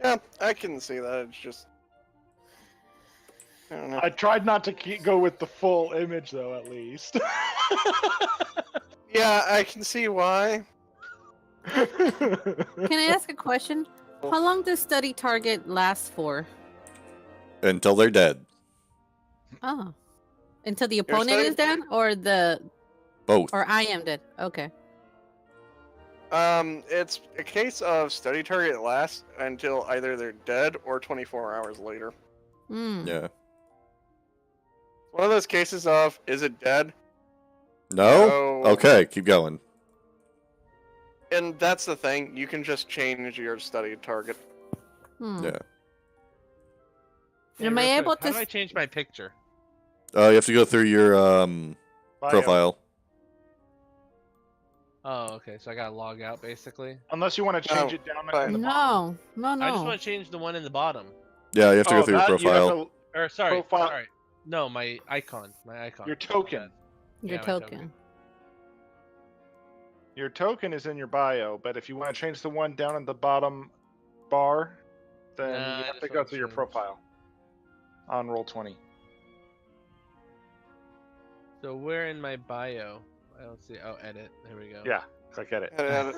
Yeah, I can see that. It's just, I don't know. I tried not to go with the full image, though, at least. Yeah, I can see why. Can I ask a question? How long does study target last for? Until they're dead. Oh. Until the opponent saying- is dead? Or Both. Or I am dead. Okay. It's a case of study target lasts until either they're dead or 24 hours later. Hmm. Yeah. One of those cases of, is it dead? No? No. Okay, keep going. And that's the thing, you can just change your study target. Hmm. Yeah. Am I real able quick, How to do I change my picture? You have to go through your Bio. profile. Oh, okay. So I gotta log out, basically. Unless you want to change No, it down but- in the bottom. No. I just want to change the one in the bottom. Yeah, you have to go through your that, you have profile. Or sorry, Profile. sorry. No, my icon. My icon. Your token. Your Yeah, my token. Your token is in your bio, but if you want to change the one down in the bottom bar, then Nah, you I have to just go wanna through your change. profile on Roll20. So where in my bio? I don't see. Oh, edit. There we go. Yeah, click edit. And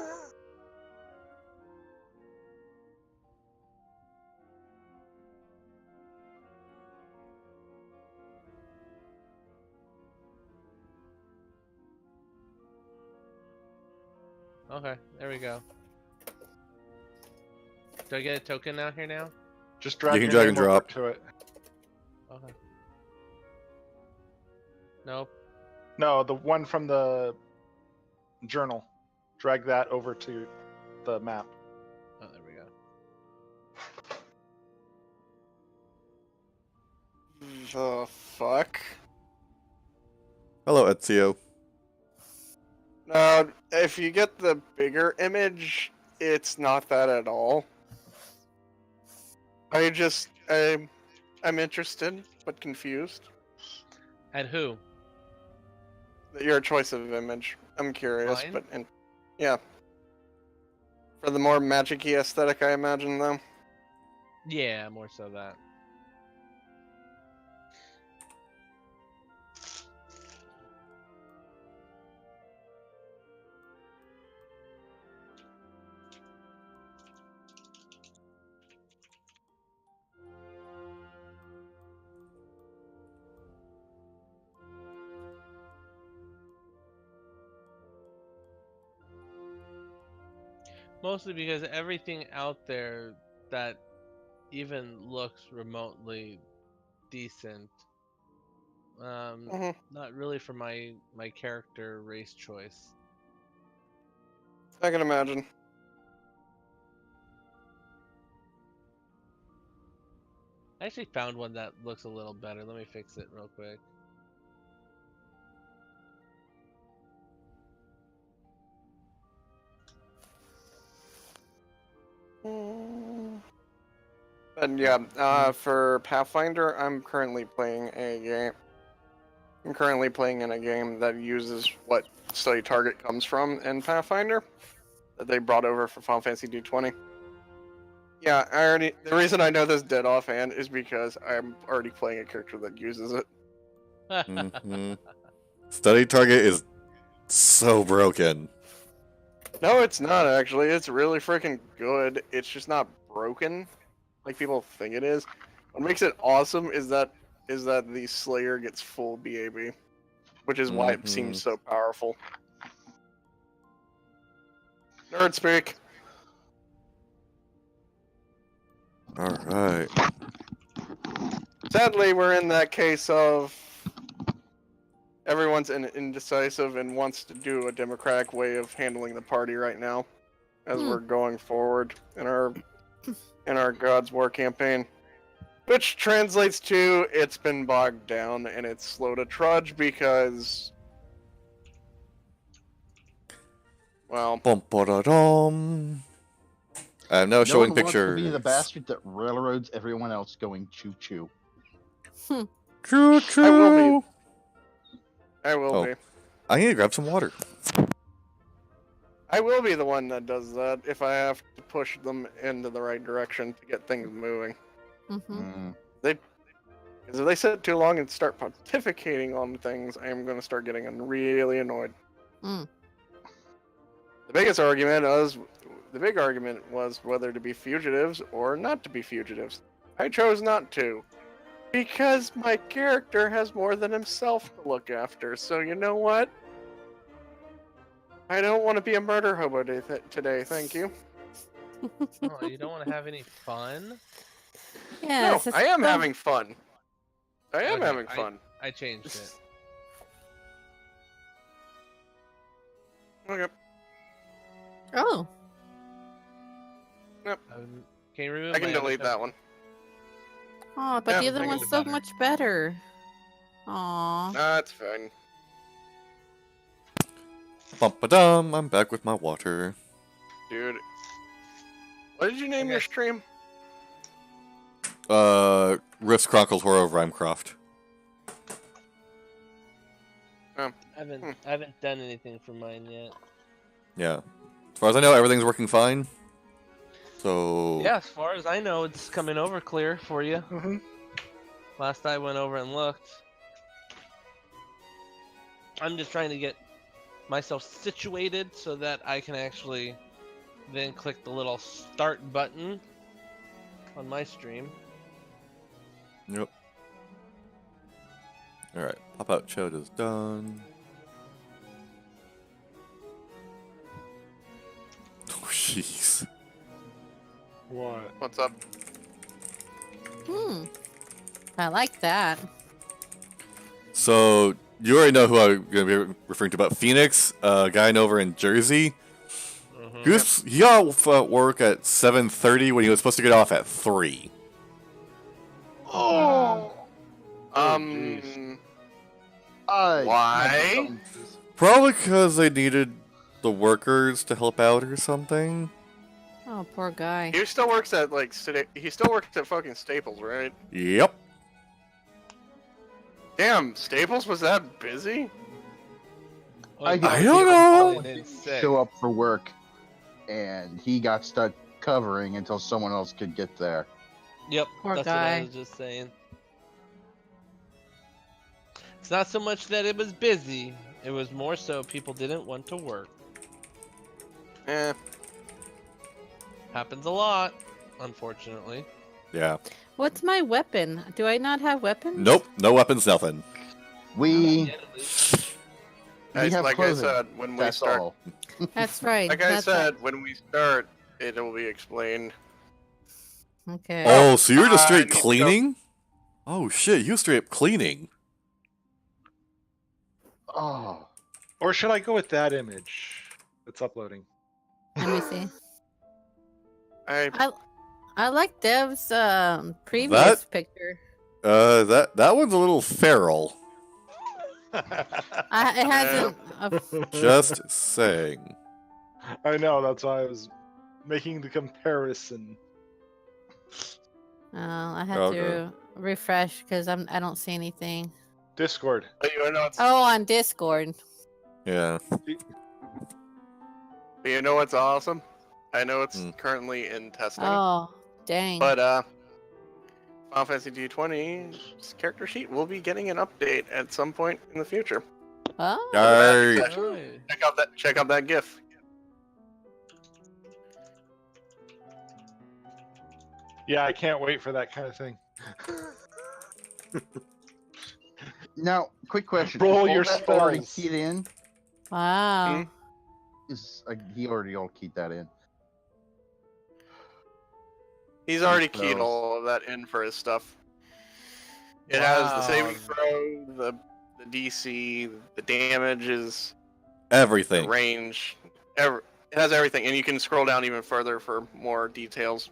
Okay, there we go. Do I get a token out here now? Just drag You can your drag and name over drop. to it. Okay. Nope. No, the one from the journal. Drag that over to the map. Oh, there we go. the fuck? Hello, Ezio. No, if you get the bigger image, it's not that at all. I'm interested, but confused. And who? Your choice of image. I'm curious, Mine? but yeah. For the more magic-y aesthetic, I imagine, though. Yeah, more so that. Mostly because everything out there that even looks remotely decent, not really for my character race choice. I can imagine. I actually found one that looks a little better. Let me fix it real quick. And yeah, for Pathfinder, I'm currently playing in a game that uses what study target comes from in Pathfinder that they brought over for Final Fantasy D20. Yeah, the reason I know this dead offhand is because I'm already playing a character that uses it. Mhm. Study target is so broken. No, it's not actually. It's really freaking good. It's just not broken like people think it is. What makes it awesome is that the Slayer gets full BAB, which is why it seems so powerful. Nerd speak. All right. Sadly, we're in that case of everyone's indecisive and wants to do a democratic way of handling the party right now, as we're going forward in our God's War campaign, which translates to it's been bogged down and it's slow to trudge because, well, Bum-ba-da-dum. I'm now showing one wants to pictures. be the bastard that railroads everyone else going choo choo. Choo choo. I will be. I will Oh. be. I need to grab some water. I will be the one that does that if I have to push them into the right direction to get things moving. Mm-hmm. Because if they sit too long and start pontificating on things, I am going to start getting really annoyed. Mm. The big argument was whether to be fugitives or not to be fugitives. I chose not to. Because my character has more than himself to look after, so you know what? I don't want to be a murder hobo today, thank you. Oh, you don't want to have any fun? Yes, No, it's I am so- having fun. I am Okay, having fun. I changed it. Okay. Oh, Can you remove I can my other delete that one. oh, but Yeah, the other make it one's so better. much better. Aw. That's fine. Bum-ba-dum, I'm back with my water. Dude. What did you name your Okay. stream? Risk Chronicles Horror of Rimecroft. I haven't done anything for mine yet. Yeah. As far as I know, everything's working fine. So... Yeah, as far as I know, it's coming over clear for you. Mm-hmm. Last I went over and looked. I'm just trying to get myself situated so that I can actually then click the little start button on my stream. Yep. Alright, pop out chode is done. Oh, jeez. What? What's up? I like that. So, you already know who I'm going to be referring to about Phoenix, a guy over in Jersey. He got off work at 7:30 when he was supposed to get off at 3. Oh. Why? Probably because they needed the workers to help out or something. Oh, poor guy. He still works at he still works at fucking Staples, right? Yep. Damn, Staples was that busy? I don't know. Show up for work, and he got stuck covering until someone else could get there. Yep, Poor that's what guy. I was just saying. It's not so much that it was busy, it was more so people didn't want to work. Eh. Happens a lot, unfortunately. Yeah. What's my weapon? Do I not have weapons? Nope. No weapons, nothing. We Yet at least. we have Like clothing. I said, when we That's start, all. That's right. like I that's said, when we start, it'll be explained. right. Okay. Oh, so you're just I straight need to go- cleaning? Oh shit, you straight up cleaning. Oh, Or should I go with that image that's uploading? Let me see. I I like Dev's previous That- picture. That one's a little feral. It hasn't. Just saying. I know, that's why I was making the comparison. I have Okay. to refresh because I don't see anything. Discord. you know it's Oh, on Discord. Yeah. you know what's awesome? I know it's Hmm. currently in testing, Oh, dang. but Final Fantasy G20's character sheet will be getting an update at some point in the future. Oh. Yay. Right. Check out that GIF. Yeah, I can't wait for that kind of thing. now quick question: Roll Is all your that already spells. keyed in? Wow. Is he already all keyed that in? He's already So- keyed all of that in for his stuff. It has the saving Wow. throw, the DC, the damages, the Everything. range. It has everything, and you can scroll down even further for more details.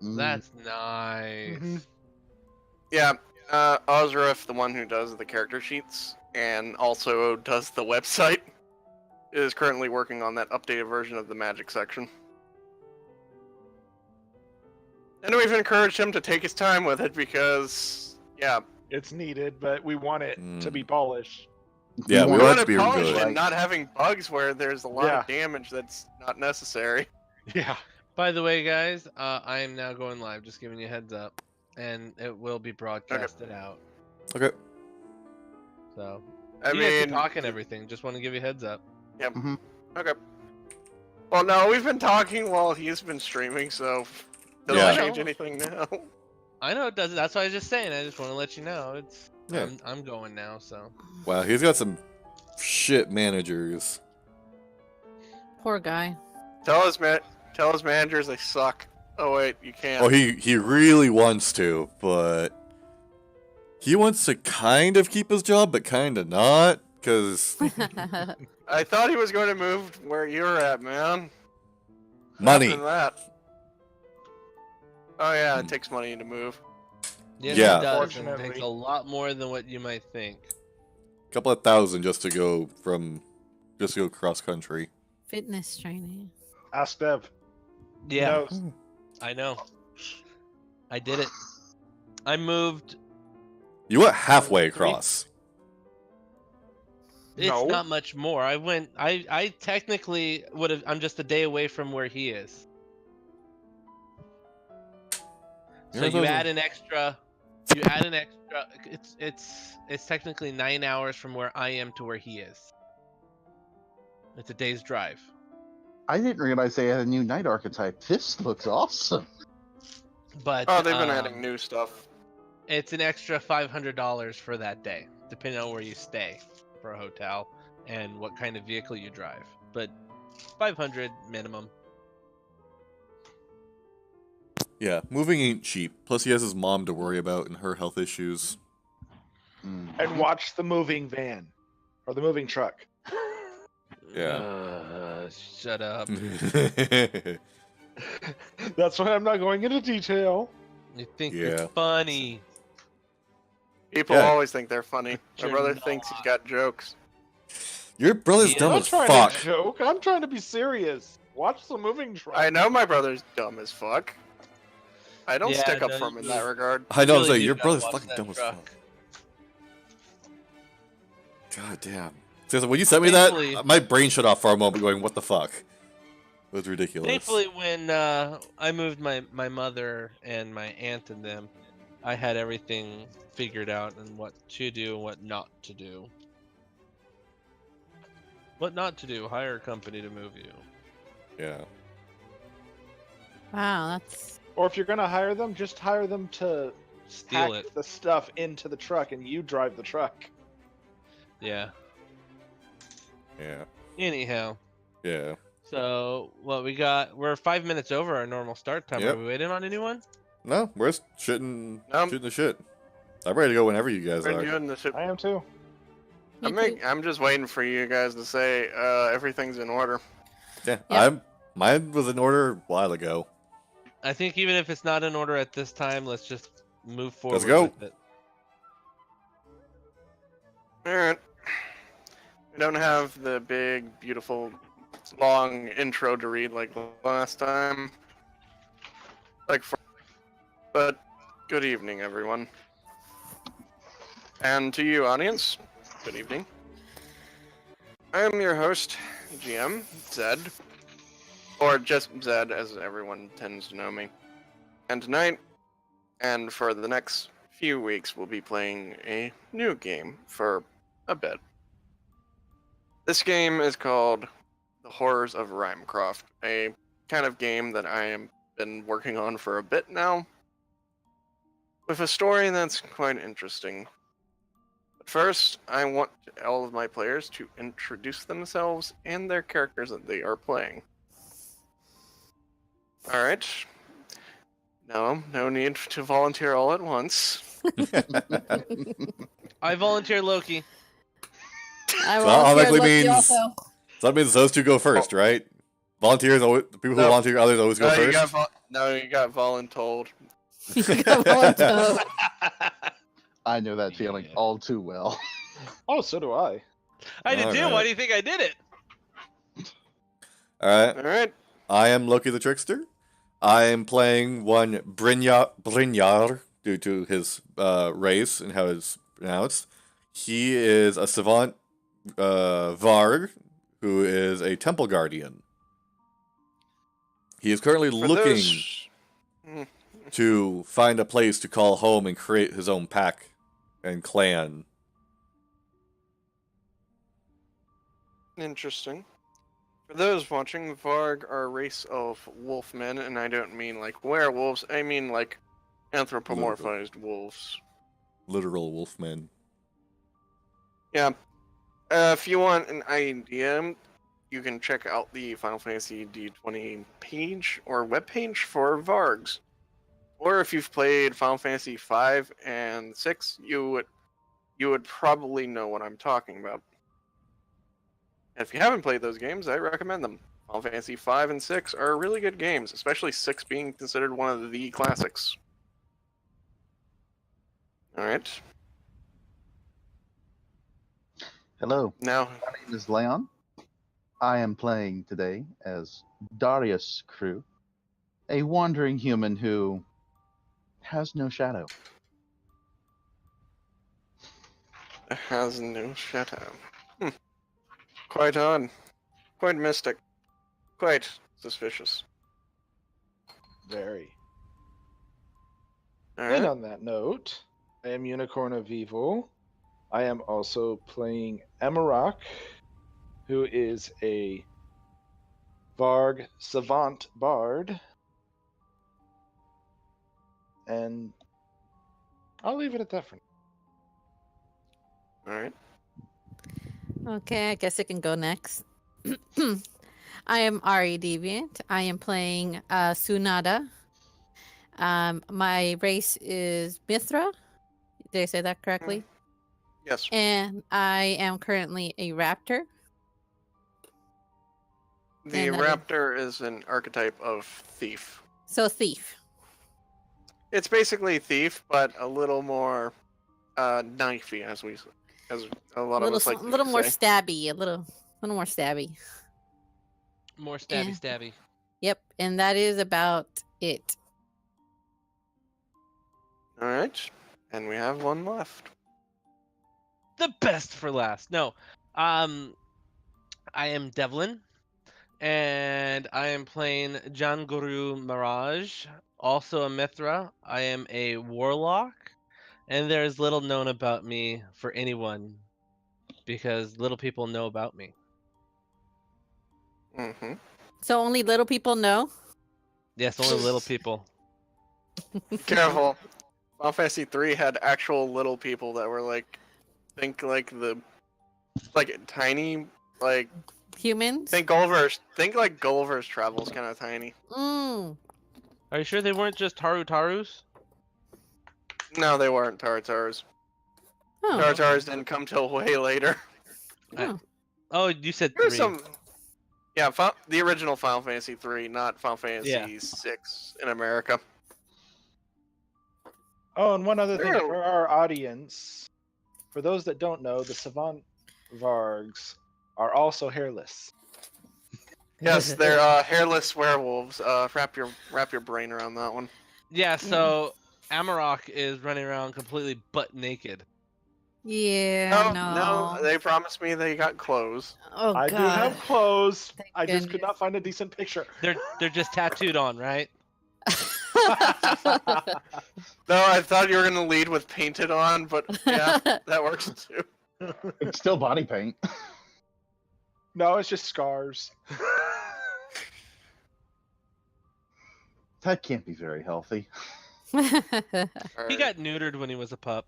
Mm, That's nice. Mhm. Yeah, Ozref, the one who does the character sheets and also does the website, is currently working on that updated version of the magic section. And we've encouraged him to take his time with it because, yeah, It's needed, but we want it to be polished. Yeah, we want want want it to to be polish good. and not having bugs where there's a lot Yeah. of damage that's not necessary. Yeah. By the way, guys, I am now going live. Just giving you a heads up, and it will be broadcasted out. Okay. So I you guys mean, can talk and everything. Just want to give you a heads up. okay. Well, no, we've been talking while he's been streaming, so doesn't Yeah. change anything now. I know it doesn't. That's what I was just saying. I just want to let you know. It's Yeah. I'm going now. So Wow, he's got some shit managers. Poor guy. Tell his managers they suck. Oh wait, you can't. Oh, he really wants to, but he wants to kind of keep his job, but kind of not, because I thought he was going to move where you're at, man. What money. happened to that? Oh yeah, it takes money to move. yes, Yeah. it does. And it Unfortunately. takes a lot more than what you might think. Couple of thousand just to go cross country. Fitness training. Ask Dev. He Yeah, knows. I know. I did it. I moved. You went halfway across. It's No. not much more. I technically would have. I'm just a day away from where he is. So you add an extra. You add an extra. It's technically 9 hours from where I am to where he is. It's a day's drive. I didn't realize they had a new night archetype. This looks awesome. But Oh, they've been adding new stuff. it's an extra $500 for that day, depending on where you stay for a hotel and what kind of vehicle you drive. But 500 minimum. Yeah, moving ain't cheap. Plus, he has his mom to worry about and her health issues. And watch the moving van. Or the moving truck. Yeah. Shut up. That's why I'm not going into detail. You think Yeah. you're funny. People Yeah. always think they're funny. My You're brother thinks he's got jokes. Your brother's Yeah. dumb I'm as not trying fuck. to joke. I'm trying to be serious. Watch the moving truck. I know my brother's dumb as fuck. I don't Yeah, stick up no, for him in you- that regard. I know, I was Really like, do your gotta brother's watch fucking that dumb as truck. fuck. God damn. Seriously, when you sent me that, Thankfully- my brain shut off for a moment going, what the fuck? It was ridiculous. Thankfully, when I moved my mother and my aunt and them, I had everything figured out and what to do and what not to do. What not to do? Hire a company to move you. Yeah. Wow, that's Or if you're gonna hire them, just hire them to Steal pack it. the stuff into the truck and you drive the truck. Yeah. Yeah. Anyhow, Yeah. so what we got? We're 5 minutes over our normal start time. Yep. Are we waiting on anyone? No, we're just shooting Um, the shit. I'm ready to go whenever you guys When are. you in the ship- I am too. me too. I'm just waiting for you guys to say everything's in order. Yeah, Yep. mine was in order a while ago. I think even if it's not in order at this time, let's just move forward go. with it. Alright. We don't have the big, beautiful, long intro to read like last time. But good evening, everyone. And to you, audience, good evening. I am your host, GM, Zed. Or just Zed, as everyone tends to know me. And tonight, and for the next few weeks, we'll be playing a new game for a bit. This game is called The Horrors of Rimecroft, a kind of game that I have been working on for a bit now, with a story that's quite interesting. But first, I want all of my players to introduce themselves and their characters that they are playing. Alright. No need to volunteer all at once. I volunteer Loki. I So will automatically Loki means- also. So that means those two go first, right? Volunteers, always, the people who No. volunteer others always go No, you first. got voluntold. You got volunteer. I know that feeling Yeah. all too well. Oh, so do I. I did too. Alright. Why do you think I did it? Alright, Alright. I am Loki the Trickster. I am playing one Brynjar due to his race and how it's pronounced. He is a savant Varg, who is a temple guardian. He is currently For looking those- to find a place to call home and create his own pack and clan. Interesting. For those watching, Varg are a race of wolfmen, and I don't mean like werewolves, I mean like anthropomorphized wolves. Literal wolfmen. Yeah. If you want an idea, you can check out the Final Fantasy D20 page or webpage for Vargs. Or if you've played Final Fantasy 5 and 6, you would probably know what I'm talking about. And if you haven't played those games, I recommend them. Final Fantasy 5 and 6 are really good games, especially 6 being considered one of the classics. Alright. Hello, Now, my name is Leon. I am playing today as Darius Crew, a wandering human who has no shadow. it has no shadow. Quite odd. Quite mystic. Quite suspicious. Very. And Alright. on that note, I am Unicorn of Evil. I am also playing Amarok, who is a Varg Savant Bard. And I'll leave it at that for now. Alright. Okay, I guess I can go next. I am Ari Deviant. I am playing Sunada. My race is Mithra. Did I say that correctly? Yes. And I am currently a raptor. The and that is- raptor is an archetype of thief. So thief. It's basically thief, but a little more knifey, as a lot of us like A little to more say. stabby. A little more stabby. More stabby Yeah. stabby. Yep, and that is about it. All right, and we have one left. The best for last. No. I am Devlin, and I am playing John Guru Mirage, also a Mithra. I am a warlock, and there's little known about me for anyone because little people know about me. Mm-hmm. So only little people know. Yes, only little people. Careful. Final Fantasy 3 had actual little people that were like, think like tiny, like Humans. think like Gulliver's Travel's kind of tiny. Mm. Are you sure they weren't just Taru-Tarus? No, they weren't Tartars. Oh. Tartars didn't come till way later. Oh, you said There's 3. some. Yeah, the original Final Fantasy 3, not Final Fantasy Yeah. 6 in America. Oh, and one other thing There- for our audience. For those that don't know, the Savant Vargs are also hairless. Yes, they're hairless werewolves. Wrap your brain around that one. Yeah, so Amarok is running around completely butt naked. Yeah. No, they promised me they got clothes. Oh I God. do have clothes. Thank I just could goodness. not find a decent picture. They're just tattooed on, right? No, I thought you were gonna lead with painted on, but yeah, that works too. It's still body paint. No, it's just scars. That can't be very healthy. He Alright. got neutered when he was a pup.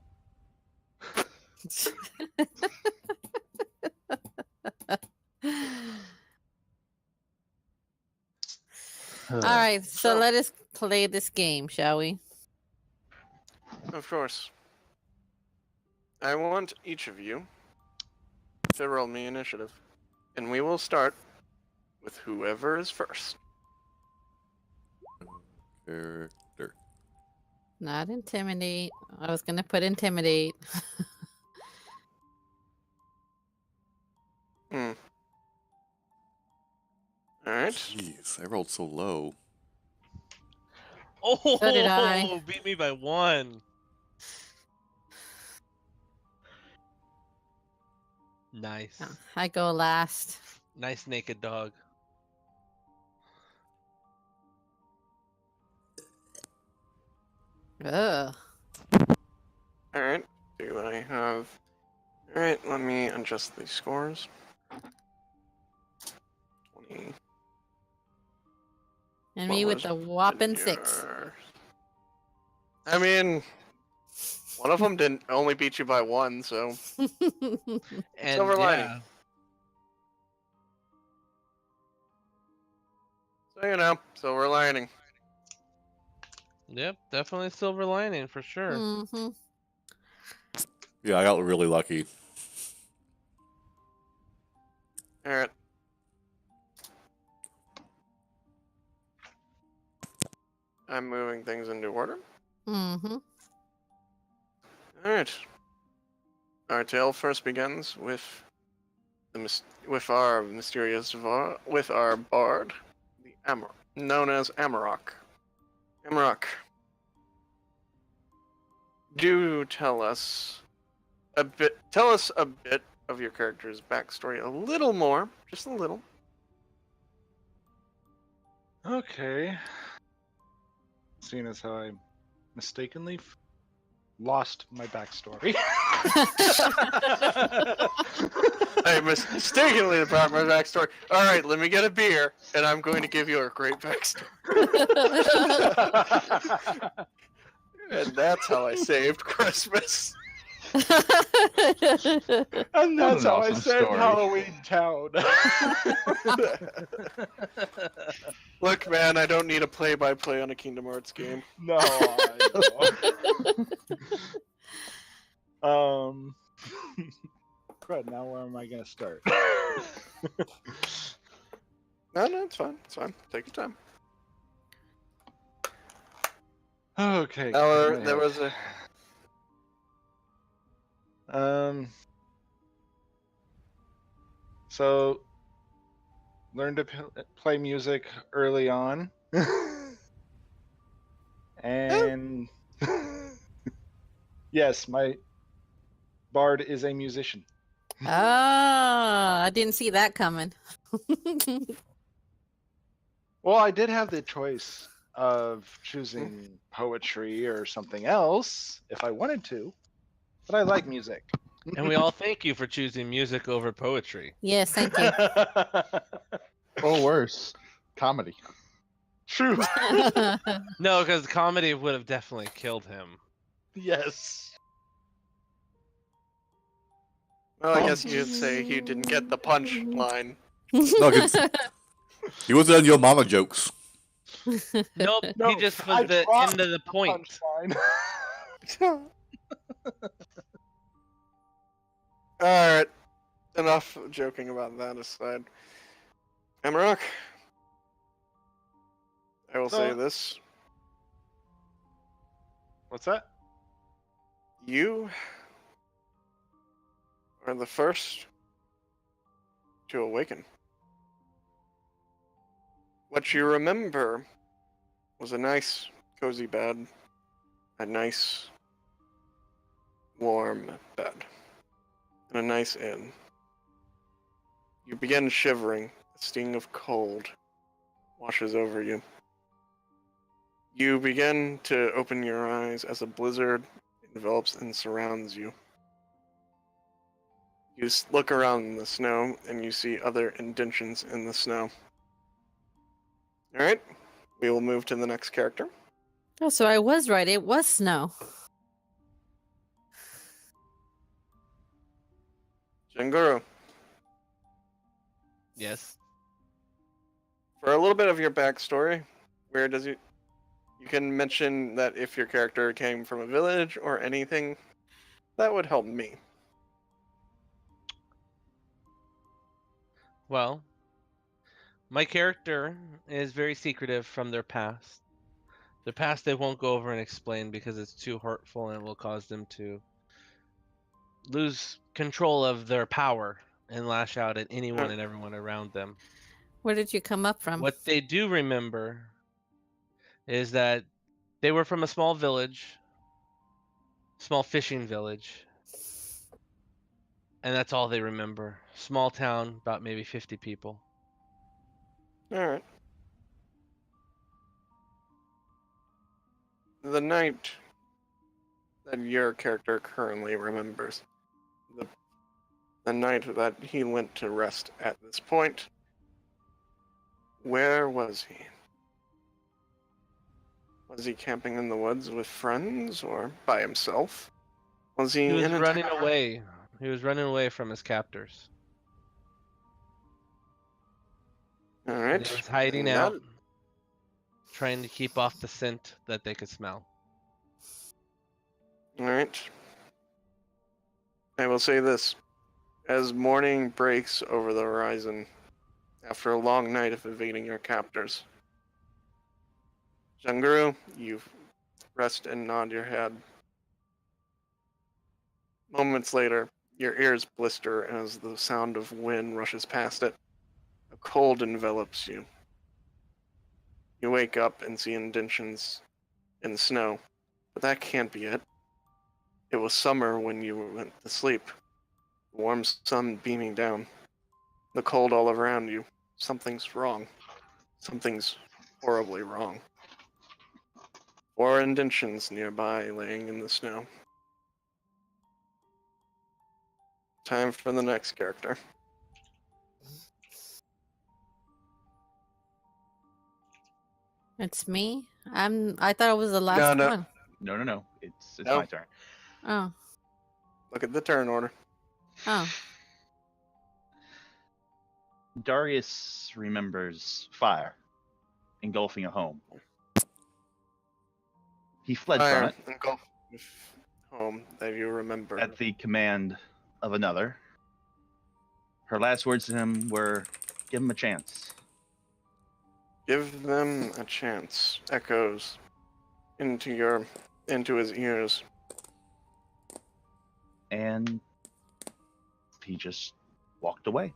All right, so So- let us play this game, shall we? Of course. I want each of you to roll me initiative, and we will start with whoever is first. Character. Not intimidate. I was gonna put intimidate. All right. Jeez, I rolled so low. Oh, So did I. beat me by 1. Nice. I go last. Nice naked dog. Ugh. Alright, do I have... Alright, let me adjust these scores. 20. And What me with was the whopping 6. your- I mean, one of them didn't only beat you by 1, so... And Silver lining. yeah, So, you know, silver lining. yep, definitely silver lining for sure. Mm-hmm. Yeah, I got really lucky. Alright. I'm moving things into order. Mm-hmm. Alright. Our tale first begins with with our mysterious with our bard, known as Amarok. Amarok, do tell us a bit. Tell us a bit of your character's backstory, a little more, just a little. Okay. Seeing as how I mistakenly lost my backstory. I mistakenly brought my backstory. All right, let me get a beer, and I'm going to give you a great backstory. And that's how I saved Christmas. And What that's an how I awesome said story. Halloween Town. Look, man, I don't need a play-by-play on a Kingdom Hearts game. No, I know. Crud, now where am I gonna start? No, it's fine. It's fine. Take your time. Okay. There was a... So learned to play music early on. And yes, my bard is a musician. Oh, I didn't see that coming. Well, I did have the choice of choosing poetry or something else if I wanted to, but I like music. And we all thank you for choosing music over poetry. Yes, thank you. Or worse, comedy. True. No, because comedy would have definitely killed him. Yes. Well, I guess you'd say he didn't get the punch line. No, 'cause he wasn't on your mama jokes. Nope, No, he just I was the dropped end of the point. Punchline. Alright. Enough joking about that aside. Amarok, I will say So- this. What's that? You are the first to awaken. What you remember was a nice, cozy bed, a nice, warm bed, and a nice inn. You begin shivering, a sting of cold washes over you. You begin to open your eyes as a blizzard envelops and surrounds you. You look around in the snow and you see other indentions in the snow. Alright, we will move to the next character. Oh, so I was right. It was snow. Janguru. Yes. For a little bit of your backstory, where does you can mention that if your character came from a village or anything, that would help me. Well, my character is very secretive from their past. Their past they won't go over and explain because it's too hurtful and it will cause them to lose control of their power and lash out at anyone and everyone around them. Where did you come up from? What they do remember is that they were from a small village, small fishing village, And that's all they remember. Small town, about maybe 50 people. All right. The night that your character currently remembers, the night that he went to rest at this point, where was he? Was he camping in the woods with friends or by himself? Was he, He was in a running town? away. He was running away from his captors. All And right. he was hiding And out, that- trying to keep off the scent that they could smell. All right. I will say this. As morning breaks over the horizon, after a long night of evading your captors, Janguru, you rest and nod your head. Moments later, your ears blister as the sound of wind rushes past it. A cold envelops you. You wake up and see indentions in the snow, but that can't be it. It was summer when you went to sleep. The warm sun beaming down. The cold all around you. Something's wrong. Something's horribly wrong. 4 indentions nearby laying in the snow. Time for the next character. It's me. I thought I was the last no. one. No. It's No. my turn. Oh. Look at the turn order. Oh. Darius remembers fire engulfing a home. He fled from Fire it engulf home that you remember. at the command of another. Her last words to him were, "Give him a chance." Give them a chance. Echoes into his ears. And he just walked away.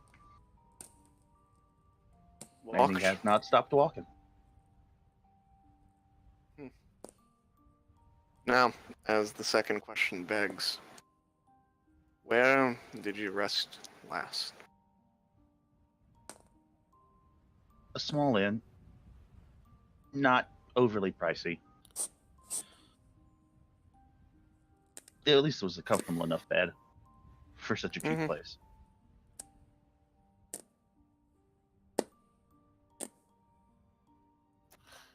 And Walked. he has not stopped walking. Now, as the second question begs, where did you rest last? A small inn, not overly pricey. At least it was a comfortable enough bed for such a cheap Mhm. place.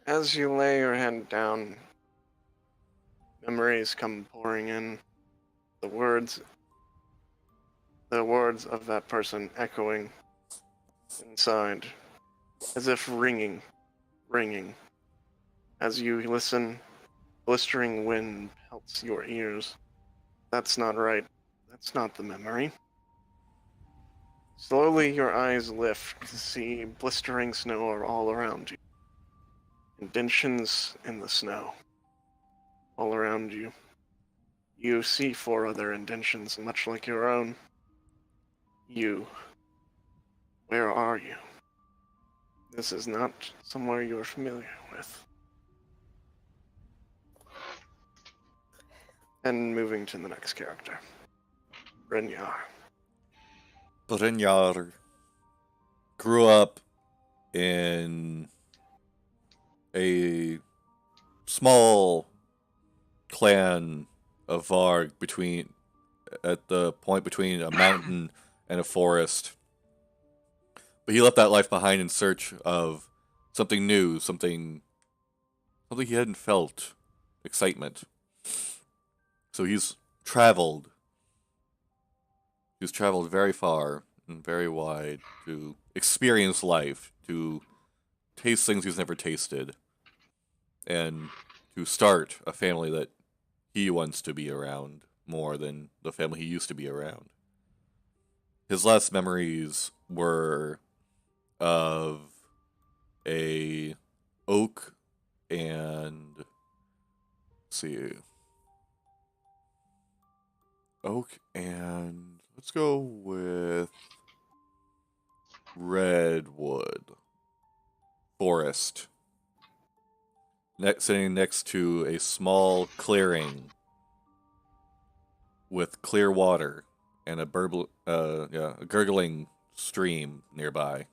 As you lay your head down, memories come pouring in. The words of that person echoing inside, as if ringing. As you listen, blistering wind pelts your ears. That's not right. That's not the memory. Slowly your eyes lift to see blistering snow all around you. Indentions in the snow. All around you. You see 4 other indentions much like your own. You. Where are you? This is not somewhere you are familiar with. And moving to the next character. Brynjar. Brynjar grew up in a small clan of Varg at the point between a mountain and a forest. But he left that life behind in search of something new, something he hadn't felt, excitement. So he's traveled very far and very wide to experience life, to taste things he's never tasted, and to start a family that he wants to be around more than the family he used to be around. His last memories were of a oak and let's go with redwood forest sitting next to a small clearing with clear water and a a gurgling stream nearby,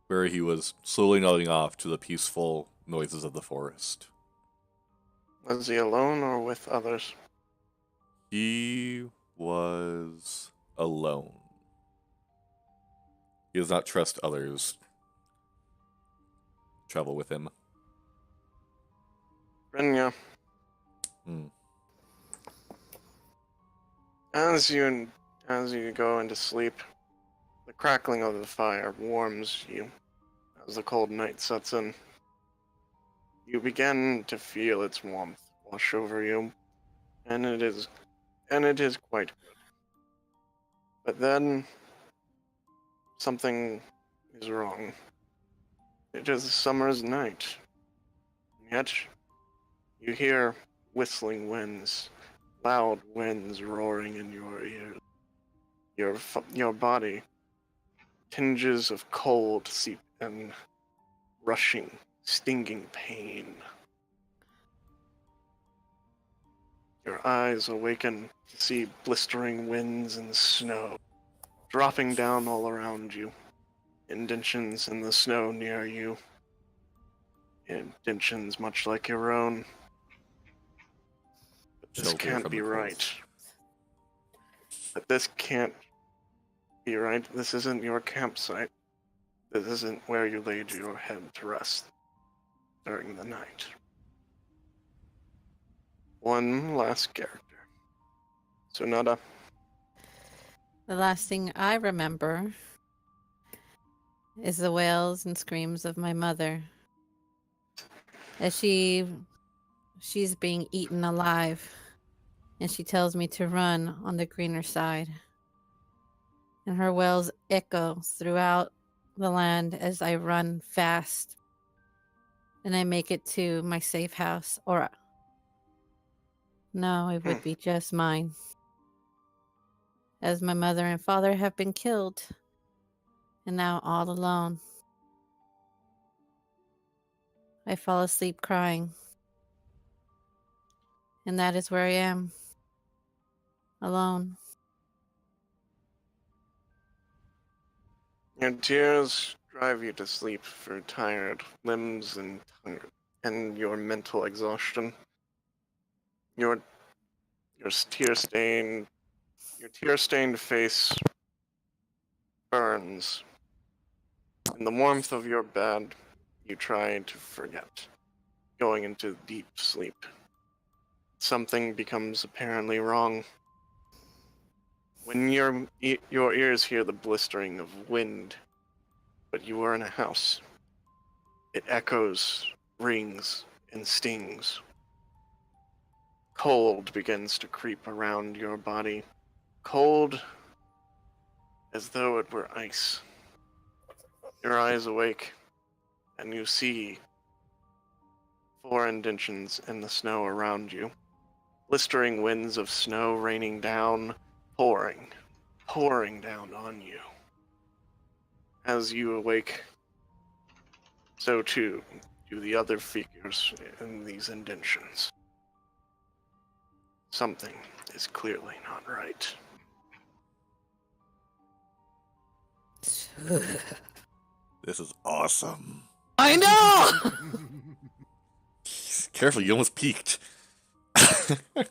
where he was slowly nodding off to the peaceful noises of the forest. Was he alone or with others? He was alone. He does not trust others travel with him. Brenya, Hmm. as you go into sleep, the crackling of the fire warms you as the cold night sets in. You begin to feel its warmth wash over you, and it is quite good. But then something is wrong. It is a summer's night, yet you hear whistling winds, loud winds roaring in your ears. Your body, tinges of cold seep in, rushing, stinging pain. Your eyes awaken to see blistering winds and snow dropping down all around you. Indentions in the snow near you. Indentions much like your own. But this Shelter can't from be the cold. right. But this can't be right. This isn't your campsite. This isn't where you laid your head to rest during the night. One last character. Sonata. The last thing I remember is the wails and screams of my mother as she's being eaten alive, and she tells me to run on the greener side. And her wails echo throughout the land as I run fast, and I make it to my safe house. Or no, it would be just mine, as my mother and father have been killed, and now all alone. I fall asleep crying, and that is where I am, alone. Your tears drive you to sleep for tired limbs and your mental exhaustion. Your tear-stained face burns. In the warmth of your bed, you try to forget, going into deep sleep. Something becomes apparently wrong. When your ears hear the blistering of wind, but you are in a house, it echoes, rings, and stings. Cold begins to creep around your body. Cold as though it were ice. Your eyes awake, and you see 4 indentions in the snow around you. Blistering winds of snow raining down, pouring down on you. As you awake, so too do the other figures in these indentions. Something is clearly not right. This is awesome. I know! Careful, you almost peeked. Your GM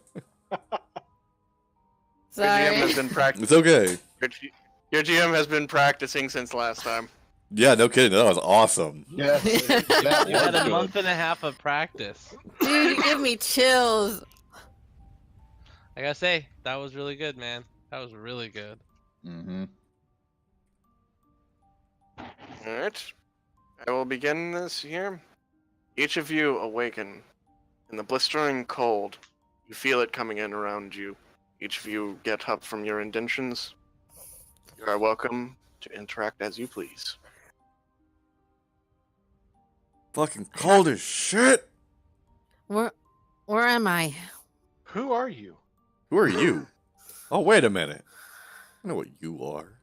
Sorry. has been It's okay. Your GM has been practicing since last time. Yeah, no kidding. That was awesome. Yes. that You had was a good. month and a half of practice. Dude, you give me chills. I gotta say, that was really good, man. That was really good. Mm-hmm. Alright. I will begin this here. Each of you awaken. In the blistering cold, you feel it coming in around you. Each of you get up from your indentions. You are welcome to interact as you please. Fucking cold as shit. Where am I? Who are you? Who are you? Oh, wait a minute. I know what you are.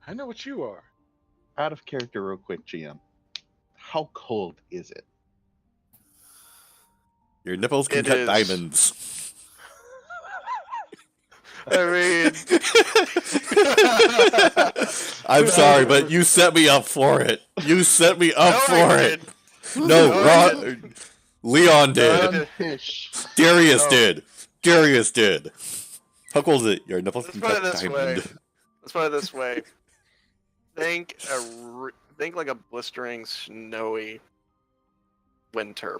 I know what you are. Out of character, real quick, GM. How cold is it? Your nipples can It cut is. diamonds. I I'm sorry, but you set me up for it. You set me up No, for I it. did. No, No, I Ron, Leon did. Fish. Darius No. did. Darius did. How cool is it? Your nipples Let's can put it touch this diamond. way. Let's put it this way. Think like a blistering, snowy winter.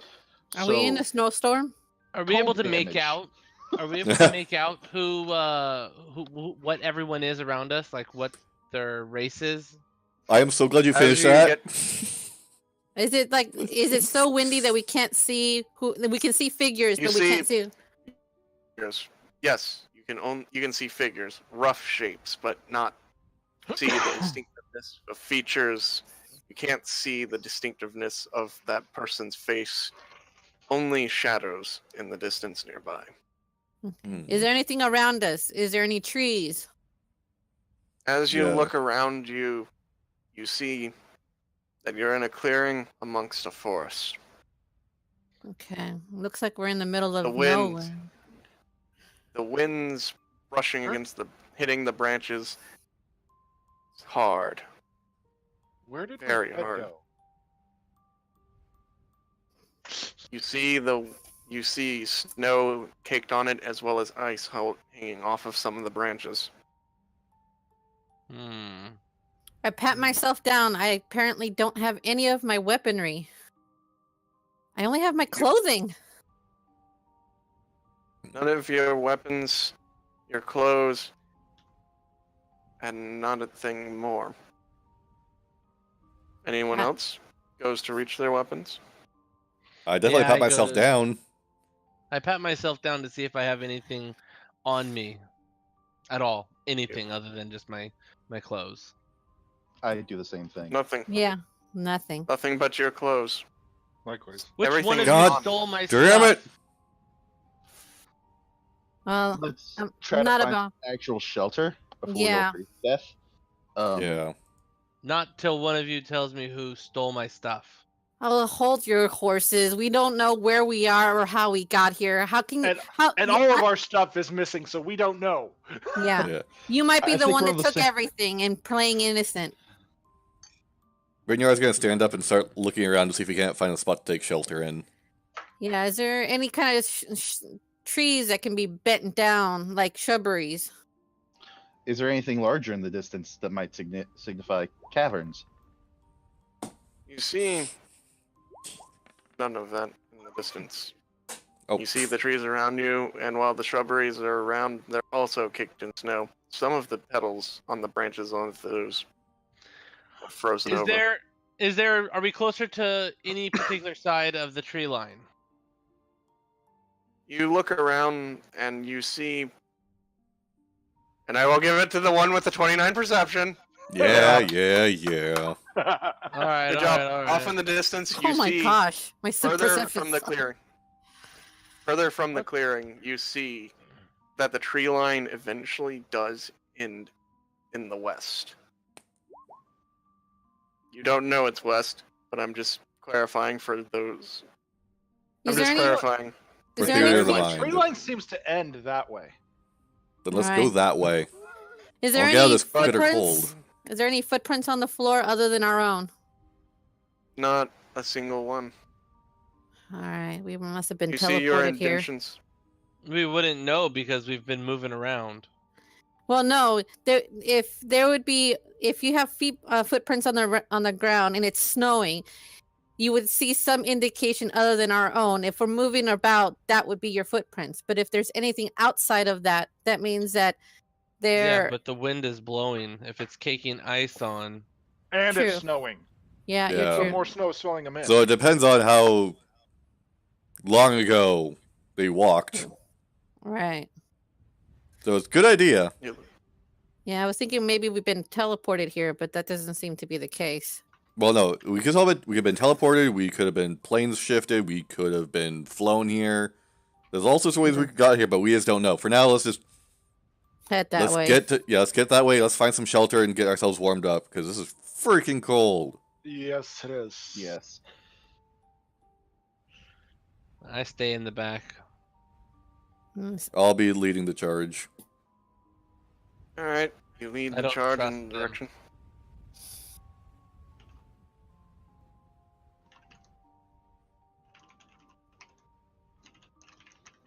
Are we in a So, snowstorm? Are we able Cold to make damage. out? Are we able to make out who what everyone is around us? Like what their race is? I am so glad you As finished you that. Is it so windy that we can't see who? We can see figures, You but we can't see- see. Figures. Yes, you can see figures, rough shapes, but not see the distinctiveness of features. You can't see the distinctiveness of that person's face. Only shadows in the distance nearby. Hmm. Is there anything around us? Is there any trees? As you Yeah. look around you, you see that you're in a clearing amongst a forest. Okay, looks like we're in the middle of The wind, nowhere. the wind's brushing against hitting the branches. It's hard. Where did Very my pet hard. go? You see snow caked on it as well as ice hanging off of some of the branches. Hmm. I pat myself down. I apparently don't have any of my weaponry. I only have my clothing. None of your weapons, your clothes, and not a thing more. Anyone Ah. else goes to reach their weapons? I definitely Yeah, pat I go myself to- down. I pat myself down to see if I have anything on me at all. Anything other than just my clothes. I do the same thing. Nothing. Yeah, nothing. Nothing but your clothes. Likewise. Which Everything one of is you gone. stole my Damn stuff? it! Well, Let's I'm try not to find about. actual shelter before Yeah. we go to death. Yeah. Not till one of you tells me who stole my stuff. Oh, hold your horses. We don't know where we are or how we got here. How can you? And- How? And yeah, all of our stuff is missing, so we don't know. yeah, Yeah. you might be I the think one we're that on the took same- everything and playing innocent. Brynjar's gonna stand up and start looking around to see if he can't find a spot to take shelter in. Yeah, is there any kind of trees that can be bent down, like shrubberies? Is there anything larger in the distance that might signify caverns? You see none of that in the distance. Oh. You see the trees around you, and while the shrubberies are around, they're also caked in snow. Some of the petals on the branches of those are frozen over. Are we closer to any particular side of the tree line? You look around and you see, and I will give it to the one with the 29 perception. Yeah, Yeah. All right, Good all job. right, all right. Off in the distance, you Oh my see gosh, my further perception from the sucks. clearing. Further from the clearing, you see that the tree line eventually does end in the west. You don't know it's west, but I'm just clarifying for those. I'm Is there just any? clarifying. Is For there theory any? of the Tree mind. line seems to end that way. Then let's go Alright. that way. Is there I'll get out of any this bitter footprints? cold. Is there any footprints on the floor other than our own? Not a single one. All right, we must have been You see your teleported here. indentions. We wouldn't know because we've been moving around. Well, no. If you have footprints on the ground and it's snowing, you would see some indication other than our own. If we're moving about, that would be your footprints. But if there's anything outside of that, that means that Yeah, they're but the wind is blowing. If it's caking ice on, And True. it's snowing. yeah, Yeah. you're So true. more snow is swelling them in. So it depends on how long ago they walked. Right. So it's a good idea. Yeah, I was thinking maybe we've been teleported here, but that doesn't seem to be the case. Well, no, we could have been teleported. We could have been planes shifted. We could have been flown here. There's all sorts of ways we got here, but we just don't know. For now, let's just Head that let's way. let's get that way. Let's find some shelter and get ourselves warmed up because this is freaking cold. Yes, it is. Yes. I stay in the back. Mm, I'll be leading the charge. All right, you lead I the don't charge trust in the them. direction.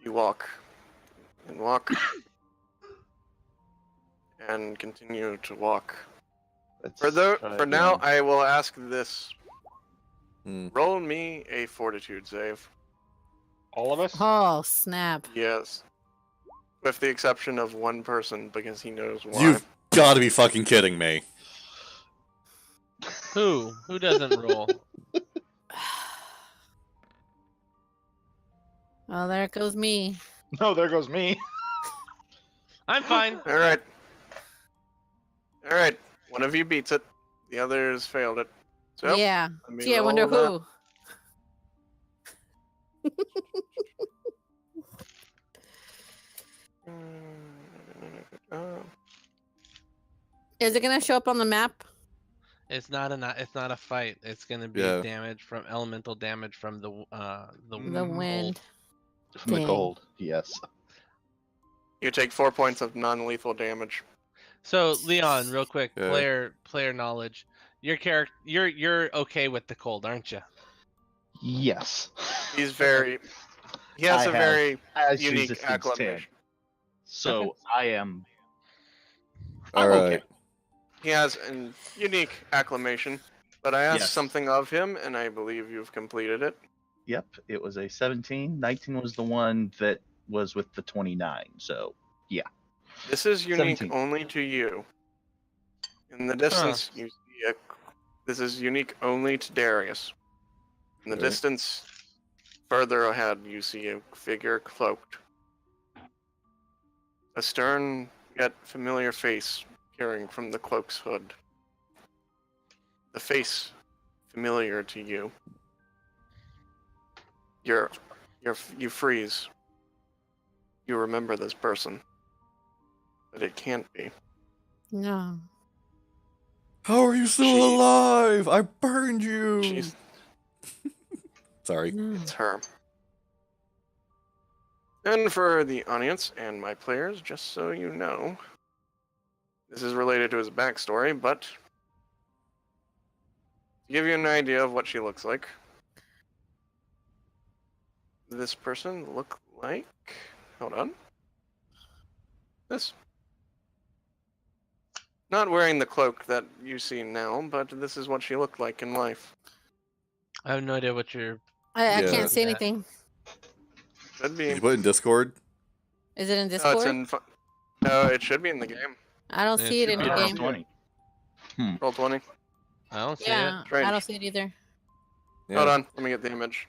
You walk and walk and continue to walk. Let's For try now, again. I will ask this: Hmm. roll me a fortitude save. All of us? Oh, snap. Yes, with the exception of one person because he knows why. You've got to be fucking kidding me. Who? Who doesn't roll? Well, there goes me. No, there goes me. I'm fine. All right. All right. One of you beats it. The others failed it. So Yeah. let me Gee, I wonder roll who. that. Is it gonna show up on the map? It's not a fight. It's gonna be Yeah. damage from elemental damage from the The Mm, wind. From the Dang. cold, yes. You take 4 points of non-lethal damage. So Leon, real quick, Yeah. player knowledge. Your character, you're okay with the cold, aren't you? Yes. He's very. He has I a have very As unique resistance 10. acclamation. So I am. All I'm right. okay. He has a unique acclamation, but I asked Yes. something of him, and I believe you've completed it. Yep, it was a 17. 19 was the one that was with the 29. So This is unique 17. only to you. In the distance, you see a. This is unique only to Darius. In the Okay. distance, further ahead, you see a figure cloaked. A stern yet familiar face peering from the cloak's hood. The face familiar to you. You freeze. You remember this person, but it can't be. No. How are you still She- alive? I burned you. She's Sorry. No. it's her. And for the audience and my players, just so you know, this is related to his backstory, but to give you an idea of what she looks like, this person look like. Hold on. This. Not wearing the cloak that you see now, but this is what she looked like in life. I have no idea what you're. I Yeah. can't see Yeah. anything. Should be. Did you put it in Discord? Is it in No, Discord? it's in. No, it should be in the game. I don't Yeah, see it it in should the be. Yeah, game. 20. Roll 20. I don't see Yeah, it. Strange. I don't see it either. Yeah. Hold on, let me get the image.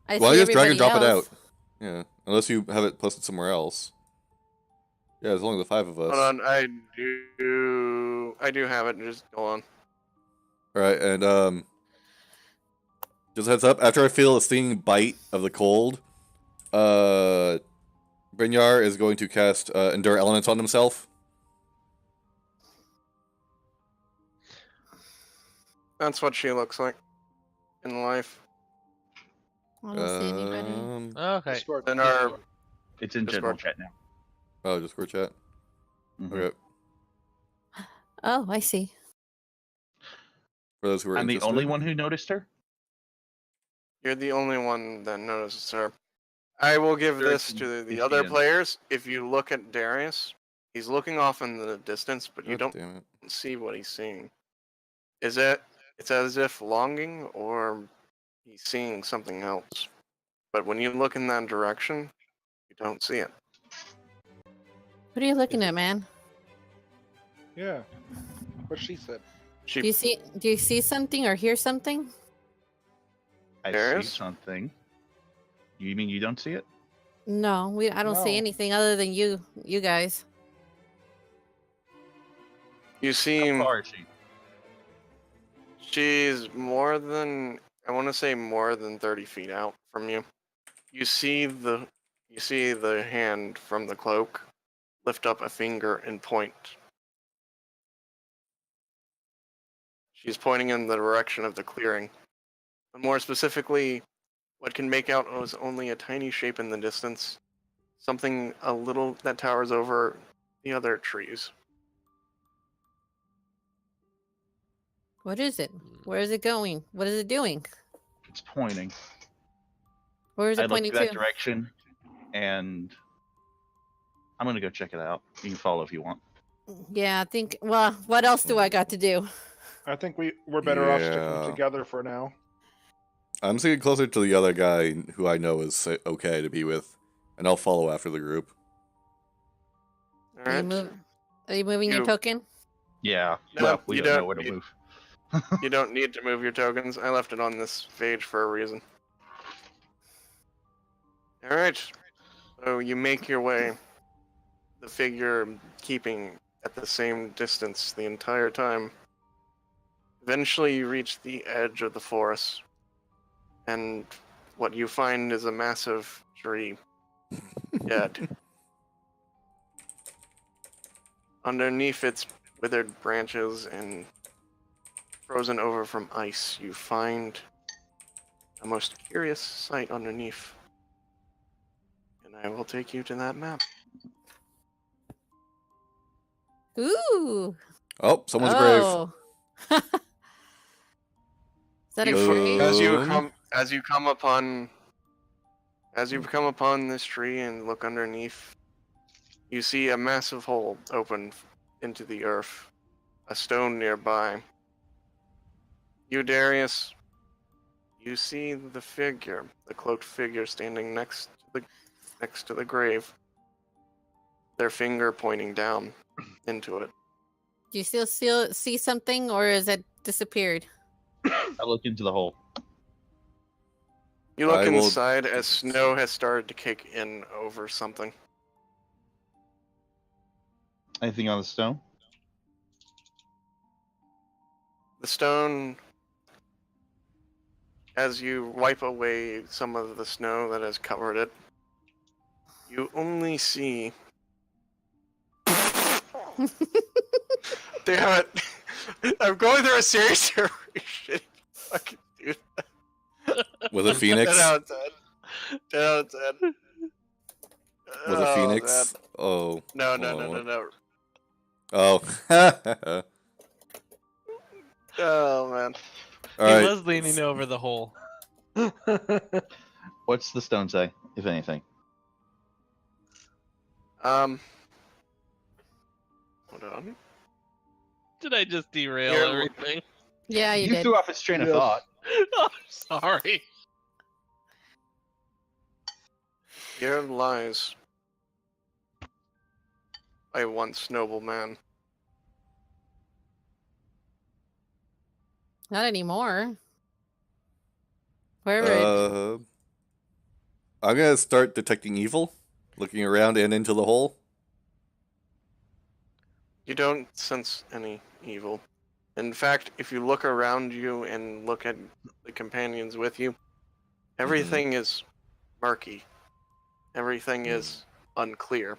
I Well, see you just drag everybody and drop it else. out. Yeah. Unless you have it posted somewhere else. Yeah, there's only the 5 of us. Hold on, I do have it. Just go on. All right, and just a heads up. After I feel a stinging bite of the cold, Brynjar is going to cast Endure Elements on himself. That's what she looks like in life. I don't see anybody. Okay. Discord. In our It's in general chat now. Oh, Discord chat. Mhm. Okay. Oh, I see. For those who are I'm the interested. only one who noticed her. You're the only one that notices her. I will give this to the other Michigan. players. If you look at Darius, he's looking off in the distance, but you God don't damn it. see what he's seeing. It's as if longing or he's seeing something else. But when you look in that direction, you don't see it. What are you looking at, man? Yeah. What she said. She Do you see something or hear something? I Darius? see something. You mean you don't see it? No, I don't see No. anything other than you guys. you How seem far is she? she's more than I want to say more than 30 feet out from you. You see the hand from the cloak lift up a finger and point. She's pointing in the direction of the clearing. But more specifically, what can make out is only a tiny shape in the distance. Something a little that towers over the other trees. What is it? Where is it going? What is it doing? It's pointing. Where is I it looked pointing that to? direction, and I'm gonna go check it out. You can follow if you want. Yeah, I think. Well, what else do I got to do? I think we're better off sticking Yeah. together for now. I'm sticking closer to the other guy who I know is okay to be with, and I'll follow after the group. All right. Are you moving your You- token? Yeah. No, Well, we you don't know don't- where to you- move. You don't need to move your tokens. I left it on this page for a reason. All right. So you make your way. The figure keeping at the same distance the entire time. Eventually, you reach the edge of the forest, and what you find is a massive tree, dead. Underneath its withered branches and frozen over from ice, you find a most curious sight underneath. And I will take you to that map. Ooh. Oh, someone's grave. Oh. Is that a You tree? as you come upon this tree and look underneath, you see a massive hole open into the earth, a stone nearby. You, Darius, you see the figure, the cloaked figure standing next to the grave, their finger pointing down into it. Do you still see something, or is it disappeared? I look into the hole. You look I will- inside as snow has started to kick in over something. Anything on the stone? The stone, as you wipe away some of the snow that has covered it, you only see. Damn it! I'm going through a series of shitty fucking dude. With a phoenix? 10 out of 10. 10 out of 10. With a Oh, phoenix? man. Oh. No. Oh. Oh, man. He Alright. was leaning over the hole. What's the stone say, if anything? Hold on. Did I just derail Here, everything? Yeah, you did. threw off its train of Yes. thought. Oh, sorry. Here lies a once noble man. Not anymore. Wherever. I'm gonna start detecting evil, looking around and into the hole. You don't sense any evil. In fact, if you look around you and look at the companions with you, everything is murky. Everything is unclear.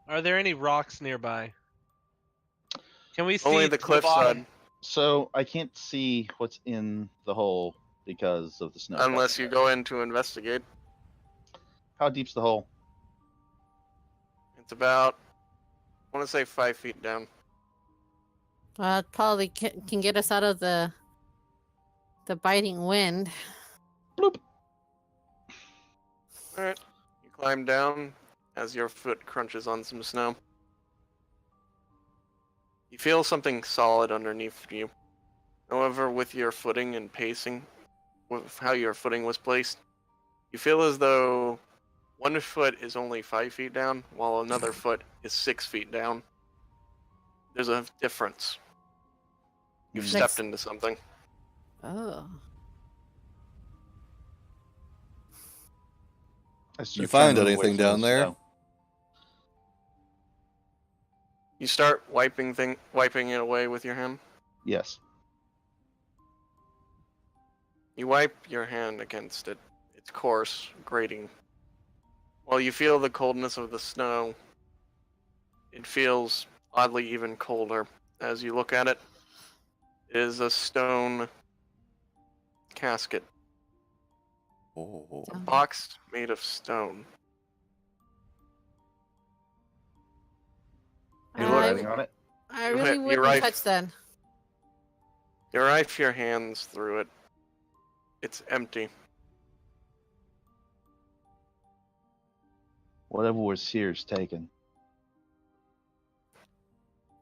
Are there any rocks nearby? Can we see Only the to cliffside, bottom? So I can't see what's in the hole because of the snow. unless you go in to investigate. How deep's the hole? It's about, I want to say 5 feet down. It probably can get us out of the biting wind. Bloop. Alright. You climb down as your foot crunches on some snow. You feel something solid underneath you. However, with your footing and pacing, with how your footing was placed, you feel as though one foot is only 5 feet down, while another foot is 6 feet down. There's a difference. You've Like stepped into something. Oh. I start You find trying to move away anything from down the there? snow. You start wiping it away with your hand. Yes. You wipe your hand against it. It's coarse, grating. While you feel the coldness of the snow, it feels oddly even colder. As you look at it, it is a stone casket, Oh. a box made of stone. Any look- writing on it? I You really hit- you wouldn't right. touch that. You rifle your hands through it. It's empty. Whatever was here's taken.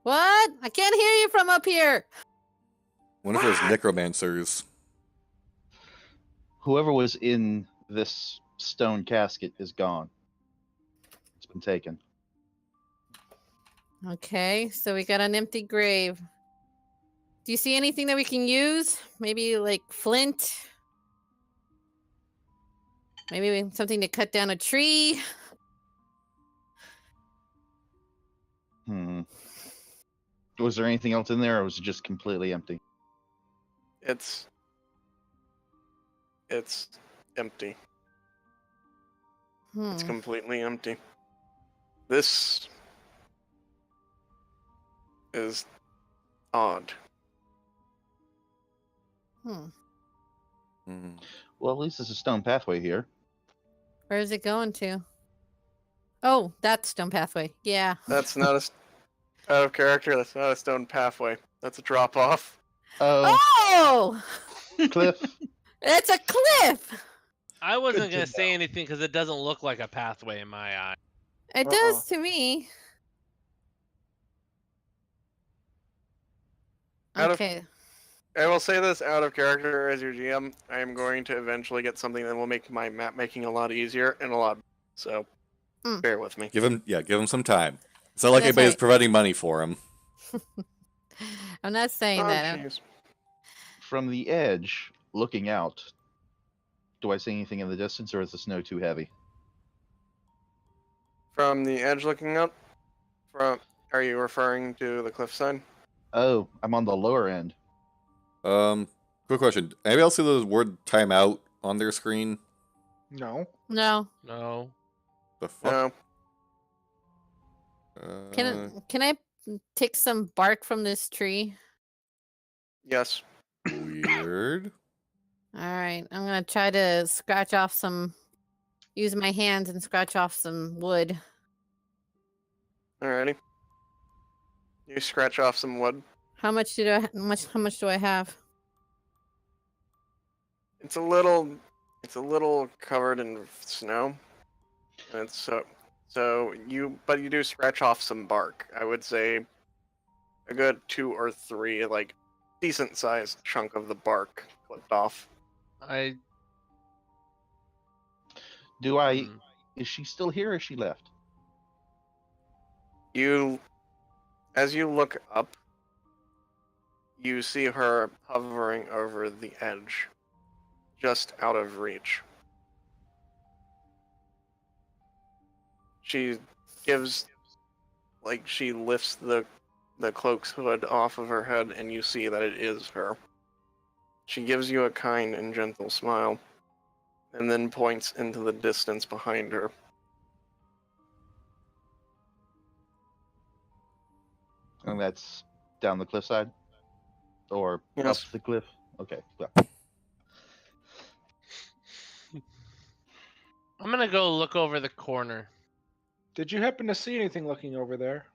What? I can't hear you from up here. One of those necromancers. Whoever was in this stone casket is gone. It's been taken. Okay, so we got an empty grave. Do you see anything that we can use? Maybe like flint? Maybe something to cut down a tree? Was there anything else in there, or was it just completely empty? It's empty. It's completely empty. This is odd. Well, at least there's a stone pathway here. Where is it going to? Oh, that's stone pathway. Yeah. That's not out of character. That's not a stone pathway. That's a drop off. Oh, Oh! cliff. It's a cliff! I wasn't Good gonna to say anything because it doesn't look like a pathway in my eye. It does to me. Out of- Okay. I will say this out of character as your GM. I am going to eventually get something that will make my map making a lot easier and a lot. So, bear with me. Give him some time. It's not like That's anybody's right. providing money for him. I'm not saying Oh, that. jeez. From the edge, looking out, do I see anything in the distance, or is the snow too heavy? From the edge looking up. Are you referring to the cliffside? Oh, I'm on the lower end. Quick question. Anybody else see the word timeout on their screen? No. No. No. The fuck? No. Can I take some bark from this tree? Yes. Weird. All right. I'm going to try to scratch off use my hands and scratch off some wood. Alrighty. You scratch off some wood. How much do I have? It's a little covered in snow. And it's but you do scratch off some bark. I would say a good 2 or 3 like decent sized chunk of the bark clipped off. Do I? Is she still here, or is she left? As you look up, you see her hovering over the edge, just out of reach. She lifts the cloak's hood off of her head, and you see that it is her. She gives you a kind and gentle smile, and then points into the distance behind her. And that's down the cliffside? Or Yes. up the cliff? Okay. Yeah. I'm gonna go look over the corner. Did you happen to see anything looking over there?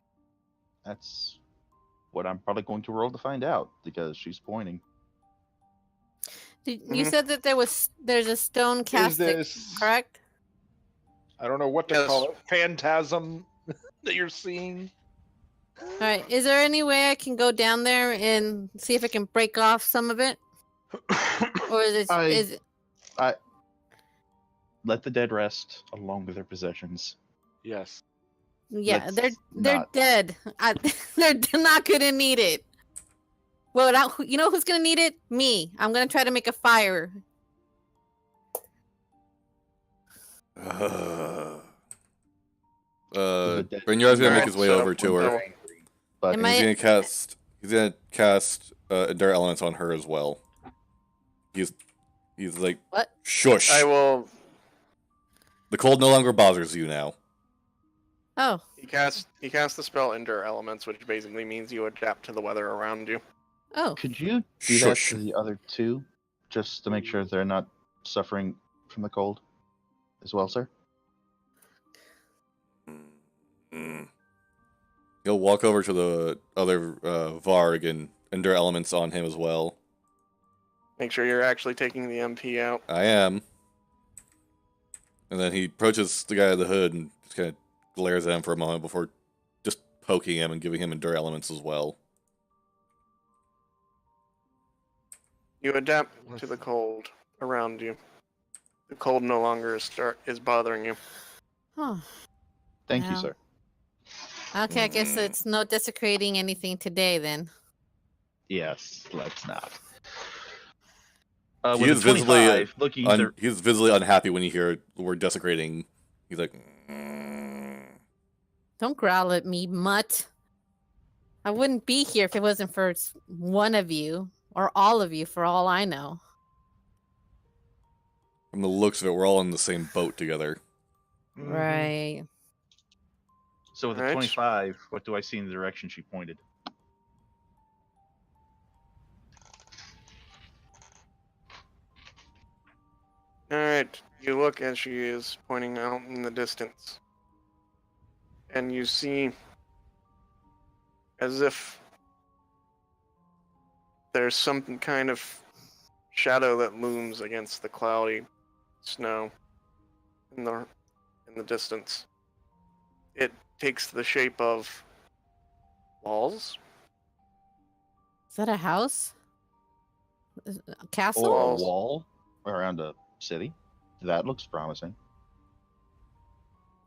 That's what I'm probably going to roll to find out, because she's pointing. You said that there's a stone casket, this- correct? I don't know what to Yes. call it. Phantasm that you're seeing. All right. Is there any way I can go down there and see if I can break off some of it, or is it? Let the dead rest along with their possessions. Yes. Yeah, Let's they're not. dead. They're not gonna need it. Well, you know who's gonna need it? Me. I'm gonna try to make a fire. Brynjar's gonna make his way over to her. But Am And I- he's gonna cast Endure Elements on her as well. He's like, What? shush. I will. The cold no longer bothers you now. Oh, He casts the spell Endure Elements, which basically means you adapt to the weather around you. oh. could you do that Shush. to the other two, just to make sure they're not suffering from the cold as well, sir? Mm. He'll walk over to the other Varg and Endure Elements on him as well. Make sure you're actually taking the MP out. I am. And then he approaches the guy at the hood and just kind of glares at him for a moment before just poking him and giving him Endure Elements as well. You adapt to the cold around you. The cold no longer is bothering you. Huh. Thank you, Wow. sir. Okay, I guess it's no desecrating anything today then. Yes, let's not. He With a is visibly 25, looking to He's visibly unhappy when you hear the word desecrating. He's like, Don't growl at me, mutt. I wouldn't be here if it wasn't for one of you or all of you, for all I know. from the looks of it, we're all in the same boat together. Right. So with a Alright. 25, what do I see in the direction she pointed? Alright, you look as she is pointing out in the distance. And you see as if there's some kind of shadow that looms against the cloudy snow in the distance. It takes the shape of walls. Is that a house? A castle? Or a Walls. wall around a city? That looks promising.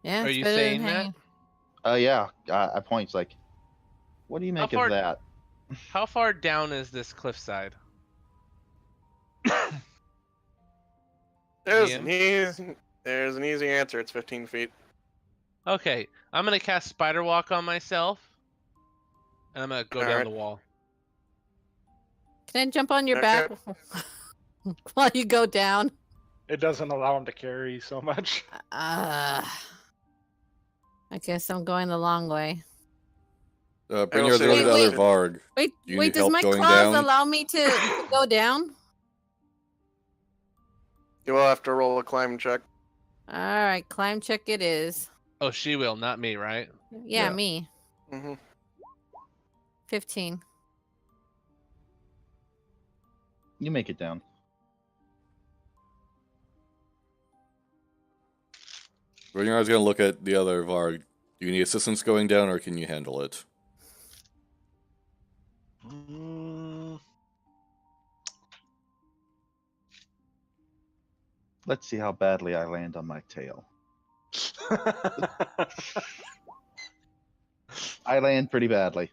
Yeah. Are it's you better than saying that? hanging- Yeah, I points like, what do you make far- of that? How far down is this cliffside? There's GM? an easy answer. It's 15 feet. Okay, I'm gonna cast Spider Walk on myself, and I'm gonna go down Alright. the wall. Can I jump on your Okay. back while you go down? It doesn't allow him to carry so much. I guess I'm going the long way. Bring will your say the this. other Wait, Varg. Wait, Do you wait, need does help my going claws down? allow me to go down? You will have to roll a climb check. Alright, climb check it is. Oh, she will, not me, right? Yeah, Yeah. me. Mm-hmm. 15. You make it down. Bring is going to look at the other Varg. Do you need assistance going down, or can you handle it? Let's see how badly I land on my tail. I land pretty badly.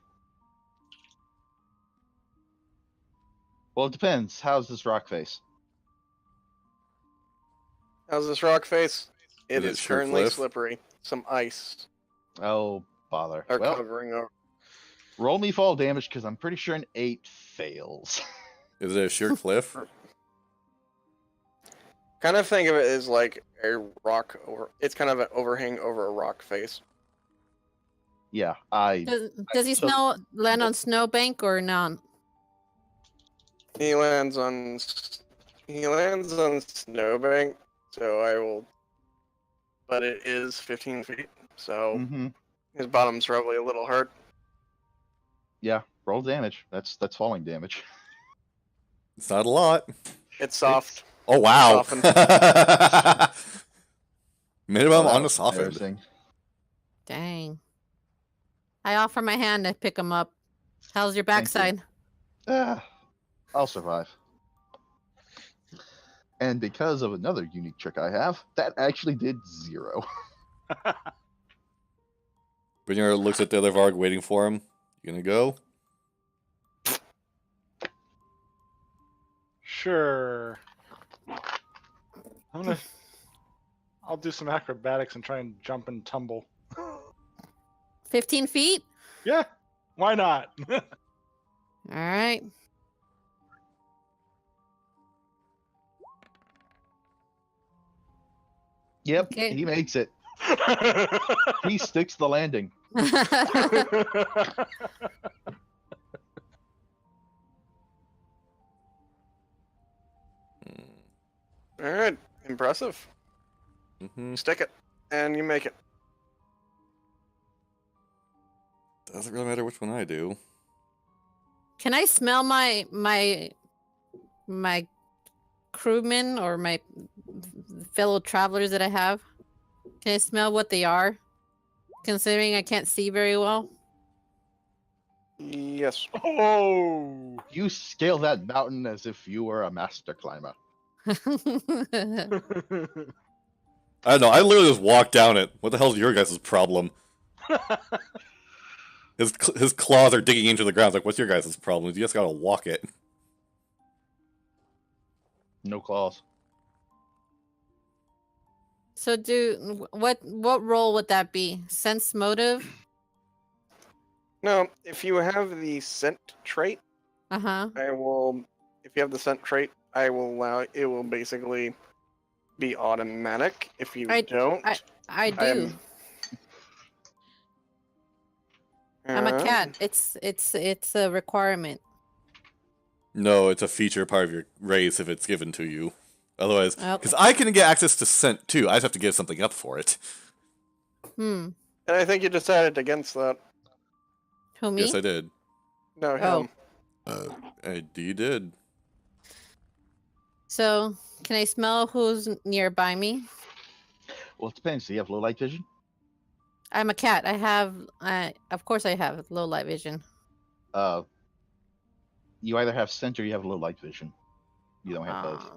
Well, it depends. How's this rock face? How's this rock face? It Is it is sheer currently cliff? slippery. Some ice Oh, bother. are Well, covering over. roll me fall damage because I'm pretty sure an 8 fails. Is it a sheer cliff? Kind of think of it as like a rock over. It's kind of an overhang over a rock face. Yeah, Does he so- land on snowbank or not? He lands on snowbank, so I will. But it is 15 feet, so hmm his bottom's probably a little hurt. Yeah, roll damage. That's falling damage. It's not a lot. It's soft. Oh, wow. Softened. Minimum Well, on that a was softened. embarrassing. Dang. I offer my hand to pick him up. How's your Thank you. backside? I'll survive. And because of another unique trick I have, that actually did 0. Brynjar looks at the other Varg waiting for him. You gonna go? Sure. I'll do some acrobatics and try and jump and tumble. 15 feet? Yeah, why not? All right. Yep, Okay. he makes it. He sticks the landing. All right, impressive. Mm-hmm. Stick it, and you make it. Doesn't really matter which one I do. Can I smell my my crewmen or my fellow travelers that I have? Can I smell what they are? Considering I can't see very well. Yes. Oh! You scale that mountain as if you were a master climber. I don't know. I literally just walked down it. What the hell's your guys' problem? His claws are digging into the ground. It's like, what's your guys' problem? You just gotta walk it. No claws. So what role would that be? Sense motive? No, if you have the scent trait, Uh-huh. I will. If you have the scent trait, I will allow. It will basically be automatic. If you don't, I do. I'm a cat. It's a requirement. No, it's a feature part of your race if it's given to you. Otherwise, because Okay. I can get access to scent too. I just have to give something up for it. And I think you decided against that. Who, me? Yes, I did. No, him. You did. So, can I smell who's nearby me? Well, it depends. Do you have low light vision? I'm a cat. Of course I have low light vision. You either have scent or you have low light vision. You don't have both.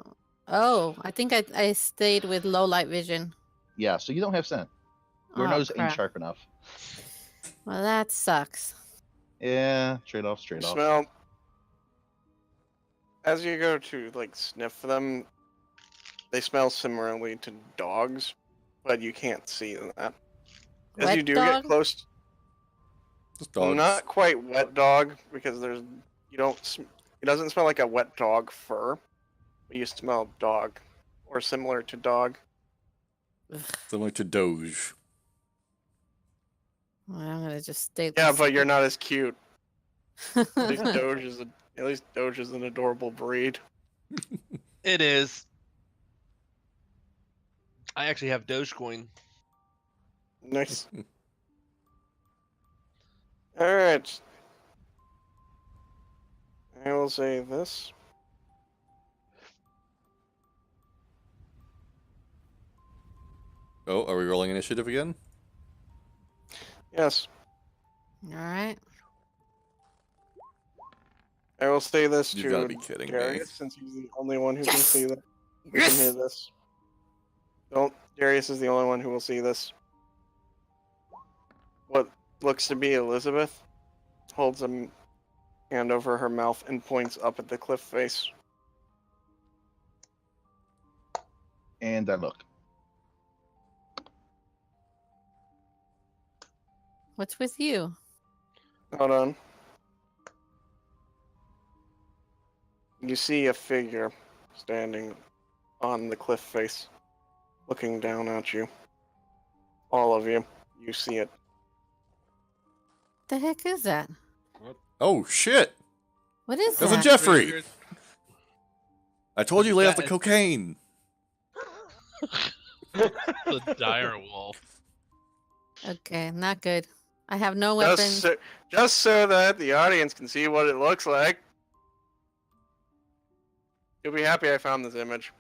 Oh, I think I stayed with low light vision. Yeah, so you don't have scent. Your Oh, nose ain't crap. sharp enough. Well, that sucks. Yeah, trade-offs, trade-offs. Smell. As you go to like sniff them, they smell similarly to dogs, but you can't see that. As Wet you do dog? get close, Just dogs. not quite wet dog because it doesn't smell like a wet dog fur, but you smell dog or similar to dog. Similar to Doge. Well, I'm gonna just stay. Yeah, but you're not as cute. At least Doge is an adorable breed. It is. I actually have Dogecoin. Nice. All right. I will say this. Oh, are we rolling initiative again? Yes. All right. I will say this You've to gotta be kidding me. Darius, since he's the only one who can Yes! see that. Who can hear this. Darius is the only one who will see this. What looks to be Elizabeth holds a hand over her mouth and points up at the cliff face. And I look. What's with you? Hold on. You see a figure standing on the cliff face, looking down at you. All of you. You see it. The heck is that? Oh shit! What is There's a that? Jeffrey. I told you lay off the cocaine. The dire wolf. Okay, not good. I have no weapons. Just so that the audience can see what it looks like. You'll be happy I found this image.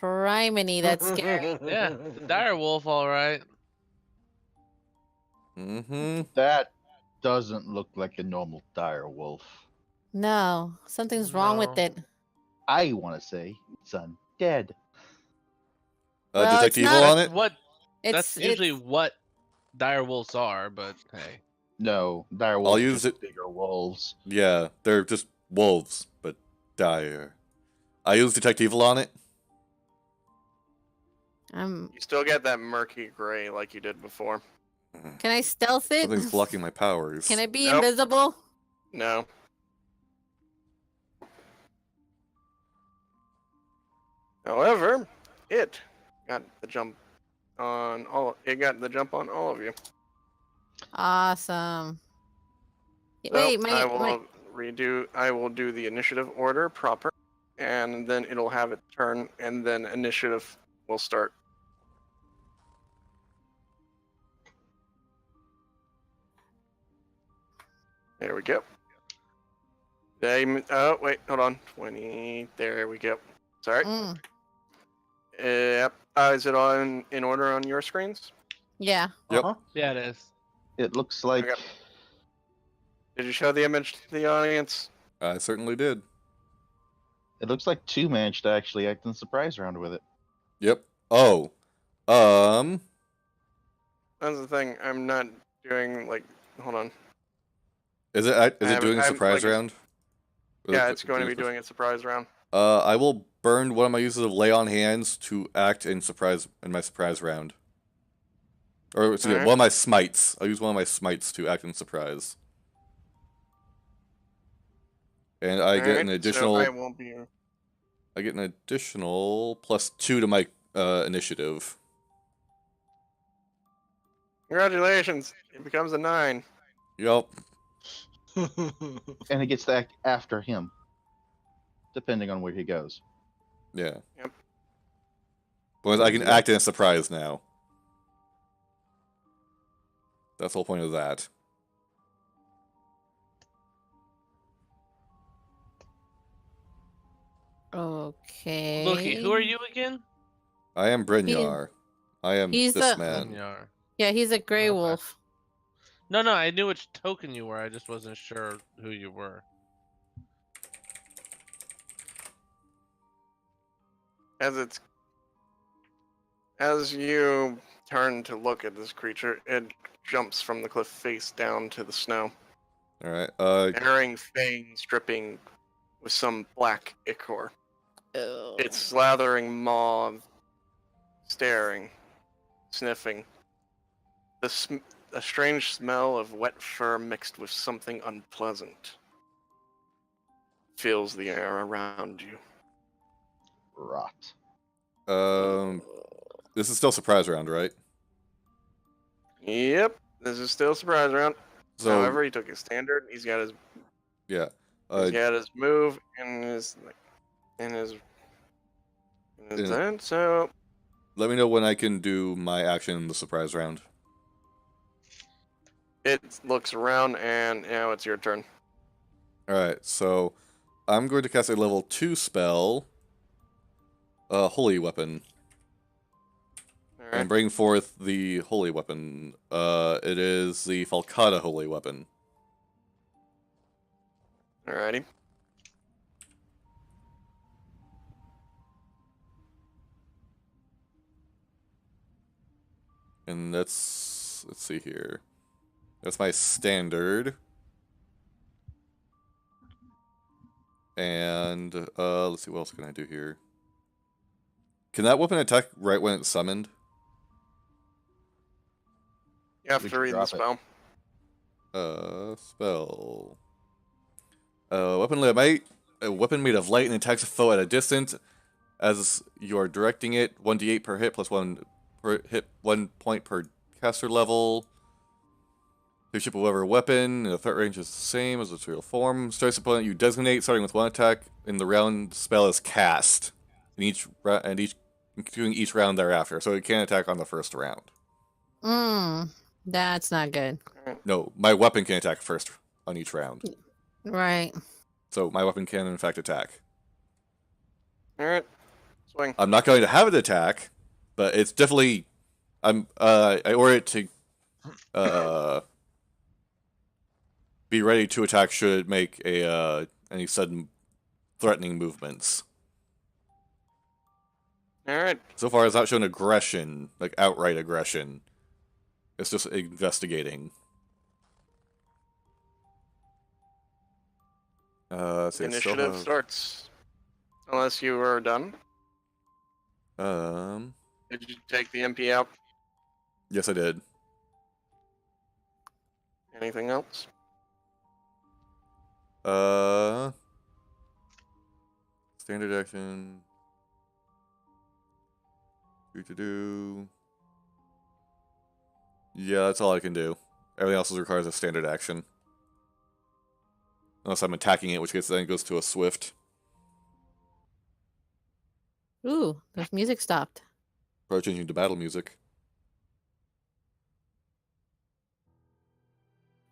Criminy, that's scary. Yeah, the dire wolf, all right. Mm-hmm. That doesn't look like a normal dire wolf. No, something's wrong with No. it. I want to say it's undead. Well, it's Detect evil not- on That's it? what. It's That's usually what dire wolves are, but hey. No, dire wolves. I'll are use just it- bigger wolves. Yeah, they're just wolves, but dire. I use detect evil on it. You still get that murky gray like you did before. Can I stealth it? Something's blocking my powers. Can I be Nope. invisible? No. However, it got the jump on all. It got the jump on all of you. Awesome. So Wait, I will do the initiative order proper, and then it'll have it turn, and then initiative will start. There we go. Oh wait, hold on. 20. me. There we go. Sorry. Mm. Yep. Is it on in order on your screens? Yeah. Yep. Uh-huh. Yeah, it is. It looks like Okay. Did you show the image to the audience? I certainly did. two managed to actually act in surprise round with it. Yep. Oh. Um. That's the thing. I'm not doing like. Hold on. Is it doing a surprise round? Yeah, it's going to be doing a surprise round. I will burn one of my uses of lay on hands to act in my surprise round. Or excuse me, Alright. one of my smites. I'll use one of my smites to act in surprise. And I get an Alright, additional. So I won't be. I get an additional +2 to my initiative. Congratulations! It becomes a 9. Yup. And it gets to act after him, depending on where he goes. Yeah. Yep. But I can act in a surprise now. That's the whole point of that. Okay. Loki, who are you again? I am Brynjar. I am he's this the- man. Yar. Yeah, he's a gray Okay. wolf. No, I knew which token you were. I just wasn't sure who you were. As you turn to look at this creature, it jumps from the cliff face down to the snow, Alright. bearing fangs dripping with some black ichor. Oh. Its slathering maw, staring, sniffing. A strange smell of wet fur mixed with something unpleasant fills the air around you. Rot. This is still surprise round, right? Yep, this is still a surprise round. So However, he took his standard. He's got his yeah. move and his Yeah. turn. So Let me know when I can do my action in the surprise round. it looks around, and now it's your turn. Alright, so I'm going to cast a level 2 spell, Holy Weapon, All and right. bring forth the Holy Weapon. It is the Falcata Holy Weapon. Alrighty. And let's see here. That's my standard. And let's see, what else can I do here? Can that weapon attack right when it's summoned? You have We to can read the drop it. spell. Spell. A weapon made of light and attacks a foe at a distance. As you are directing it, 1d8 per hit plus 1 per hit, 1 point per caster level. Leadership of whatever weapon, and the threat range is the same as its real form. Strikes opponent you designate, starting with 1 attack in the round the spell is cast. Including each round thereafter, so it can't attack on the first round. That's not good. No, my weapon can attack first on each round. Right. So my weapon can in fact attack. Alright. Swing. I'm not going to have it attack, but it's definitely I order it to be ready to attack should it make any sudden threatening movements. Alright. So far it's not shown aggression, like outright aggression. It's just investigating. So Initiative starts. Unless you were done. Did you take the MP out? Yes, I did. Anything else? Standard action. Do. Yeah, that's all I can do. Everything else requires a standard action. Unless I'm attacking it, which case then it goes to a swift. Ooh, the music stopped. Probably changing to battle music.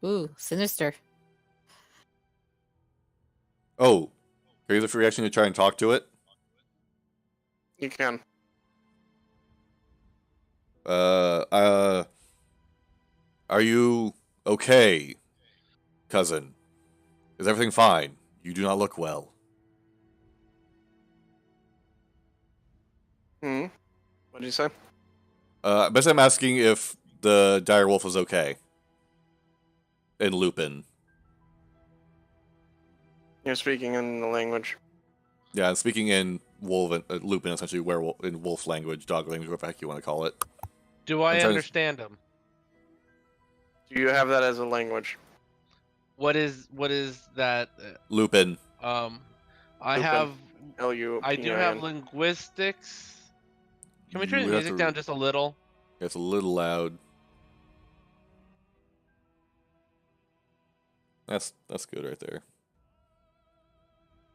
Ooh, sinister. Oh, Can I use a free action to try and talk to it? You can. Are you okay, cousin? Is everything fine? You do not look well. Hmm. What did you say? Basically, I'm asking if the dire wolf is okay. In Lupin. You're speaking in the language. Yeah, I'm speaking in Lupin, essentially werewolf in wolf language, dog language, whatever the heck you want to call it. Do I I'm trying to- understand him? Do you have that as a language? What is that? Lupin. I Lupin. have. L-U-P-I-N. I do have linguistics. Can we turn You the have music to- down just a little? It's a little loud. That's good right there.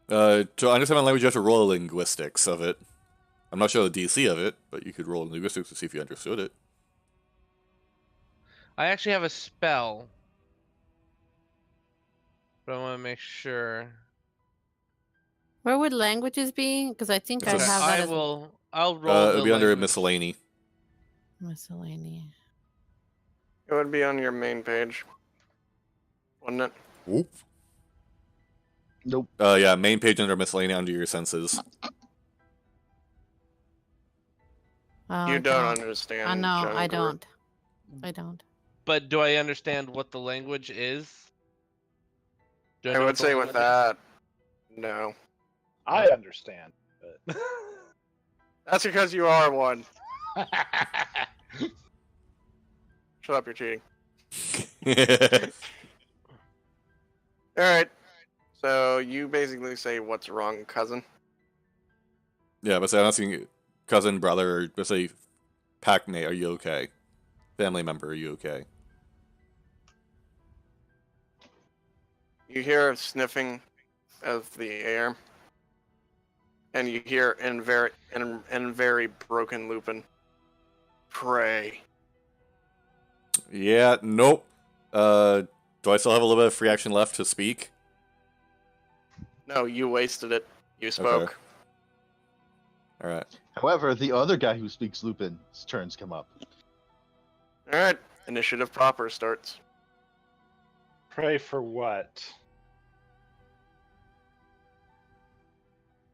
To understand my language, you have to roll linguistics of it. I'm not sure the DC of it, but you could roll linguistics to see if you understood it. I actually have a spell, but I want to make sure. Where would languages be? Because I think It's I a s- have that I as will. I'll roll. It'll the be under language. miscellany. miscellany. It would be on your main page, wouldn't it? Whoop. Nope. Yeah, main page under miscellany under your senses. Oh, You I don't understand. I know, I Jungler. don't. I don't. But do I understand what the language is? Do I know would what the say with language that, no. I understand, but That's because you are one. Shut up, you're cheating. Alright. So you basically say what's wrong, cousin. Yeah, but say I'm asking cousin, brother, or let's say pack mate, are you okay? Family member, are you okay? You hear a sniffing of the air. And you hear in very broken Lupin. Pray. Yeah, nope. Do I still have a little bit of free action left to speak? No, you wasted it. You spoke. Alright. However, the other guy who speaks Lupin's turns come up. Alright. Initiative proper starts. pray for what?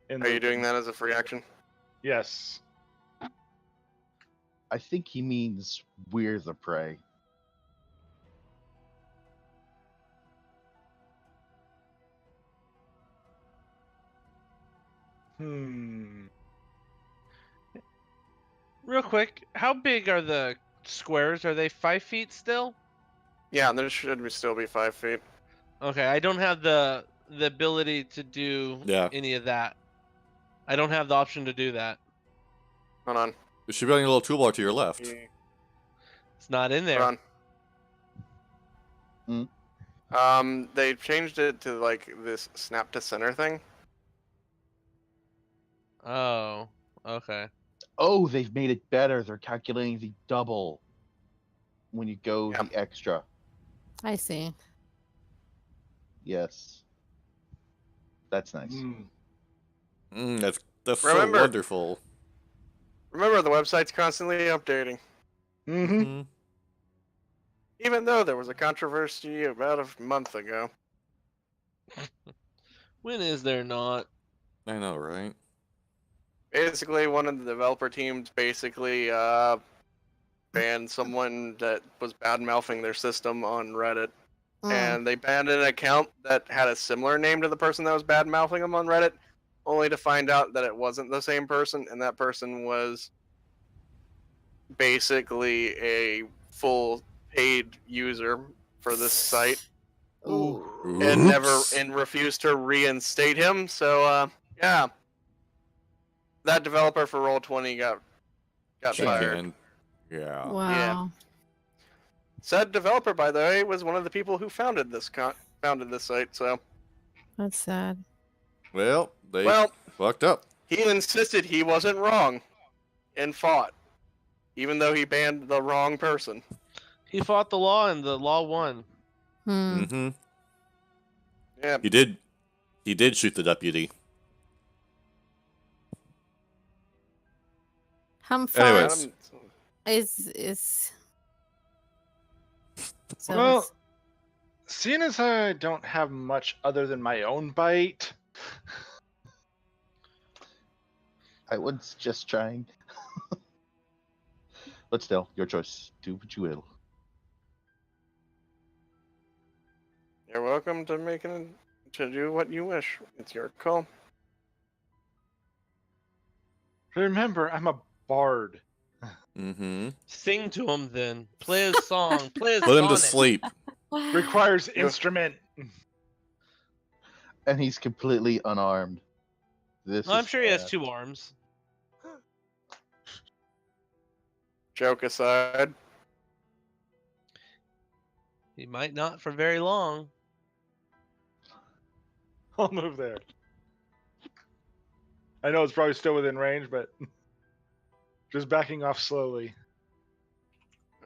Are you doing that as a free action? Yes. I think he means we're the prey. Hmm. Real quick, how big are the squares? Are they 5 feet still? Yeah, there should still be 5 feet. Okay, I don't have the ability to do Yeah. any of that. I don't have the option to do that. Hold on. It should be on your little toolbar to your left. It's not in there. Hold on. They changed it to like this snap to center thing. Oh, okay. Oh, they've made it better. They're calculating the double when you go Yeah. the extra. I see. Yes. That's nice. Hmm. That's Remember- so wonderful. Remember, the website's constantly updating. Mm-hmm. Mhm. Even though there was a controversy about a month ago. When is there not? I know, right? Basically, one of the developer teams basically banned someone that was bad-mouthing their system on Reddit. Mm. And they banned an account that had a similar name to the person that was bad-mouthing them on Reddit, only to find out that it wasn't the same person, and that person was basically a full paid user for this site, Ooh. and refused to reinstate him. So yeah, that developer for Roll20 got She fired. can. Yeah. Wow. Said developer, by the way, was one of the people who founded this site. So That's sad. Well, they well, fucked up. he insisted he wasn't wrong, and fought, even though he banned the wrong person. He fought the law and the law won. Hmm. Mm-hmm. Yeah, He did shoot the deputy. I'm fine. Anyways. Is so Well, seeing as I don't have much other than my own bite, I would suggest trying. But still, your choice. Do what you will. You're welcome to do what you wish. It's your call. remember, I'm a bard. Mm-hmm. Sing to him then. Play his song. Play his Put him to sonnet. sleep. Requires Yeah. instrument. And he's completely unarmed. This I'm is sure he has sad. 2 arms. Joke aside, He might not for very long. I'll move there. I know it's probably still within range, but just backing off slowly.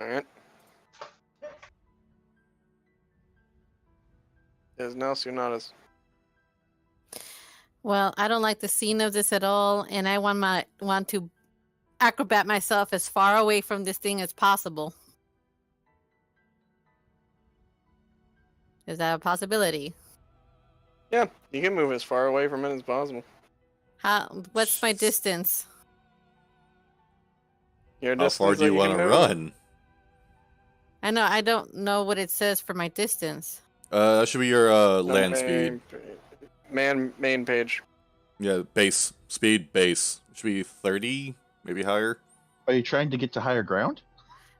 alright. Is now Sunatas. well, I don't like the scene of this at all, and I want to acrobat myself as far away from this thing as possible. Is that a possibility? Yeah, you can move as far away from it as possible. What's my distance? Your How far distance do you that want can to move. run? I don't know what it says for my distance. That should be your The land speed. Main page. Yeah, base speed base should be 30, maybe higher. Are you trying to get to higher ground?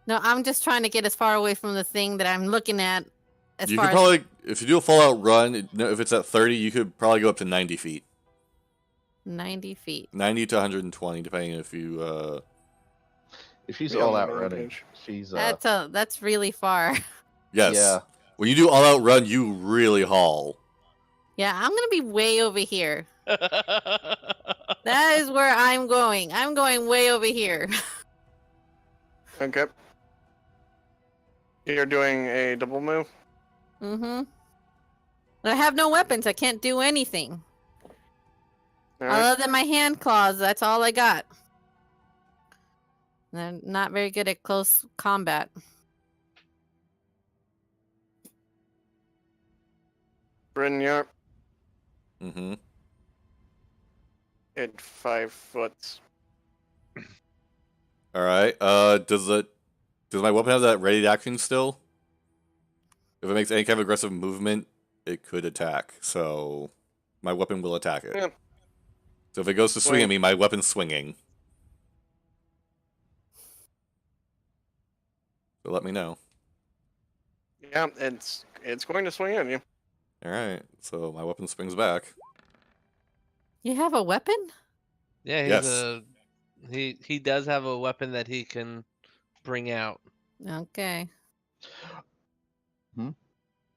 No, I'm just trying to get as far away from the thing that I'm looking at. As You far could as probably, if you do a Fallout run, if it's at 30, you could probably go up to 90 feet. 90 feet. 90 to 120, depending if you. If she's Be on all the out main running, page. she's That's really far. Yes. Yeah. When you do all out run, you really haul. Yeah, I'm gonna be way over here. That That is where I'm going. I'm going way over here. Okay. You're doing a double move? Mm-hmm. I have no weapons. I can't do anything. Alright. Other than my hand claws, that's all I got. And I'm not very good at close combat. Brynjar Mm-hmm. at 5 foot. All right. Does my weapon have that ready action still? If it makes any kind of aggressive movement, it could attack. So my weapon will attack it. Yeah. So if it goes to swing at Swing. me, my weapon's swinging. So let me know. Yeah, it's going to swing at you. All right. So my weapon swings back. You have a weapon? Yeah, he's Yes. he does have a weapon that he can bring out. Okay.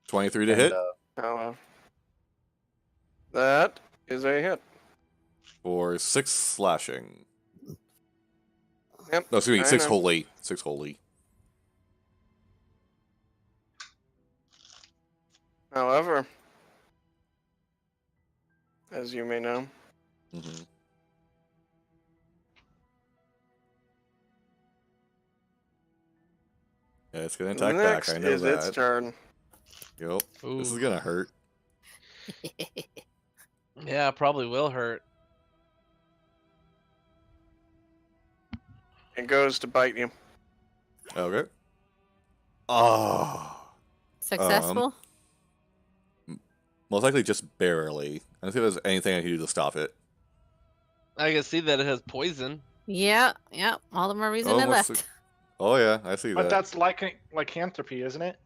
23 to and, hit However, that is a hit. for 6 slashing. Yep. No, excuse me, I 6 know. holy. 6 holy. However, as you may know, Mm-hmm. Yeah, it's gonna attack next back. I know is its that. turn. Yep. This is Ooh. gonna hurt. Yeah, probably will hurt. It goes to bite you. Okay. Oh. Successful? Most likely just barely. I don't think there's anything I can do to stop it. I can see that it has poison. Yeah. All the more reason I Almost left. Oh yeah, I see But that. that's lycanthropy, isn't it?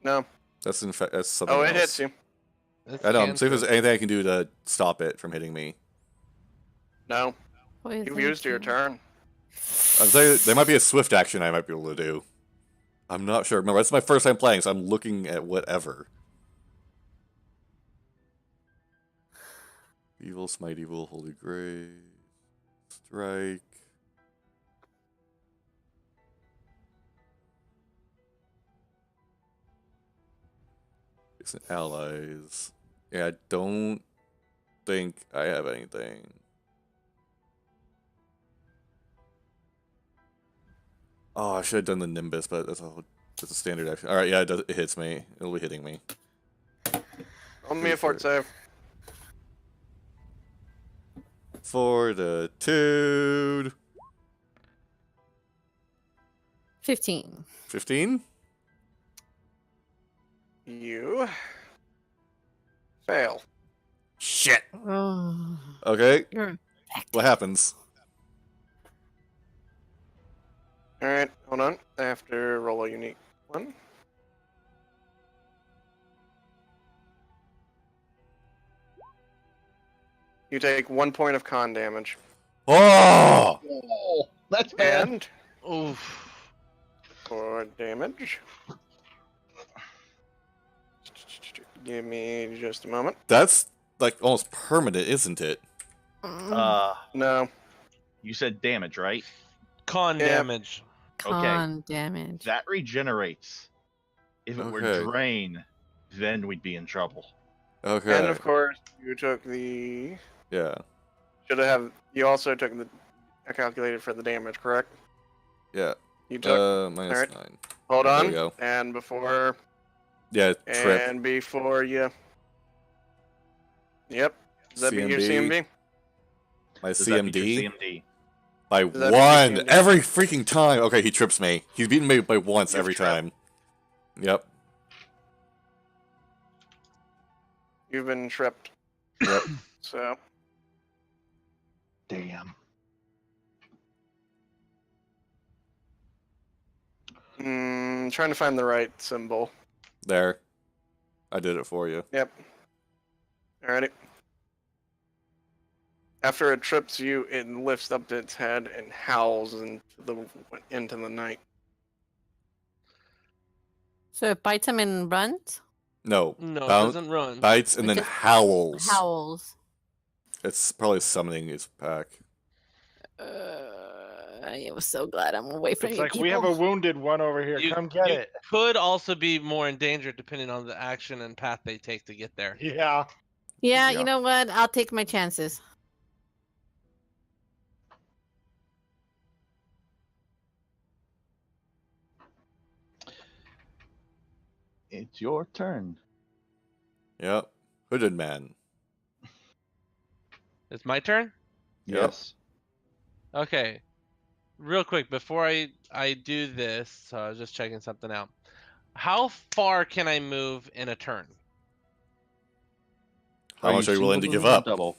No. That's in fact that's something Oh, else. it hits you. It's I know. I'm see if there's cantrip. anything I can do to stop it from hitting me. No. Poison You've used your too. turn. I'm saying there might be a swift action I might be able to do. I'm not sure. Remember, it's my first time playing, so I'm looking at whatever. Evil, smite evil, holy grace, strike. It's an allies. Yeah, I don't think I have anything. Oh, I should have done the Nimbus, but that's a standard action. All right, yeah, it hits me. It'll be hitting me. Roll me a fort save. Fortitude. 15. 15? You fail. Shit. Oh, Okay, you're what happens? Alright, hold on. I have to roll a unique one. You take 1 point of con damage. Oh! Oh, that's bad. And Oof. for damage. Give me just a moment. That's like almost permanent, isn't it? No. You said damage, right? Con Yep. damage. con damage. That regenerates. If it were Okay. drain, then we'd be in trouble. Okay. And of course, you took the. Yeah. You also took the. I calculated for the damage, correct? Yeah. You took. Minus alright. 9. Hold there on. we go. And before. Yeah, trip. And before you. Yep. Does that be your CMD. CMB? My Does that beat your CMD CMD? by Does that beat your 1 CMD? every freaking time. Okay, he trips me. He's beaten me by once You've every tripped. time. Yep. You've been tripped. Yep. So. Damn. Trying to find the right symbol. There. I did it for you. Yep. Alrighty. After it trips you, it lifts up its head and howls into the night. So it bites him and runs? No. No, it Bounce, doesn't run. bites and It then just howls. Howls. It's probably summoning his pack. I was so glad I'm away from It's you like people. we have a wounded one over here. You- Come get you it. Could also be more in danger depending on the action and path they take to get there. Yeah. Yeah, Yeah. you know what? I'll take my chances. It's your turn. Yep. Hooded man. It's my turn? Yep. Yes. Okay. Real quick, before I do this, so I was just checking something out. How far can I move in a turn? How much are you willing to single give moving or up? Double.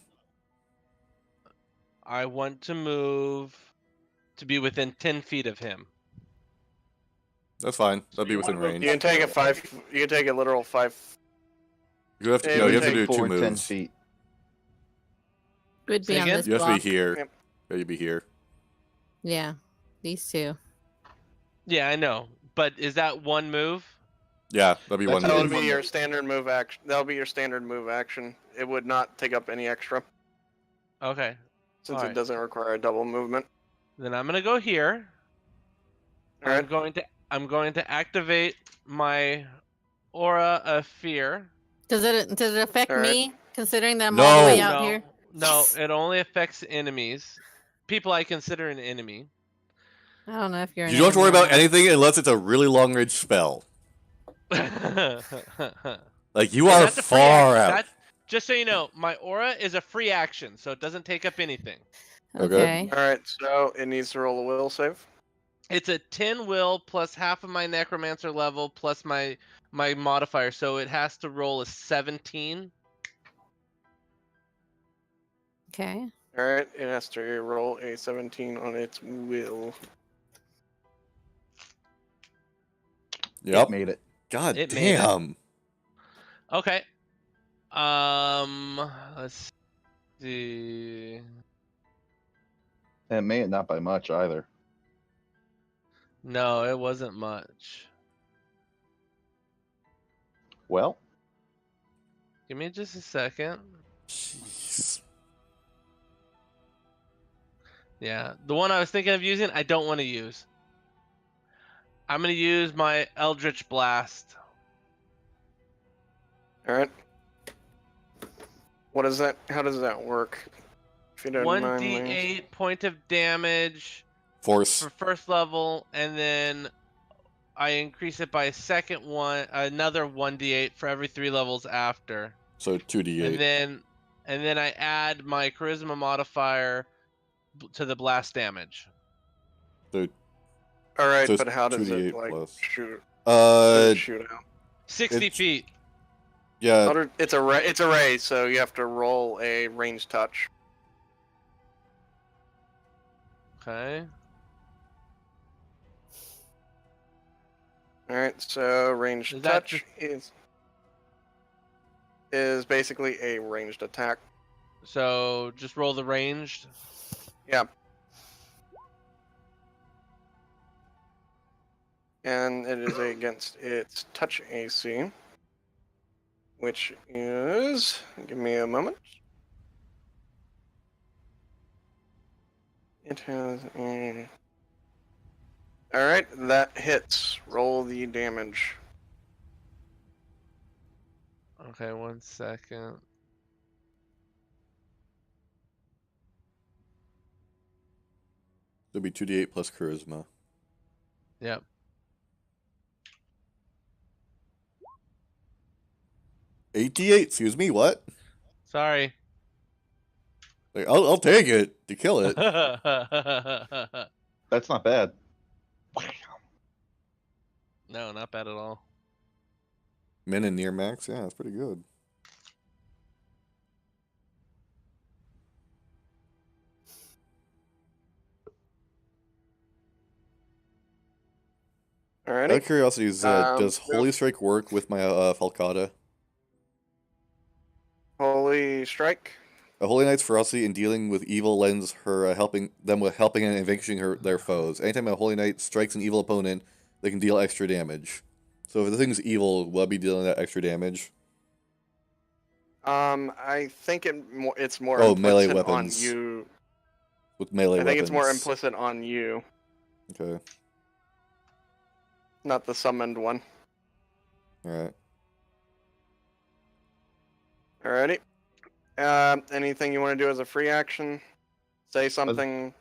I want to move to be within 10 feet of him. That's fine. That'd be you within wanna move range. You can take a 5. You can take a literal 5. You have to, Yeah, no, we you have to take do 2 4 and 10 moves. feet. Would be Say on again? this You have to block. be here. Yep. Yeah, you'd be here. Yeah, these two. Yeah, I know. But is that one move? Yeah, that'd be That's one That would move. be your standard move action. That'll be your standard move action. It would not take up any extra Okay. since Alright. it doesn't require a double movement. Then I'm gonna go here. Alright. I'm going to activate my aura of fear. Does it affect Alright. me, considering that I'm all the way No. out no, here? no, Yes! it only affects enemies. People I consider an enemy. I don't know if you're. You an don't have to worry enemy or about not. anything unless it's a really long range spell. And Like, you are that's a free far action. out. Just so you know, my aura is a free action, so it doesn't take up anything. Okay. Alright, so it needs to roll a will save. It's a 10 will plus half of my necromancer level plus my modifier, so it has to roll a 17. Okay. Alright, it has to roll a 17 on its will. Yep. Made it. God It made it. damn. Okay. Let's see. And made it not by much either. No, it wasn't much. Well, Give me just a second. Jeez. Yeah, the one I was thinking of using, I don't want to use. I'm gonna use my Eldritch Blast. Alright. What is that? How does that work? If you don't mind me. 1d8 point of damage Force. for first level, and then I increase it by a second one, another 1d8 for every 3 levels after. So 2d8. And then I add my charisma modifier to the blast damage. So, All right, so it's but how does it 2d8 like plus. shoot? Does it shoot out? 60 It's- feet. Yeah, It's a ray. It's a ray, so you have to roll a range touch. Okay. All right, so ranged Is that touch is basically a ranged attack. So just roll the ranged. Yeah. And it is against its touch AC, which is, give me a moment. It has a... Alright, that hits. Roll the damage. Okay, 1 second. it'll be 2d8 plus charisma. Yep. 8d8, excuse me, what? Sorry. Like, I'll take it to kill it. That's not bad. No, not bad at all. Min and near max, yeah, that's pretty good. Out Alrighty. of curiosity, does Holy Strike work with my Falcata? Holy Strike. A Holy Knight's ferocity in dealing with evil lends her helping and vanquishing their foes. Anytime a Holy Knight strikes an evil opponent, they can deal extra damage. So if the thing's evil, will I be dealing that extra damage? I think it's more Oh, melee implicit on weapons. you. With melee I think weapons. it's more implicit on you, Okay, not the summoned one. alright. Alrighty. Anything you want to do as a free action? Say something.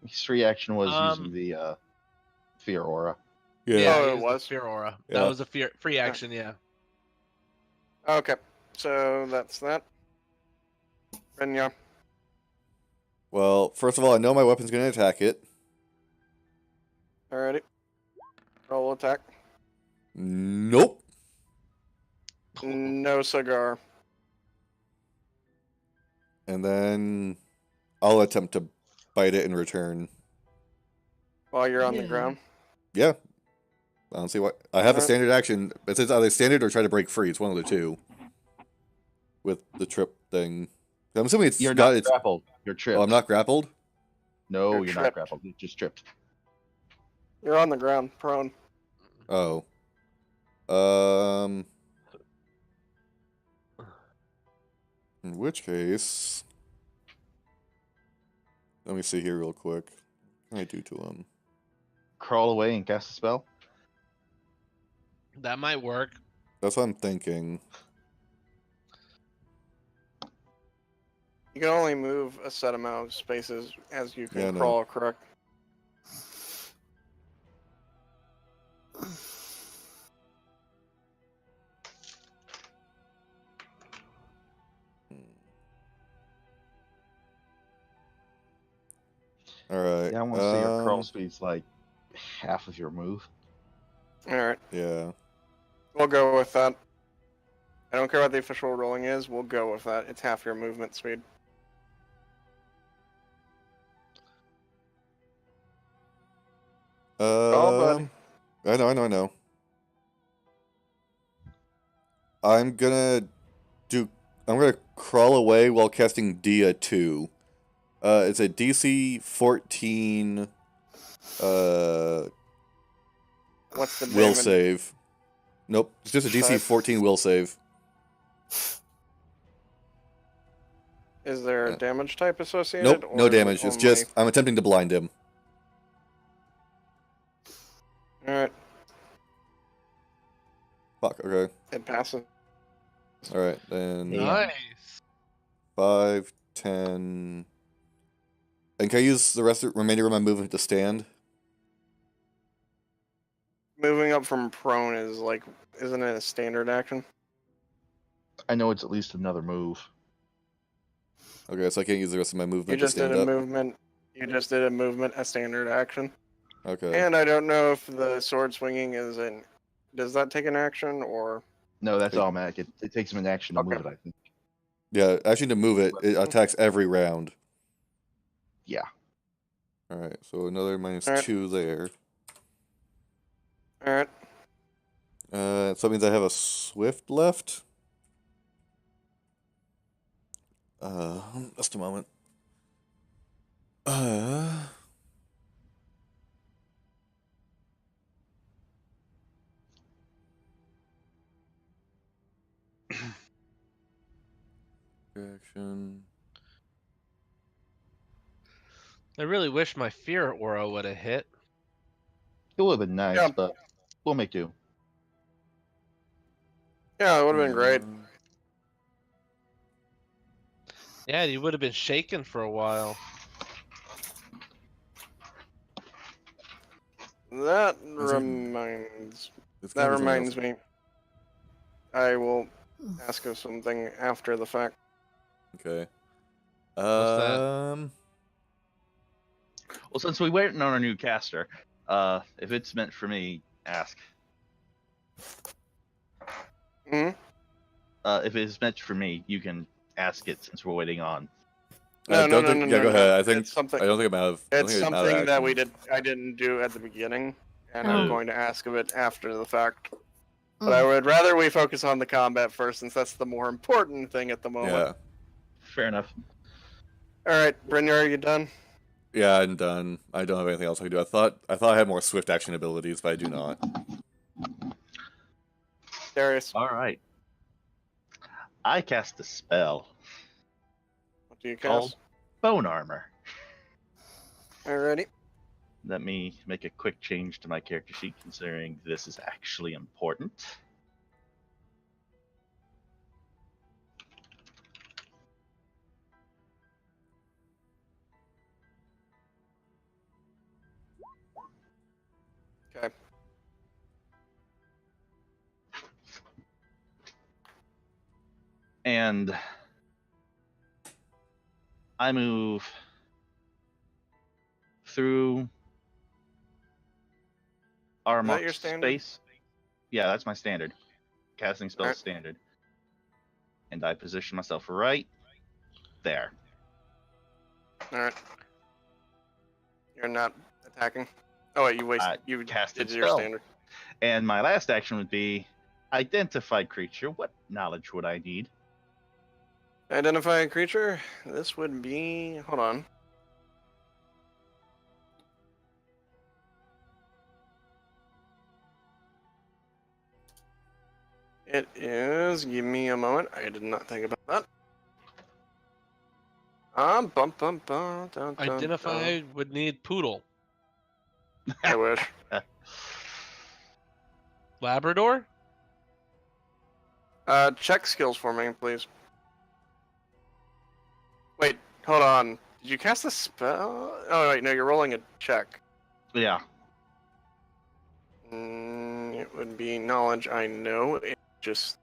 His free action was Um, using the fear aura. Yeah. Oh, I it used the was? Fear Aura. Yeah. That was a free action, yeah. Okay, so that's that. Renya. Well, first of all, I know my weapon's going to attack it. Alrighty. Roll attack. Nope. No cigar. And then I'll attempt to bite it in return. While you're on the Yeah. ground. Yeah. I don't see why. I have a Alright. standard action. It says either standard or try to break free. It's one of the two. With the trip thing. I'm assuming it's You're got not its. grappled. You're tripped. Oh, I'm not grappled? No, You're you're not tripped. grappled. You're just tripped. You're on the ground, prone. Oh. In which case. Let me see here real quick. What can I do to him? Crawl away and cast a spell. That might work. That's what I'm thinking. You can only move a set amount of spaces as you can Yeah, I know. crawl, correct? Alright. Yeah, I want to say your crawl speed's like half of your move. Alright, Yeah. we'll go with that. I don't care what the official rolling is, we'll go with that. It's half your movement speed. bud. I know. I'm gonna crawl away while casting Dia 2. It's a DC 14 What's the will damage? save. Nope, it's just a DC Five. 14 will save. Is there a Yeah. damage type associated? Nope, or no is it damage. It's only- just I'm attempting to blind him. Alright, Fuck, okay. it passes. Alright, then Yeah. Nice. 5, 10, And can I use the remainder of my movement to stand? Moving up from prone is like, isn't it a standard action? I know it's at least another move. Okay, so I can't use the rest of my You movement to just did stand a up. movement. You just did a movement, a standard action. Okay. And I don't know if the sword swinging is in. Does that take an action or? No, that's It- automatic. It takes him an action to Okay. move it, I think. Yeah, actually, to move it, it attacks every round. Yeah. All right, so another minus Alright. 2 there. All right. So that means I have a swift left. Just a moment. Action. I really wish my fear aura would have hit. It would have been nice, Yeah. but we'll make do. Yeah, it would have been great. Yeah, you would have been shaken for a while. That Is there- reminds. There's That gotta be something reminds else. me. I will ask of something after the fact. Okay. What's that? Well, since we waiting on our new caster, if it's meant for me, ask. Hmm. If it's meant for me, you can ask it since we're waiting on. No, don't no, think, no, yeah, no, go no. ahead. I think It's something. I don't think I'm out of. I don't It's think I'm out of something that we action. did. I didn't do at the beginning, and Oh. I'm going to ask of it after the fact. But I would rather we focus on the combat first, since that's the more important thing at the moment. Yeah, Fair enough. All right, Brynjar, are you done? yeah, I'm done. I don't have anything else I can do. I thought I had more swift action abilities, but I do not. Darius, All right. I cast a spell what do you called cast? Bone Armor. Alrighty. Let me make a quick change to my character sheet, considering this is actually important. Okay. And I move through our Is that your marked standard? space. Yeah, that's my standard. Casting spell Alright. standard. And I position myself right there. All right. You're not attacking. Oh wait, you wasted. You Casted did your spell. standard. And my last action would be identified creature. What knowledge would I need? Identify a creature. This would be. Hold on. It is. Give me a moment. I did not think about that. Bum bum bum. Dun, dun, Identify would need poodle. dun. I wish. Labrador? Check skills for me, please. Wait, hold on. Did you cast a spell? Oh wait, no, you're rolling a check. Yeah. It would be knowledge. I know. It just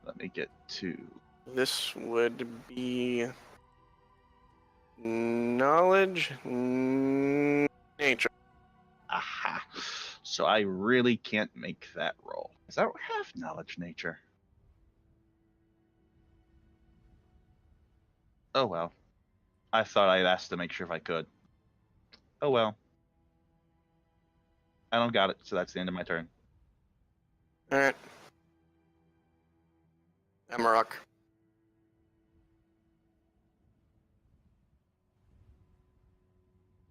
Let me get to. this would be knowledge, nature. Aha. So I really can't make that roll. Because I don't have knowledge nature. Oh well. I thought I'd asked to make sure if I could. Oh well. I don't got it, so that's the end of my turn. All right. Amarok.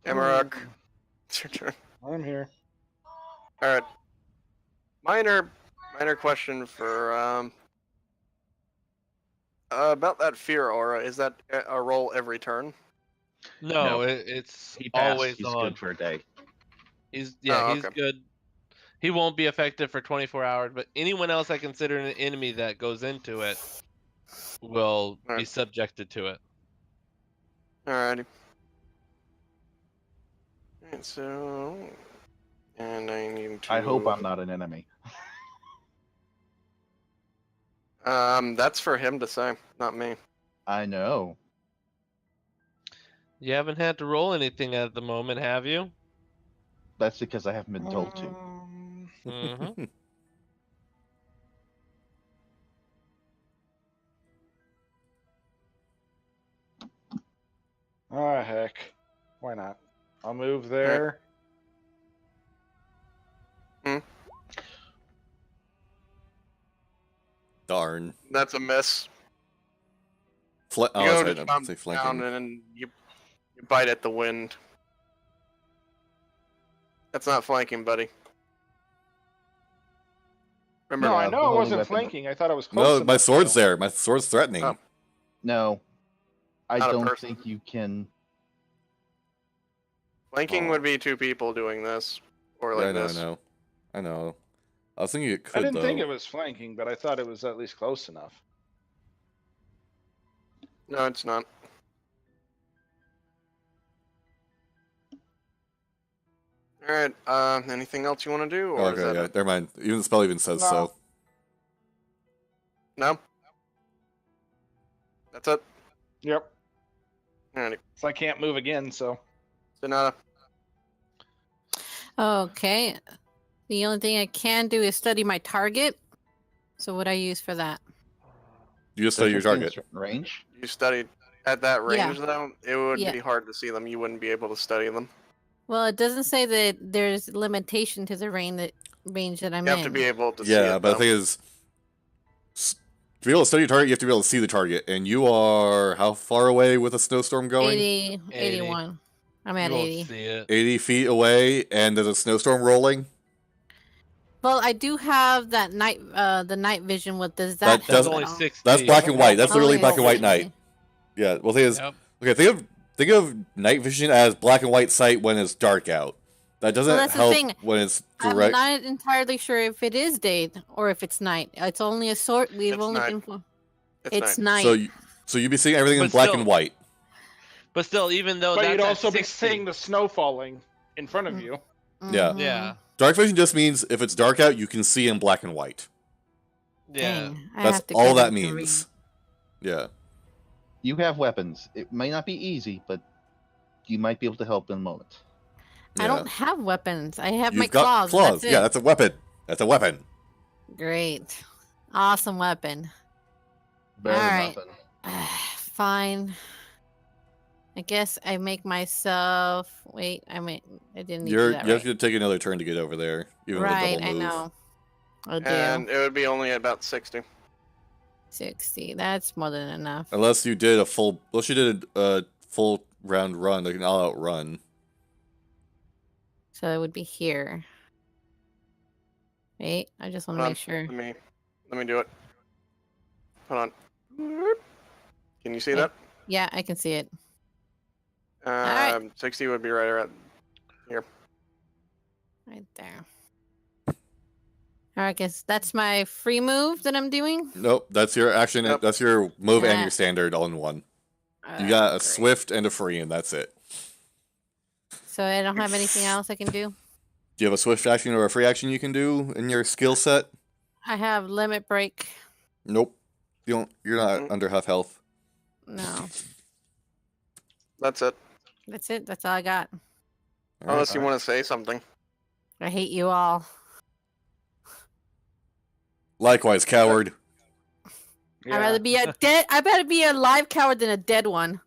Amarok. It's your turn. I'm here. All right. Minor question for about that fear aura. Is that a roll every turn? No, No. it's He passed. always He's on. good for a day. He's Oh, he's okay. good. He won't be effective for 24 hours, but anyone else I consider an enemy that goes into it will be Alright. subjected to it. Alrighty. Alright, so... And I need to... I hope I'm not an enemy. That's for him to say, not me. I know. You haven't had to roll anything at the moment, have you? That's because I haven't been told to. Mm-hmm. Oh, heck. Why not? I'll move there. Darn. That's a miss. Oh, You that's go right. to I'm jump say down flanking. and then you bite at the wind. That's not flanking, buddy. Remember, No, Yeah, I the know it only wasn't weapon that- flanking. I thought I was close No, my enough, sword's though. there. My sword's threatening. Oh. No, I Not a don't person. think you can. flanking would be two people doing this. Or like Yeah, I know, this. I know. I was thinking it could, I didn't though. think it was flanking, but I thought it was at least close enough. No, it's not. Alright, anything else you want to do? Or Oh, is okay, that yeah. it? Never mind. Even the spell even says No. so. No? That's it? Yep. Alrighty. So I can't move again, so. Sonata. Okay. The only thing I can do is study my target. So what I use for that? You just study your Does it in a target. certain range. You studied at that Yeah. range, though? It would Yeah. be hard to see them. You wouldn't be able to study them. Well, it doesn't say that there's limitation to the range that I'm You in. have to be able to see Yeah, it, but the though. thing is, to be able to study your target, you have to be able to see the target. And you are how far away with a snowstorm going? 80, 81. I'm at You won't 80. see it. 80 feet away, and there's a snowstorm rolling? Well, I do have that night, the night vision. What does That that? That's doesn't- only help? 60. That's black and white. That's literally Only black and white 60. night. Yeah, well, the thing is, Yep. okay, think of night vision as black and white sight when it's dark out. That doesn't that's the help thing. when it's I'm direct. not entirely sure if it is day or if it's night. It's only a sort. We've It's only night. been. It's It's night. night. So you'd be seeing everything in But black still- and white. But still, even though But that's you'd at also be 60, seeing the snow falling in front of you. Yeah. Mhm. Yeah. Dark vision just means if it's dark out, you can see in black and white. Yeah. Dang, I That's have to all go that back and means. Yeah. You have weapons. It may not be easy, but you might be able to help in a moment. I don't have weapons. I have You've my got claws. That's Yeah, it. that's a weapon. That's a weapon. Great. Awesome weapon. Better than Alright. nothing. Fine. I guess I make myself. Wait, I didn't need to You do that have right. to take another turn to get over there, even with a Right, double I move. know. I do. And it would be only at about 60. 60. That's more than enough. Unless you did a full round run, like an all-out run. So it would be here. Wait, I just want to Hold on. make sure. Let me do it. Hold on. Can you see Okay. that? Yeah, I can see it. Alright. 60 would be right around. Right there. Alright, guess that's my free move that I'm doing. Nope, that's your action. Yep. That's your move and Yeah. your standard all in one. You Alright, got a great. swift and a free, and that's it. So I don't have anything else I can do? Do you have a swift action or a free action you can do in your skill set? I have limit break. Nope. You're not Mm. under half health. No. That's it. That's it. That's all I got. Unless you want to say something. I hate you all. Likewise, coward. I'd rather be a dead. I better be a live coward than a dead one.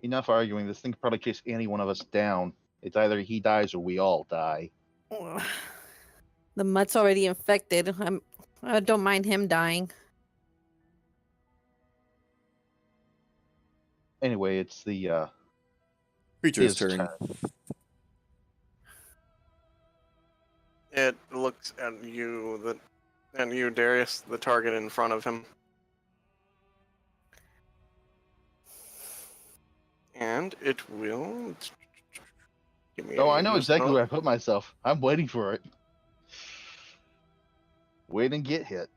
Enough arguing. This thing could probably chase any one of us down. It's either he dies or we all die. The mutt's already infected. I don't mind him dying. Anyway, it's the Creature's his turn. It looks at you, Darius, the target in front of him. And it will. Give me Oh, a I know use exactly mode. where I put myself. I'm waiting for it. Wait and get hit.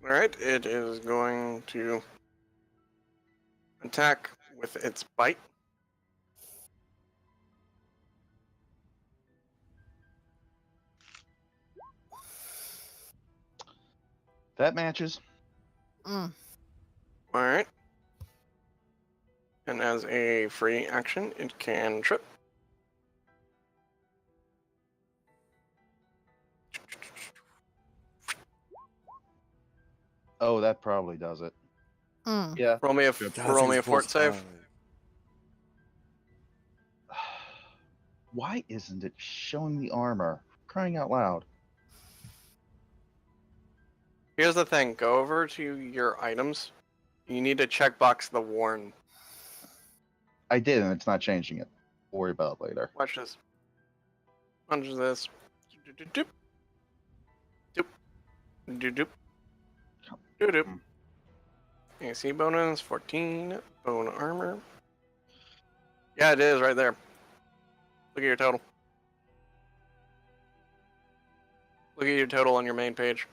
Alright, it is going to attack with its bite. That matches. Mm. Alright. And as a free action, it can trip. Oh, that probably does it. Mm. Yeah. Roll me a Dodging's fort both save. high. Why isn't it showing the armor? Crying out loud. Here's the thing. Go over to your items. You need to checkbox the warn. I did, and it's not changing it. Worry about it later. Watch this. Watch this. Doop. Doop. Doop. Doop. Doop. Doop. AC bonus, 14. Bone armor. Yeah, it is right there. Look at your total. Look at your total on your main page.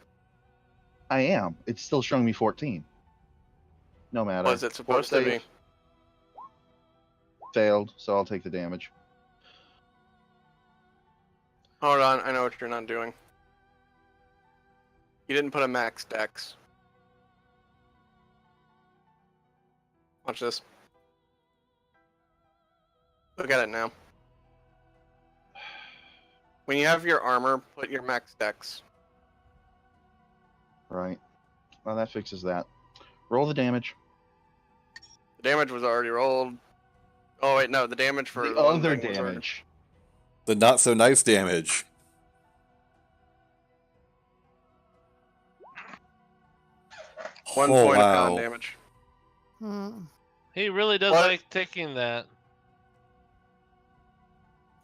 I am. It's still showing me 14. No matter. Was it supposed to be? Failed, so I'll take the damage. Hold on, I know what you're not doing. You didn't put a max dex. Watch this. Look at it now. When you have your armor, put your max dex. Right. Well, that fixes that. Roll the damage. The damage was already rolled. Oh wait, no, the damage for The one other thing was already- damage. The not so nice damage. One Oh, point of wow. con damage. Mm. He really does What? like taking that.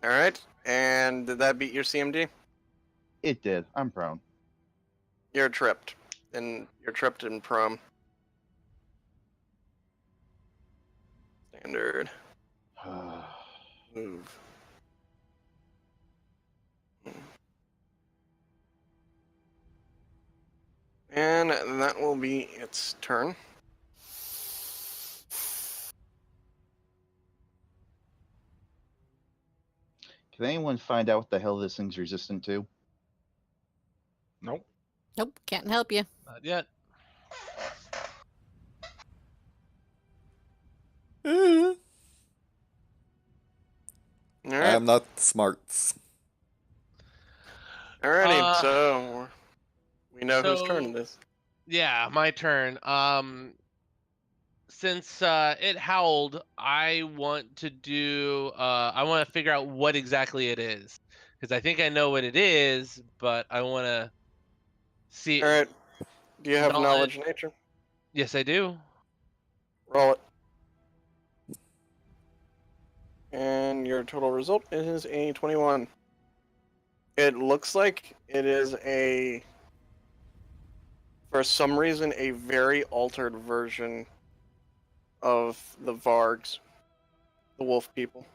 All right, and did that beat your CMD? It did. I'm prone. You're tripped, and you're tripped and prone. Standard move. And that will be its turn. Can anyone find out what the hell this thing's resistant to? Nope. Nope, can't help you. Not yet. Eh, All I right. am not smart. Alrighty, Uh, so we know whose turn so- it is. Yeah, my turn. Since it howled, I want to do. I want to figure out what exactly it is, because I think I know what it is, but I want to see. All right. Do you have Knowledge. knowledge nature? Yes, I do. Roll it. And your total result is a 21. It looks like it is for some reason, a very altered version of the Vargs, the wolf people.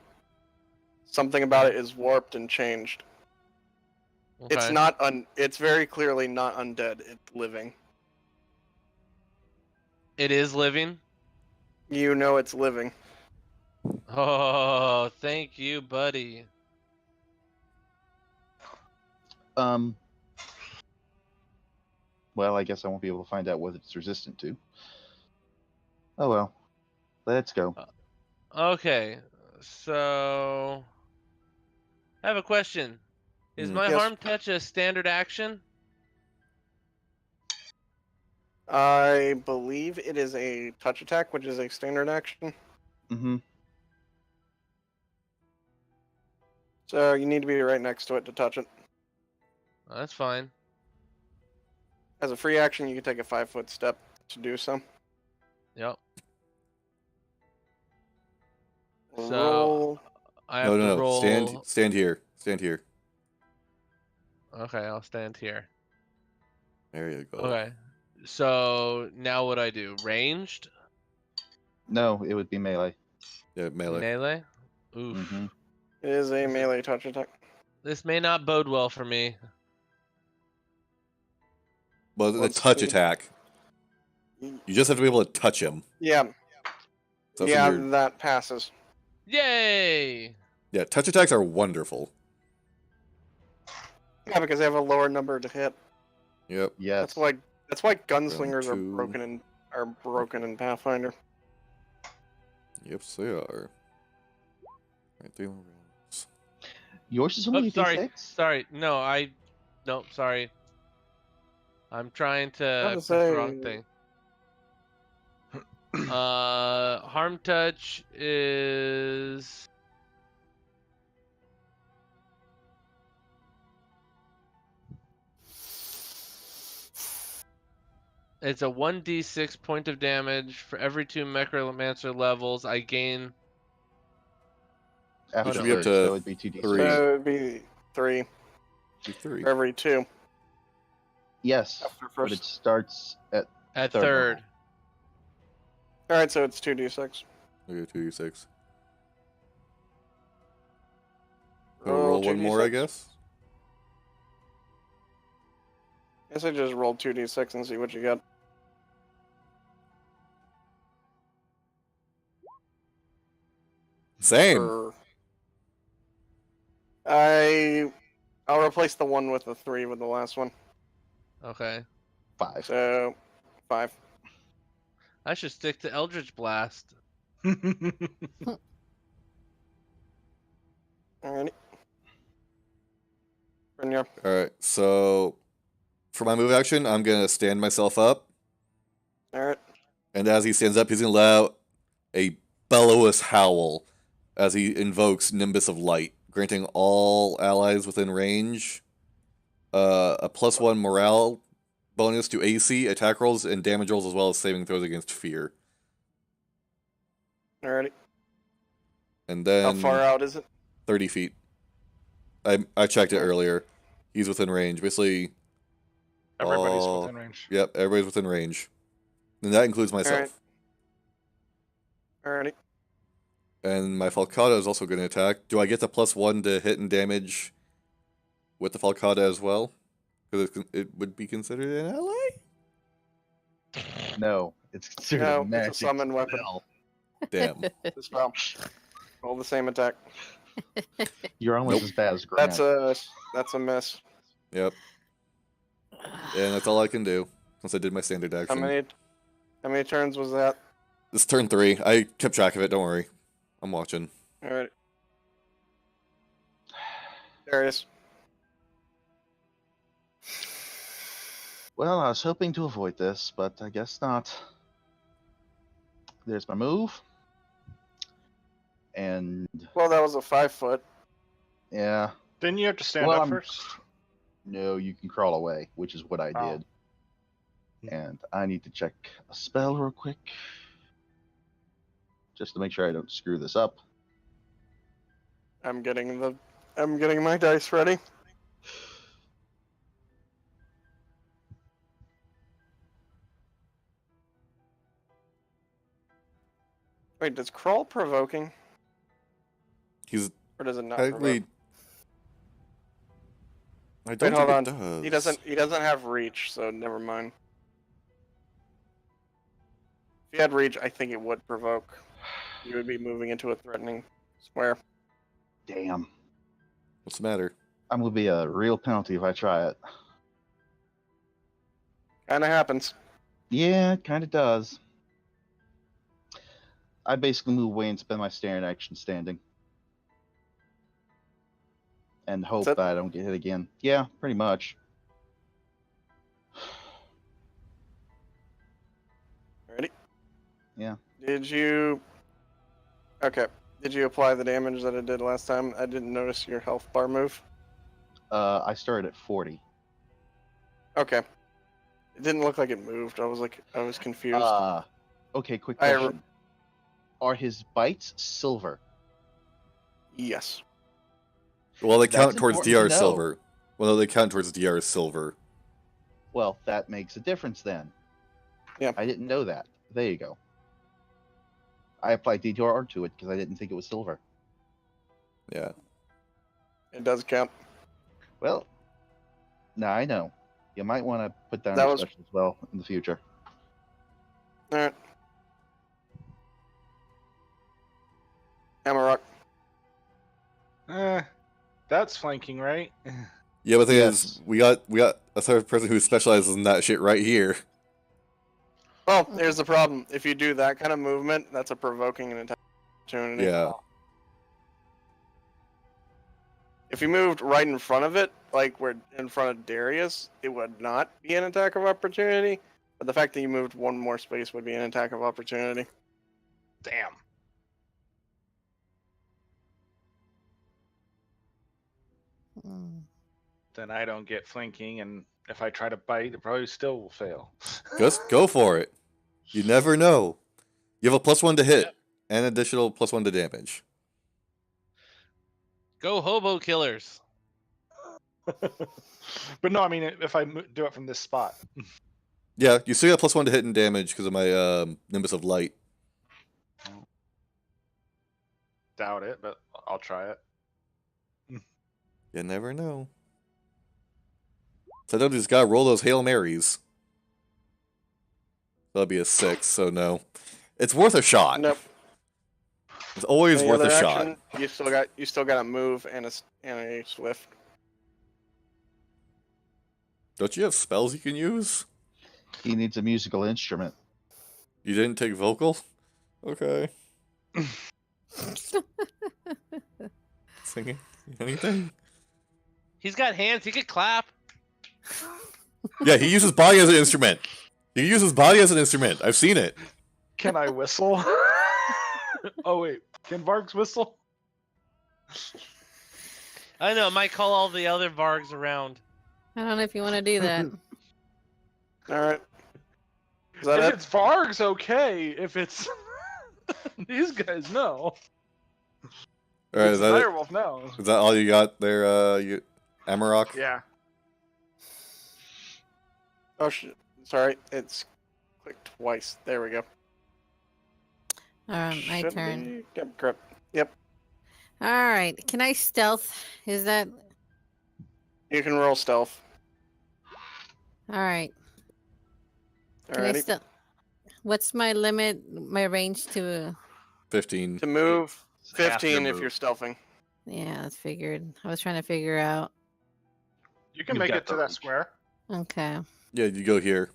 Something about it is warped and changed. It's Okay. not it's very clearly not undead, it's living. It is living. You know it's living. Oh, thank you, buddy. Well, I guess I won't be able to find out what it's resistant to. Oh well. Let's go. Okay, so I have a question. Is my Yes. harm touch a standard action? I believe it is a touch attack, which is a standard action. Mm-hmm. So you need to be right next to it to touch it. Oh, that's fine. As a free action, you can take a 5-foot step to do so. Yep. So Roll. I have No, to no, no. roll. Stand here. Stand here. Okay, I'll stand here. There you go. Okay. So now what I do? Ranged? No, it would be melee. Yeah, melee. Melee? Oof. Mm-hmm. It is a melee touch attack. This may not bode well for me. Well, the Let's touch see. attack. You just have to be able to touch him. Yeah, So that's yeah, weird. that passes. Yay! Yeah, touch attacks are wonderful. Yeah, because they have a lower number to hit. Yep. Yes. That's why gunslingers Round two. are broken in Pathfinder. Yep, they are. Right, 3 more rounds. Yours is Oh, only a sorry. D6? Sorry. No, sorry. I'm trying How to to press the wrong say- thing. Harm touch is it's a 1d6 point of damage for every 2 Necromancer levels. I gain. After should be up 30, to so it'd be 2D6. 3. So it'd be 3 Be 3. for every 2 Yes, after but first. it starts at At third third. level. All right, so it's 2d6. Okay, 2d6. So Roll roll one more, I 2d6. guess? Guess I just roll 2d6 and see what you get. Same. Or I'll replace the 1 with the 3 with the last one. Okay. 5. So 5. I should stick to Eldritch Blast. Alrighty. Brynjar. Alright, so for my move action, I'm going to stand myself up. Alright. And as he stands up, he's going to let out a bellowous howl as he invokes Nimbus of Light, granting all allies within range a +1 morale bonus to AC, attack rolls, and damage rolls, as well as saving throws against fear. Alrighty. And then How far out is it? 30 feet. I checked it earlier. He's within range. Basically, Everybody's all- within range. Yep, everybody's within range. And that includes myself. Alrighty. And my Falcata is also going to attack. Do I get the +1 to hit and damage with the Falcata as well? Because it would be considered an ally? No, it's considered No, a it's a magic summon weapon. spell. Damn. This round. Roll the same attack. You're almost Nope. as bad as Grant. That's a miss. Yep. And that's all I can do, since I did my standard How action. many turns was that? This is turn 3. I kept track of it, don't worry. I'm watching. Alright. Darius. Well, I was hoping to avoid this, but I guess not. There's my move. And Well, that was a 5-foot. yeah, Didn't you have to stand Well, up I'm- first? no, you can crawl away, which is what I Oh. did. And I need to check a spell real quick. Just to make sure I don't screw this up. I'm getting my dice ready. Wait, does crawl provoking He's or does it not? technically... Provoke? I don't hold think on. it does. He doesn't have reach, so never mind. If he had reach, I think it would provoke. You would be moving into a threatening square. Damn. What's the matter? I'm gonna be a real penalty if I try it. Kinda happens. Yeah, it kind of does. I basically move away and spend my standard action standing. And hope it? that I don't get hit again. Yeah, pretty much. Ready? Yeah. Did you... Okay. Did you apply the damage that it did last time? I didn't notice your health bar move. I started at 40. Okay. It didn't look like it moved. I was confused. Okay, quick I re- question. Are his bites silver? Yes. Well, they That's count towards important to DR know. silver. Well, they count towards DR silver. Well, that makes a difference then. Yeah. I didn't know that. There you go. I applied DTR to it because I didn't think it was silver. Yeah. It does count. Well, now I know. You might want to put down That your was- special as well in the future. Alright. Amarok. That's flanking, right? Yeah, but the thing Yes. is, we got a third person who specializes in that shit right here. Well, here's the problem. If you do that kind of movement, that's a provoking an attack opportunity. Yeah. If you moved right in front of it, like we're in front of Darius, it would not be an attack of opportunity. But the fact that you moved one more space would be an attack of opportunity. Damn. Mm. Then I don't get flanking, and if I try to bite, it probably still will fail. Just go for it. You never know. You have a +1 to hit and additional +1 to damage. Go hobo killers. But no, I mean, if I do it from this spot. Yeah, you still got +1 to hit and damage because of my Nimbus of Light. Doubt it, but I'll try it. You never know. So I don't just gotta roll those Hail Marys. That'll be a 6, so no. It's worth a shot. Nope. It's always Any worth a other shot. action, you still got a move and a swift. Don't you have spells you can use? He needs a musical instrument. You didn't take vocal? Okay. Singing? Anything? He's got hands. He could clap. Yeah, he uses body as an instrument. He uses body as an instrument. I've seen it. Can I whistle? Oh wait, can Vargs whistle? I know. Might call all the other Vargs around. I don't know if you want to do that. Alright. Is that If it? it's Vargs, okay. If it's these guys, no. Alright, It's is that it? Direwolf, no. Is that all you got there, Amarok? Yeah. Oh shit. Sorry, it's clicked twice. There we go. My Should turn. be- Yep, correct. Yep. All right. Can I stealth? Is that You can roll stealth. all right? Can I Alrighty. stealth? What's my limit? My range to? 15. To move, It's half your 15 if move. you're stealthing. Yeah, that's figured. I was trying to figure out. You can You've make got it to the that range. square. Okay. Yeah, you go here.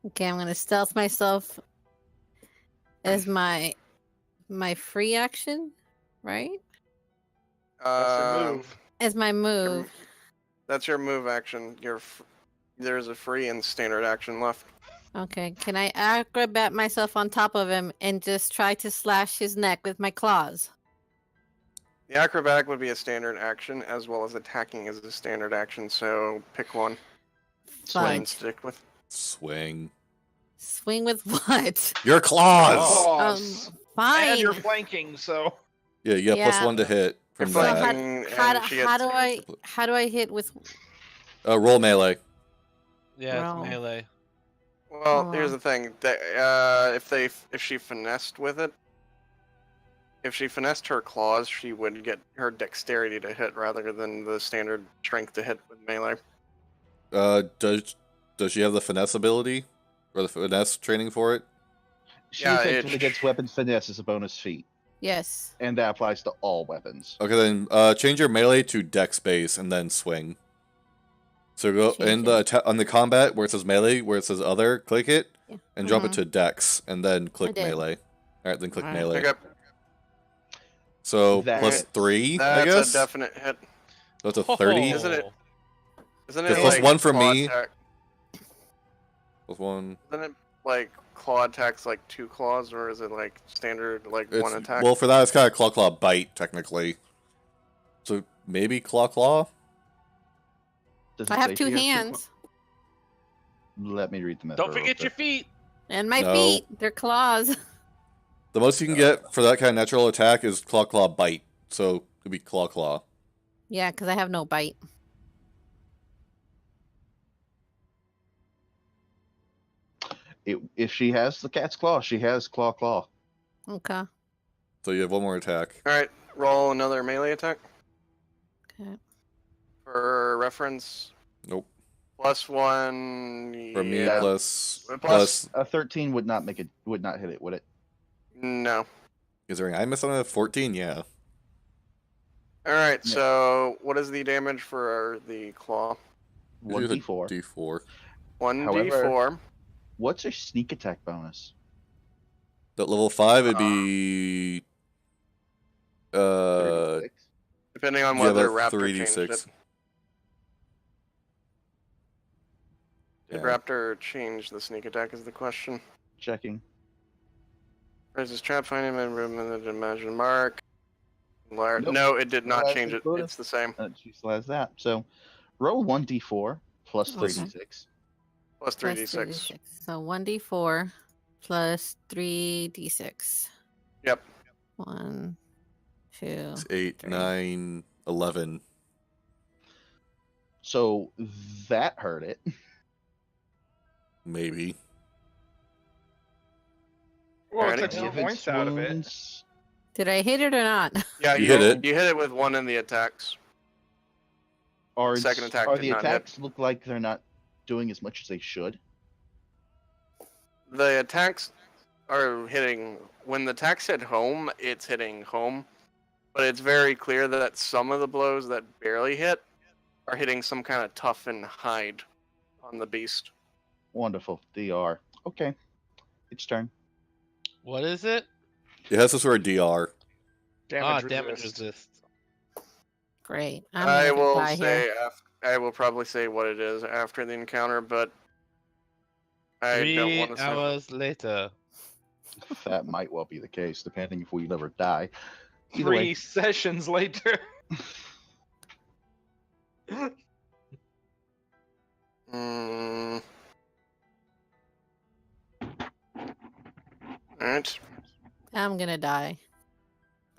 Okay, I'm gonna stealth myself as my free action, right? That's the move. As my move. That's your move action. There's a free and standard action left. Okay. Can I acrobat myself on top of him and just try to slash his neck with my claws? The acrobatic would be a standard action, as well as attacking is a standard action. So pick one. Swing and Fudge. stick with. Swing. Swing with what? Your claws! Oh. Fine. And you're flanking, so Yeah, you got Yeah. +1 to hit from You're that. flanking. How, and she how gets- do I hit with? Roll melee. Yeah, Roll. it's melee. Well, here's Wow. the thing. If she finessed with it, if she finessed her claws, she would get her dexterity to hit rather than the standard strength to hit with melee. Does she have the finesse ability? Or the finesse training for it? She Yeah, effectively it- gets weapon finesse as a bonus feat, Yes. and that applies to all weapons. Okay, then change your melee to dex base and then swing. So go Change in the on the combat where it says melee, where it says other, click it, Yeah. and jump Mhm. it to dex, and then click did. melee. Alright, then click Alright. melee. Okay, So That- +3, I that's guess? a definite hit. That's a 30. Isn't it? Isn't Just it plus like one for claw me. attack- +1. Isn't it like claw attacks like 2 claws, or is it like standard like It's, 1 attack? well, for that, it's kind of claw bite, technically. So maybe claw? Does I it have say 2 she has hands Let me read the method. Don't forget your feet. and my No. feet. They're claws. The most you can get for that kind of natural attack is claw bite. So it'd be claw. Yeah, because I have no bite. If she has the cat's claw, she has claw. Okay. So you have one more attack. Alright, roll another melee attack. Okay. For reference, Nope. +1. For me, Yeah. plus. A 13 would not hit it, would it? No. Considering I missed on a 14, yeah. All right. Yeah. So what is the damage for the claw? 1d4. D4. 1d4. What's your sneak attack bonus? At level 5, it'd be. 36? Depending on Yeah, whether about Raptor changed it. 3d6. Did Yeah. Raptor change the sneak attack? Is the question. Checking. Raises trap, find him in room in the dimension mark. Nope. No, it did not Well, change it. that's It's the same. She still has that. So roll 1d4 plus Okay. 3d6. Plus Plus 3d6. So 1d4 plus 3d6. Yep. 1, 2. It's 8, 3. 9, 11. So that hurt it. Maybe. Well, it Alrighty. took some Give its points out of it. wounds. Did I hit it or not? Yeah, You hit it. You hit it with one in the attacks. Are Second attack Are did the not hit. attacks look like they're not doing as much as they should? The attacks are hitting. When the attacks hit home, it's hitting home. But it's very clear that some of the blows that barely hit are hitting some kind of toughen hide on the beast. Wonderful. DR. Okay. Its turn. What is it? It has some sort of DR. Damage resist. resist. Great. I'm I gonna will die here. say. I will probably say what it is after the encounter, but I don't 3 want to say. hours later. That might well be the case, depending if we ever die. Either 3 way. sessions later. Mm. Alright. I'm gonna die.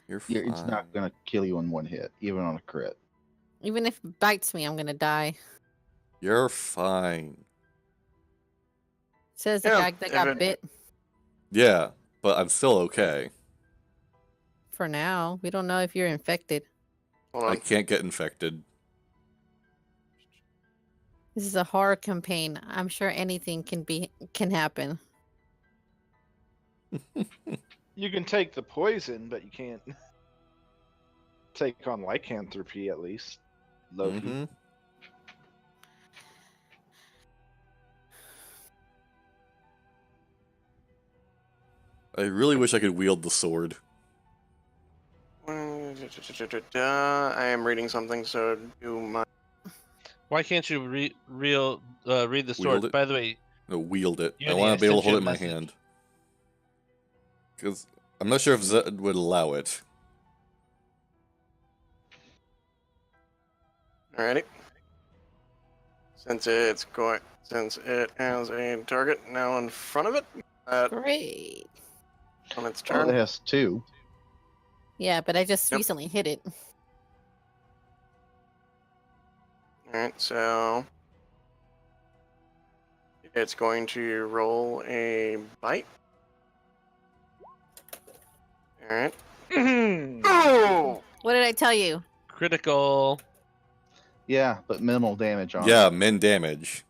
You're Yeah, fine. it's not gonna kill you in one hit, even on a crit. Even if it bites me, I'm gonna die. You're fine. Says the Yeah, guy that if got it- bit. Yeah, but I'm still okay. For now, we don't know if you're infected. Hold I on. can't get infected. This is a horror campaign. I'm sure anything can happen. You can take the poison, but you can't take on lycanthropy at least. Loki. Mm-hmm. I really wish I could wield the sword. I am reading something, so do my. Why can't you read the Wield sword? it? By the way, No, wield it. I Uni, want I to be able to sent you hold a it in my message. hand. Because I'm not sure if Zed would allow it. Alrighty. Since it has a target now in front of it, Great. on its Well, turn. it has two. Yeah, but I just Yep. recently hit it. Alright, so it's going to roll a bite. Alright. Oh! What did I tell you? critical. Yeah, but minimal damage on it. Yeah, min damage.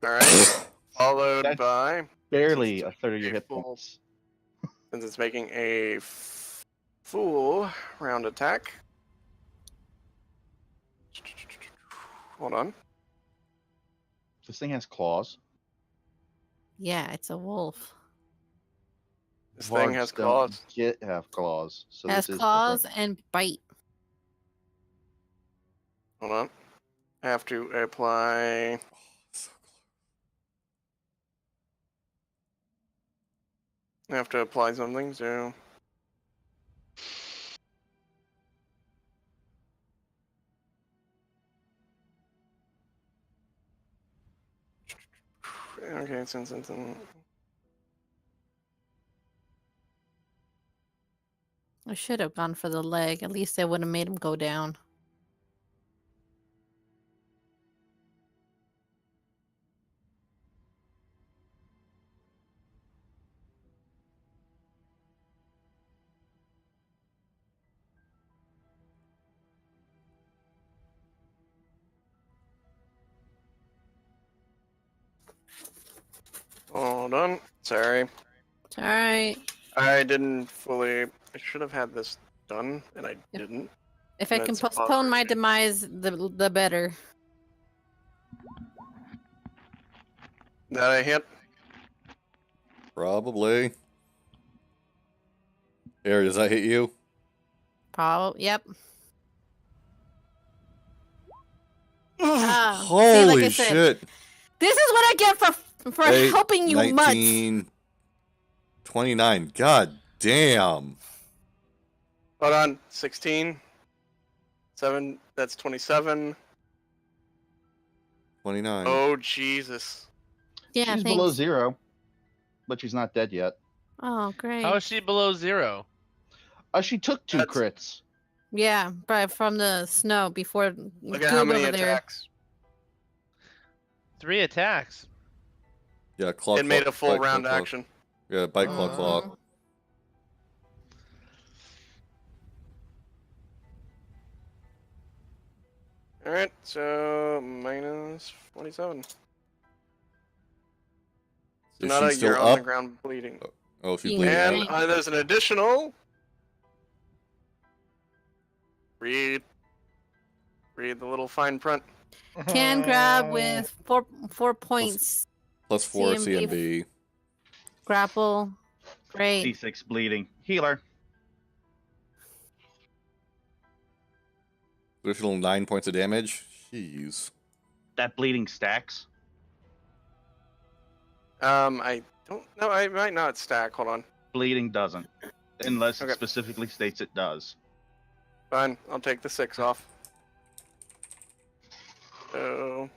Alright. Followed That's by, Barely a third of your hit Full. points. since it's making a full round attack. Hold on. This thing has claws. Yeah, it's a wolf. This thing Vargs has don't claws. have claws. So Has this is claws different. and bite. Hold on. I have to apply. So I have to apply something, so. Okay, since I should have gone for the leg. At least I would have made him go down. Hold on. Sorry. It's all right. I didn't fully. I should have had this done, and I Yep. didn't. If I can That's postpone my bothering me. demise, the better. That I hit. Probably. Harry, does that hit you? Probably. Yep. See, Holy like I said, shit. this is what I get for 8, helping you 19, 29. God damn. Hold on. 16. 7. That's 27. 29. Oh, Jesus. Yeah, she's thanks. below 0, but she's not dead yet. Oh, great. How is she below 0? She took 2 That's- crits. Yeah, but from the snow before. Look at how many attacks. 3 attacks. Yeah, claw. It made a claw, full bite, round claw, claw. action. Yeah, bite, claw, claw. Mhm. Alright, so minus 27. So Is Nada, she still you're on the up? ground bleeding. Oh, she's Being bleeding. Yeah. And there's an additional. Read the little fine print. Can grab with four points. Plus 4 CMB. CMB. Grapple. Great. D6 bleeding. Healer. Additional 9 points of damage. Jeez. That bleeding stacks. I don't know. I might not stack. Hold on. Bleeding doesn't. Unless Okay. it specifically states it does. Fine. I'll take the 6 off. So.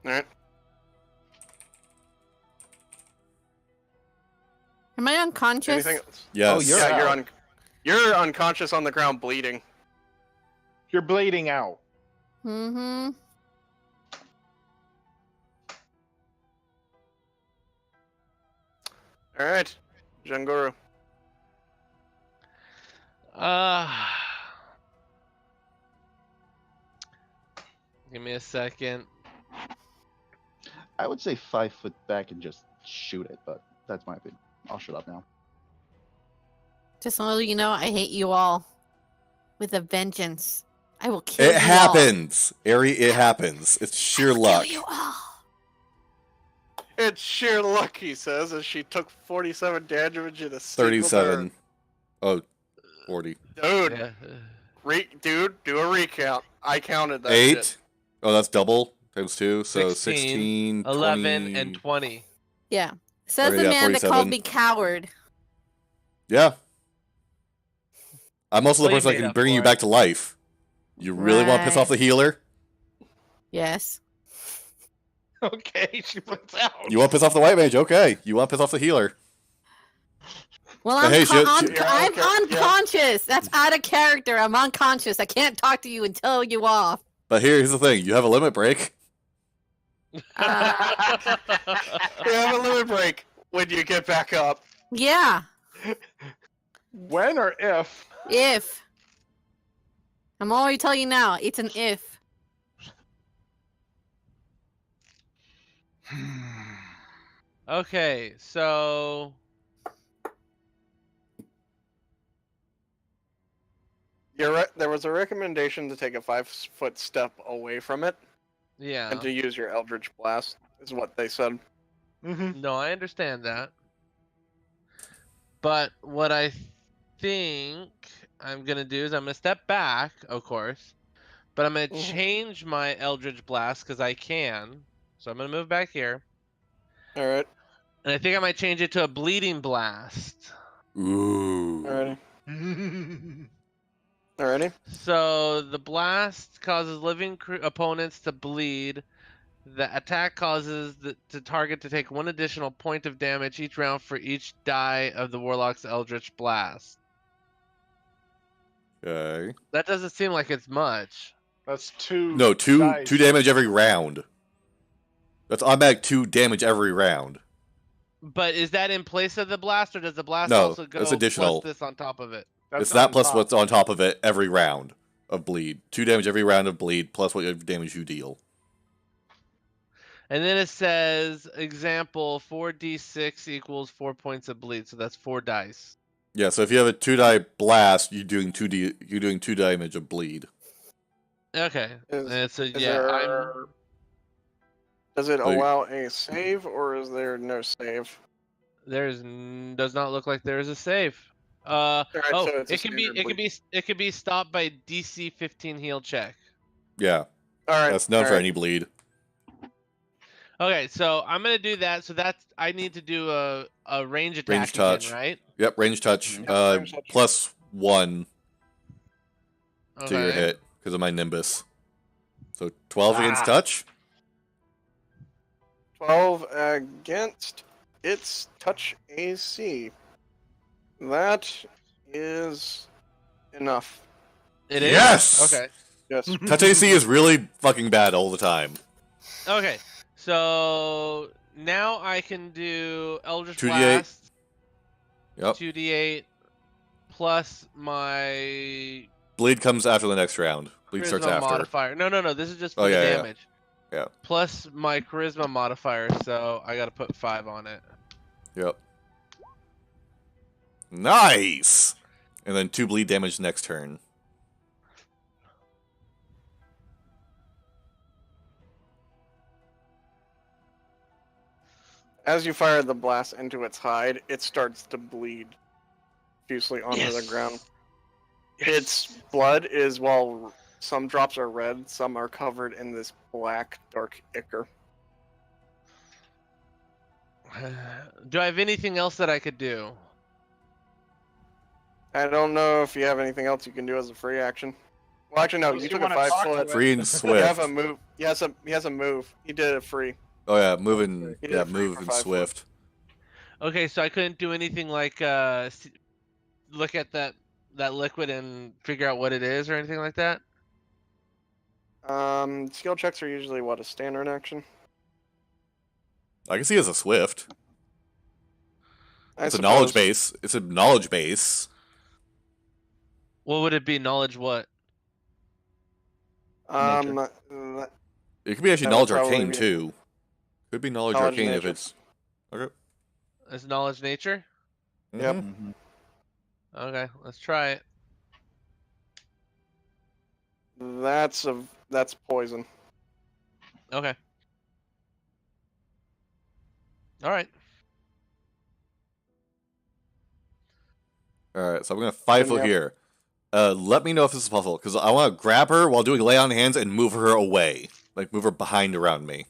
Alright. Am I unconscious? Anything else? Yes. Oh, you're Yeah, out. you're unconscious on the ground bleeding. You're bleeding out. Mm-hmm. Alright. Janguru. Give me a second. I would say 5 foot back and just shoot it, but that's my opinion. I'll shut up now. Just so you know, I hate you all. With a vengeance. I will kill you It all. happens. Ari, it happens. It's sheer luck. Kill you all. It's sheer luck, he says, as she took 47 damage in a single 37. Oh, 40. turn. Dude, Yeah. dude, do a recount. I counted that 8. shit. Oh, that's double. Times 2. So 16, 16, 11, 20. and 20. Yeah. Says Okay, the yeah, man that 47. called me coward. Yeah. I'm also the Well, you person that made can up bring for you it. back to life. You really want to piss Right. off the healer? Yes. Okay, she puts out. You want to piss off the white mage? Okay. You want to piss off the healer? Well, But I'm, hey, I'm Yeah, okay, unconscious. That's out of character. I'm unconscious. I can't talk to you and tell you off. But here's the thing. You have a limit break. Uh, You have a limit break when you get back up. yeah. When or if? If. I'm already telling you now. It's an if. Okay, so There was a recommendation to take a 5-foot step away from it yeah. and to use your Eldritch Blast, is what they said. Mm-hmm. No, I understand that. But what I think I'm gonna do is I'm gonna step back, of course, but I'm gonna Mhm. change my Eldritch Blast because I can. So I'm gonna move back here, Alright, and I think I might change it to a Bleeding Blast. Ooh. alrighty. Alrighty. So the blast causes living opponents to bleed. The attack causes the target to take 1 additional point of damage each round for each die of the Warlock's Eldritch Blast. Okay. That doesn't seem like it's much. That's 2. No, two dice. damage every round. That's automatic 2 damage every round. But is that in place of the blast, or does the blast No, also go that's additional. plus this on top of it? That's It's that on plus top. what's on top of it every round of bleed. 2 damage every round of bleed plus what damage you deal. And then it says example 4d6 equals 4 points of bleed, so that's 4 dice. Yeah, so if you have a 2-die blast, you're doing 2 damage of bleed. Okay. And so Is yeah, there... Does it So you- allow a save, or is there no save? does not look like there is a save. Alright, so it's a it can be standard bleed. it can be stopped by DC 15 heal check. Yeah, Alright, that's known for alright. any bleed. Okay, so I'm gonna do that. So that's I need to do a range attack Range touch. again, right? Yep, range touch. Yep, range touch. +1 to your Okay. hit because of my Nimbus. So 12 against touch. 12 against its touch AC. That is enough. It is? Yes! Okay. Yes. Touch AC is really fucking bad all the time. Okay. So now I can do Eldritch 2d8. Blast. Yep. 2d8 plus my Bleed comes after the next round. Bleed starts charisma after. modifier. No. This is just for Oh, the yeah, yeah. damage. Yeah. Plus my charisma modifier, so I gotta put 5 on it. Yep. Nice! And then 2 bleed damage next turn. As you fire the blast into its hide, it starts to bleed profusely onto the ground. Its blood is, while some drops are red, some are covered in this black, dark ichor. Do I have anything else that I could do? I don't know if you have anything else you can do as a free action. Well, actually, no. Unless You you took a wanna 5 talk to foot. it. Free and You swift. have a move. He has a move. He did it free. Oh yeah, moving. He did Yeah, it free move for and 5 foot. swift. Okay, so I couldn't do anything like look at that liquid and figure out what it is or anything like that. Skill checks are usually what, a standard action. I can see it as a swift. I It's a suppose. knowledge base. It's a knowledge base. What would it be? Knowledge what? That It could be actually That would knowledge probably arcane be- too. Could be knowledge Knowledge arcane if nature. it's. Okay. Is knowledge nature? Yep. Mhm. Mhm. Okay, let's try it. That's poison. Okay. All right. All right, so I'm gonna 5 foot Yep. here. Let me know if this is possible because I want to grab her while doing lay on hands and move her away, like move her behind around me,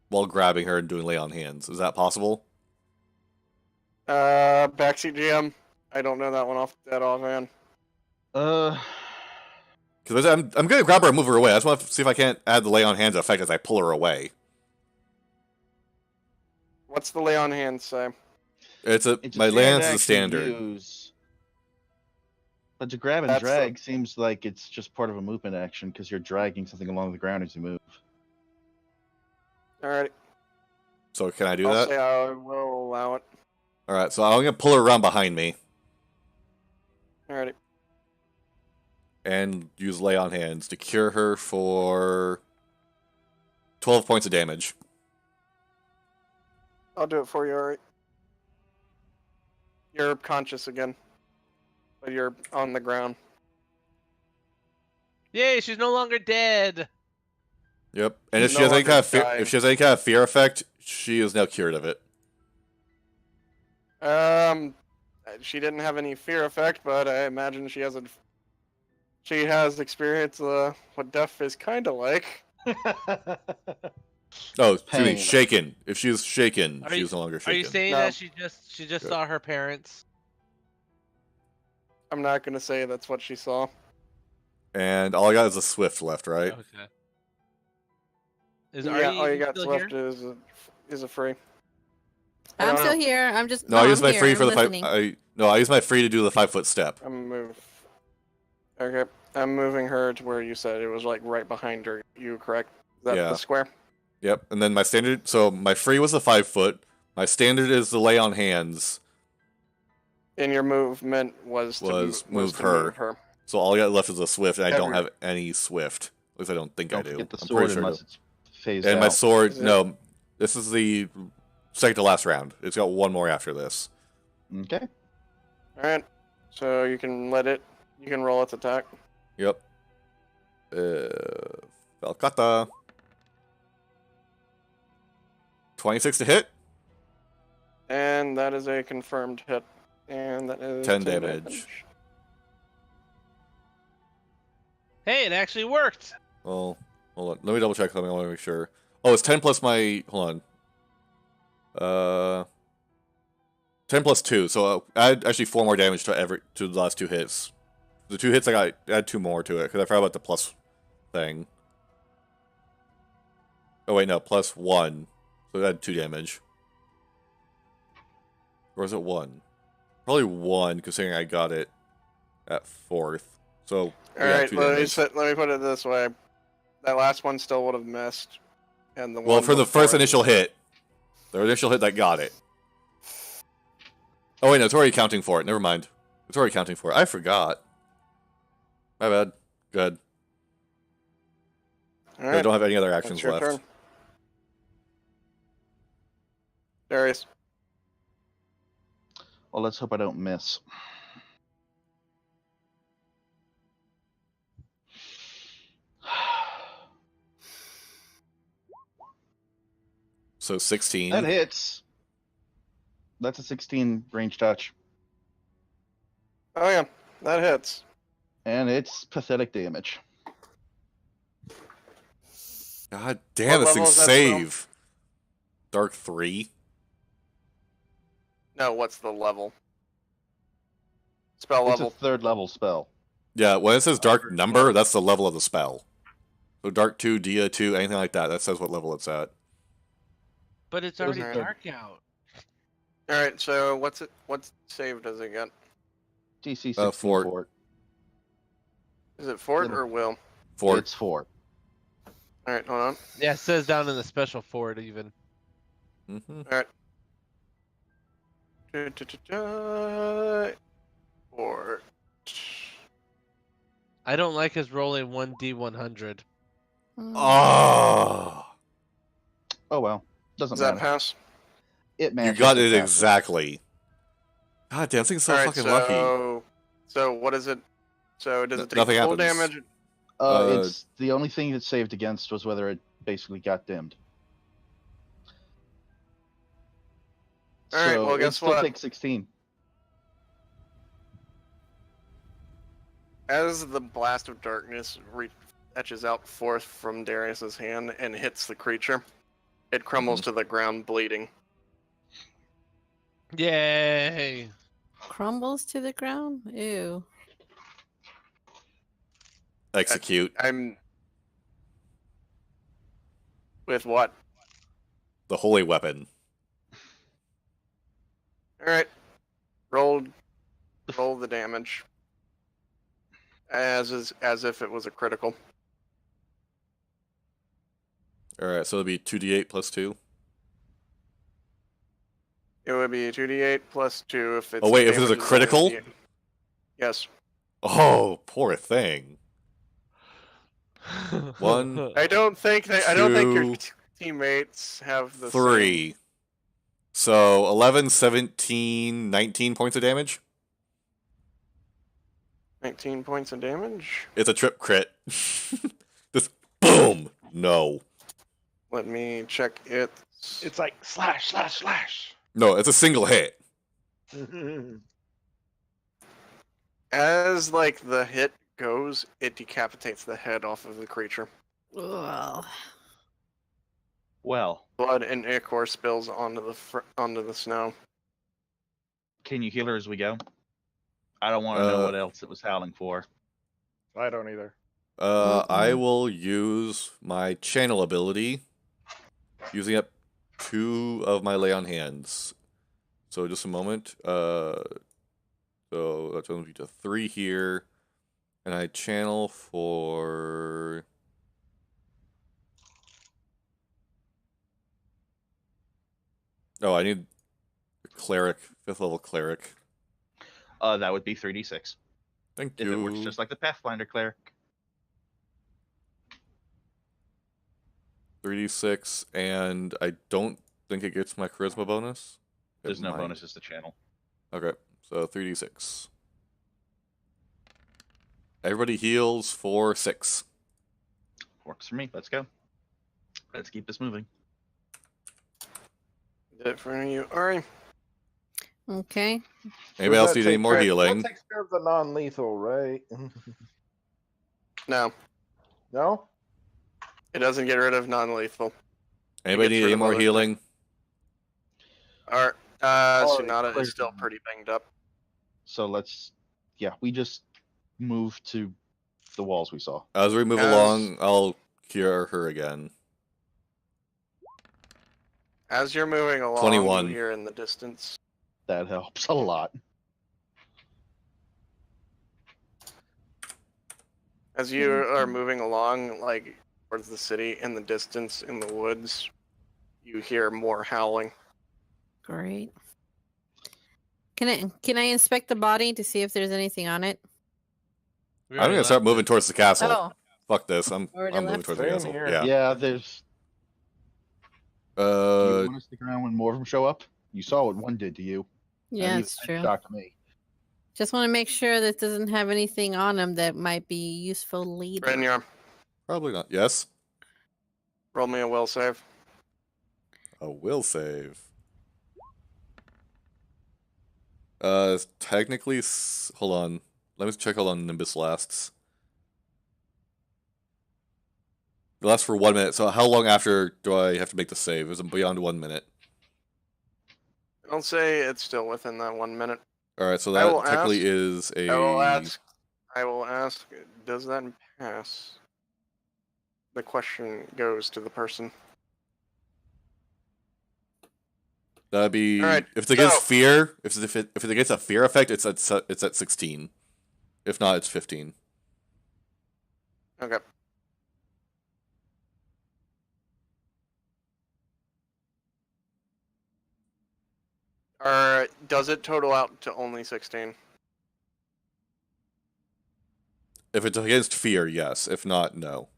while grabbing her and doing lay on hands. Is that possible? Backseat GM. I don't know that one off that offhand. Because I'm gonna grab her and move her away. I just want to see if I can't add the lay on hands effect as I pull her away. What's the lay on hands say? It's a It's my lay hands is a action standard. use. But to grab and That's the- drag seems like it's just part of a movement action because you're dragging something along the ground as you move. Alright. So can I do I'll that? say I will allow it. All right, so I'm gonna pull her around behind me Alrighty. and use lay on hands to cure her for 12 points of damage. I'll do it for you, alright. You're conscious again. But you're on the ground. Yay! She's no longer dead. Yep, and if No she has any longer kind of fear, dying. if she has any kind of fear effect, she is now cured of it. She didn't have any fear effect, but I imagine she has experienced what death is kind of like. Oh, excuse me, Pain. shaken. If she is shaken, Are she you- is no longer Are shaken. you saying No. that she just Good. saw her parents? I'm not gonna say that's what she saw. And all I got is a swift left, right? Okay. Is Yeah, Artie all you even got still left here? is a free. I I'm don't still know. here. I'm just. No, I use I'm my here. free I'm for the listening. I use my free to do the 5-foot step. I'm move. Okay, I'm moving her to where you said it was, like right behind her. You correct? Is that Yeah. the square? Yep, and then my standard. So my free was the 5-foot. My standard is the lay on hands. And your movement was to Was move to her. move her. So all I got left is a swift, and I don't Every- have any swift. At least I don't think I Don't do. forget the I'm sword pretty sure. unless it's phased And my out. sword, Is it- no, this is the second to last round. It's got one more after this. Okay. All right. So you can roll its attack. Yep. Falcata. 26 to hit. And that is a confirmed hit. And that is 10 10 damage. Hey, it actually worked. Well, hold on. Let me double check something. I want to make sure. Oh, it's 10 plus my. Hold on. 10 plus 2. So add actually 4 more damage to the last 2 hits. The 2 hits I got, add 2 more to it because I forgot about the plus thing. Oh wait, no, plus 1. So add 2 damage. Or is it 1? Probably 1, considering I got it at 4th. So All yeah, right. 2 Let damage. me put it this way. That last one still would have missed. And the Well, one for the before first it initial would've- hit, the initial hit that got it. Oh wait, no, it's already counting for it. Never mind. It's already counting for it. I forgot. My bad. Good. All I right. don't have any other actions It's your left. turn. Darius. Well, let's hope I don't miss. So 16. That hits. That's a 16 range touch. Oh yeah, that hits. And it's pathetic damage. God damn, What this level thing's is that spell? save. Dark 3. No, what's the level? Spell It's level. a 3rd level spell. Yeah, when it says dark number, that's the level of the spell. So dark 2, Dia 2, anything like that, that says what level it's at. But it's It was already a- dark out. All right. So what save does it get? DC 16 Fort. fort. Is it fort Little- or will? 4. It's 4. All right. Hold on. Yeah, it says down in the special for it even. Mm-hmm. All right. Fort. I don't like us rolling 1d100. Oh! Oh well. Doesn't Does that matter. pass? It You matches. got it it passes. exactly. God damn, this thing's so All right. fucking lucky. So what is it? So does it take Nothing full happens. damage? It's the only thing it saved against was whether it basically got dimmed. All right, So well, it guess still what? takes 16. As the blast of darkness etches out forth from Darius's hand and hits the creature, it crumbles to the ground, bleeding. Yay! Crumbles to the ground? Ew. Execute. I'm with what? The holy weapon. All right, roll the damage as if it was a critical. Alright, so it'll be 2d8 plus 2. It would be 2d8 plus 2 if it's. Oh, wait, if it was a damage is critical? only D8. Yes. Oh, poor thing. 1, I don't think your 2, teammates have the 3. So 11, 17, 19 points of damage. same 19 points of damage. It's a trip crit. Just boom. No. Let me check it. It's like slash, slash, slash. No, it's a single hit. As like the hit goes, it decapitates the head off of the creature. Ugh. Well, Blood and ichor spills onto the snow. can you heal her as we go? I don't want to know what else it was howling for. I don't either. I will use my channel ability, using up 2 of my lay on hands. So just a moment. So that's going to be to 3 here, and I channel for. Oh, I need a cleric, 5th level cleric. That would be 3d6. Thank If you. it works just like the Pathfinder cleric. 3d6, and I don't think it gets my charisma bonus. There's It no might. bonus, it's the channel. Okay, so 3d6. Everybody heals for 6. Works for me. Let's go. Let's keep this moving. Did it for you, Ari. Okay. Anybody else need any more healing? That takes care of the non-lethal, right? No, No? it doesn't get rid of non-lethal. Anybody gets need rid any of more other healing? Our Alright, Sonata clear. is still pretty banged up. So we just move to the walls we saw. As we move along, I'll cure her again. As you're moving along, 21. you hear in the distance. That helps a lot. As you are moving along, like towards the city, in the distance, in the woods, you hear more howling. Great. Can I inspect the body to see if there's anything on it? We I'm already gonna start left moving it. towards the castle. Oh, Fuck this. I'm Already moving left? towards the Same castle. here. Yeah. Yeah, there's. Do you want to stick around when more of them show up? You saw what one did to you. yeah, and it's even true. Shocked me. Just want to make sure that doesn't have anything on him that might be useful later. Right in your arm. Probably not. Yes. Roll me a will save. A will save. Technically, hold on. Let me check how long Nimbus lasts. It lasts for 1 minute. So how long after do I have to make the save? Is it beyond 1 minute? I'll say it's still within that 1 minute. All right. So I will that technically ask- is a. I will ask, does that pass? The question goes to the person. That'd be All right, if it's against so- fear. If it's against a fear effect, it's at 16. If not, it's 15. Okay. Does it total out to only 16? If it's against fear, yes. If not, no.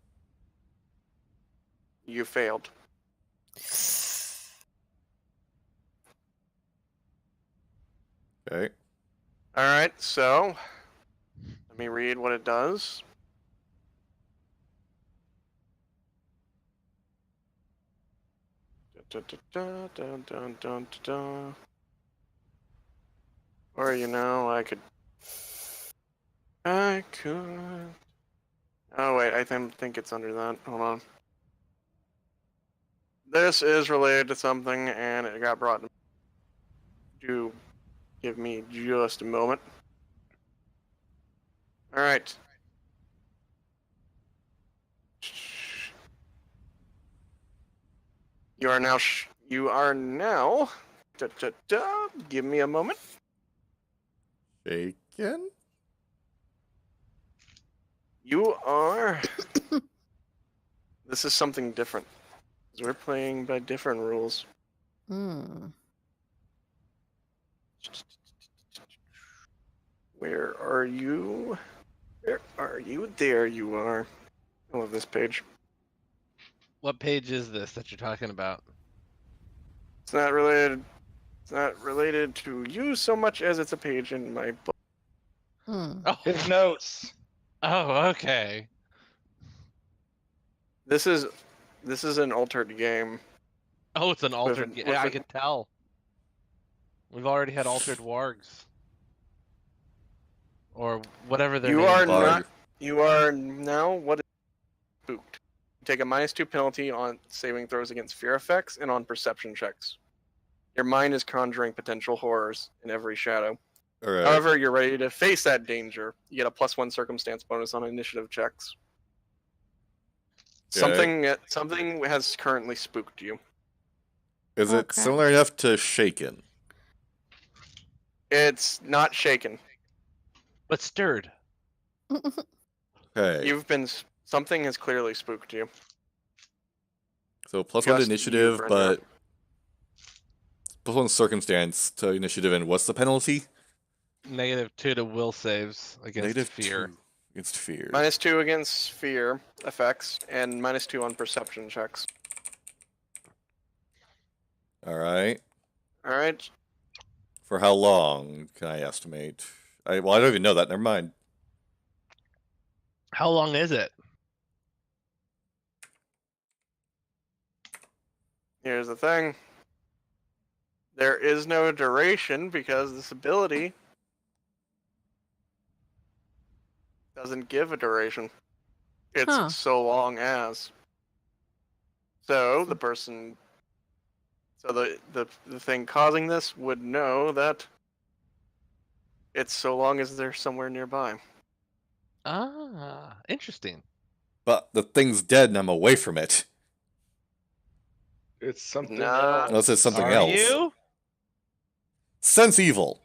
You failed. Okay. Alright, so let me read what it does. Or I could. Oh wait, I think it's under that. Hold on. This is related to something, and it got brought to. Give me just a moment. All right. You are now. Give me a moment. Shaken? You are. This is something different. 'Cause we're playing by different rules. Hmm. Where are you? Where are you? There you are. I love this page. What page is this that you're talking about? It's not related. It's not related to you so much as it's a page in my book. Hmm. Oh, His notes. oh, okay. This is an altered game. Oh, it's an altered. an- Yeah, with I an- could tell. We've already had altered wargs, or whatever their You names are Bard. not. You are now what is spooked. You take a -2 penalty on saving throws against fear effects and on perception checks. Your mind is conjuring potential horrors in every shadow. All right. However, you're ready to face that danger. You get a +1 circumstance bonus on initiative checks. Okay. Something has currently spooked you. Is it Okay. similar enough to Shaken? It's not shaken. but stirred. Okay. Something has clearly spooked you. So +1 to Just initiative, you, but +1 circumstance to initiative, and what's the penalty? -2 to will saves against fear. -2 against fear. -2 against fear effects and -2 on perception checks. All right. All right. For how long can I estimate? I don't even know that. Never mind. How long is it? Here's the thing. There is no duration because this ability doesn't give a duration. It's Huh. so long as. So the person, so the thing causing this would know that it's so long as they're somewhere nearby. Ah, interesting. But the thing's dead and I'm away from it. It's something Nah. else. Unless it's something Are else. you? Sense evil.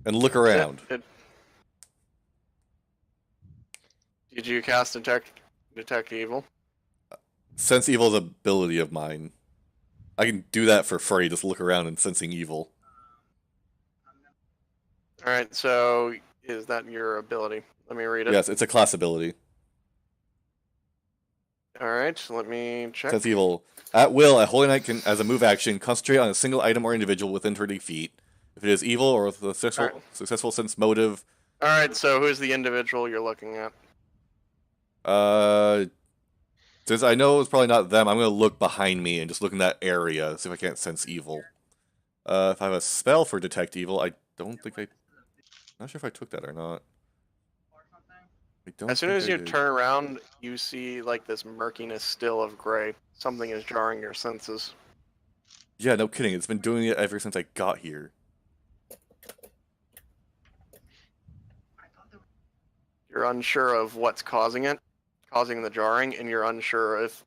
And look around. Did you cast detect evil? Sense evil is an ability of mine. I can do that for free, just look around and sensing evil. All right. So is that your ability? Let me read it. Yes, it's a class ability. All right. Let me check. Sense evil. At will, a Holy Knight can, as a move action, concentrate on a single item or individual within 30 feet. If it is evil or with a successful sense motive, All right. So who's the individual you're looking at? since I know it's probably not them, I'm going to look behind me and just look in that area, see if I can't sense evil. If I have a spell for detect evil, I don't think I... Not sure if I took that or not. As soon as you turn around, you see like this murkiness still of gray. Something is jarring your senses. Yeah, no kidding. It's been doing it ever since I got here. You're unsure of what's causing the jarring, and you're unsure if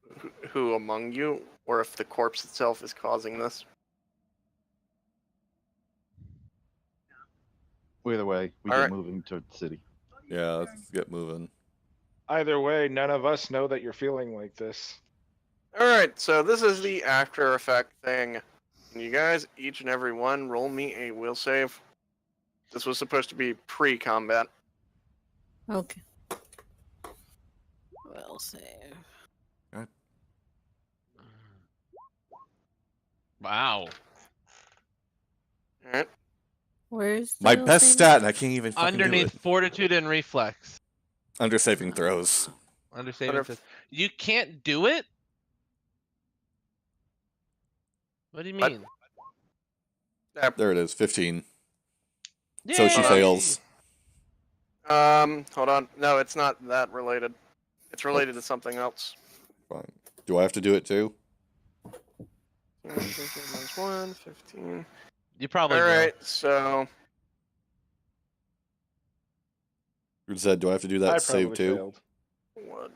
who among you or if the corpse itself is causing this. Either way, we All get right. moving to the city. Yeah, let's get moving. Either way, none of us know that you're feeling like this. All right, so this is the after effect thing. And you guys, each and every one, roll me a will save. This was supposed to be pre-combat. Okay. Will save. Wow. All right. Where's the My will best saving? stat, and I can't even fucking Underneath do it. fortitude and reflex. Under saving throws. Under saving Under- throws. You can't do it? What do you What? mean? There it is, 15. So she Yay! fails. Hold on. No, it's not that related. It's related to something else. Fine. Do I have to do it too? Minus 1, 15. You probably All will. right, so Zed, do I have to do that I save probably too? failed. 1.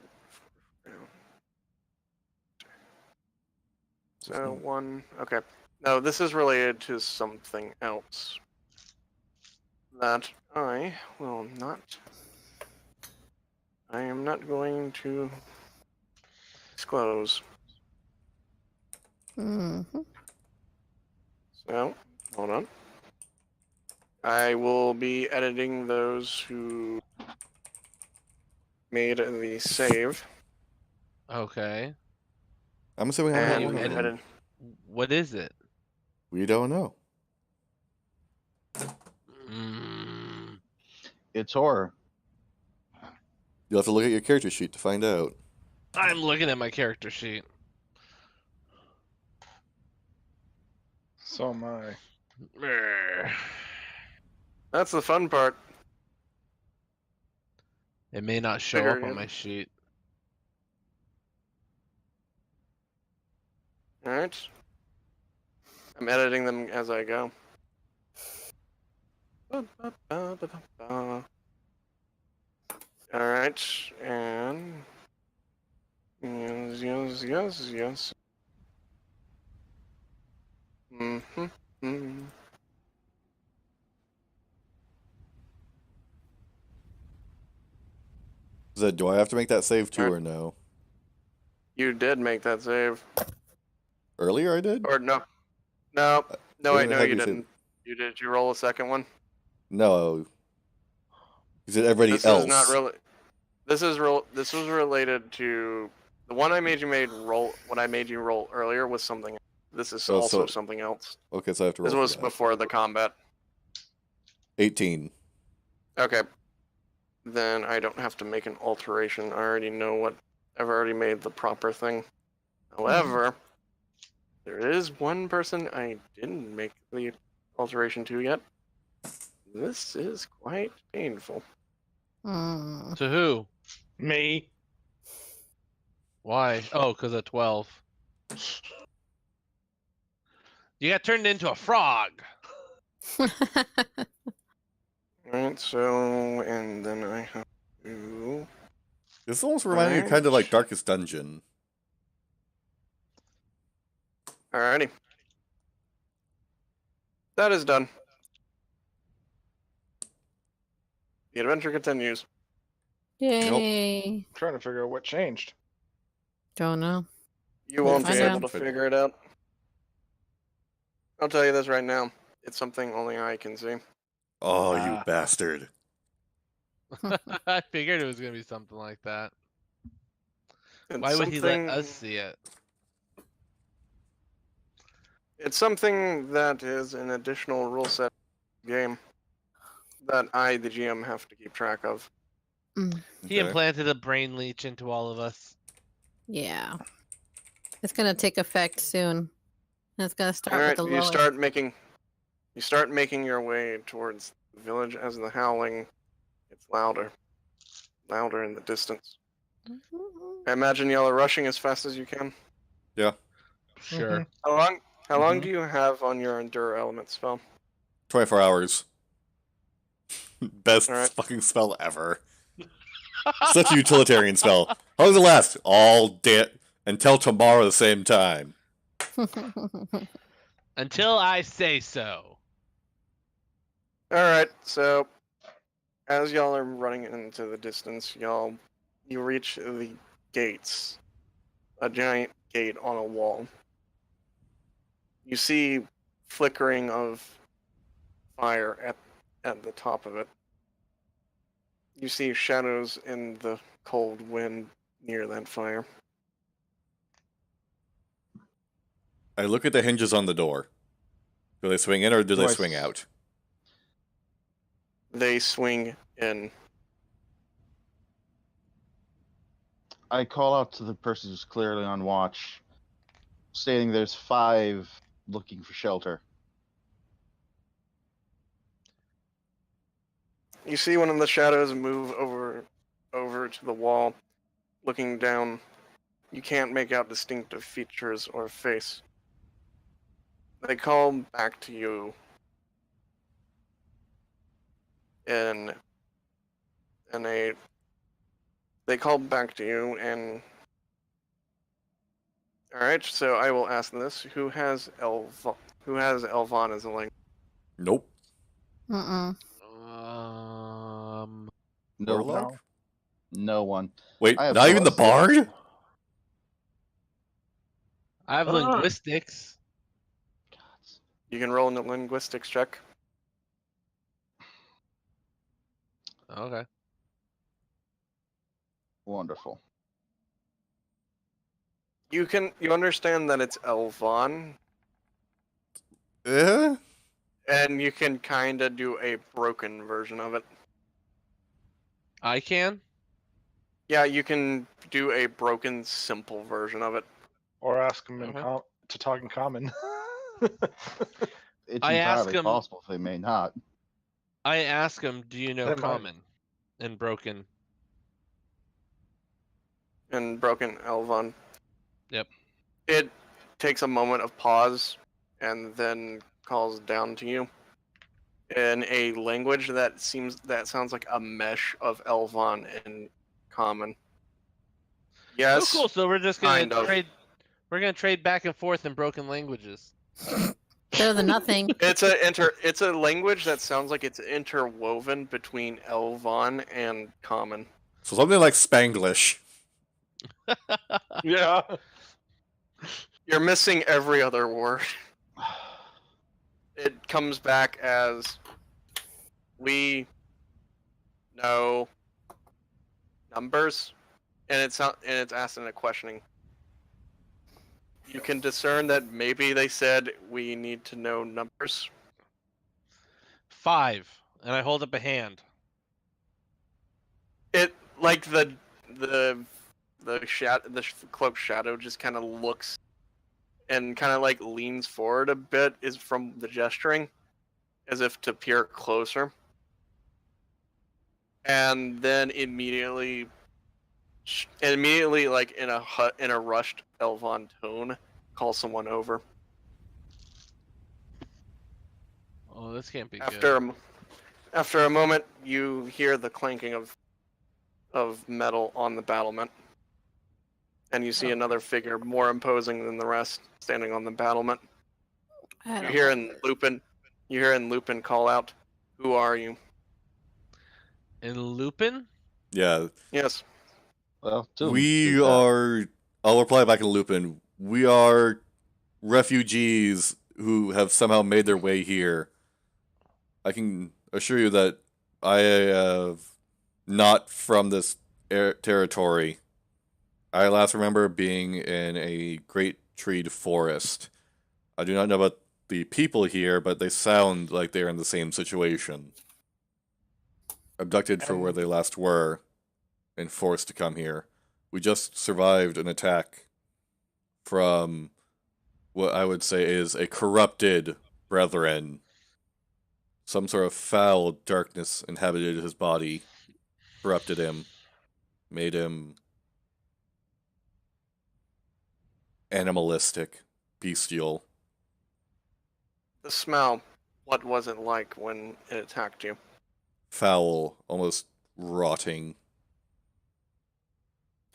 So 1. Okay. No, this is related to something else that I will not. I am not going to disclose. Mm-hmm. So, hold on. I will be editing those who made the save. Okay. I'm assuming I'm not And one of them. edit. What is it? We don't know. Mm. It's horror. You'll have to look at your character sheet to find out. I'm looking at my character sheet. So am I. Brr. That's the fun part. It may not show Figure up on it. my sheet. All right. I'm editing them as I go. All right, and yes. Mm-hmm. Zed, do I have to make that save too Alright. or no? You did make that save, Earlier I did? or no? No, wait, no, had you me save- didn't. You did. You roll a second one. No. Is it everybody This else? is not really. This is real. This was related to The one I made you roll. What I made you roll earlier was something. This is Oh, also so- something else. Okay, so I have to roll This for was that. before the combat. 18. Okay. Then I don't have to make an alteration. I already know what. I've already made the proper thing. However, there is one person I didn't make the alteration to yet. This is quite painful. Mm. To who? Me. Why? Oh, because of 12. You got turned into a frog. Alright, so, and then I have to. This almost reminded me kind of like Darkest Dungeon. Alrighty. That is done. The adventure continues. Yay. I'm trying to figure out what changed. Don't know. You We'll won't be find able out. to figure it out. I'll tell you this right now. It's something only I can see. Oh, you Ah. bastard. I figured it was going to be something like that. It's Why would he let something- us see it? It's something that is an additional rule set game that I, the GM, have to keep track of. He Okay. implanted a brain leech into all of us. Yeah. It's gonna take effect soon. And it's gonna start with Alright, the you lowest. start making your way towards the village as the howling gets louder. Louder in the distance. I imagine y'all are rushing as fast as you can. Sure. How long do you have on your Endure Element spell? 24 hours. Best Alright. fucking spell ever. Such a utilitarian spell. How does it last? All day until tomorrow at the same time. Until I say so. Alright, so as y'all are running into the distance, you reach the gates. A giant gate on a wall. You see flickering of fire at the top of it. You see shadows in the cold wind near that fire. I look at the hinges on the door. Do they swing in or do they Nice. swing out? They swing in. I call out to the person who's clearly on watch, stating there's 5 looking for shelter. You see one of the shadows move over to the wall, looking down. You can't make out distinctive features or face. They call back to you in a. They call back to you and. All right, so I will ask this: Who has Elvon as a language? Nope. Mm-mm. No, Warlock? no one. Wait, I have not even the linguistics. bard? I have linguistics. You can roll in a linguistics check. Okay. Wonderful. You understand that it's Elvon, Eh? and you can kind of do a broken version of it. I can? Yeah, you can do a broken, simple version of it. Or ask them Okay. to talk in common. It's I ask entirely him- possible if they may not. I ask him, do you know They might. common and broken? In broken Elvon. Yep. It takes a moment of pause, and then calls down to you in a language that sounds like a mesh of Elvon and Common. Yes. Oh, cool. So we're just gonna kind of. trade. We're gonna trade back and forth in broken languages. Better than nothing. It's a language that sounds like it's interwoven between Elvon and Common. So something like Spanglish. Yeah. You're missing every other word. It comes back as we know numbers it's asking a questioning. You can discern that maybe they said we need to know numbers. 5, and I hold up a hand. It like the cloak shadow just kind of looks and kind of like leans forward a bit is from the gesturing, as if to peer closer, and then immediately like in a rushed Elvon tone, call someone over. Oh, this can't be After good. after a moment, you hear the clanking of metal on the battlement, and you see another figure more imposing than the rest standing on the battlement. I You don't hear like in Lupin call out, "Who are you?" In Lupin? Yeah, Yes. Well, Toom did we that. are. I'll reply back in Lupin. We are refugees who have somehow made their way here. I can assure you that I have not from this territory. I last remember being in a great treed forest. I do not know about the people here, but they sound like they're in the same situation. Abducted for where And they last were and forced to come here. We just survived an attack from what I would say is a corrupted brethren. Some sort of foul darkness inhabited his body, corrupted him, made him animalistic, bestial. The smell. What was it like when it attacked you? Foul, almost rotting.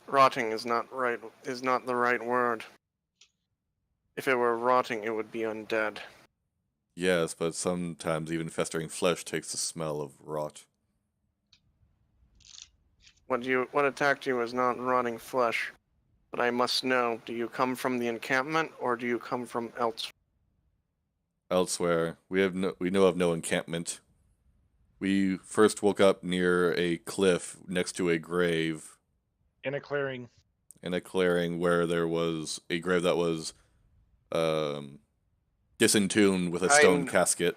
Rotting is not the right word. If it were rotting, it would be undead. Yes, but sometimes even festering flesh takes the smell of rot. What attacked you is not rotting flesh. But I must know, do you come from the encampment or do you come from elsewhere? Elsewhere, we know of no encampment. We first woke up near a cliff next to a grave in a clearing. in a clearing where there was a grave that was disentombed with a stone casket.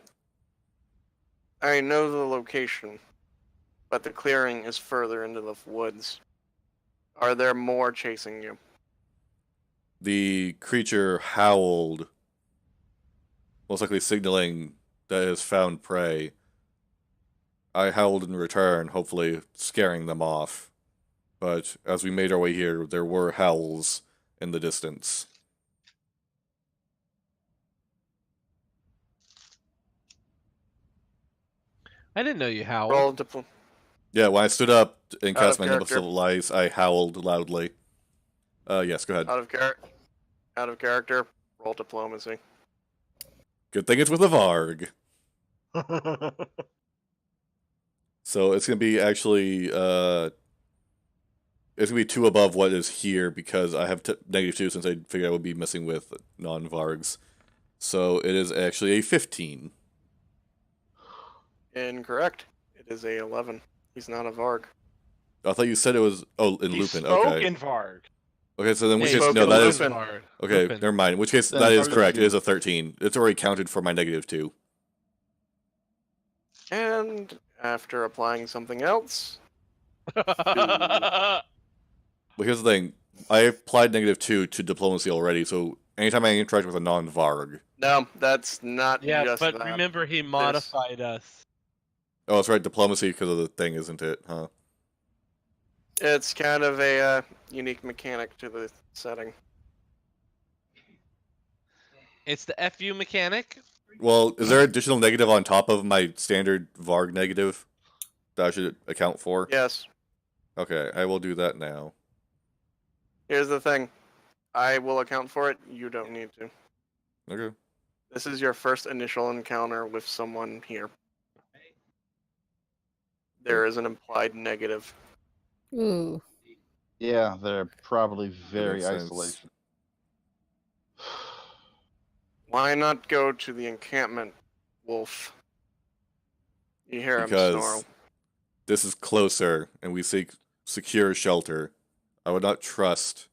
I know the location, but the clearing is further into the woods. Are there more chasing you? The creature howled, most likely signaling that it has found prey. I howled in return, hopefully scaring them off. But as we made our way here, there were howls in the distance. I didn't know you howled. Roll dipl- Yeah, when I stood up and Out cast of my Nimbus character. of Lies, I howled loudly. Yes, go ahead. Out of character. Roll diplomacy. Good thing it's with a Varg. So it's gonna be actually it's gonna be 2 above what is here because I have -2 since I figured I would be messing with non-Vargs. So it is actually a 15. Incorrect. It is a 11. He's not a Varg. I thought you said it was in He Lupin. spoke Okay. in Varg. Okay, so then in which Hey, case spoke no, in that is Lupin. okay. Lupin. Never mind. In which case Then that is it's correct. It 13. is a 13. It's already counted for my -2. And after applying something else, But here's the thing: I applied -2 to diplomacy already. So anytime I interact with a non-Varg, no, that's not Yeah, just but that. remember he modified us. oh, that's right, diplomacy because of the thing, isn't it? Huh? It's kind of a unique mechanic to the setting. It's the FU mechanic. Well, is there additional negative on top of my standard Varg negative that I should account for? Yes. Okay, I will do that now. Here's the thing. I will account for it. You don't need to. Okay. This is your first initial encounter with someone here. There is an implied negative. Ooh. Yeah, they're probably very makes sense. isolation. Why not go to the encampment, Wolf? You hear him snarl. Because this is closer and we seek secure shelter. I would not trust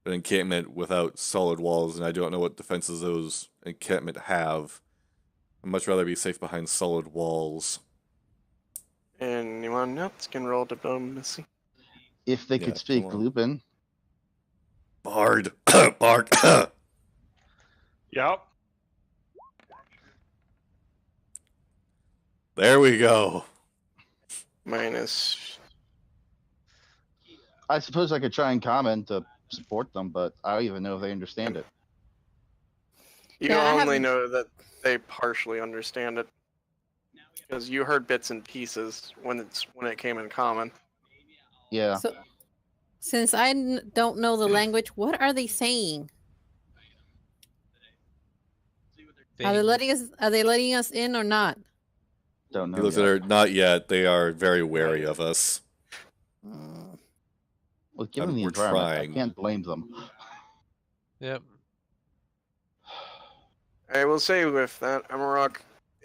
an encampment without solid walls, and I don't know what defenses those encampment have. I'd much rather be safe behind solid walls. Anyone else can roll diplomacy. If they Yeah, could speak come on. Lupin. Bard! Bard! Yep. There we go. Minus. I suppose I could try and comment to support them, but I don't even know if they understand it. You Yeah, I only haven't- know that they partially understand it. Because you heard bits and pieces when it came in common. Yeah. So, since I don't know the language, what are they saying? Are they letting us? Are they letting us in or not? Don't He know looks yet. at her. Not yet. They are very wary of us. Mm. Well, given the we're environment, trying. I can't blame them. Yep. I will say with that, Amarok,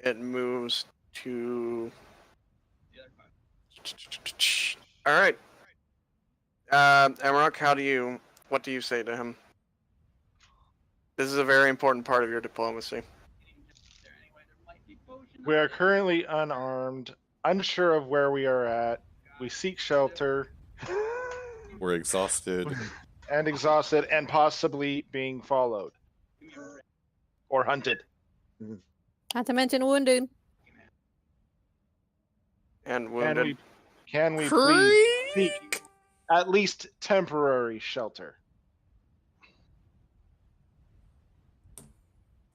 it moves to. All right. Amarok, what do you say to him? This is a very important part of your diplomacy. We are currently unarmed, unsure of where we are at. We seek shelter. We're exhausted. And exhausted and possibly being followed. Or hunted. Not to mention wounded. And Can wounded. we please seek at least temporary shelter?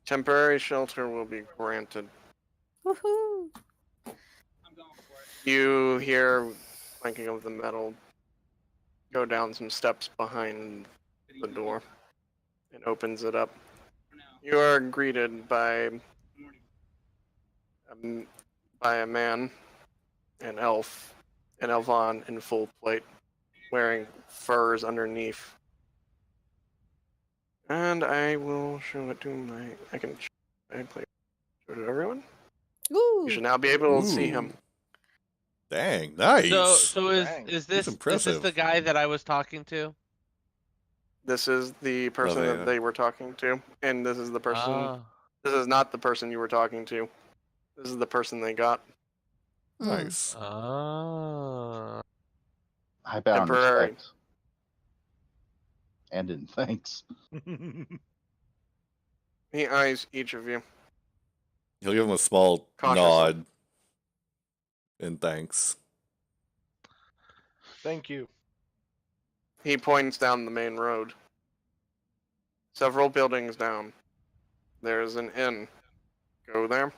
Temporary shelter will be granted. Woohoo! You hear clanking of the metal go down some steps behind the door and opens it up. You are greeted by a man, an elf, an Elvon in full plate, wearing furs underneath. And I will show it to I play show it to everyone. Ooh. You should now be able to see him. Ooh. Dang, nice. So is Dang. is He's this impressive. the guy that I was talking to? This is the person Lavea. that they were talking to, and this is the person. Ah. This is not the person you were talking to. This is the person they got. Mm. Nice. Ah. I bow in Temporary. respect. And in thanks. He eyes each of you. He'll give him a small Cautiously. nod. And thanks. Thank you. He points down the main road. Several buildings down. There is an inn. Go there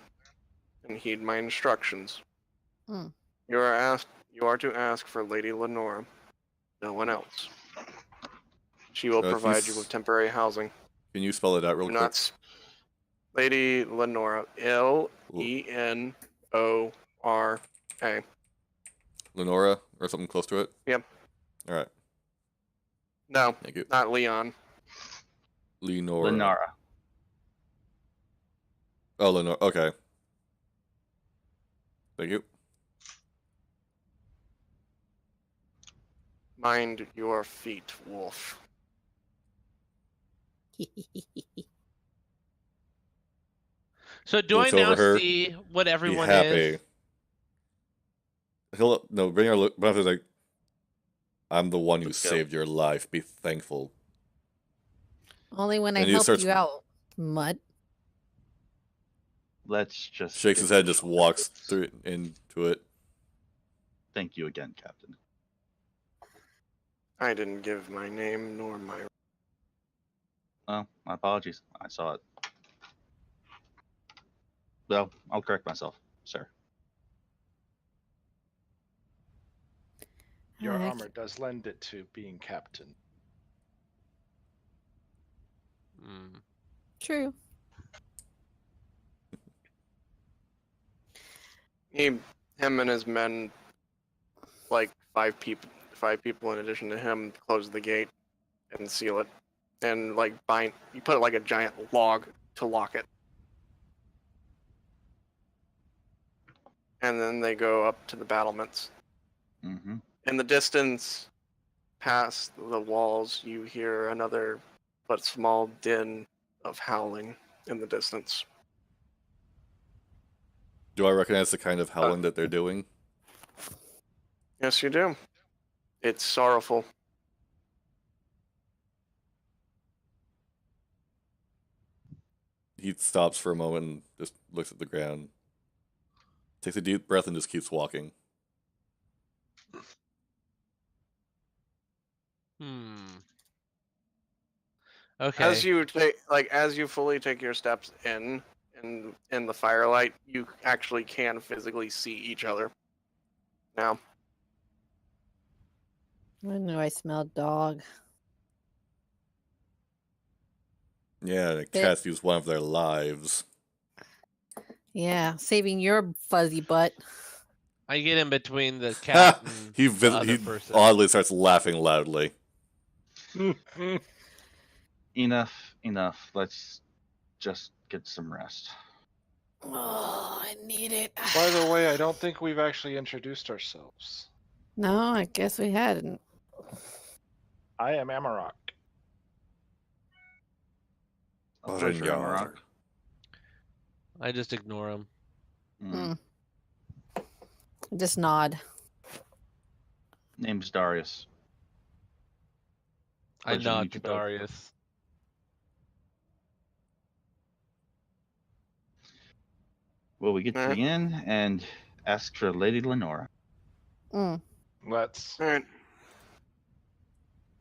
and heed my instructions. Mm. You are to ask for Lady Lenora. No one else. She will If provide you you with temporary housing. Can you spell it out real Do quick? not Lady Lenora. Lenora. Lenora or something close to it? Yep. Alright. No, Thank you. not Leon. Lenora. Lenara. Oh, Lenora. Okay. Thank you. Mind your feet, wolf. So do I Looks now over her. see what Be everyone happy. is? He'll bring her. Bronf's like, I'm the one who Let's go. saved your life. Be thankful. Only when I And he helped starts- you out, mud. Let's just Shakes his get head, this just over walks with. through into it. Thank you again, Captain. I didn't give my name nor my. Oh, my apologies. I saw it. Well, I'll correct myself, sir. Your I- armor does lend it to being captain. Hmm. True. Him and his men, like five people in addition to him, close the gate and seal it, and like you put like a giant log to lock it, and then they go up to the battlements. Mm-hmm. In the distance, past the walls, you hear another but small din of howling in the distance. Do I recognize the kind of howling that they're doing? Yes, you do. It's sorrowful. He stops for a moment and just looks at the ground, takes a deep breath, and just keeps walking. Okay. As you fully take your steps in the firelight, you actually can physically see each other. Now, I know I smell dog. Yeah, the cats use one of their lives. Yeah, saving your fuzzy butt. I get in between the cat and he the other person. oddly starts laughing loudly. Enough. Let's just get some rest. Oh, I need it. By the way, I don't think we've actually introduced ourselves. No, I guess we hadn't. I am Amarok. A pleasure, Barnyard. Amarok. I just ignore him. Just nod. Name's Darius. I Pleasure to nod meet to you both. Darius. Will we get to the inn and ask for Lady Lenora? Let's. all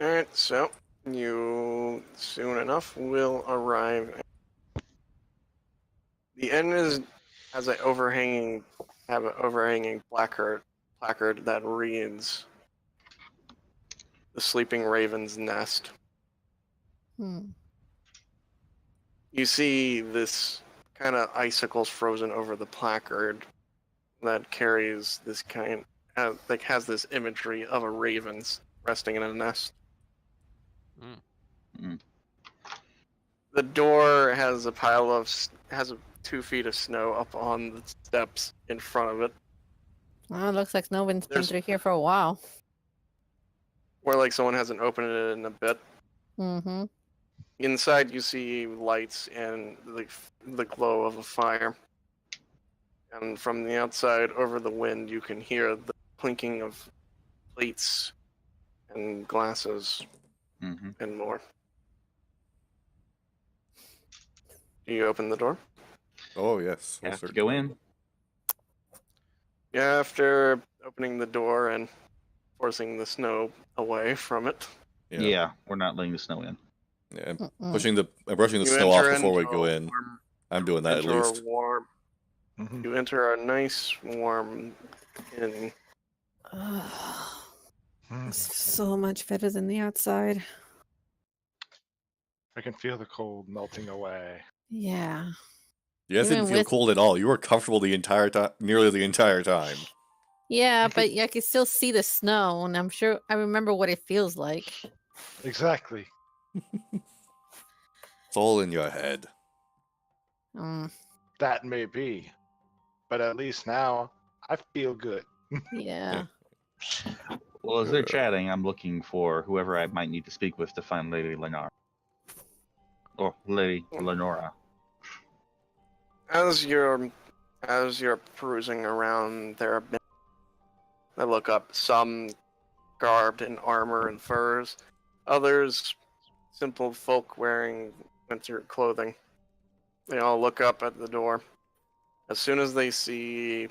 right. So you soon enough will arrive. The inn has an overhanging placard that reads, "The Sleeping Raven's Nest." You see this kind of icicles frozen over the placard that carries this has this imagery of a raven resting in a nest. The door has a 2 feet of snow up on the steps in front of it. Well, it looks like no one's been through here for a while. Where like someone hasn't opened it in a bit. Mm-hmm. Inside you see lights and the glow of a fire. And from the outside, over the wind, you can hear the clinking of plates and glasses and more. Do you open the door? Oh, yes. Have to go in. Yeah, after opening the door and forcing the snow away from it. Yeah, we're not letting the snow in. Yeah, I'm brushing the You snow off enter before we into go a in. warm- I'm doing that at enter a least. You enter a nice, warm inn. It's so much better than the outside. I can feel the cold melting away. Yeah. You guys didn't feel cold at all. You were comfortable the entire time, nearly the entire time. Yeah, but I can still see the snow, and I'm sure I remember what it feels like. Exactly. It's all in your head. That may be. But at least now, I feel good. Yeah. Well, as they're chatting, I'm looking for whoever I might need to speak with to find Lady Lenora. Or Lady Lenora. As you're perusing around, there are men that look up. Some garbed in armor and furs, others simple folk wearing winter clothing. They all look up at the door. As soon as they see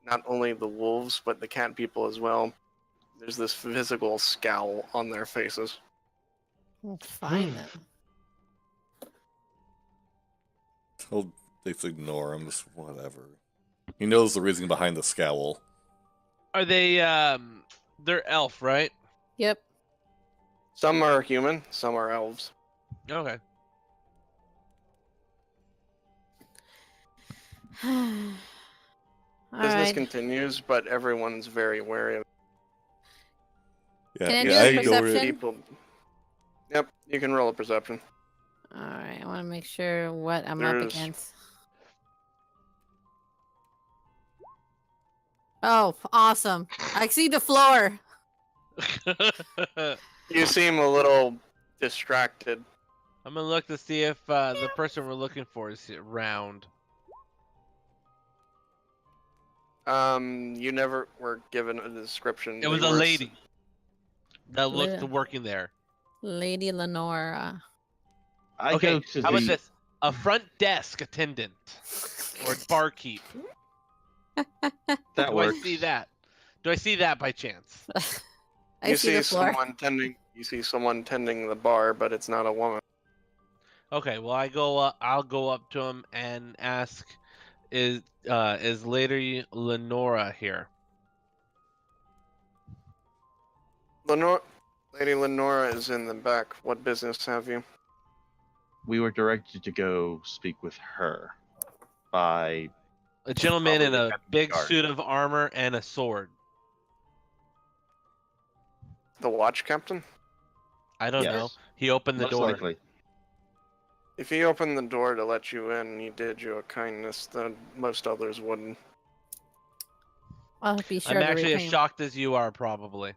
not only the wolves, but the cat people as well, there's this physical scowl on their faces. Well, fine then. He'll just ignore him, just whatever. He knows the reason behind the scowl. Are they, they're elf, right? Yep. Some are human, some are elves. Okay. Business continues, but everyone's very wary of it. Yeah, Can I yeah, do a I know perception? People. Yep, you can roll a perception. Alright, I want to make sure what I'm up There's- against. Oh, awesome. I see the floor. You seem a little distracted. I'm gonna look to see if the person we're looking for is around. You never were given a description. It was They a were lady that looked Li- working there. Lady Lenora. I Okay, go to how about the. this? A front desk attendant or barkeep. That Do works. I see that? Do I see that by chance? I You see the floor. someone tending. You see someone tending the bar, but it's not a woman. Okay, well I'll go up to him and ask, is Lady Lenora here? Lady Lenora is in the back. What business have you? We were directed to go speak with her by A gentleman in Probably a the big guard. suit of armor and a sword. The watch captain? I don't Yes. know. He opened the most door. likely. If he opened the door to let you in, he did you a kindness that most others wouldn't. I'll be sure I'm to actually as repay. shocked as you are, probably.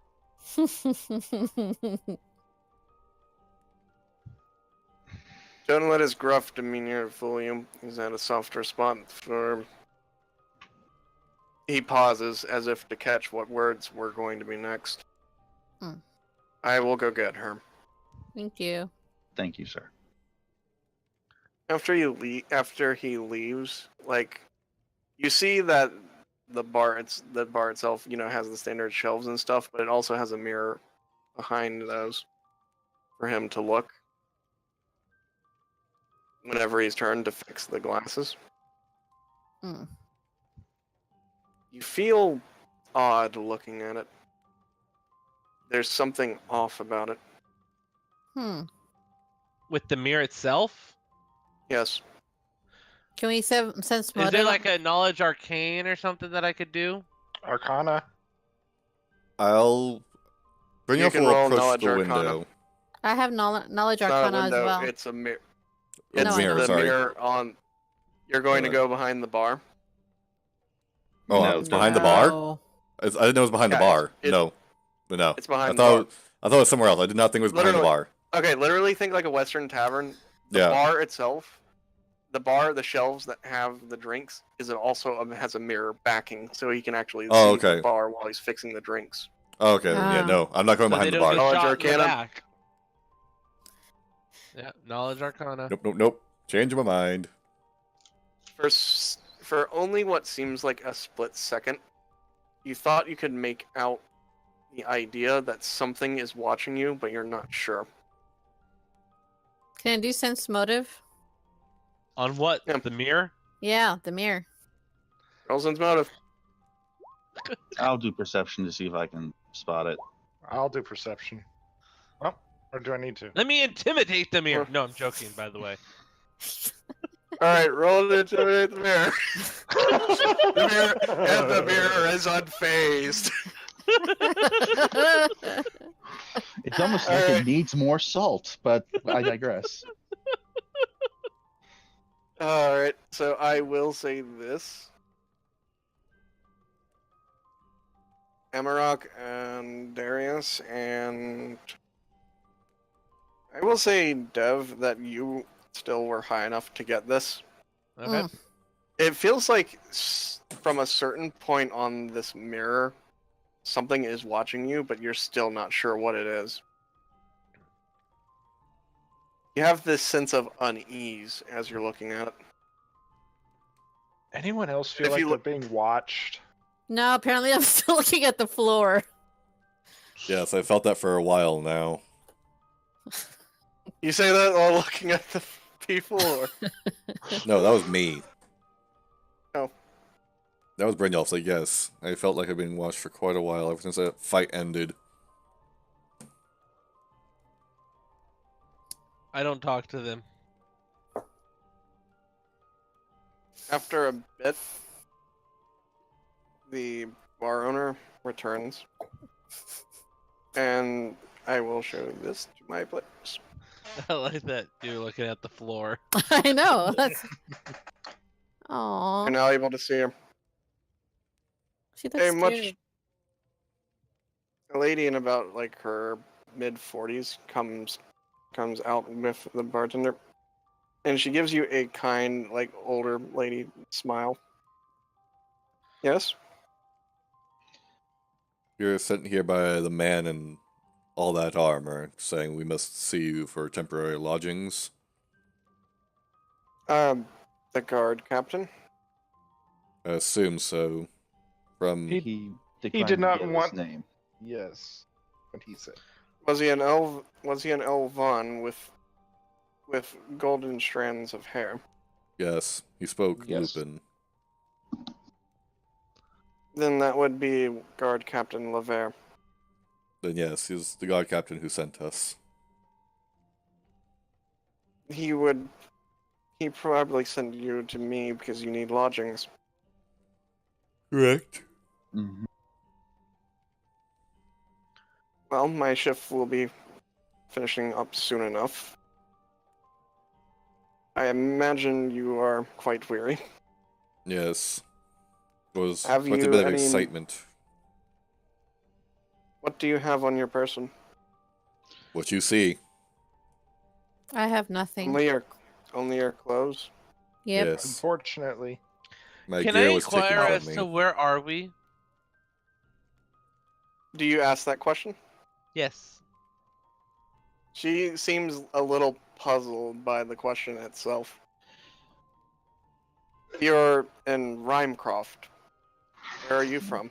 Don't let his gruff demeanor fool you. He's at a softer spot for... He pauses as if to catch what words were going to be next. Hmm. I will go get her. Thank you. Thank you, sir. After he leaves, like, you see that the bar itself, has the standard shelves and stuff, but it also has a mirror behind those for him to look whenever he's turned to fix the glasses. Hmm. You feel odd looking at it. There's something off about it. With the mirror itself? Yes. Can we sense Is motive? there like a knowledge arcane or something that I could do? Arcana. I'll bring You up a can little roll push knowledge the arcana. window. I have knowledge It's not a arcana as window, well. it's a mirror. A It's mirror, the sorry. mirror on... You're going to Uh, go behind the bar? Oh, No, it's behind the bar? I didn't know it was behind the Yeah, bar. it's- No. No. It's behind I the bar. thought it was somewhere else. I did not think it was behind the Literally. bar. Okay, literally think like a Western tavern. The Yeah. bar itself, the shelves that have the drinks, has a mirror backing, so he can actually Oh, leave the okay. bar while he's fixing the drinks. Oh, okay. Then, yeah, Ah. no. I'm not going So behind they the don't bar. get Knowledge shot in the arcana? back. Yeah, knowledge arcana. Nope. Changing my mind. For only what seems like a split second, you thought you could make out the idea that something is watching you, but you're not sure. Can I do sense motive? On what? Yeah. The mirror? Yeah, the mirror. Roll sense motive. I'll do perception to see if I can spot it. I'll do perception. Oh, or do I need to? Let me intimidate the mirror. No, I'm joking, by the way. Alright, roll to intimidate the mirror. the mirror is unfazed. It's almost like Alright. it needs more salt, but I digress. Alright, so I will say this. Amarok and Darius, and I will say, Dev, that you still were high enough to get this. Okay. Mm. It feels like from a certain point on this mirror, something is watching you, but you're still not sure what it is. You have this sense of unease as you're looking at it. Anyone else feel If like you they're look- being watched? No, apparently I'm still looking at the floor. Yes, I felt that for a while now. You say that while looking at the people, or No, that was me. Oh. That was Brynjolf, so yes. I felt like I've been watched for quite a while, ever since that fight ended. I don't talk to them. after a bit, the bar owner returns, and I will show this to my players. I like that you're looking at the floor. I know. That's... You're Aww. now able to see her. She looks Hey, much cute. A lady in about like her mid-40s comes out with the bartender, and she gives you a kind, like older lady smile. Yes. You're sent here by the man in all that armor, saying we must see you for temporary lodgings. The guard captain. I assume so. From He He declined did to not give want. his name. Yes, what he said. Was he an Elvan with golden strands of hair? yes, he spoke Yes. Lupin. Then that would be guard captain Lever. Then yes, he's the guard captain who sent us. He probably send you to me because you need lodgings. Correct. Mhm. Well, my shift will be finishing up soon enough. I imagine you are quite weary. Yes. It was Have quite a you bit of any- excitement. What do you have on your person? What you see. I have nothing. Only your clothes? Yep. Yes. Unfortunately, My Can I gear was taken inquire from as me. to where are we? Do you ask that question? Yes. She seems a little puzzled by the question itself. You're in Rimecroft. Where are you from?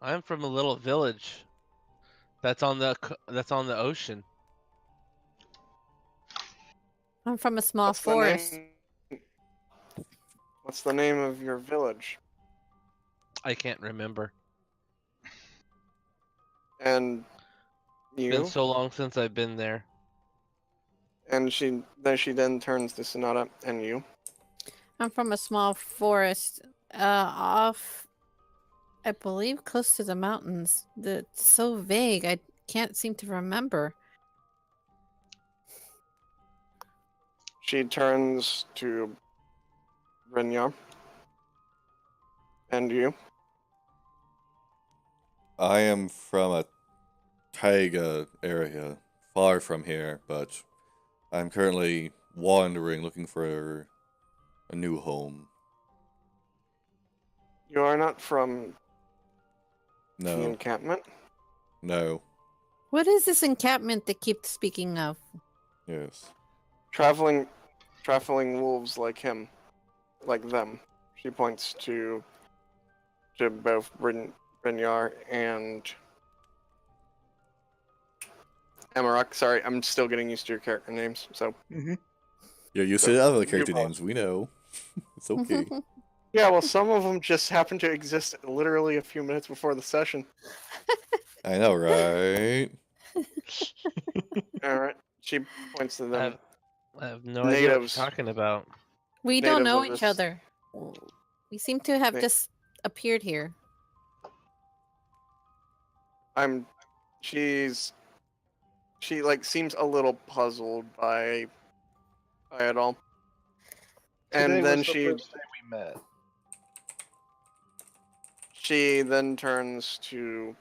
I'm from a little village that's on the ocean. I'm from a small What's the forest. name? What's the name of your village? I can't remember. And Been you? so long since I've been there. And she then turns to Sonata and you. I'm from a small forest off, I believe, close to the mountains. It's so vague. I can't seem to remember. She turns to Rinyar. And you? I am from a taiga area, far from here, but I'm currently wandering, looking for a new home. You are not from the No, encampment? no, What is this encampment they keep speaking of? yes. Traveling wolves like him. Like them. She points to both Rinyar and Amarok. Sorry, I'm still getting used to your character names, so Yeah, you So, said other you character are- names, we know. It's okay. yeah, well, some of them just happen to exist literally a few minutes before the session. I know, right? All right. She points to I them. have, I have no idea what Natives. you're talking about. We don't Natives know of each this- other. We seem to have Na- just appeared here. She like seems a little puzzled by it all. Today And then was the first day we met. she then turns to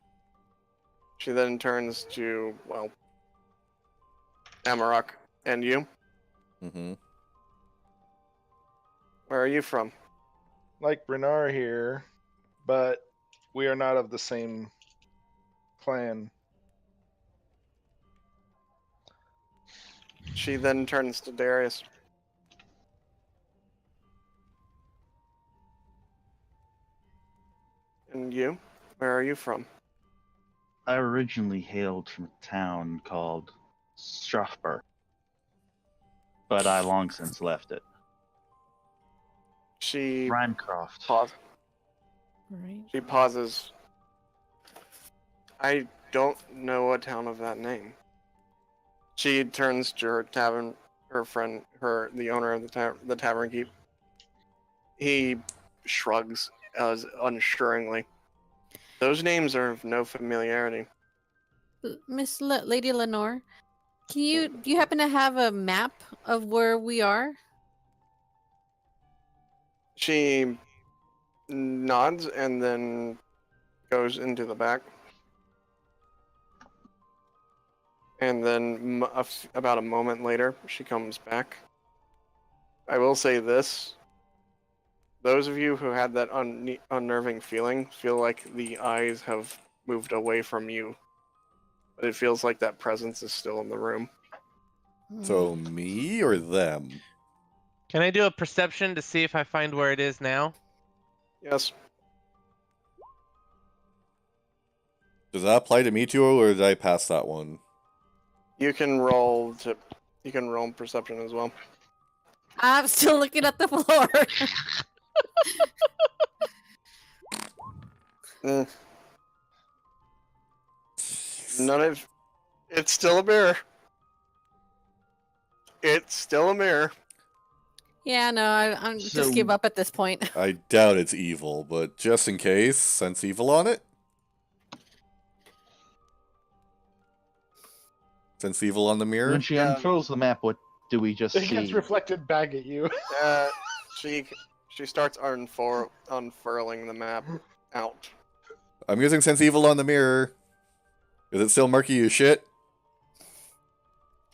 well, Amarok. And you? Mm-hmm. Where are you from? Like Renar here, but we are not of the same clan. She then turns to Darius. And you? Where are you from? I originally hailed from a town called Strasbourg, but I long since left it. She Rimecroft. Right. She pauses. I don't know a town of that name. She turns to her tavern, her friend, the owner of the tavern keep. He shrugs as unsuringly. Those names are of no familiarity. Lady Lenore, do you happen to have a map of where we are? She nods and then goes into the back. And then about a moment later, she comes back. I will say this. Those of you who had that unnerving feeling feel like the eyes have moved away from you. But it feels like that presence is still in the room. So me or them? Can I do a perception to see if I find where it is now? Yes. Does that apply to me too, or did I pass that one? You can roll perception as well. I'm still looking at the floor. Mm. It's still a mirror. It's still a mirror. Yeah, no, I'm just give up at this point. I doubt it's evil, but just in case, sense evil on it? Sense evil on the mirror? When she Yeah. unfurls the map, what do we just It gets see? reflected back at you. She starts unfurling the map out. I'm using sense evil on the mirror. Is it still murky as shit?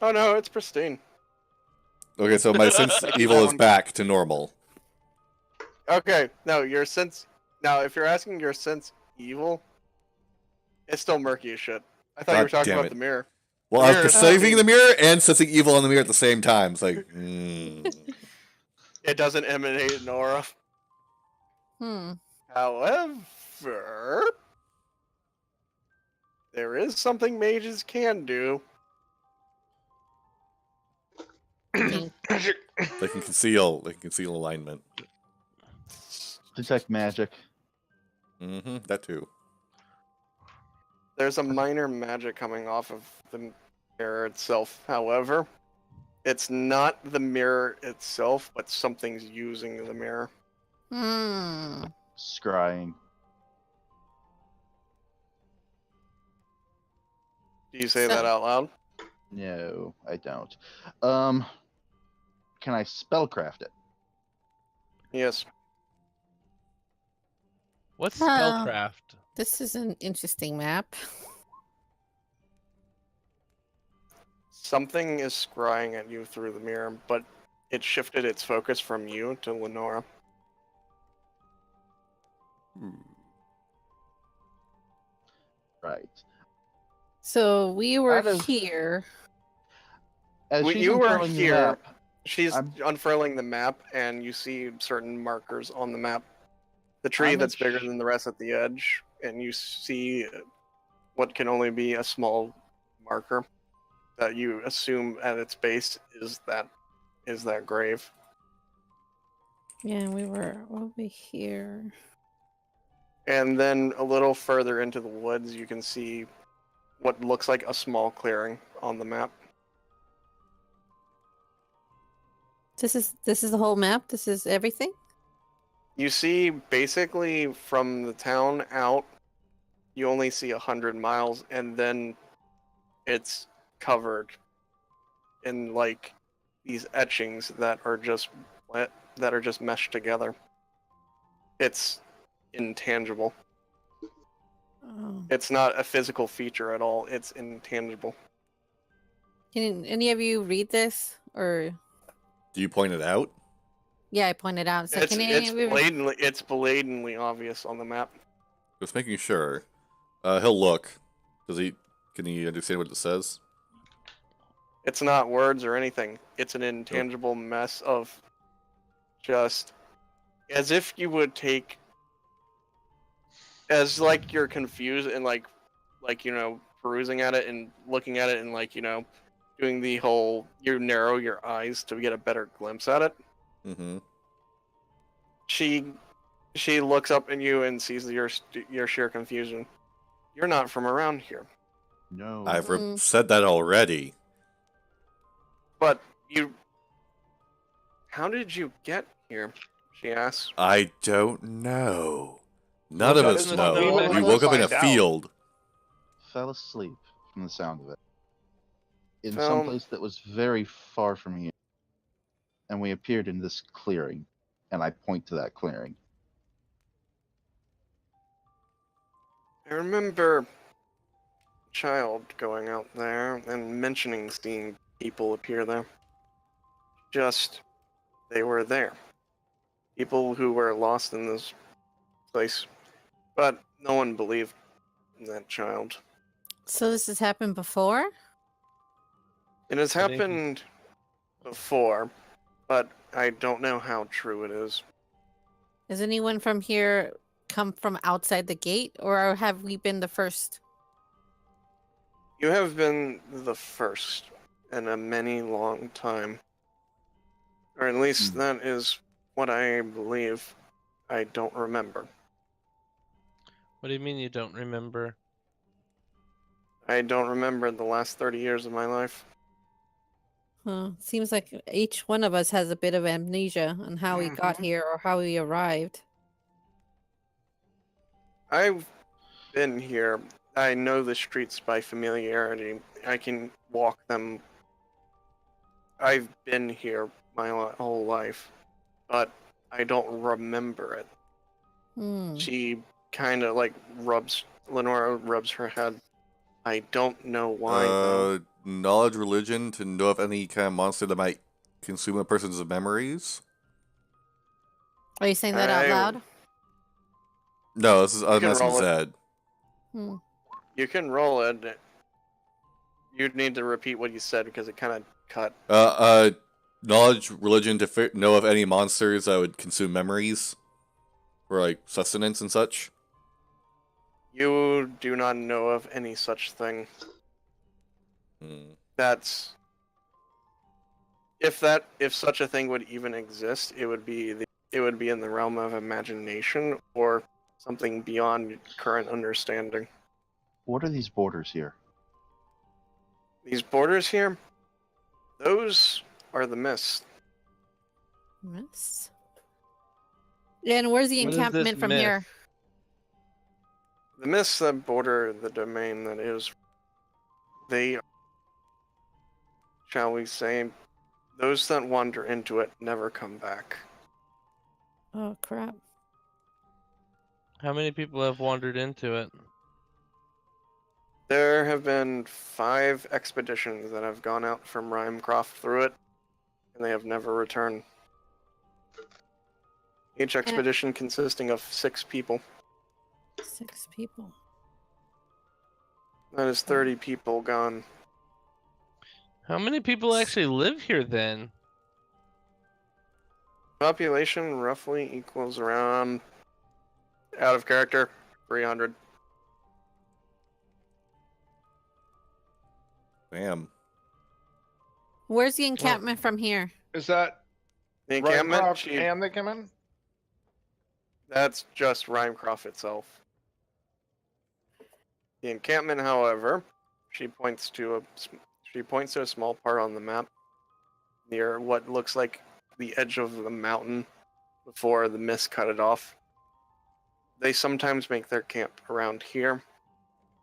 Oh no, it's pristine. Okay, so my sense evil is back to normal. Okay, no, your sense. Now, if you're asking your sense evil, it's still murky as shit. I thought you were God talking damn about it. the mirror. Well, The I mirror was is perceiving pristine. the mirror and sensing evil on the mirror at the same time. It's like, It doesn't emanate an aura. Hmm. However, there is something mages can do. Thinking. They can conceal alignment. Detect magic. Mm-hmm, that too. There's a minor magic coming off of the mirror itself. However, it's not the mirror itself, but something's using the mirror. Hmm. Scrying. Do you say So- that out loud? No, I don't. Can I spellcraft it? Yes. What's Oh. spellcraft? This is an interesting map. Something is scrying at you through the mirror, but it shifted its focus from you to Lenora. Right. So we were Out of- here. As When she's you were unfurling the here, map, she's I'm- unfurling the map, and you see certain markers on the map. The tree I'm that's in bigger than the rest at the edge, and you see what can only be a small marker that you assume at its base is that grave. Yeah, we were over here. And then a little further into the woods, you can see what looks like a small clearing on the map. This is the whole map. This is everything. You see, basically from the town out, you only see 100 miles, and then it's covered in like these etchings that are just meshed together. It's intangible. Oh. It's not a physical feature at all. It's intangible. Can any of you read this? Or Do you point it out? yeah, I pointed out. So can any of you? It's blatantly obvious on the map. Just making sure. He'll look. Can he understand what it says? It's not words or anything. It's an intangible mess of just as if you would take as like you're confused and like perusing at it and looking at it and doing the whole you narrow your eyes to get a better glimpse at it. Mm-hmm. She looks up at you and sees your sheer confusion. You're not from around here. no. I've said that already. But how did you get here? She asks. I don't know. None Woke of up us in the know. snow. We woke up in a Find out. field. Fell asleep from the sound of it. In Well- some place that was very far from here. And we appeared in this clearing. And I point to that clearing. I remember child going out there and mentioning seeing people appear there. Just, they were there. People who were lost in this place. But no one believed in that child. So this has happened before? It has I think- happened before, but I don't know how true it is. Has anyone from here come from outside the gate, or have we been the first? You have been the first in a many long time. Or at least that is what I believe. I don't remember. What do you mean you don't remember? I don't remember the last 30 years of my life. Huh. Seems like each one of us has a bit of amnesia on how we got Mhm. here or how we arrived. I've been here. I know the streets by familiarity. I can walk them. I've been here my whole life, but I don't remember it. Hmm. She kind of like Lenora rubs her head. I don't know why, though. Knowledge religion to know of any kind of monster that might consume a person's memories. Are you saying that out I- loud? No, this is I'm can asking roll it. Zed. Hmm. You can roll it. You'd need to repeat what you said because it kind of cut. Knowledge religion to know of any monsters that would consume memories for like sustenance and such. You do not know of any such thing. Hmm. That's if such a thing would even exist, it would be in the realm of imagination or something beyond current understanding. What are these borders here? These borders here, those are the mist. Yes. And where's the What is this encampment from here? myth? The mists that border the domain that is, they, shall we say, those that wander into it never come back. Oh crap. How many people have wandered into it? There have been 5 expeditions that have gone out from Rimecroft through it, and they have never returned. Each expedition consisting of 6 people. 6 people. That is 30 people gone. How many people actually live here then? Population roughly equals around, out of character, 300. Damn. Where's the encampment from here? Is that The encampment, Rimecroft and they come in? that's just Rimecroft itself. The encampment, however, she points to a small part on the map near what looks like the edge of the mountain before the mist cut it off. They sometimes make their camp around here,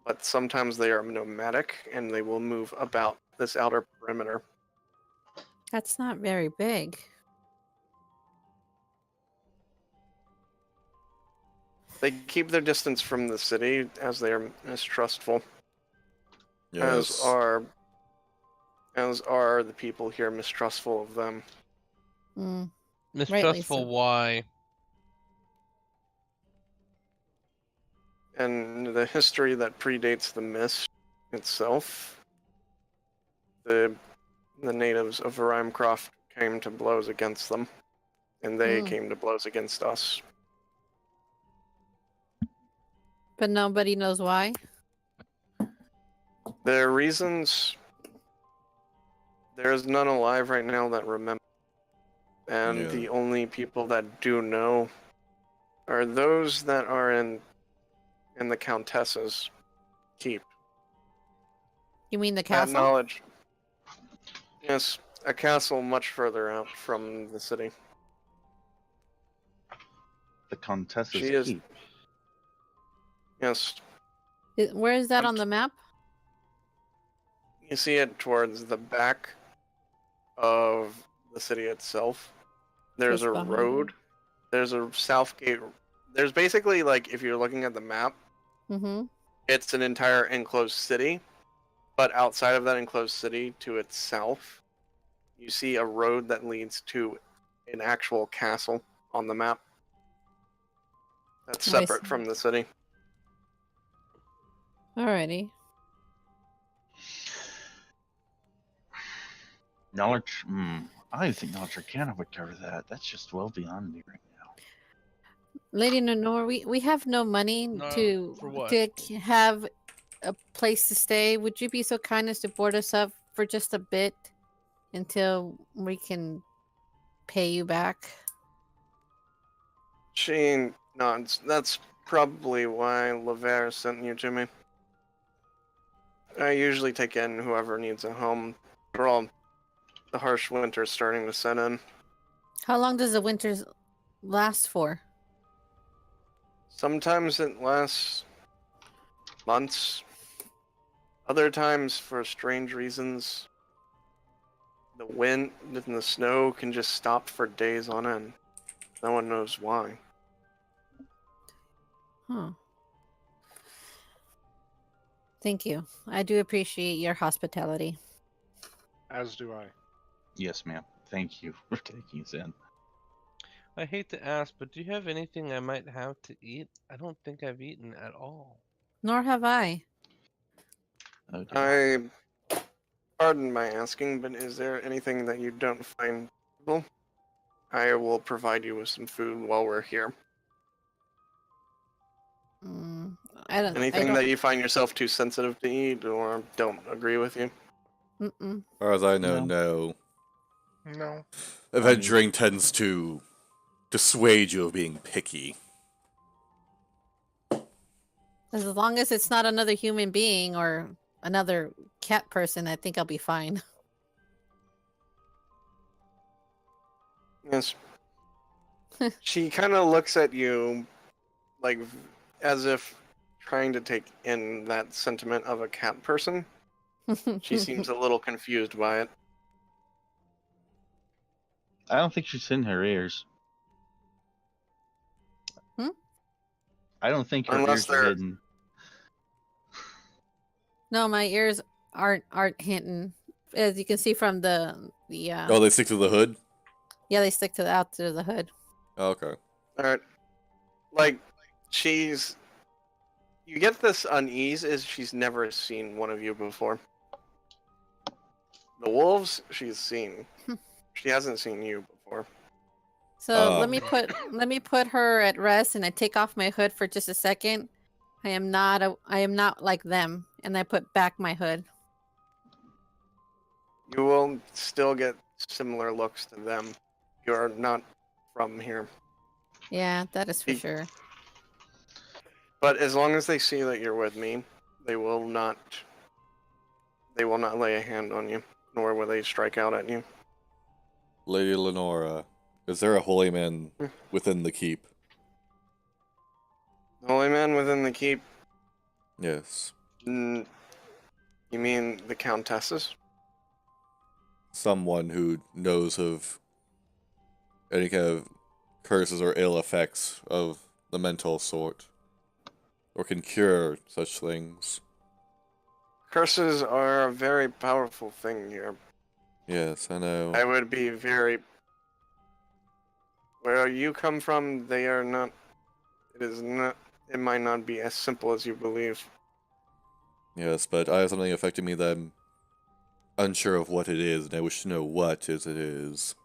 but sometimes they are nomadic and they will move about this outer perimeter. That's not very big. They keep their distance from the city as they are mistrustful, Yes. as are the people here mistrustful of them. Hmm. Mistrustful so. why? And the history that predates the mist itself, the natives of Rimecroft came to blows against them, and they came to blows against us. But nobody knows why. Their reasons, there is none alive right now that remember, and Yeah. the only people that do know are those that are in the Countess's keep. You mean the That castle? knowledge. Yes, a castle much further out from the city. The Countess's She is- keep. Yes, Where is that on the map? you see it towards the back of the city itself. There's Just a behind road. There's a south gate. There's basically, like, if you're looking at the map, Mm-hmm. It's an entire enclosed city, but outside of that enclosed city, to its south, you see a road that leads to an actual castle on the map. That's Oh, I separate see. from the city. Alrighty. Knowledge. I think Knowledge Arcana would cover that. That's just well beyond me right now. Lady Lenore, we have no money No, to for what? have a place to stay. Would you be so kind as to board us up for just a bit until we can pay you back? She nods. That's probably why Lavere sent you to me. I usually take in whoever needs a home. After all, the harsh winter's starting to set in. How long does the winters last for? Sometimes it lasts months. Other times, for strange reasons, the wind and the snow can just stop for days on end. No one knows why. Huh. Thank you. I do appreciate your hospitality. As do I. Yes, ma'am. Thank you for taking us in. I hate to ask, but do you have anything I might have to eat? I don't think I've eaten at all. Nor have I. Oh, dear. Pardon my asking, but is there anything that you don't find suitable? I will provide you with some food while we're here. Mm, I don't. Anything that you find yourself too sensitive to eat or don't agree with you? Mm-mm. As far as I know, No. no. No. Adventuring tends to dissuade you of being picky. As long as it's not another human being or another cat person, I think I'll be fine. Yes. She kind of looks at you like as if trying to take in that sentiment of a cat person. She seems a little confused by it. I don't think she's in her ears. Hmm? I don't think her Unless ears are they're- hidden. No, my ears aren't hinting. As you can see from the Oh, they stick to the hood? yeah, they stick to out to the hood. Oh, okay. Alright. Like, she's... You get this unease is she's never seen one of you before. The wolves, she's seen. She hasn't seen you before. So Ah. let me put her at rest, and I take off my hood for just a second. I am not like them, and I put back my hood. You will still get similar looks to them. You're not from here. Yeah, that is for Be- sure. But as long as they see that you're with me, they will not lay a hand on you, nor will they strike out at you. Lady Lenora, is there a holy man within the keep? The holy man within the keep, Yes. you mean the countesses? Someone who knows of any kind of curses or ill effects of the mental sort, or can cure such things. Curses are a very powerful thing here. Yes, I know. I would be very... Where you come from, they are not... It is not... It might not be as simple as you believe. Yes, but I have something affecting me that I'm unsure of what it is, and I wish to know what it is.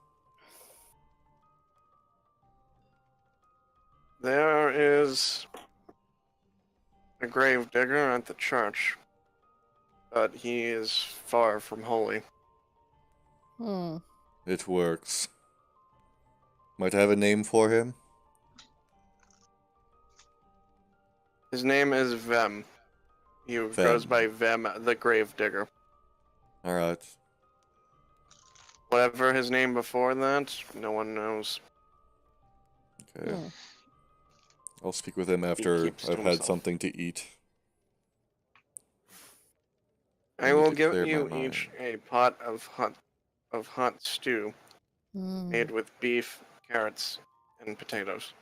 There is a grave digger at the church, but he is far from holy. Hmm. It works. Might I have a name for him? His name is Vem. He goes by Vem, the grave digger. Alright. Whatever his name before that, no one knows. Okay. Hmm. I'll speak with him after keeps to I've had himself. something to eat. I need will to give clear you my each mind. a pot of hot stew Hmm. made with beef, carrots, and potatoes.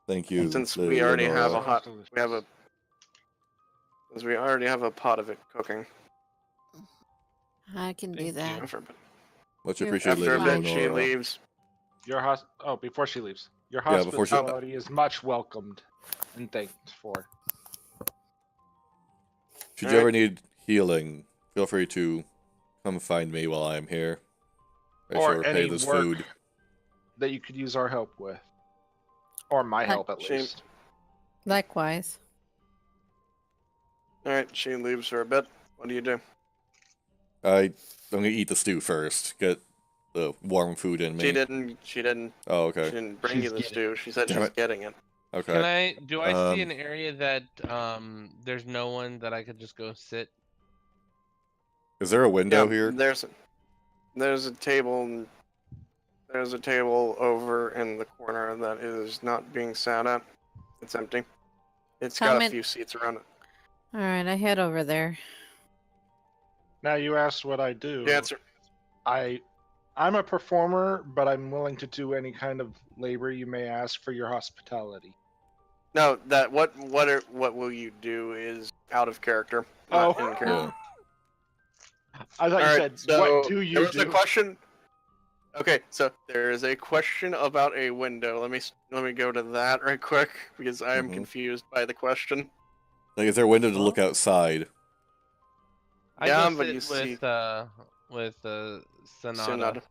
Thank you, Since Lady we already have Lenora. a hot, Sounds we have a Because we already have a pot of it cooking. I can do Thank that. you. Much You're appreciated, After a Lady bit, she Lenora. leaves. Before she leaves. Your Yeah, before she- hospitality is much welcomed and thanked for. Should you ever need healing, feel free to come find me while I'm here. I shall Or repay any this work food. that you could use our help with. Or my help, at She- least. Likewise. Alright, she leaves for a bit. What do you do? I'm gonna eat the stew first. Get the warm food in me. She didn't Oh, okay. bring She's you the getting stew. She said Damn she's it. getting it. Okay. Do I see an area that there's no one that I could just go sit? Is there a window Yeah, here? there's a table over in the corner that is not being sat at. It's empty. It's How got a many- few seats around it. All right, I head over there. Now you asked what I do. Yeah, it's I'm a performer, but I'm willing to do any kind of labor you may ask for your hospitality. no. That what will you do is out of character, not Oh. in character. Yeah. I thought you Alright, said, so what do there you was do? a question. Okay, so there is a question about a window. Let me go to that right quick because I am Mhm. confused by the question. Like, is there a window to look outside? I Yeah, go but sit you see- with Sonata. Sonata.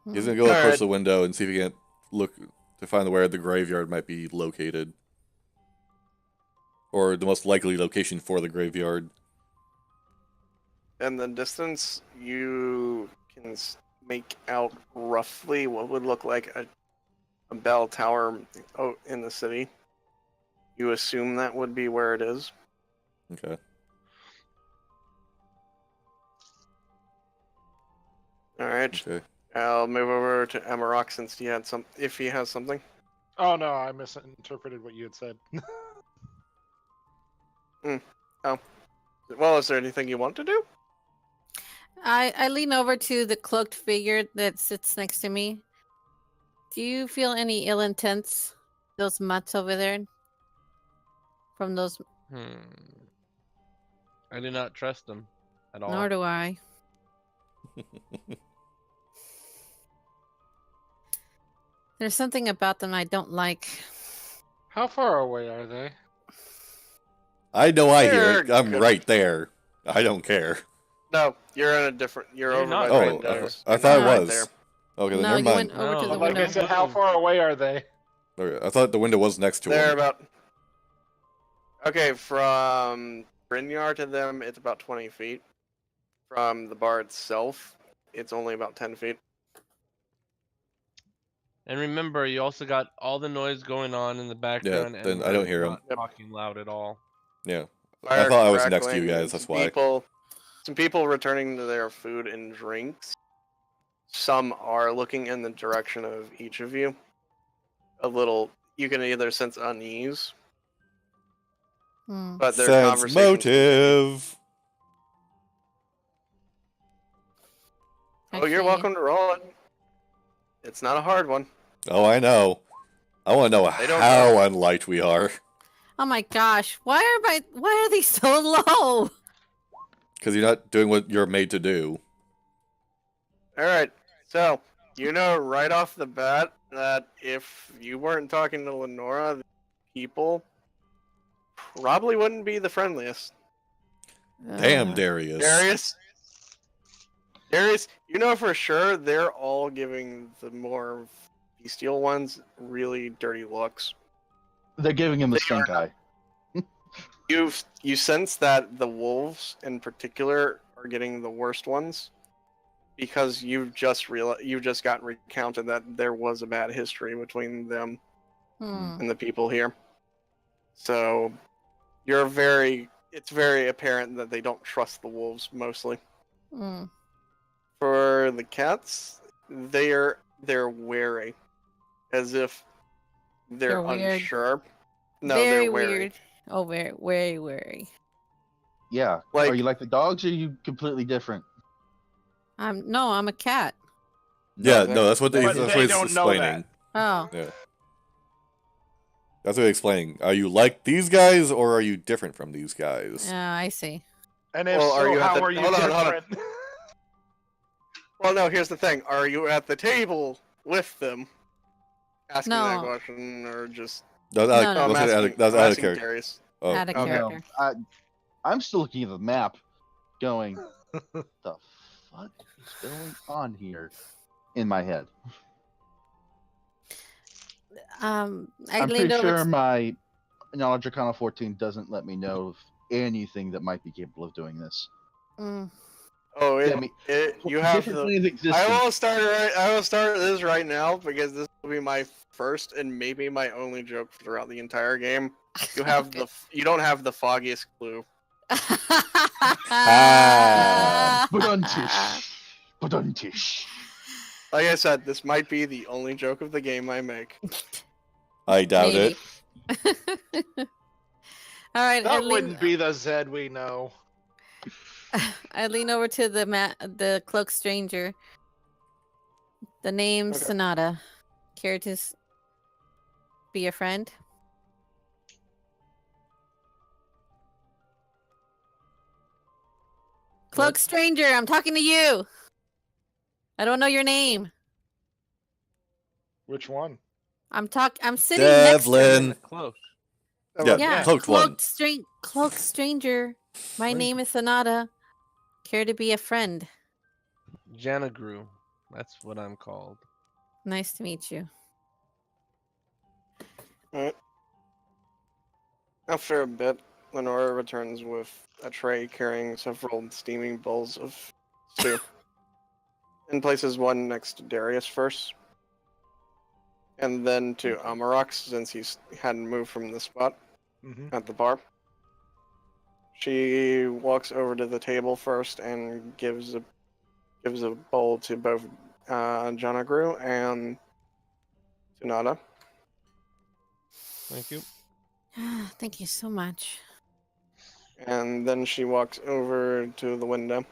He's gonna go approach Alright. the window and see if he can look to find where the graveyard might be located. Or the most likely location for the graveyard. In the distance, you can make out roughly what would look like a bell tower in the city. You assume that would be where it is. Okay. All right, Okay. I'll move over to Amarok since he had if he has something. Oh no, I misinterpreted what you had said. Well, is there anything you want to do? I lean over to the cloaked figure that sits next to me. Do you feel any ill intents? Those mutts over there? From those. I do not trust them at all. Nor do I. There's something about them I don't like. How far away are they? I know I hear it. They're I'm good. right there. I don't care. No, you're in a different. You're You're over not by Oh, the right there. windows. I You're thought it not right was. there. Okay, then No, never you mind. went over to No, the Like window. I said, how far away are they? Okay, I thought the window was next to They're him. about. Okay, from Brynjar to them, it's about 20 feet. From the bar itself, it's only about 10 feet. And remember, you also got all the noise going on in the background. then and I don't we're hear 'em. not talking loud at all. Yeah. Fire I thought I was next to you crackling, guys, and that's some why. Some people returning to their food and drinks. Some are looking in the direction of each of you. A little. You can either sense unease, Hmm. but their Sense conversations. motive. Oh, you're Okay. welcome to roll it. It's not a hard one. Oh, I know. I want to know They don't how unlight we are. Oh my gosh! Why are they so low? Because you're not doing what you're made to do. All right. So you know right off the bat that if you weren't talking to Lenora, the people probably wouldn't be the friendliest. Damn, Darius. Darius, you know for sure they're all giving the more bestial ones really dirty looks. They're giving him the They stink eye. You sense that the wolves in particular are getting the worst ones because you've just got recounted that there was a bad history between them Hmm. and the people here. So it's very apparent that they don't trust the wolves mostly. Hmm. For the cats, they're wary, as if they're They're weird. unsure. No, Very they're wary. weird. Oh, very, very wary. Yeah. Like- Are you like the dogs or are you completely different? No, I'm a cat. Yeah, no, that's what But that's they what he's don't know explaining. Oh, Yeah. That's what I'm explaining. Are you like these guys, or are you different from these guys? Oh, I see. And if Well, are so, you at how the- are you hold on, hold on. different? Well, no. Here's the thing: are you at the table with them, asking that No. question, or just? That was No, out, no. No, I'm that was asking, that was I'm out of asking character. Darius. Oh, Out of Oh no, character. I'm still looking at the map, going, "The fuck is going on here?" In my head, I I'm leaned pretty over. sure my knowledge Arcana 14 doesn't let me know of anything that might be capable of doing this. Oh, Yeah, I mean, you have different the. planes I existence. will start right. I will start this right now because this will be my first and maybe my only joke throughout the entire game. You have the. You don't have the foggiest clue. Ah. Baduntish. Baduntish. Like I said, this might be the only joke of the game I make. I doubt Maybe. it. All right, That wouldn't be the Zed we know. I lean over to the cloaked stranger. The name Okay. Sonata. Care to be a friend? Cloaked stranger, I'm talking to you. I don't know your name. Which one? I'm sitting next to Devlin. you. Close. Yeah, Yeah, cloaked one. cloaked stranger. My name is Sonata. Care to be a friend? Janagru. That's what I'm called. Nice to meet you. Alright. After a bit, Lenora returns with a tray carrying several steaming bowls of stew, and places one next to Darius first, and then to Amarox since he hadn't moved from the spot Mm-hmm. at the bar. She walks over to the table first and gives a bowl to both Janagru and Sonata. Thank you. Thank you so much. And then she walks over to the window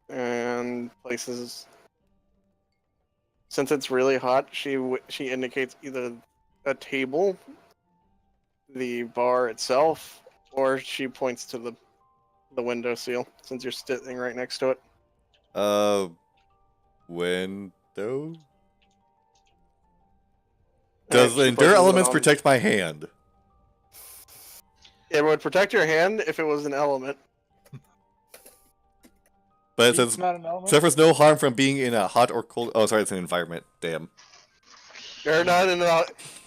and places. Since it's really hot, she indicates either a table, the bar itself, or she points to the window sill since you're sitting right next to it. Window? And Does she endure places it elements on- protect my hand? It would protect your hand if it was an element. But it Heat's says not an element. suffers no harm from being in a hot or cold. Oh, sorry, it's an environment. Damn. You're not in a.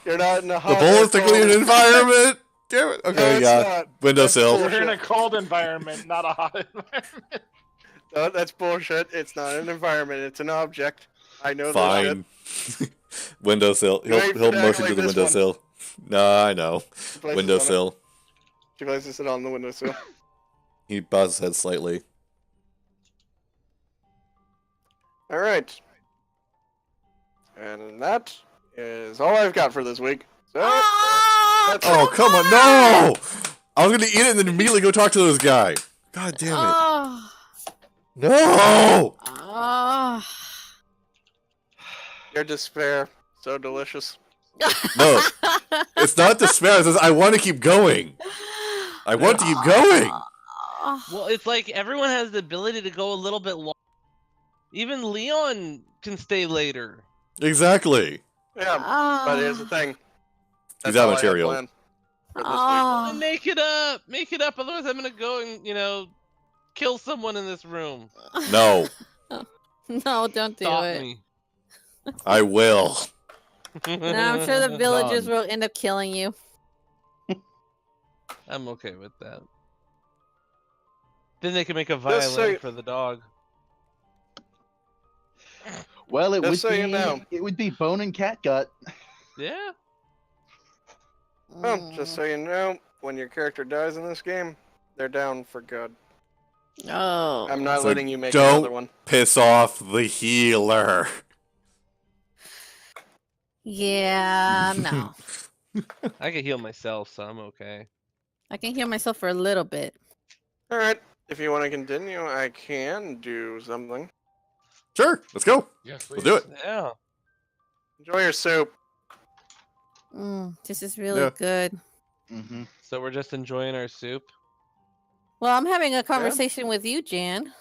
You're not in a The hot. bowl or is technically an cold- environment. Damn it. No, Okay, it's yeah. not. Windowsill. That's You're in a bullshit. cold environment, not a hot environment. No, that's bullshit. It's not an environment. It's an object. I know this shit. Fine. Windowsill. You ain't He'll gonna motion act to the like this one. windowsill. No, I know. She places it on it. Windowsill. She places it on the windowsill. He bows his head slightly. All right. And that is all I've got for this week. So that's Oh, come on. No! I was going to eat it and then immediately go talk to this guy. God damn it. Oh, No! oh. your despair. So delicious. No. It's not despair. It says, I want to keep going. I want to keep going. Well, it's like everyone has the ability to go a little bit long. Even Leon can stay later. Exactly. Yeah, but here's the thing. He's That's out all of I had material. planned for this week. Oh. Make it up. Make it up. Otherwise, I'm gonna go and kill someone in this room. No. No, don't do Stop it. me. I will. No, I'm sure the villagers Done. will end up killing you. I'm okay with that. Then they can make a Just violin so- for the dog. Well, it Just would so be you know. it would be bone and catgut. Yeah. Well, just so you know, when your character dies in this game, they're down for good. Oh. I'm not So letting you make don't- another one. Piss off the healer. Yeah, no. I can heal myself, so I'm okay. I can heal myself for a little bit. All right. If you want to continue, I can do something. Sure, let's go. Yes, Let's do it. Yeah. Enjoy your soup. This is really Yeah. good. Mm-hmm. So we're just enjoying our soup. Well, I'm having a conversation with you, Jan.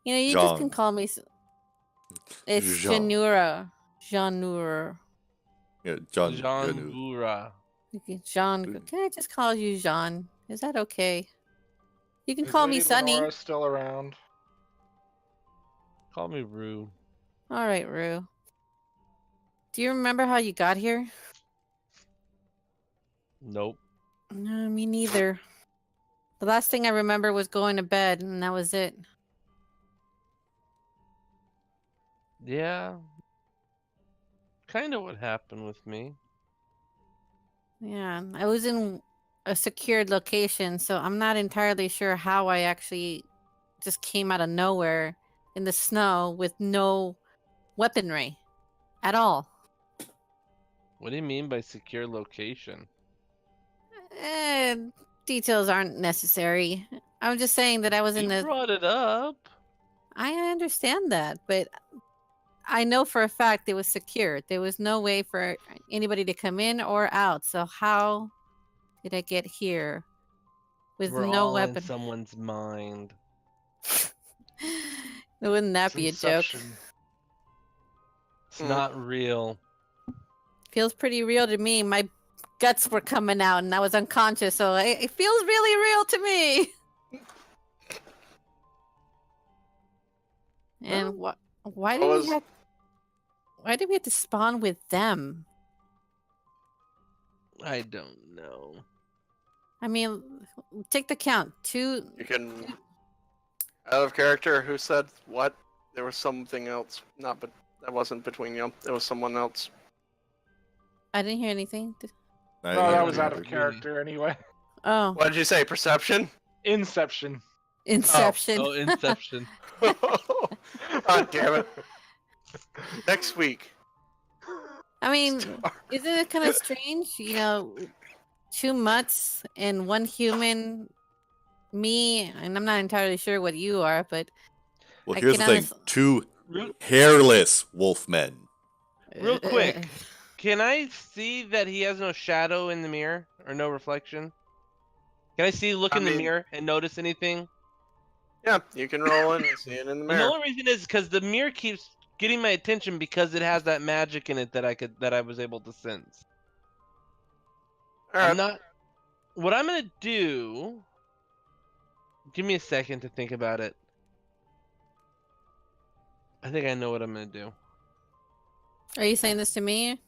You know, you just can Jean. call me. It's Jean. Janura. Janura. Yeah, John Jean Ganu. Bura. Jean. Can I just call you Jean? Is that okay? You can Is call me Lady Sunny. Lenora still around? Call me Rue. All right, Rue. Do you remember how you got here? Nope. No, me neither. The last thing I remember was going to bed, and that was it. Yeah. Kind of what happened with me. Yeah, I was in a secured location, so I'm not entirely sure how I actually just came out of nowhere in the snow with no weaponry at all. What do you mean by secure location? Eh, details aren't necessary. I'm just saying that I was in You the. brought it up. I understand that, but I know for a fact it was secured. There was no way for anybody to come in or out. So how did I get here with We're no all in weapon? someone's mind. Wouldn't that It's be a joke? Inception. It's not real. Feels pretty real to me. My guts were coming out and I was unconscious, so it feels really real to me. And why did we have? Why did we have to spawn with them? I don't know. I mean, take the count. You can. Out of character, who said what? There was something else. Not, but that wasn't between you. It was someone else. I didn't hear anything. No, that was out of Really. character anyway. Oh, What did you say? Perception? Inception. Inception. Oh, Inception. God damn it! Next week. I mean, isn't it kind of strange? You know, 2 mutts and 1 human. Me, and I'm not entirely sure what you are, but Well, I here's the can thing: 2 Real, hairless wolfmen. real quick, can I see that he has no shadow in the mirror or no reflection? Can I look I in the mean- mirror and notice anything? Yeah, you can roll in and see it in the And the mirror. only reason is because the mirror keeps getting my attention because it has that magic in it that I was able to sense. Alright. What I'm gonna do. Give me a second to think about it. I think I know what I'm gonna do. Are you saying this to me?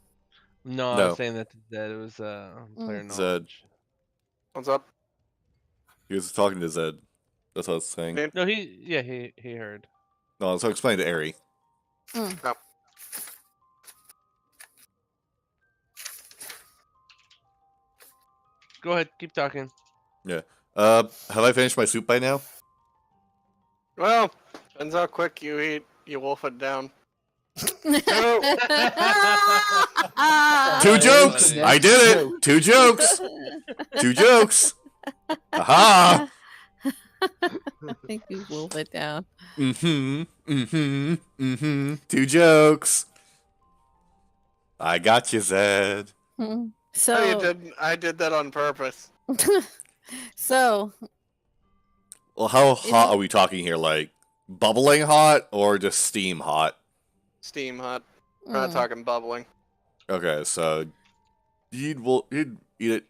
No, I No. was saying that it was player Mm. Zed. knowledge. What's up? He was talking to Zed. That's what I was saying. Dude. No, he heard. No, so explain to Ari. Go ahead, keep talking. Have I finished my soup by now? Well, depends how quick you eat. You wolf it down. 2 That is jokes! funny. I did it! 2 jokes! 2 jokes! Aha! I think you wolf it down. 2 jokes. I got you, Zed. No, you So, didn't. I did that on purpose. so Well, how Is hot it- are we talking here? Like bubbling hot or just steam hot? Steam hot. We're not mm, talking bubbling. Okay, so he'd eat it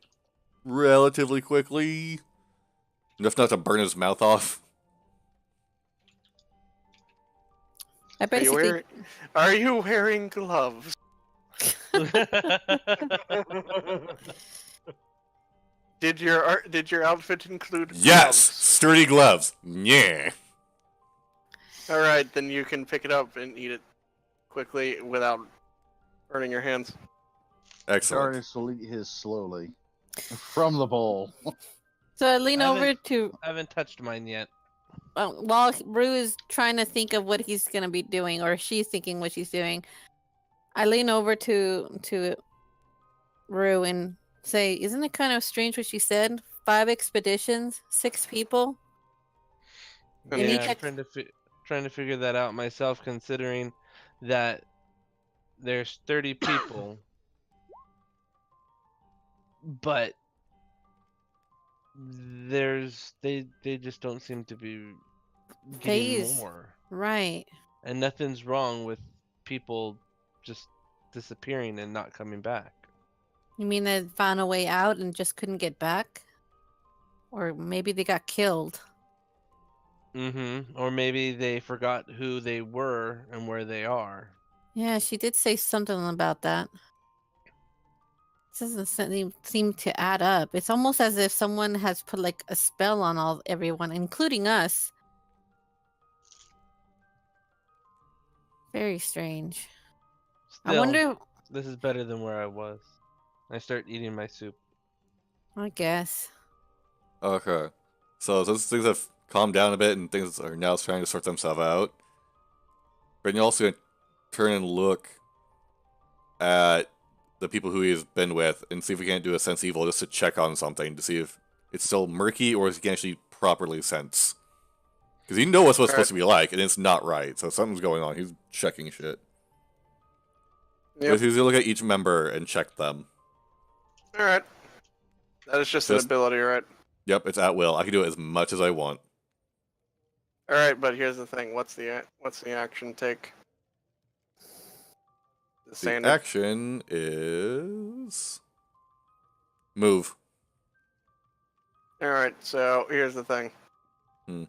relatively quickly, enough not to burn his mouth off. I basically Are you wearing gloves? Did your outfit include Yes, sturdy gloves. Yeah. All right, then you can pick it up and eat it quickly without burning your hands. Excellent. Darius will eat his slowly from the bowl. So I lean I over haven't- to I haven't touched mine yet. while Rue is trying to think of what he's gonna be doing, or she's thinking what she's doing. I lean over to Rue and say, "Isn't it kind of strange what she said? 5 expeditions, 6 people." And In Yeah, each I'm ex- trying to figure that out myself, considering that there's 30 people, but they just don't seem to be getting Phase. more, Right. and nothing's wrong with people just disappearing and not coming back. You mean they found a way out and just couldn't get back? Or maybe they got killed. Or maybe they forgot who they were and where they are. Yeah, she did say something about that. This doesn't seem to add up. It's almost as if someone has put like a spell on everyone, including us. Very strange. I Still, wonder. this is better than where I was. I start eating my soup. I guess. Okay. So since things have calmed down a bit and things are now trying to sort themselves out, but you're also gonna turn and look at the people who he's been with and see if we can't do a sense evil just to check on something to see if it's still murky or if he can actually properly sense. Because you know what's supposed to be like, and it's not right. So something's going on. He's checking shit. Yep. But he's gonna look at each member and check them. All right. That is just an ability, right? Yep, it's at will. I can do it as much as I want. All right, but here's the thing. What's the action take? The action is move. All right. So here's the thing. Hmm.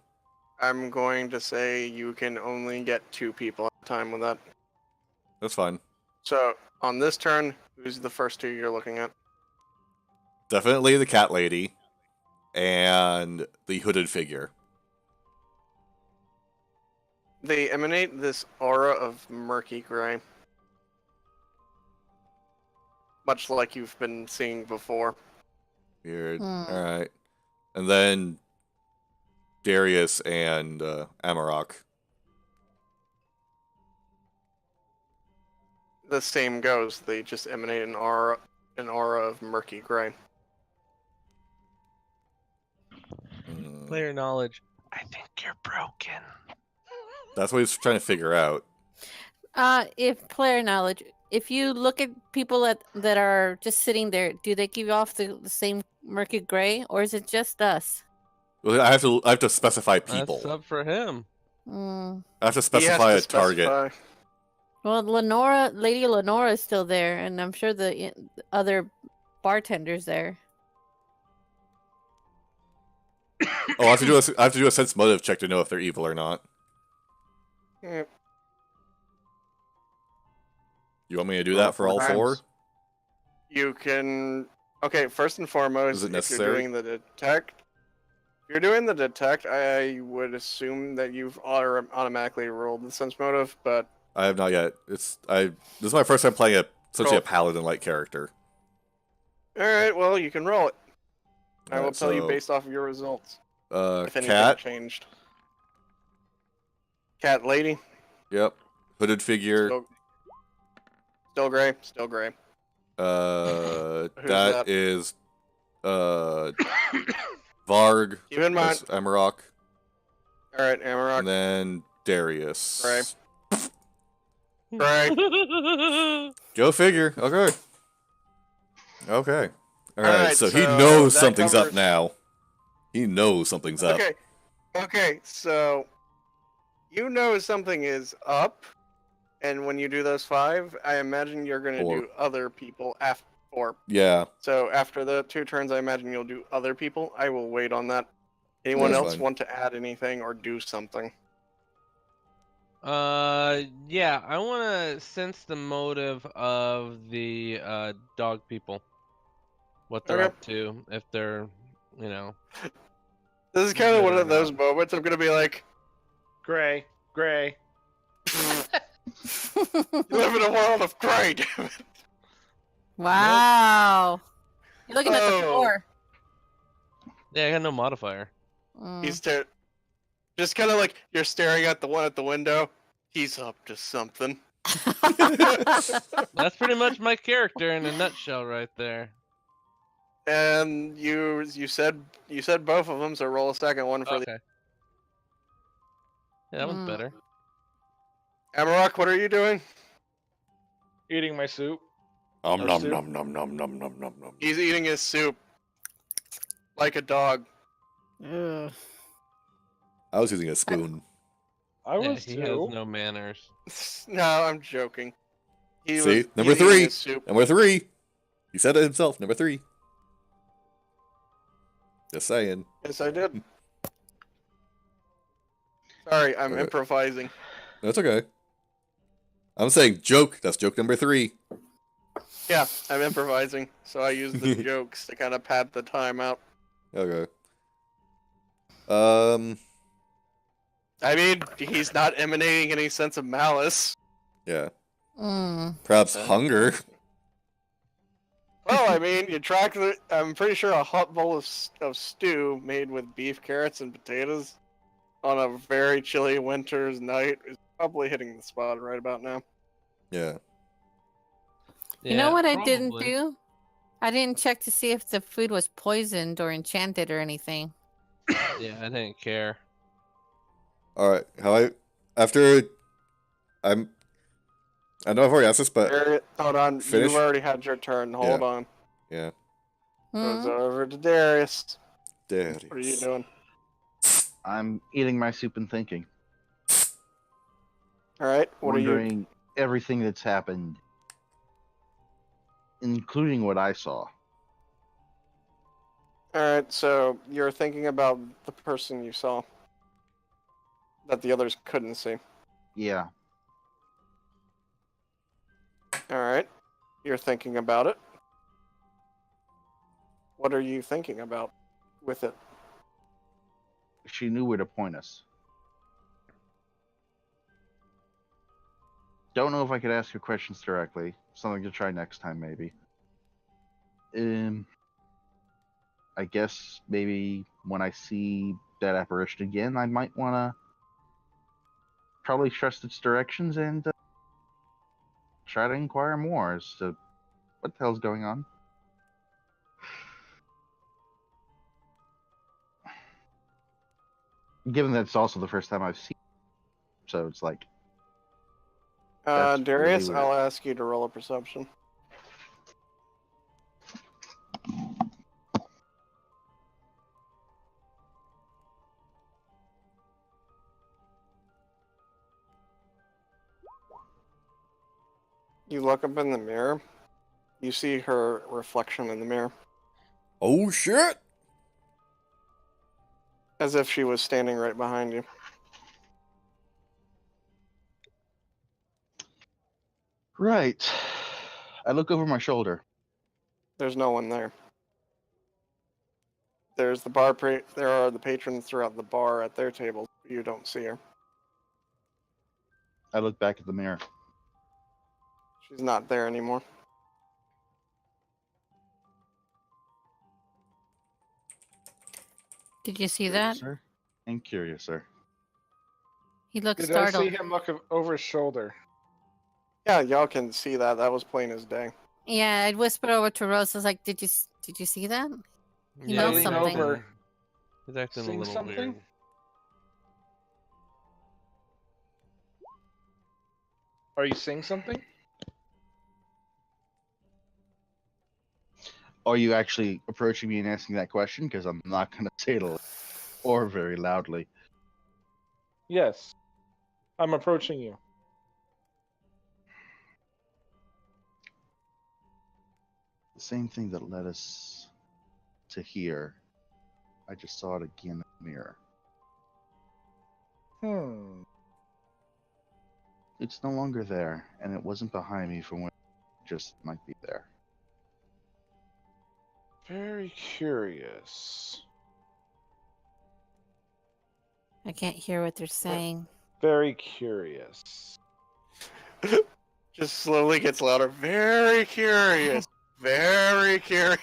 I'm going to say you can only get 2 people at a time with that. That's fine. So on this turn, who's the first 2 you're looking at? Definitely the cat lady and the hooded figure. They emanate this aura of murky gray. Much like you've been seeing before. Weird. Alright. And then Darius and Amarok. The same goes. They just emanate an aura of murky gray. Player knowledge. I think you're broken. That's what he's trying to figure out. If player knowledge, if you look at people that are just sitting there, do they give off the same murky gray, or is it just us? Well, I have to specify people. That's up for him. I have to specify a target. Well, Lady Lenora is still there, and I'm sure the other bartender's there. Oh, I have to do a sense motive check to know if they're evil or not. Yep. You want me to do that for all 4? You can. Okay, first and foremost, Is it if necessary? you're doing the detect, I would assume that you've automatically rolled the sense motive, but I have not yet. This is my first time playing essentially a paladin-like character. all right. Well, you can roll it. I will Alright, tell you based off of your results. If anything cat. changed. Cat lady. Yep. Hooded figure. Still gray. Still gray. That is Varg. Keep in mind. Amarok. All right, Amarok. And then Darius. Gray. Gray. Go figure. Okay. Okay. All right. So he so knows that something's up covers- now. He knows something's up. Okay. So you know something is up, and when you do those 5, I imagine you're gonna 4. do other people after 4. Yeah. So after the 2 turns, I imagine you'll do other people. I will wait on that. Anyone That's else fine. want to add anything or do something? Yeah, I want to sense the motive of the dog people. What they're Okay. up to, if they're, This is kind of Good one or of those moments I'm gonna be like, Gray. you live in a world of gray, damn it. Wow. You're looking at the Oh. floor. Yeah, I got no modifier. He's just kind of like you're staring at the one at the window. He's up to something. That's pretty much my character in a nutshell, right there. And you said both of them, so roll a second one for Okay. Yeah, that one's better. the Amarok. What are you doing? Eating my soup. Om Or nom soup. nom nom nom nom nom nom nom. He's eating his soup like a dog. Ugh. I was using a spoon. I Yeah, was he too. has no manners. No, I'm joking. He See? was Number eating 3. his soup. Number 3. He said it himself. Number 3. Just saying. Yes, I did. Sorry, I'm Okay. improvising. That's okay. I'm saying joke. That's joke number 3. Yeah, I'm improvising, so I use the jokes to kind of pad the time out. Okay. I mean, he's not emanating any sense of malice. Yeah. Mm. Perhaps Okay. hunger. Well, I mean, you track the. I'm pretty sure a hot bowl of stew made with beef, carrots, and potatoes on a very chilly winter's night is probably hitting the spot right about now. Yeah. You know Yeah, what I didn't probably. do? I didn't check to see if the food was poisoned or enchanted or anything. Yeah, I didn't care. All right. I know I've already asked this, but Hold on, finish? you've already had your turn. Hold on. yeah. Goes Hmm? over to Darius. Darius. What are you doing? I'm eating my soup and thinking, All right. What are you? wondering everything that's happened, including what I saw. All right. So you're thinking about the person you saw that the others couldn't see. Yeah, All right. You're thinking about it. What are you thinking about with it? she knew where to point us. Don't know if I could ask her questions directly. Something to try next time, maybe. I guess maybe when I see that apparition again, I might want to probably trust its directions and try to inquire more as to what the hell's going on. Given that it's also the first time I've seen it, so it's like, that's Darius, really weird. I'll ask you to roll a perception. You look up in the mirror. You see her reflection in the mirror, Oh shit! as if she was standing right behind you. Right. I look over my shoulder. There's no one there. There's the bar. There are the patrons throughout the bar at their tables. You don't see her. I look back at the mirror. She's not there anymore. Did you see that? Curiouser and curiouser. He looked Did I startled. see him look over his shoulder? Yeah, y'all can see that. That was plain as day. Yeah, I whispered over to Rose. I was like, "Did you see that?" He knows lean something. over. He's acting a Seeing little something? weird. Are you seeing something? Are you actually approaching me and asking that question? Because I'm not going to say it or very loudly. Yes. I'm approaching you. The same thing that led us to here. I just saw it again in the mirror. It's no longer there, and it wasn't behind me from when it just might be there. Very curious. I can't hear what they're saying. Very curious. Just slowly gets louder. Very curious. Very curious.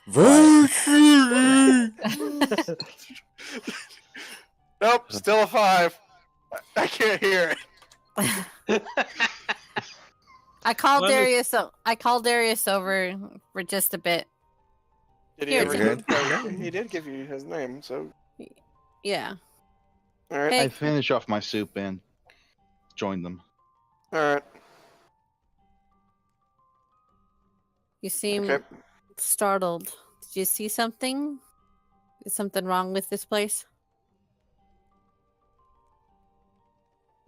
Very curious. Nope, still a 5. I can't hear it. I called Let me- Darius. I called Darius over for just a bit. Did he Here, ever Jim. He did give you his name, so Yeah. alright. Hey. I finish off my soup and join them. Alright. You seem Okay. startled. Did you see something? Is something wrong with this place?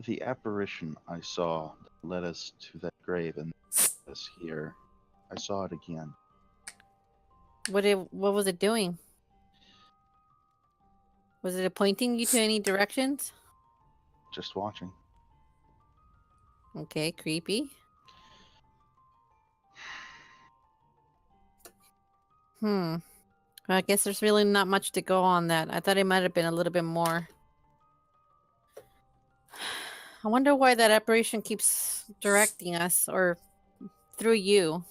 The apparition I saw that led us to that grave and led us here. I saw it again. What was it doing? Was it pointing you to any directions? Just watching. Okay, creepy. I guess there's really not much to go on that. I thought it might have been a little bit more. I wonder why that apparition keeps directing us, or through you.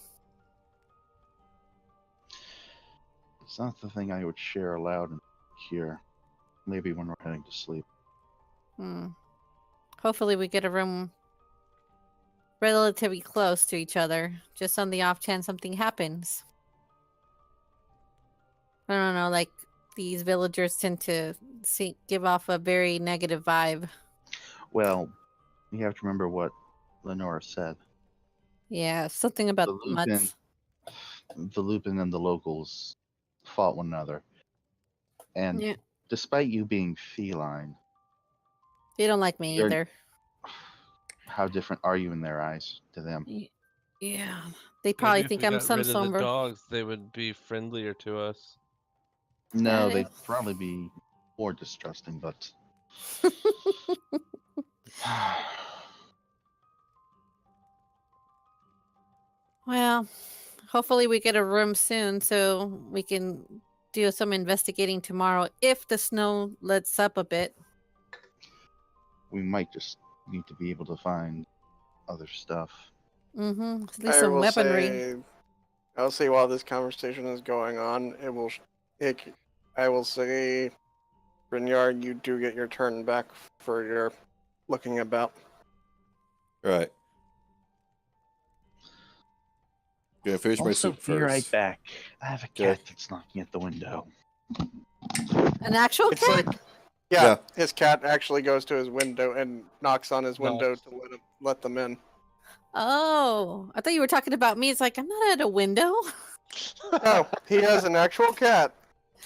It's not the thing I would share aloud and hear. Maybe when we're heading to sleep. Hopefully we get a room relatively close to each other, just on the off chance something happens. I don't know, like these villagers tend to give off a very negative vibe. Well, you have to remember what Lenora said. Yeah, something about The Lupin, mutts. the Lupin and the locals fought one another. And Yeah, despite you being feline, they don't like me You're- either. how different are you in their eyes to them? Yeah, they probably Maybe if think we I'm got some rid of the somber. dogs, they would be friendlier to us. No, That they'd is- probably be more distrusting, but Well, hopefully we get a room soon so we can do some investigating tomorrow if the snow lets up a bit. we might just need to be able to find other stuff. At least I some will weaponry. I'll say while this conversation is going on, I will say, Brynjard, you do get your turn back for your looking about. Right. Gonna finish my Also, soup be right first. back. I have a cat that's knocking at the window. An actual It's cat? like, Yeah. his cat actually goes to his window and knocks on his window Knocks. to let them in. Oh, I thought you were talking about me. It's like, I'm not at a window. No, he has an actual cat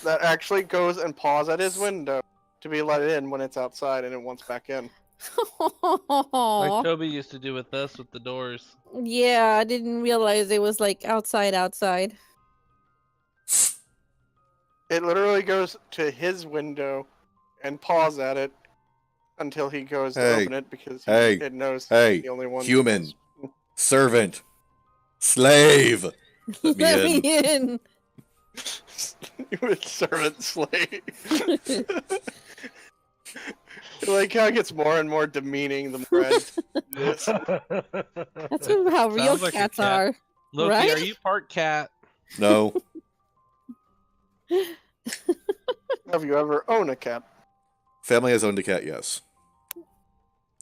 that actually goes and paws at his window to be let in when it's outside and it wants back in. Like Toby used to do with us with the doors. Yeah, I didn't realize it was like outside. It literally goes to his window and paws at it until he goes to Hey, open it because hey, it knows hey, he's the only one. human. Servant. Slave. Let me Let me in. in. With servant slave. Like how it gets more and more demeaning the more I do this. That's how real Sounds like a cats cat. are. Loki, Right? are you part cat? No. Have you ever owned a cat? Family has owned a cat, yes.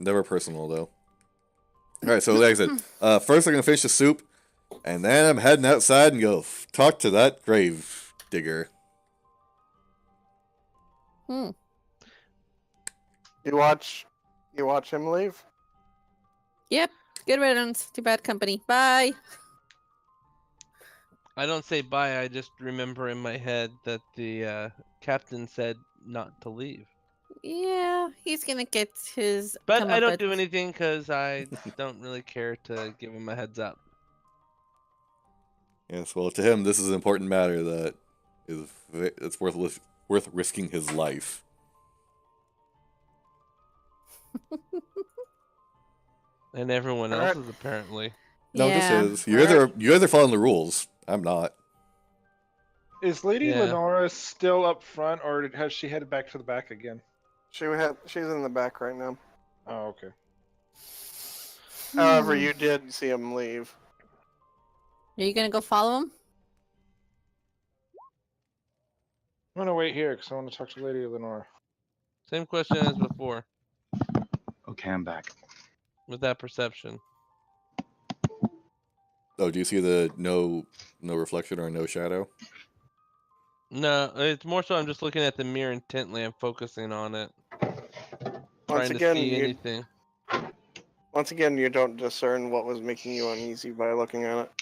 Never personal, though. Alright, so like I said, first I'm gonna finish the soup, and then I'm heading outside and go talk to that grave digger. You watch him leave? Yep. Good riddance. Too bad company. Bye. I don't say bye, I just remember in my head that the captain said not to leave. Yeah, he's gonna get his. But I don't do comeuppance. anything because I don't really care to give him a heads up. Yes, well, to him, this is an important matter that it's worth risking his life. And everyone Alright. else's apparently. No, Yeah. just his. You're either following the rules. I'm not. Is Lady Yeah. Lenora still up front, or has she headed back to the back again? She's in the back right now. Oh, okay. However, you did see him leave. Are you gonna go follow him? I'm gonna wait here because I want to talk to Lady Lenora. Same question as before Okay, I'm back. with that perception. Oh, do you see the no reflection or no shadow? No, it's more so I'm just looking at the mirror intently. I'm focusing on it, Once trying to again, see anything. you don't discern what was making you uneasy by looking at it.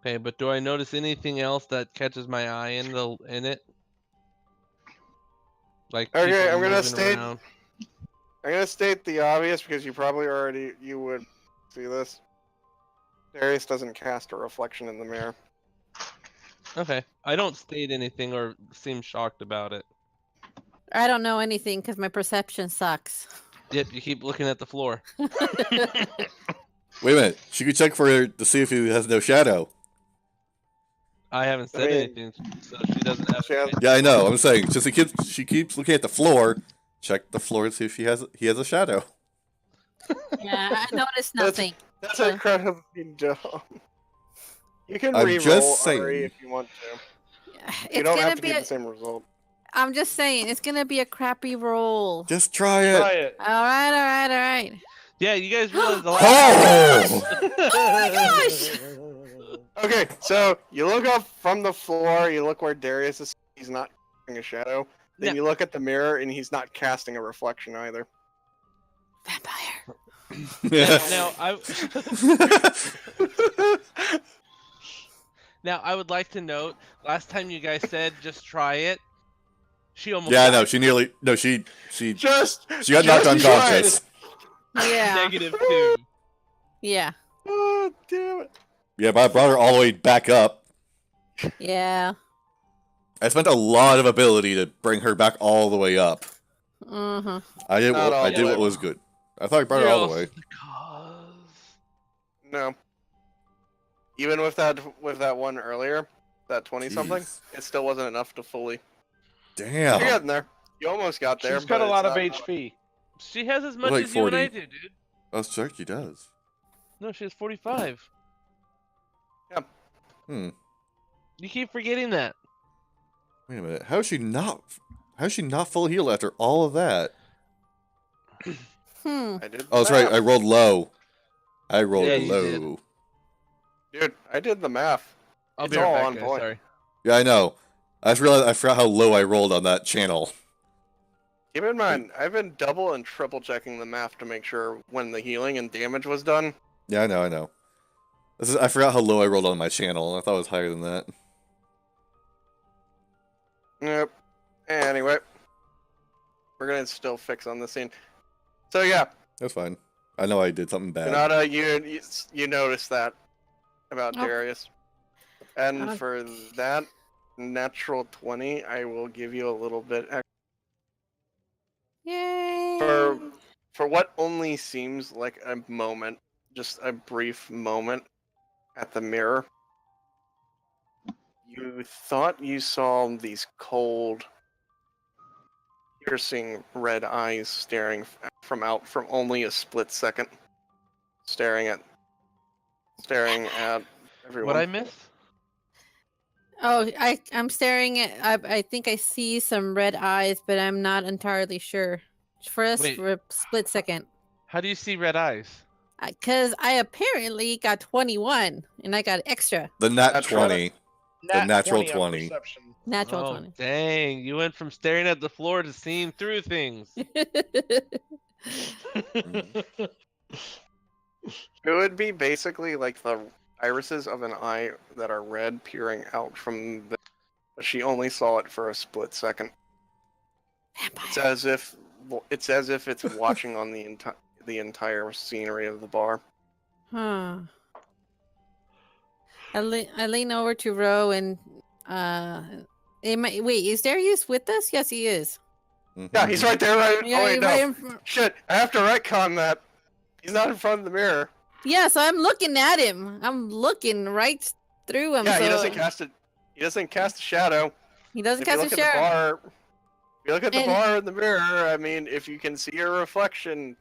Okay, but do I notice anything else that catches my eye in it? Like Okay, people I'm gonna moving state. around. I'm gonna state the obvious because you probably already would see this. Darius doesn't cast a reflection in the mirror. Okay, I don't state anything or seem shocked about it. I don't know anything because my perception sucks. Yep, you keep looking at the floor. Wait a minute. She could check to see if he has no shadow. I haven't I said mean, anything, so she doesn't have. She has, Yeah, I know. I'm saying, just she keeps looking at the floor. Check the floor to see if he has a shadow. Yeah, I noticed nothing. that's incredibly dumb. You can I'm re-roll just Ari saying. if you want to. You It's don't gonna have to be. get the same result. I'm just saying, it's gonna be a crappy roll. Just try it. Try it. All right, all right, all right. Yeah, you guys realize the Oh! Oh my gosh! Okay, so you look up from the floor. You look where Darius is. He's not casting a shadow. Then Yeah. you look at the mirror, and he's not casting a reflection either. Vampire. Now I would like to note. Last time you guys said just try it, she almost Yeah, I died. know. She nearly. No, she Just got knocked just try unconscious. Yeah. -2. Yeah. Oh, damn it. Yeah, but I brought her all the way back up. Yeah. I spent a lot of ability to bring her back all the way up. Mm-hmm. I did. Not all I the did way. what was good. I thought I brought her all the way. No. Even with that one earlier, that 20-something, Jeez. it still wasn't enough to fully. Damn. You're getting there. You almost got there. She's got a but lot of it's not- HP. She has as much Like as you and I 40. do, dude. Oh, sure, she does. No, she has 45. Hmm. You keep forgetting that. Wait a minute. How is she not full heal after all of that? I did. Oh, that's right. math. I rolled low. I rolled Yeah, you did. low. Dude, I did the math. I'll It's be right all back, on guys. point. Sorry. Yeah, I know. I just realized I forgot how low I rolled on that channel. Keep in mind, I've been double and triple checking the math to make sure when the healing and damage was done. Yeah, I know. I forgot how low I rolled on my channel. I thought it was higher than that. Yep. Anyway, we're gonna still fix on the scene. So yeah, That's fine. I know I did something bad. Donata, you noticed that about Oh. Darius, and Uh. for that natural 20, I will give you a little bit extra Yay. for what only seems like a moment, just a brief moment at the mirror. You thought you saw these cold, piercing red eyes staring from only a split second, staring at everyone. What I miss? Oh, I'm staring at. I think I see some red eyes, but I'm not entirely sure. For us, Wait. for a split second, How do you see red eyes? because I apparently got 21 and I got extra The nat That's 20. The natural 20. on perception. natural Oh, 20. dang. You went from staring at the floor to seeing through things. It would be basically like the irises of an eye that are red peering out from the. But she only saw it for a split second. It's Vampire. as if it's watching on the entire scenery of the bar. Huh. I lean over to Ro and wait, is Darius with us? Yes, he is. Yeah, he's right there. Right. Yeah, Oh wait, he's no. right in front. Shit, I have to retcon that. He's not in front of the mirror. Yeah, so I'm looking at him. I'm looking right through him. Yeah, so he doesn't cast it. He doesn't cast a shadow. He doesn't If you cast look a at the shadow. bar, if you look at the And- bar in the mirror, I mean, if you can see a reflection,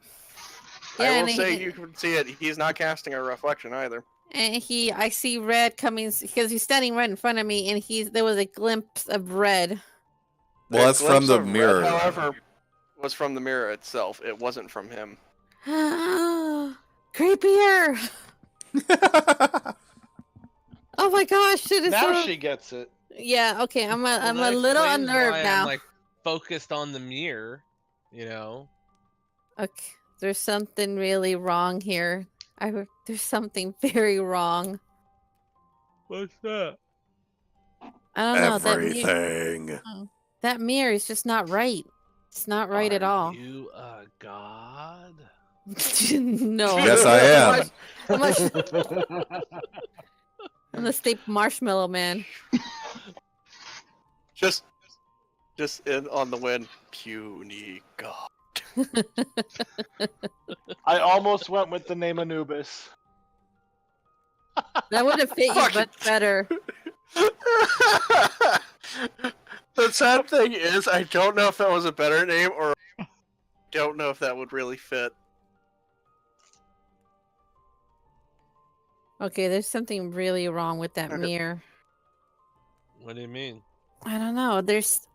Yeah, I and will say he- you can see it. He's not casting a reflection either. And I see red coming because he's standing right in front of me, and there was a glimpse of red. Well, The that's from glimpse the of red, mirror. however, was from the mirror itself. It wasn't from him. Creepier! Oh my gosh! It is Now so... she gets it. Yeah. Okay. I'm Well, a that little explains unnerved why now. I'm like focused on the mirror, you know. Okay. There's something really wrong here. There's something very wrong. What's that? I don't know. Everything. That mirror is just not right. It's not right at Are all. you a god? No. Yes, I am. I'm the steep marshmallow man. Just in on the wind. Puny god. I almost went with the name Anubis. That would have fit you Fucking- much better. The sad thing is, I don't know if that was a better name, or don't know if that would really fit. Okay, there's something really wrong with that mirror. What do you mean? I don't know.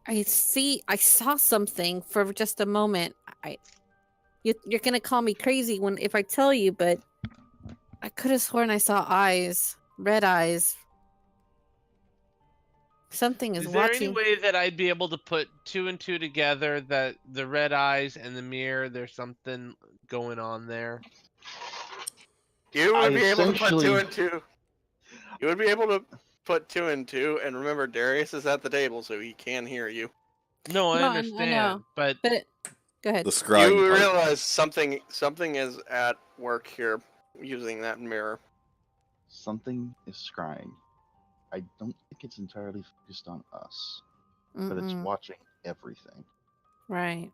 I saw something for just a moment. You're gonna call me crazy if I tell you, but I could have sworn I saw eyes, red eyes. Something is Is there any watching. way that I'd be able to put two and two together that the red eyes and the mirror, there's something going on there? You would I be able to put two essentially- and two. You would be able to put two and two, and remember, Darius is at the table, so he can hear you. No, I No, I understand, know. but But go ahead. The scrying You part. realize something is at work here using that mirror. Something is scrying. I don't think it's entirely focused on us, but it's Mm-mm. watching everything. Right.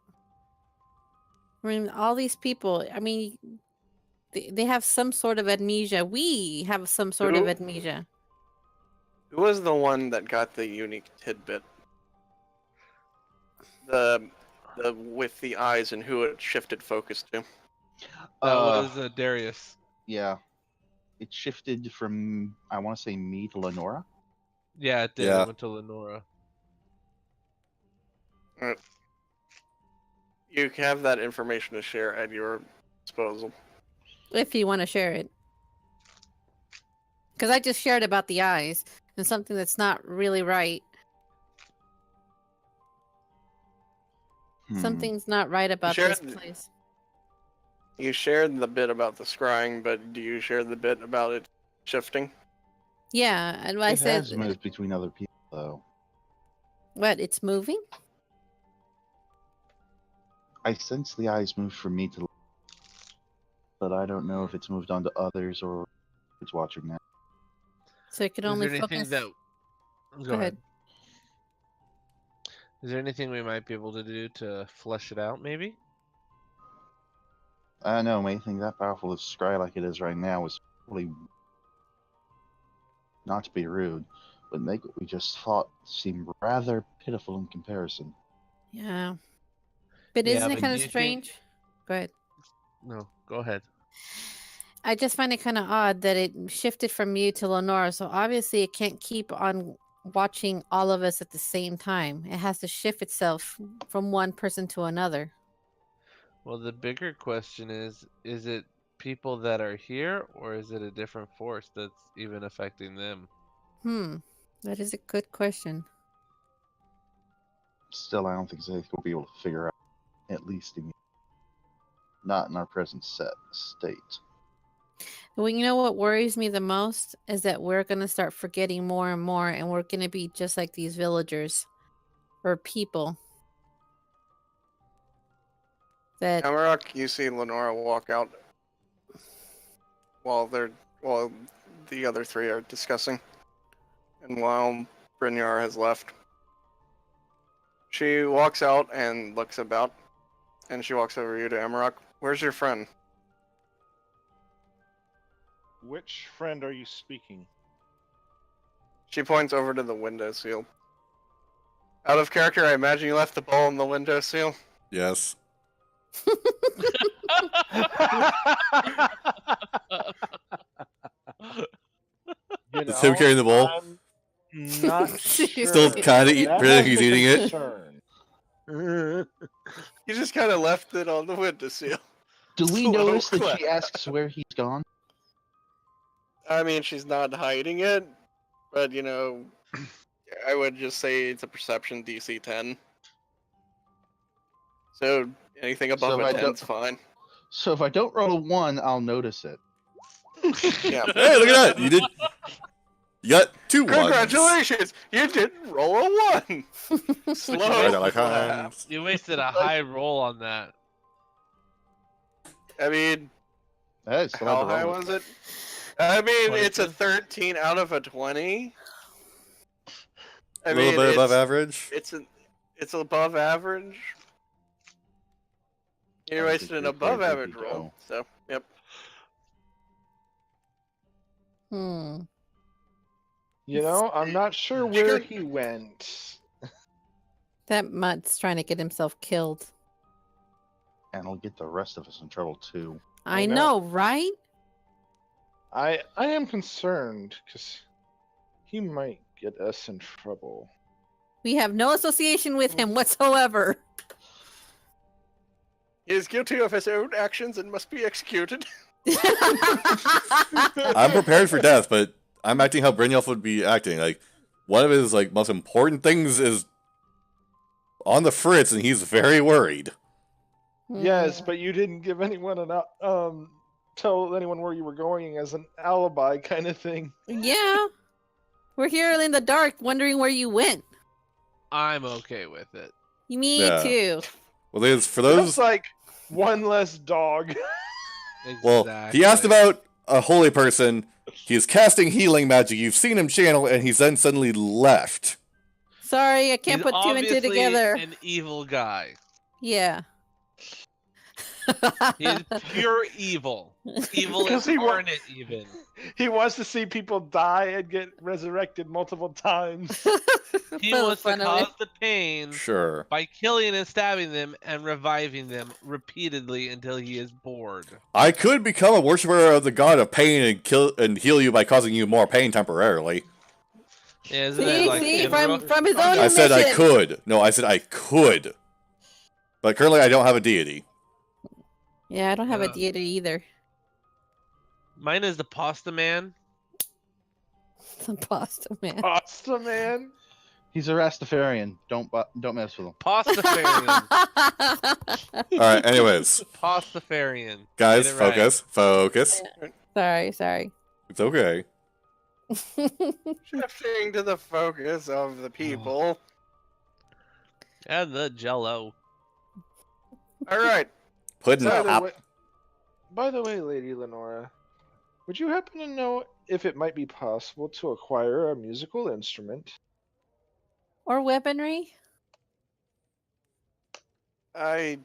I mean, all these people. I mean, they have some sort of amnesia. We have some sort of Who? amnesia. Who was the one that got the unique tidbit? The with the eyes and who it shifted focus to. that was Darius. Yeah. It shifted from, I want to say, me to Lenora. Yeah, it did. Yeah. It went to Lenora. You have that information to share at your disposal. If you want to share it. Because I just shared about the eyes and something that's not really right. Something's not right about Share this the- place. You shared the bit about the scrying, but do you share the bit about it shifting? Yeah, and I It said, has moved between other people, though. what, it's moving? I sense the eyes moved from me to, but I don't know if it's moved on to others or if it's watching now. So it can Is only there anything focus. that? Go ahead. Is there anything we might be able to do to flesh it out, maybe? I know, anything that powerful as scry like it is right now is probably, not to be rude, but make what we just fought seem rather pitiful in comparison. Yeah. But Yeah, isn't it but kind do of you think- strange? Go ahead. No, go ahead. I just find it kind of odd that it shifted from you to Lenora. So obviously it can't keep on watching all of us at the same time. It has to shift itself from one person to another. Well, the bigger question is it people that are here, or is it a different force that's even affecting them? That is a good question. Still, I don't think Zayth will be able to figure out, at least not in our present state. Well, you know what worries me the most is that we're going to start forgetting more and more, and we're going to be just like these villagers or people. That Amarok, you see Lenora walk out while the other three are discussing, and while Brynjar has left. She walks out and looks about, and she walks over you to Amarok. Where's your friend? Which friend are you speaking? She points over to the windowsill. Out of character, I imagine you left the ball in the windowsill. Yes. Is him carrying the ball? I'm not sure. Still kinda That pretending has he's been eating it? concern. You just kind of left it on the windowsill. Do we Slow notice that clap. she asks where he's gone? I mean, she's not hiding it, but you know, I would just say it's a perception DC 10. So anything above So a I 10 don't- is fine. So if I don't roll a 1, I'll notice it. Yeah. Hey, look at that! You did. You got 2 ones. Congratulations! You didn't roll a 1! Slow Right on my clap. hands. You wasted a high roll on that. I mean, Hey, still had how to high roll it. was it? I mean, it's a 22? 13 out of a 20. I A little mean, bit above average. It's above average. You I wasted think an you're above quite average lucky, roll. Joe. So, yep. Hmm. You know, I'm not sure where he went. That mutt's trying to get himself killed. And it'll get the rest of us in trouble too. I I know. know, right? I am concerned because he might get us in trouble. We have no association with him whatsoever. He is guilty of his own actions and must be executed. I'm prepared for death, but I'm acting how Brynjolf would be acting. Like, one of his most important things is on the fritz, and he's very worried. Yes, but you didn't give anyone tell anyone where you were going as an alibi kind of thing. Yeah. We're here in the dark wondering where you went. I'm okay with it. Me Yeah. too. Well, there's for That's those. like one less dog. Well, he asked Exactly. about a holy person. He's casting healing magic. You've seen him channel, and he's then suddenly left. Sorry, I can't He's put 2 and 2 obviously together. an evil guy. Yeah. He's pure evil. Evil Because he wa- incarnate, even. He wants to see people die and get resurrected multiple times. He For the wants to fun of it. cause the pain Sure. by killing and stabbing them and reviving them repeatedly until he is bored. I could become a worshiper of the god of pain and kill and heal you by causing you more pain temporarily. Yeah, isn't that like See, Imra? from his own I said I admission. could. No, I said I could. But currently I don't have a deity. Yeah, I don't have a Yeah. deity either. Mine is the pasta man. The pasta man. Pasta man. He's a Rastafarian. Don't mess with him. Pastafarian. Alright, anyways. Pastafarian. Guys, Get it right. focus. Focus. sorry. It's okay. Shifting to the focus of the people. And the jello. Alright. Pudding By the pop. way, by the way, Lady Lenora, would you happen to know if it might be possible to acquire a musical instrument? Or weaponry? I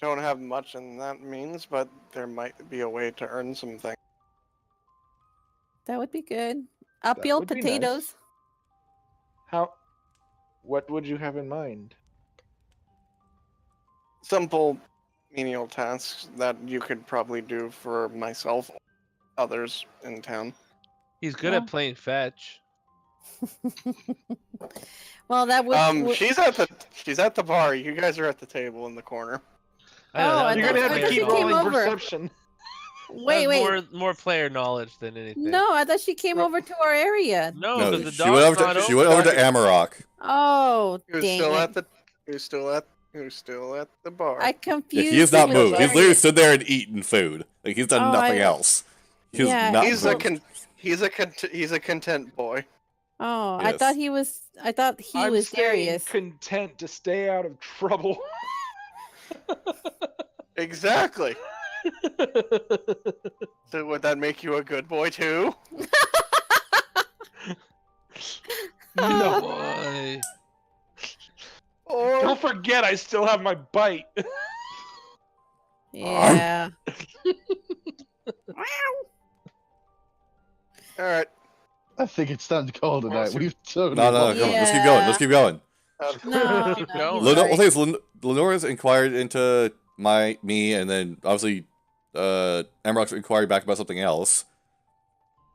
don't have much in that means, but there might be a way to earn some things. That would be good. I'll peel would be nice. potatoes. What would you have in mind? Simple menial tasks that you could probably do for myself, others in town. He's good Yeah. at playing fetch. Well, that would. She's at the bar. You guys are at the table in the corner. I know, Oh, that I was You're thought- gonna have I to thought keep you came rolling over. perception. Wait, That's more player knowledge than anything. No, I thought she came over to our area. No, No, because the she went dog's over not to she went over to Amarok. Oh, Who's dang still it. at the bar? I Yeah, confused. he has not which moved. He's area. literally stood there and eaten food. Like he's done Oh, nothing I- else. He's Yeah, not He's moved. he's a content boy. Oh, I Yes. thought he was. I thought he I'm was staying Darius. content to stay out of trouble. Exactly. So would that make you a good boy too? No. Boy. Or Don't forget, I still have my bite. Yeah. all right. I think it's time to call tonight. Awesome. We've totally No, come on. Let's keep going. Let's keep going. No, Keep no, going. he's Lenore, right. well, thing is, Lenora's inquired into me, and then obviously, Amarok's inquired back about something else.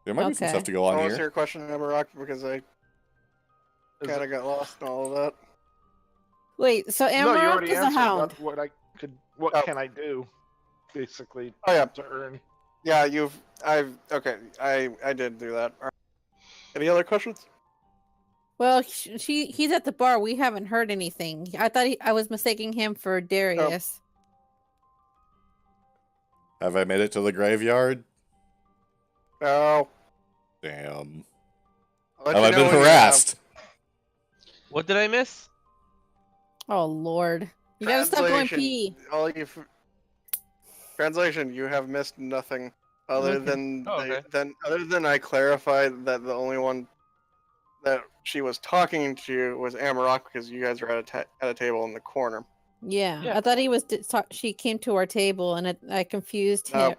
There might be some Okay. stuff to go What on was here. your question, Emerald? Because I kind of got lost in all of that. Wait, so No, you Amarok already is a answered hound. what what Oh. can I do, basically, Oh yeah, to earn. yeah. Okay. I did do that. All right. Any other questions? Well, he's at the bar. We haven't heard anything. I thought I was mistaking him for Darius. Have I made it to the graveyard? No. Damn. Let Have you I know been when you have. harassed? What did I miss? Oh Lord, you gotta stop going Translation, pee. Translation, you have missed nothing other Okay. than Oh, okay. other than I clarified that the only one that she was talking to was Amarok because you guys are at a table in the corner. Yeah, Yeah. I thought he was. She came to our table, and I confused him Nope.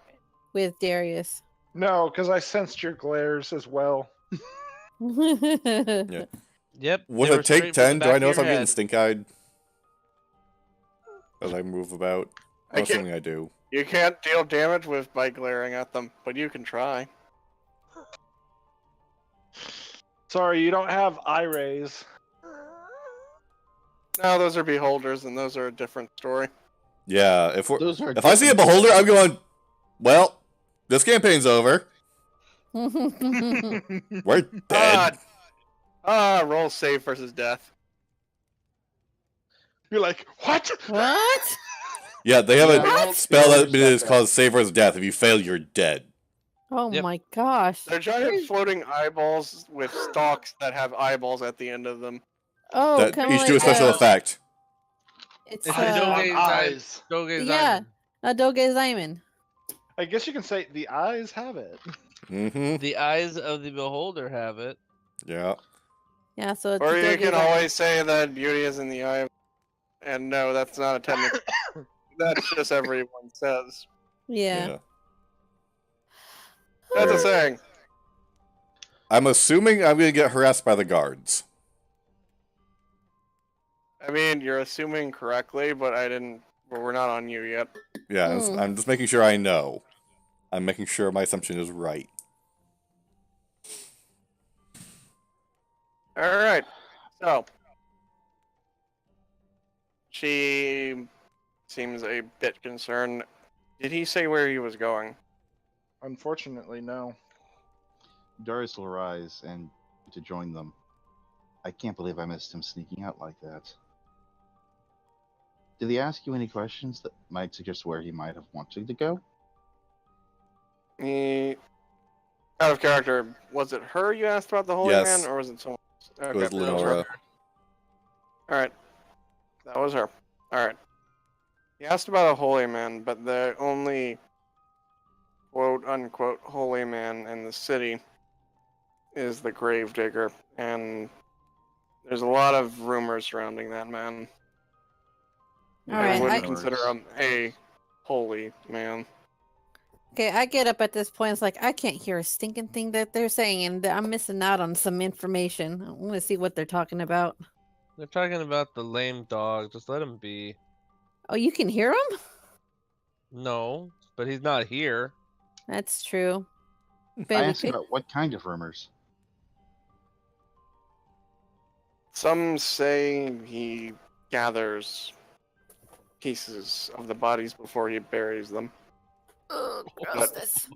with Darius. No, because I sensed your glares as well. Yeah. Yep. With they a were take straight for the 10, do back I of notice your I'm getting head. stink-eyed as I move about? I I'm can't. assuming I do. You can't deal damage by glaring at them, but you can try. Sorry, you don't have eye rays. No, those are beholders, and those are a different story. Yeah, Those are if I see a different beholder, I'm stories. going, well, this campaign's over. We're dead. Roll save versus death. You're like, what? What? Yeah, they have Yeah, a spell that beholders is have called that. Save versus Death. If you fail, you're dead. Oh Yep. my gosh. They're giant floating eyeballs with stalks that have eyeballs at the end of them. Oh, That kind of each do a like special effect. it's It's Eyes a on Doge's eyes. yeah, a Doge Diamond. I guess you can say the eyes have it. Mm-hmm. The eyes of the beholder have it. Yeah. Yeah, so it's Or a you Doge can Diamond. always say that beauty is in the eye of... And no, that's not a technical... That's just everyone says. Yeah. That's a Alright. saying. I'm assuming I'm going to get harassed by the guards. I mean, you're assuming correctly, but we're not on you yet. Yeah, Hmm. I'm just making sure I know. I'm making sure my assumption is right. Alright. So. She seems a bit concerned. Did he say where he was going? Unfortunately, no. Darius will rise and to join them. I can't believe I missed him sneaking out like that. Did he ask you any questions that might suggest where he might have wanted to go? Out of character, was it her you asked about the Holy Yes. Man, or was it someone else? It was that Lenora. Alright. That was her. Alright. He asked about a Holy Man, but the only quote-unquote Holy Man in the city is the Gravedigger, and there's a lot of rumors surrounding that man. All I right, wouldn't I- consider him a holy man. Okay, I get up at this point. It's like I can't hear a stinking thing that they're saying, and I'm missing out on some information. I want to see what they're talking about. They're talking about the lame dog. Just let him be. Oh, you can hear them? No, but he's not here. That's true. I But we asked could. about what kind of rumors. Some say he gathers pieces of the bodies before he buries them, Oh, grossness.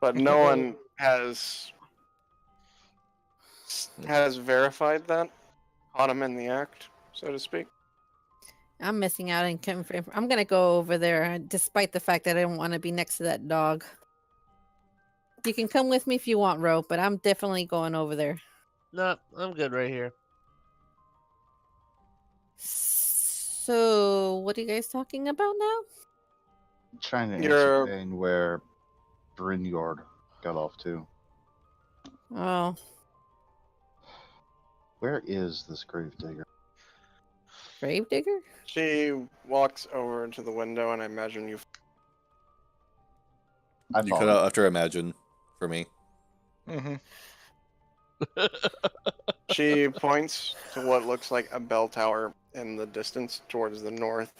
but no one has verified that, caught him in the act, so to speak. I'm missing out on. I'm gonna go over there, despite the fact that I don't want to be next to that dog. You can come with me if you want, Ro, but I'm definitely going over there. No, I'm good right here. So, what are you guys talking about now? Trying to You're- ascertain where Brynjord got off to. Oh, Where is this Gravedigger? Gravedigger? She walks over to the window, and I imagine you. I You follow. could have to imagine for me. Mm-hmm. She points to what looks like a bell tower in the distance towards the north.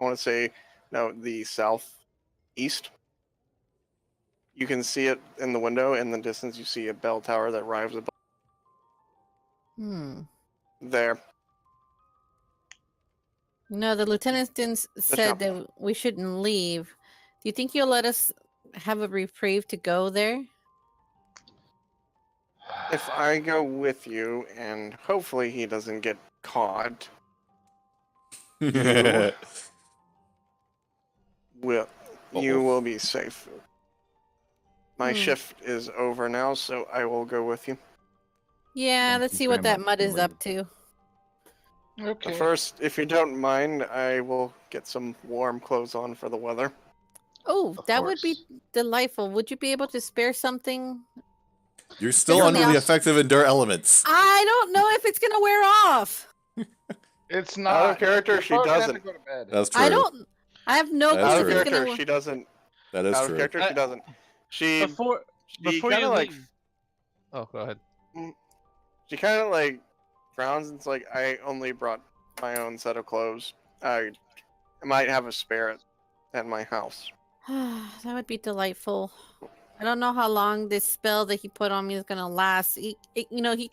I want to say, no, the southeast. You can see it in the window. In the distance, you see a bell tower that rises above there. No, the lieutenant said top. that we shouldn't leave. Do you think you'll let us have a reprieve to go there? If I go with you, and hopefully he doesn't get caught, you will be safe. My shift is over now, so I will go with you. Yeah, Thank let's you see what very that much, mud is lady. up to. Okay. But first, if you don't mind, I will get some warm clothes on for the weather. Oh, Of that would be course. delightful. Would you be able to spare something? You're still It's on under the the off- effect of endure elements. I don't know if it's gonna wear off. It's Out not. of character, You're she both gonna have to doesn't. go to bed. That's I true. don't. I have no That's clue Out if of true. it's gonna. character, she doesn't. That is Out of true. character, she doesn't. She Before kind you of like leave. Oh, go ahead. she kind of like frowns and it's like, I only brought my own set of clothes. I might have a spare at my house. That would be delightful. I don't know how long this spell that he put on me is gonna last. He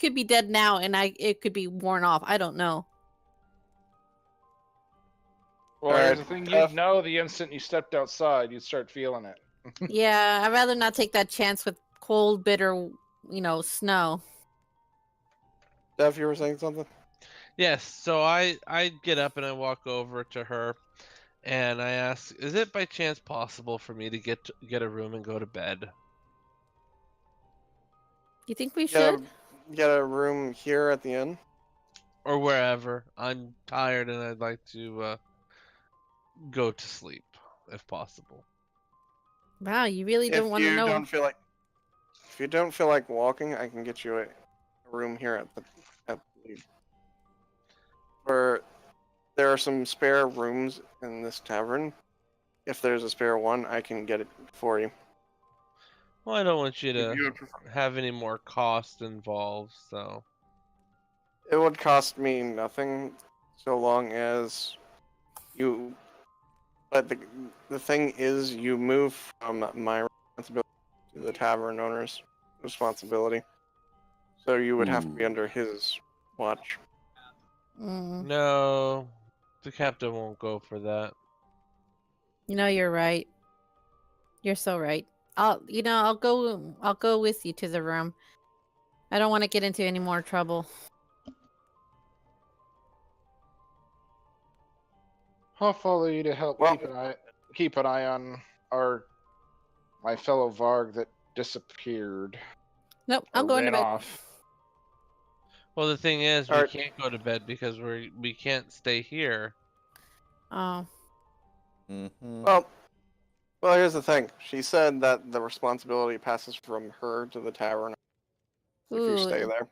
could be dead now, and it could be worn off. I don't know. Well, All here's right, the thing. tough. You'd know the instant you stepped outside, you'd start feeling it. Yeah, I'd rather not take that chance with cold, bitter, snow. Dev, you were saying something? Yes, so I get up and I walk over to her, and I ask, "Is it by chance possible for me to get a room and go to bed, You think we Get should? get a room here at the inn. or wherever? I'm tired and I'd like to go to sleep, if possible." Wow, you really don't If want to you know. don't feel like if you don't feel like walking, I can get you a room here at the or there are some spare rooms in this tavern. If there's a spare one, I can get it for you. Well, I don't want you If to you would prefer. have any more cost involved, so. It would cost me nothing so long as you. But the thing is, you move from my responsibility to the tavern owner's responsibility. So you would have to be Ooh. under his watch. Mm, No, the captain won't go for that. you're right. You're so right. I'll go with you to the room. I don't want to get into any more trouble. I'll follow you to help Well, keep an eye on my fellow Varg that disappeared Nope, or I'm going to ran bed. off. Well, the thing is, we Alright. can't go to bed because we can't stay here. Oh, Mm-hmm. well, here's the thing. She said that the responsibility passes from her to the tavern if you stay ooh, there.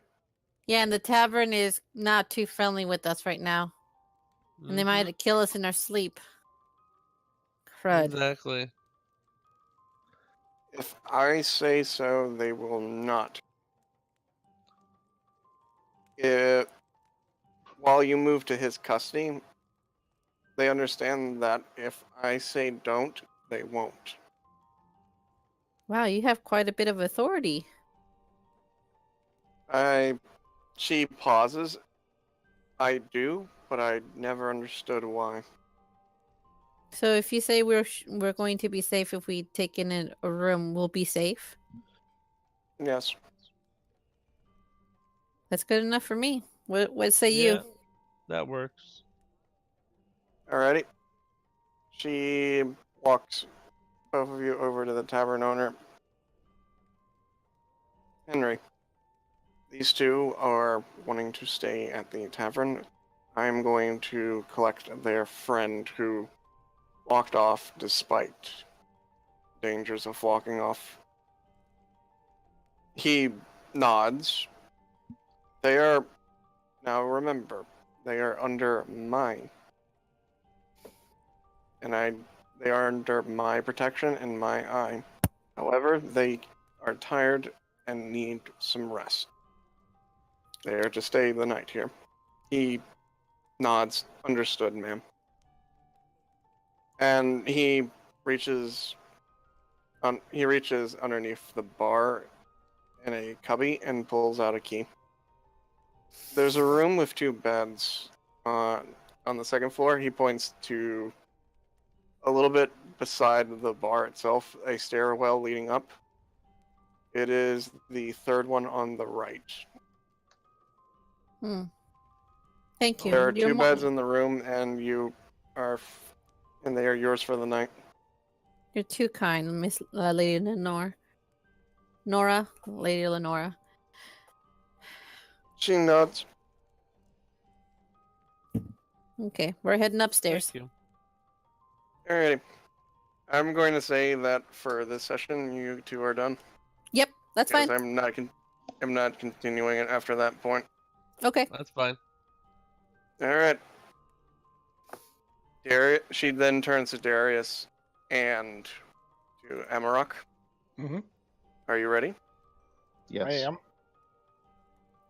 yeah, and the tavern is not too friendly with us right now, and they Mhm, might kill us in our sleep. Crud. Exactly. If I say so, they will not. It, while you move to his custody, they understand that if I say don't, they won't. Wow, you have quite a bit of authority. She pauses. I do, but I never understood why. So if you say we're going to be safe if we take in a room, we'll be safe. Yes. That's good enough for me. What say Yeah, you? that works. Alrighty. She walks both of you over to the tavern owner. Henry, these two are wanting to stay at the tavern. I'm going to collect their friend who walked off despite dangers of walking off. He nods. They are, now remember, they are under mine. They are under my protection and my eye. However, they are tired and need some rest. They are to stay the night here. He nods. Understood, ma'am. And he reaches underneath the bar in a cubby and pulls out a key. There's a room with two beds on the second floor. He points to a little bit beside the bar itself, a stairwell leading up. It is the third one on the right. Thank you. There are You're two beds in the room, and and they are yours for the night. You're too kind, Miss Lady Lenore. Lady Lenora. She nods. Okay, we're heading upstairs. Thank you. Alrighty. I'm going to say that for this session, you two are done. Yep, that's Because fine. I'm not continuing it after that point. Okay. That's fine. Alright. She then turns to Darius and to Amarok. Mm-hmm. Are you ready? Yes. I am.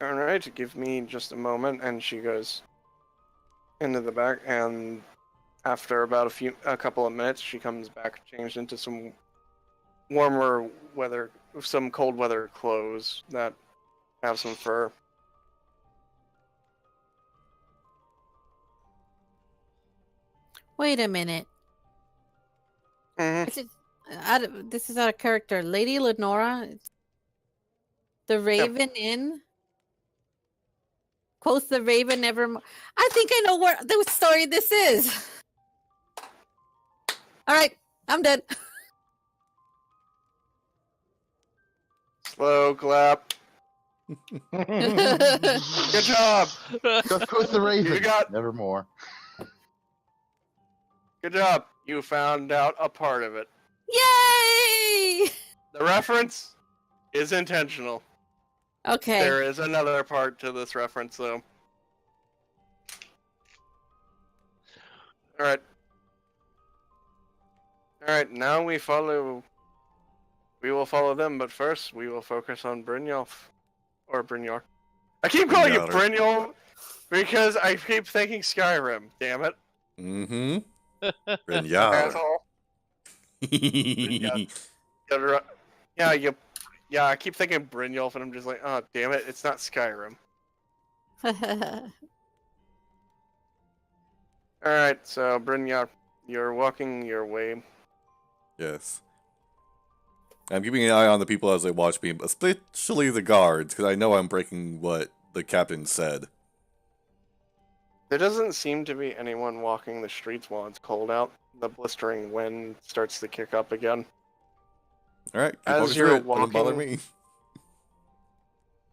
Alright, give me just a moment, and she goes into the back, and after about a couple of minutes, she comes back changed into some warmer weather, some cold weather clothes that have some fur. Wait a minute. Mm-hmm. This is out of character. Lady Lenora, the Raven Inn. Quotes the Raven nevermore. I think I know what the story this is. All right, I'm done. Slow clap. Good job. Just quote the Raven. You got- Nevermore. Good job. You found out a part of it. Yay! The reference is intentional. Okay. There is another part to this reference, though. Alright. Alright, now we will follow them, but first we will focus on Brynjolf. Or Brynjar. I keep calling it Brynjar. Brynjolf because I keep thinking Skyrim, damn it. Mm-hmm. Brynjar. Asshole. Yeah, I keep thinking Brynjolf and I'm just like, oh damn it, it's not Skyrim. Alright, so Brynjar, you're walking your way. Yes. I'm keeping an eye on the people as they watch me, especially the guards, because I know I'm breaking what the captain said. There doesn't seem to be anyone walking the streets while it's cold out. The blistering wind starts to kick up again. Alright, keep As walking you're through it. Doesn't bother walking- me.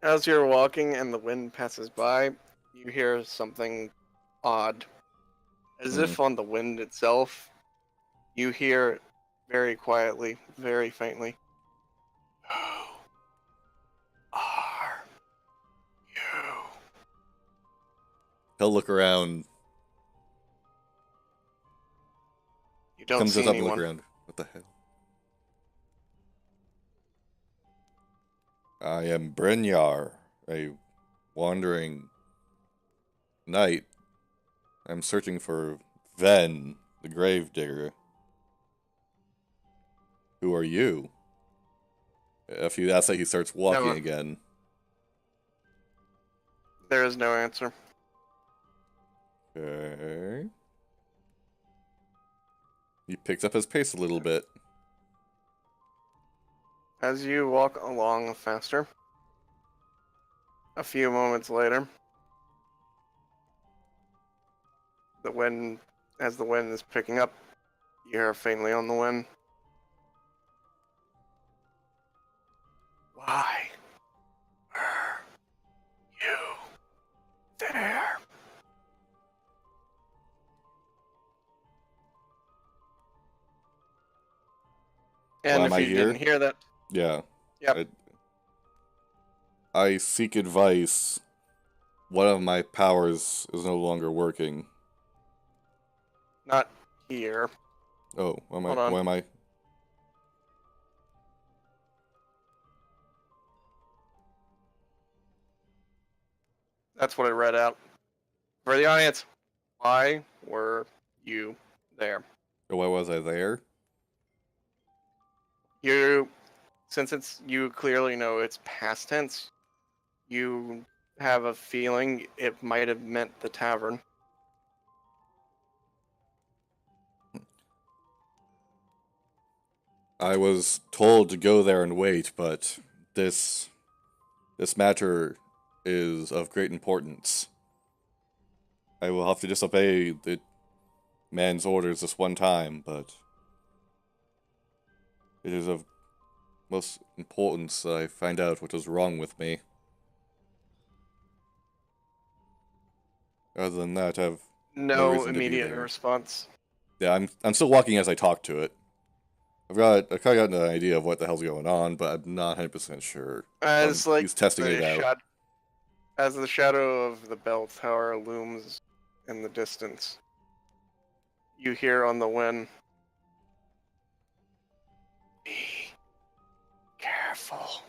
As you're walking and the wind passes by, you hear something odd. As if on the wind itself, you hear very quietly, very faintly, "Who are you?" He'll look around. You don't Comes see up and look anyone. around. What the hell? I am Brynjar, a wandering knight. I'm searching for Ven, the gravedigger. Who are you? If you ask that, he starts walking No. again. There is no answer. Okay. He picks up his pace a little bit. As you walk along faster, a few moments later, as the wind is picking up, you hear faintly on the wind, "Why are you there?" And Why if am I you here? didn't hear that, Yeah. Yep. I seek advice. One of my powers is no longer working. not here. Oh, Hold on. why am I? That's what I read out. For the audience, why were you there? Why was I there? Since you clearly know it's past tense, you have a feeling it might have meant the tavern. I was told to go there and wait, but this matter is of great importance. I will have to disobey the man's orders this one time, but it is of most importance that I find out what is wrong with me. Other than that, I have no No reason to be immediate there. response. Yeah, I'm still walking as I talk to it. I've kind of gotten an idea of what the hell's going on, but I'm not 100% sure. As like He's testing it out. As the shadow of the bell tower looms in the distance, you hear on the wind, "Be careful."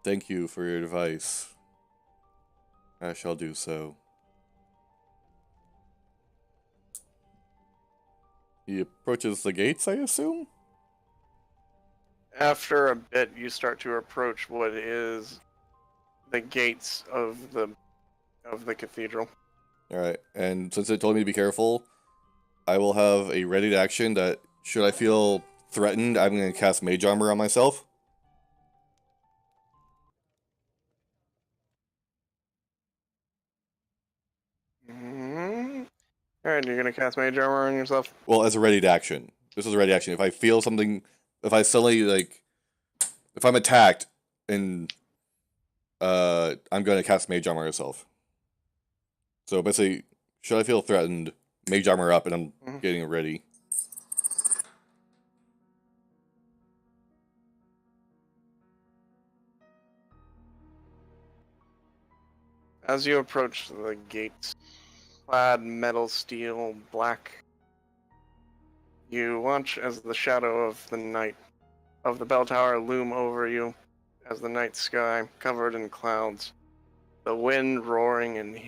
Thank you for your advice. I shall do so. He approaches the gates, I assume? After a bit, you start to approach what is the gates of the cathedral. Alright, and since it told me to be careful, I will have a ready action that, should I feel threatened, I'm going to cast Mage Armor on myself. Mm-hmm. Alright, you're gonna cast Mage Armor on yourself? Well, as a ready action. This is a ready action. If I feel something, if I suddenly, like, if I'm attacked, and I'm going to cast Mage Armor myself. So basically, should I feel threatened, Mage Armor up, and I'm getting ready. As you approach the gates, clad metal, steel, black, you watch as the shadow of the night of the bell tower loom over you, as the night sky covered in clouds, the wind roaring and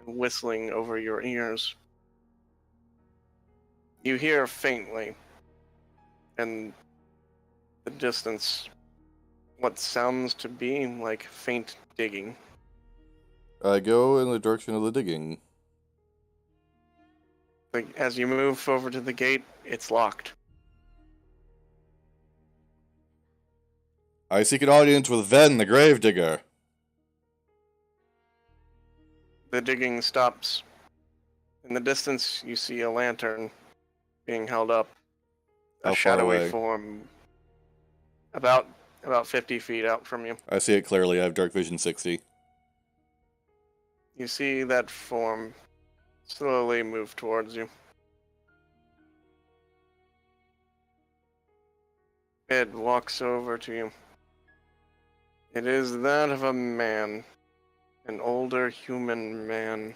whistling over your ears. You hear faintly, in the distance, what sounds to be like faint digging. I go in the direction of the digging. As you move over to the gate, it's locked. I seek an audience with Ven, the Gravedigger. The digging stops. In the distance, you see a lantern being held up. How A far shadowy away? form about 50 feet out from you. I see it clearly. I have Dark Vision 60. You see that form slowly move towards you. It walks over to you. It is that of a man, an older human man.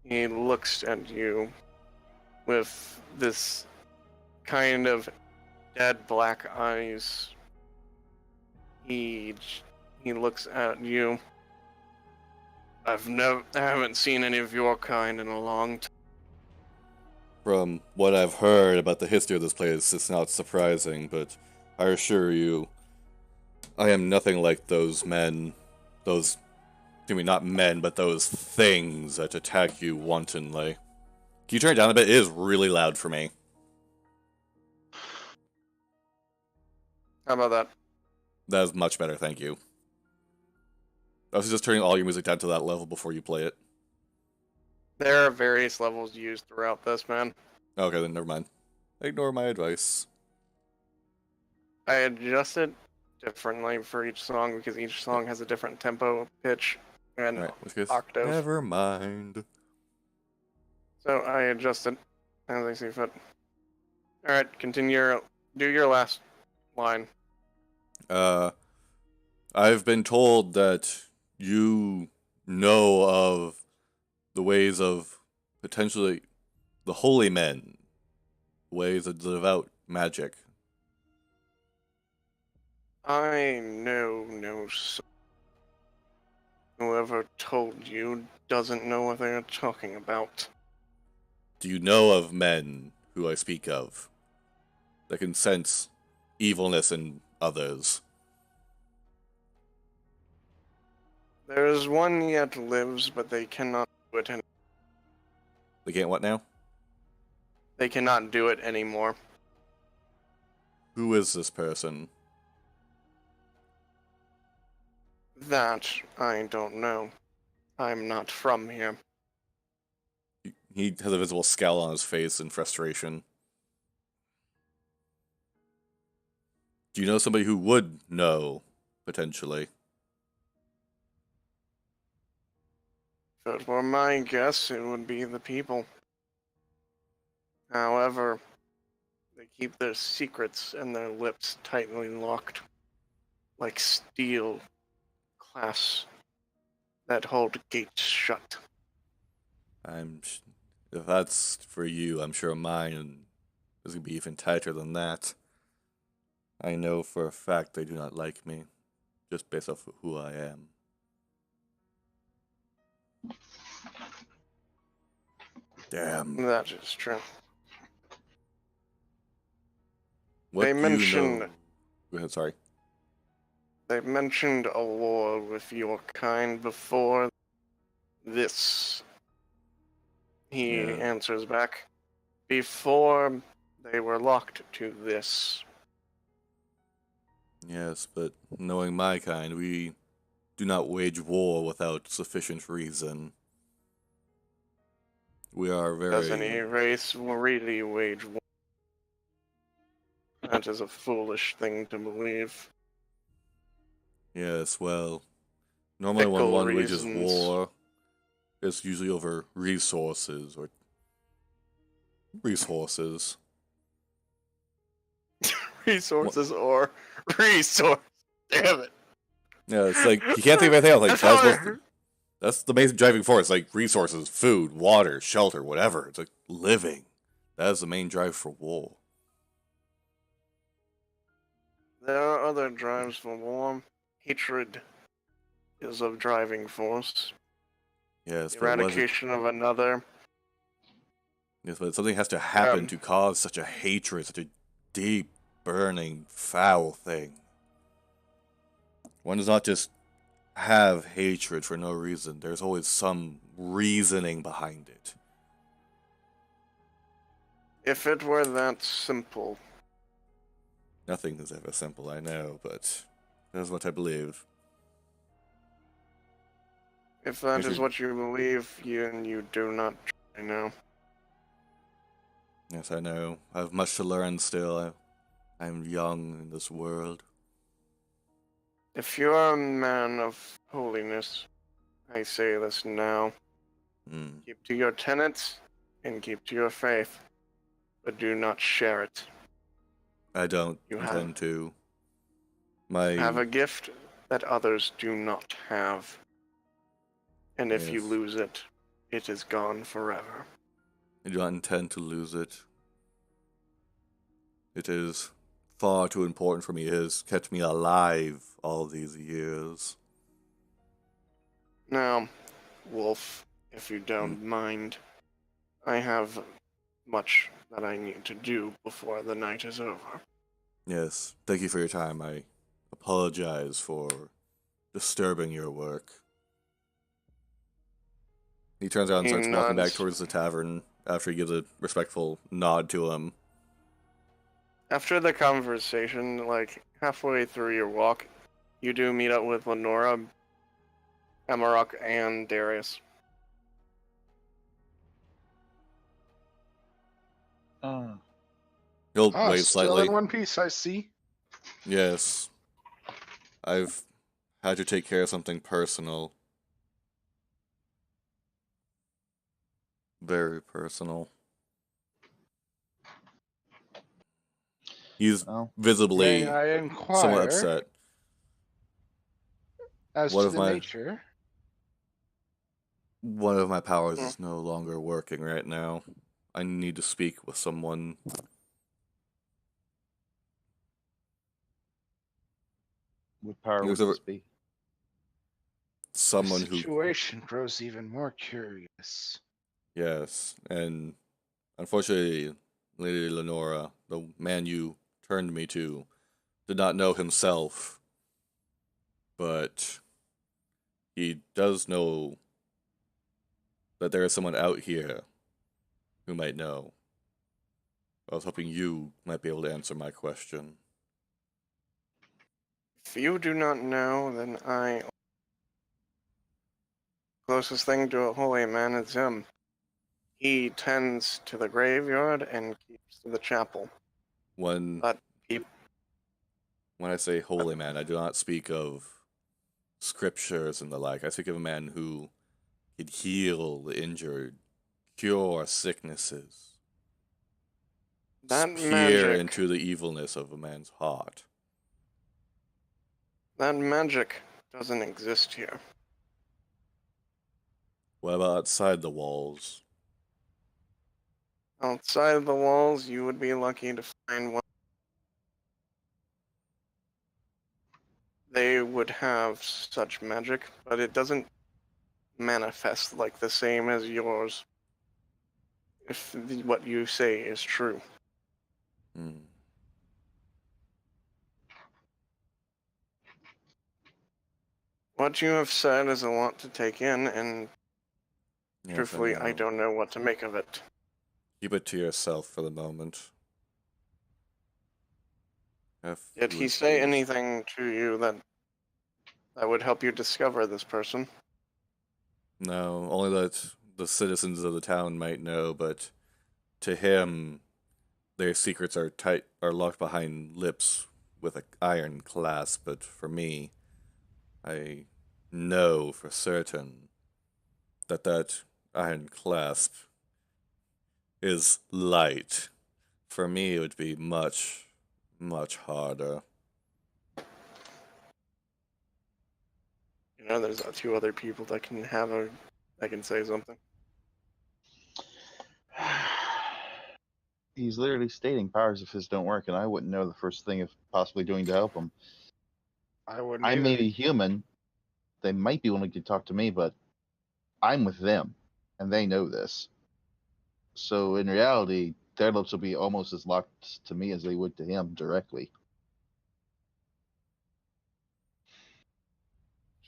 He looks at you with this kind of dead black eyes. He looks at you. I haven't seen any of your kind in a long time. From what I've heard about the history of this place, it's not surprising, but I assure you, I am nothing like those men. Those, not men, but those things that attack you wantonly. Can you turn it down a bit? It is really loud for me. How about that? That is much better, thank you. I was just turning all your music down to that level before you play it. There are various levels used throughout this, man. Okay, then never mind. Ignore my advice. I adjust it differently for each song because each song has a different tempo, pitch, and Alright, in this case, octave. never mind. So I adjust it as I see fit. Alright, continue. Do your last line. I've been told that you know of the ways of potentially the holy men, ways of devout magic. I know no soul. Whoever told you doesn't know what they are talking about. Do you know of men who I speak of that can sense evilness in others? There is one yet lives, but they cannot do it. They can't what now? They cannot do it anymore. Who is this person? That I don't know. I'm not from here. He has a visible scowl on his face in frustration. Do you know somebody who would know, potentially? If it were my guess, it would be the people. However, they keep their secrets and their lips tightly locked, like steel clasps that hold gates shut. If that's for you, I'm sure mine is gonna be even tighter than that. I know for a fact they do not like me, just based off of who I am. Damn. That is true. What They do you mention- know? Go ahead, sorry. They mentioned a war with your kind before this. He Yeah. answers back. Before they were locked to this. Yes, but knowing my kind, we do not wage war without sufficient reason. We are Does any very... race really wage war? That is a foolish thing to believe. Yes, well, normally when Fickle one wages reasons. war, it's usually over resources or resources. Resources or resource. Damn it. Yeah, it's like you can't think of anything else. Like That's how that's the main driving force. Like resources, food, water, shelter, whatever. It's like living. That is the main drive for war. There are other drives for war. Hatred is a driving force. Yes, but Eradication of another. yes, but something has to happen to cause such a hatred, such a deep, burning, foul thing. One does not just have hatred for no reason. There's always some reasoning behind it. If it were that simple, Nothing is ever simple, I know, but that's what I believe. if that Yes, is what you believe, you do not try now. Yes, I know. I have much to learn still. I'm young in this world. If you are a man of holiness, I say this now. Hmm. Keep to your tenets and keep to your faith, but do not share it. I don't You intend to. Have a gift that others do not have. And if you Yes. lose it, it is gone forever. I do not intend to lose it. It is far too important for me. It has kept me alive all these years. Now, Wolf, if you don't mind, I have much that I need to do before the night is over. Yes, thank you for your time. I apologize for disturbing your work. He turns around and He starts walking back nods. towards the tavern after he gives a respectful nod to him. After the conversation, like halfway through your walk, you do meet up with Lenora, Amarok, and Darius. He'll wait Still slightly. in one piece, I see. Yes. I've had to take care of something personal. Very personal. He's Well, visibly May I somewhat inquire upset. as What to of the my- nature? One of my powers Hmm. is no longer working right now. I need to speak with someone. what power He would looks over- this be? Someone The who, situation grows even more curious. yes, and unfortunately, Lady Lenora, the man you turned me to, did not know himself, but he does know that there is someone out here who might know. I was hoping you might be able to answer my question. If you do not know, then closest thing to a holy man is him. He tends to the graveyard and keeps to the chapel. When But he, when I say holy man, I do not speak of scriptures and the like. I speak of a man who can heal the injured, cure sicknesses, That peer magic. into the evilness of a man's heart. That magic doesn't exist here. What about outside the walls? Outside of the walls, you would be lucky to find one. They would have such magic, but it doesn't manifest like the same as yours. If what you say is true. Hmm. What you have said is a lot to take in, and Yes, truthfully, I know. don't know what to make of it. Keep it to yourself for the moment. Did he say anything to you that would help you discover this person? No, only that the citizens of the town might know, but to him, their secrets are locked behind lips with an iron clasp. But for me, I know for certain that iron clasp is light. For me, it would be much, much harder. You know, there's two other people that can say something. He's literally stating powers of his don't work, and I wouldn't know the first thing of possibly doing to help him. I wouldn't I may either. be human. They might be willing to talk to me, but I'm with them, and they know this. So in reality, their lips will be almost as locked to me as they would to him directly.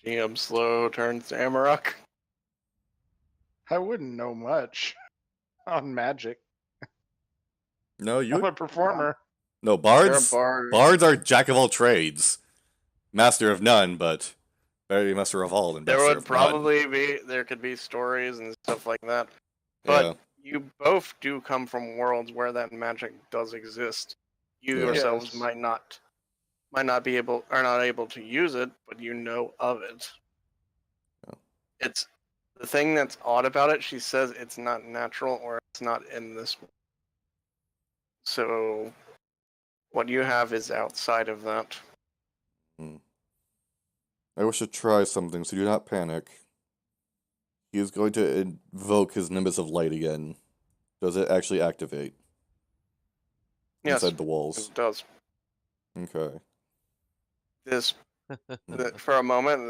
GM slow turns to Amarok. I wouldn't know much on magic. No, I'm a performer. No, You're a bards. bard. Bards are jack of all trades, master of none, but better be master of all than There master would of none. probably there could be stories and stuff like that. But Yeah. you both do come from worlds where that magic does exist. You Yeah. yourselves Yes. might not be able to use it, but you know of it. Yeah. It's the thing that's odd about it. She says it's not natural or it's not in this. So what you have is outside of that. I wish to try something, so do not panic. He is going to invoke his Nimbus of Light again. Does it actually activate? Yes, Inside the walls. it does. Okay. This for a moment,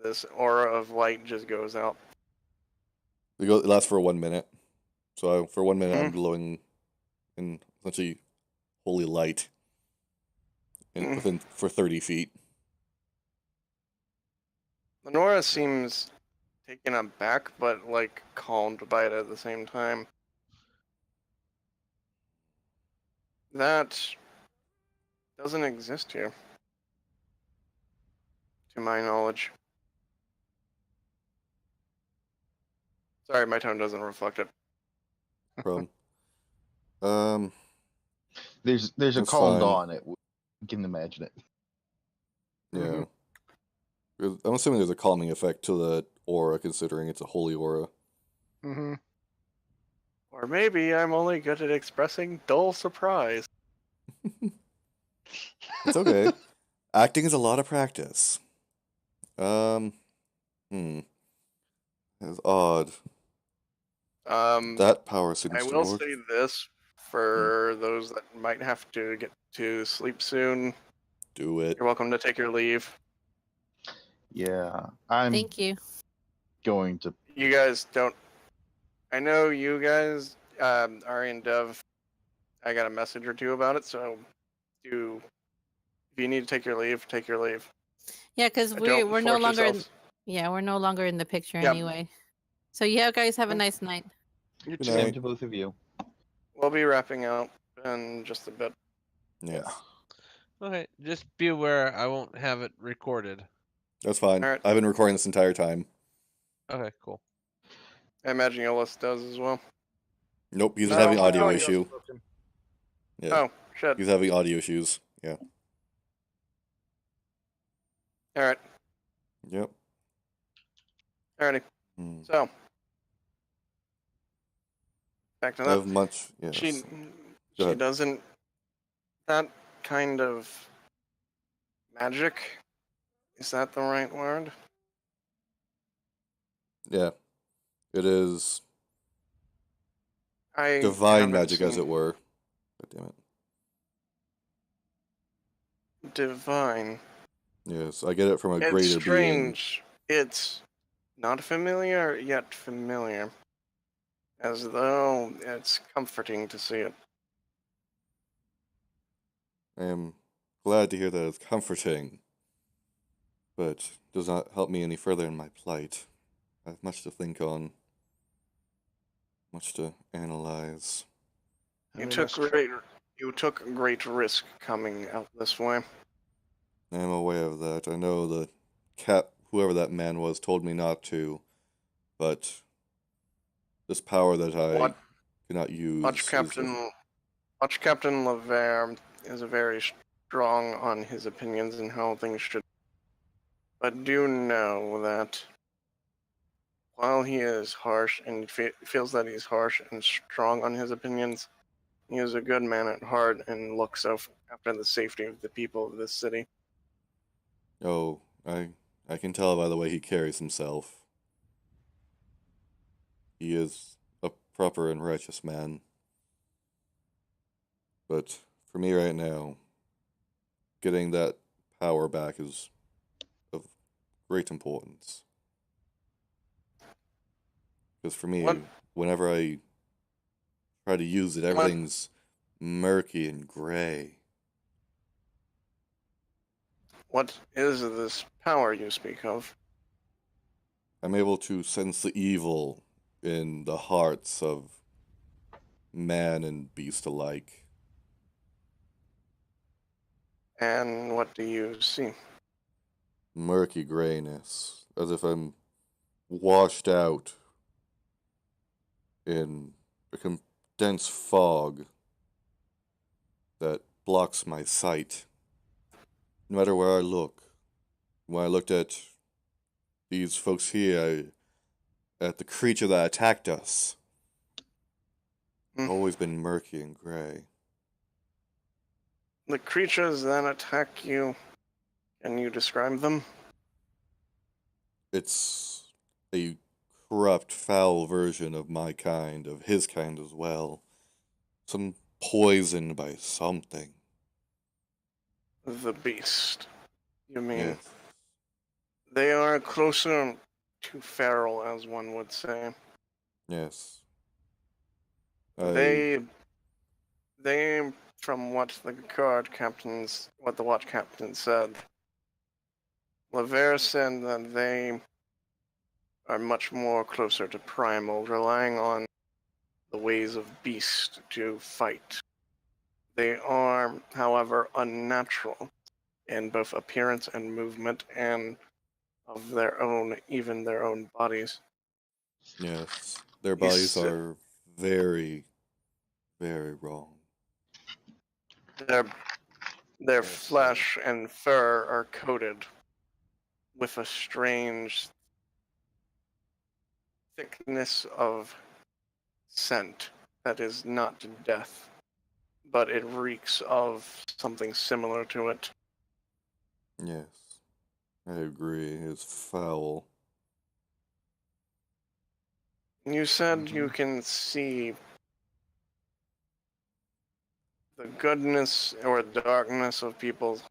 this aura of light just goes out. It lasts for 1 minute. So for 1 minute, I'm Mhm. glowing in essentially holy light for 30 feet. Lenora seems taken aback, but like calmed by it at the same time. That doesn't exist here, to my knowledge. Sorry, my tone doesn't reflect it. Problem. Um, There's a That's calm fine. dawn. You can imagine it. yeah. I'm assuming there's a calming effect to the aura, considering it's a holy aura. Mm-hmm. Or maybe I'm only good at expressing dull surprise. It's okay. Acting is a lot of practice. It's odd. That power seems I to will work. say this for those that might have to get to sleep soon. Do it. You're welcome to take your leave. Yeah, I'm Thank you. going to. You guys don't. I know you guys, Ari and Dev. I got a message or two about it, so if you need to take your leave, take your leave. Yeah, because Don't we're no force longer in, yourselves. yeah, we're no longer in the picture Yep. anyway. So yeah, guys, have a nice night. You Good too. Same night. to both of you. We'll be wrapping up in just a bit. Yeah, Okay, just be aware I won't have it recorded. that's fine. All right. I've been recording this entire time. Okay, cool. I imagine Yolis does as well. Nope, he's No, having my audio audio's issue. broken. Yeah, Oh, shit. he's having audio issues. Yeah. All right. Yep. Alrighty. Hmm. So, back to I that. have much. She Yes. Go she ahead. doesn't that kind of magic. Is that the right word? Yeah, it is I divine haven't magic, as seen it were. God damn it. divine. Yes, I get it from a It's greater being. strange. It's not familiar, yet familiar. As though it's comforting to see it. I am glad to hear that it's comforting, but does not help me any further in my plight. I have much to think on, much to analyze. And You we took must try. great you took a great risk coming out this way. I am aware of that. I know the whoever that man was, told me not to, but this power that I What cannot Watch use is of. Captain Watch Captain Levere is very strong on his opinions and how things should. But do know that while he is harsh and feels that he's harsh and strong on his opinions, he is a good man at heart and looks out after the safety of the people of this city. Oh, I can tell by the way he carries himself. He is a proper and righteous man. But for me right now, getting that power back is of great importance. Because for What me, whenever I try to use it, what everything's murky and gray. what is this power you speak of? I'm able to sense the evil in the hearts of man and beast alike. And what do you see? Murky grayness, as if I'm washed out in a condensed fog that blocks my sight. No matter where I look, when I looked at these folks here, at the creature that attacked us, Hmm. always been murky and gray. The creatures that attack you, can you describe them? It's a corrupt, foul version of my kind, of his kind as well. Some poisoned by something. The beast. You mean Yes, they are closer to feral, as one would say. yes. I They, they, from what what the watch captain said, Lavere said that they are much more closer to primal, relying on the ways of beast to fight. They are, however, unnatural in both appearance and movement, and of their own, even their own bodies. Yes, their You bodies s- are very, very wrong. Their their Yes, flesh and fur are coated with a strange thickness of scent that is not death, but it reeks of something similar to it. Yes, I agree. It's foul. You said you Mhm. can see the goodness or darkness of people. Yeah,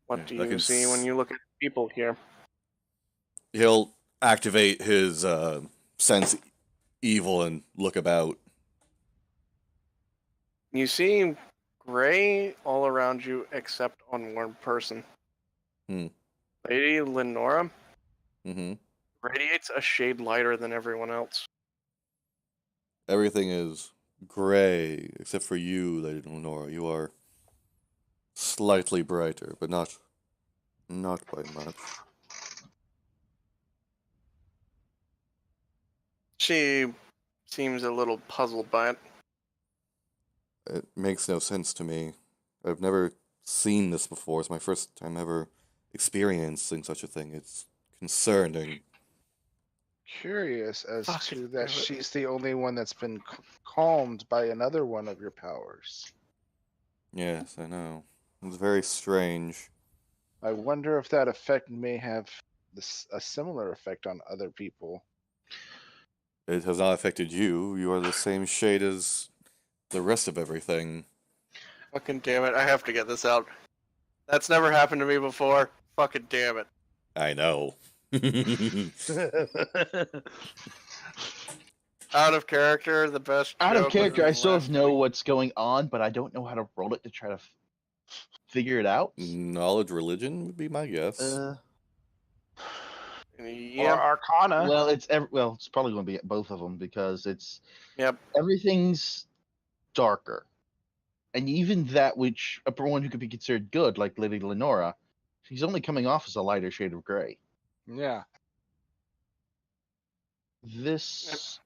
What do I you can. see when you look at people here? He'll activate his sense evil and look about. You see gray all around you except on one person. Hmm. Lady Lenora Mm-hmm. radiates a shade lighter than everyone else. Everything is gray except for you, Lady Lenora. You are slightly brighter, but not by much. She seems a little puzzled by it. It makes no sense to me. I've never seen this before. It's my first time ever experiencing such a thing. It's concerning. curious as Fucking to damn that it. she's the only one that's been calmed by another one of your powers. Yes, I know. It's very strange. I wonder if that effect may have a similar effect on other people. It has not affected you. You are the same shade as the rest of everything. Fucking damn it. I have to get this out. That's never happened to me before. Fucking damn it. I know. Out of character, the best Out of joke character, I was sort of last know week. what's going on, but I don't know how to roll it to try to figure it out. Knowledge religion would be my guess. Or Yeah. Arcana. Well, it's probably going to be both of them because it's Yep. everything's darker, and even that which one who could be considered good, like Lady Lenora, she's only coming off as a lighter shade of gray. Yeah. This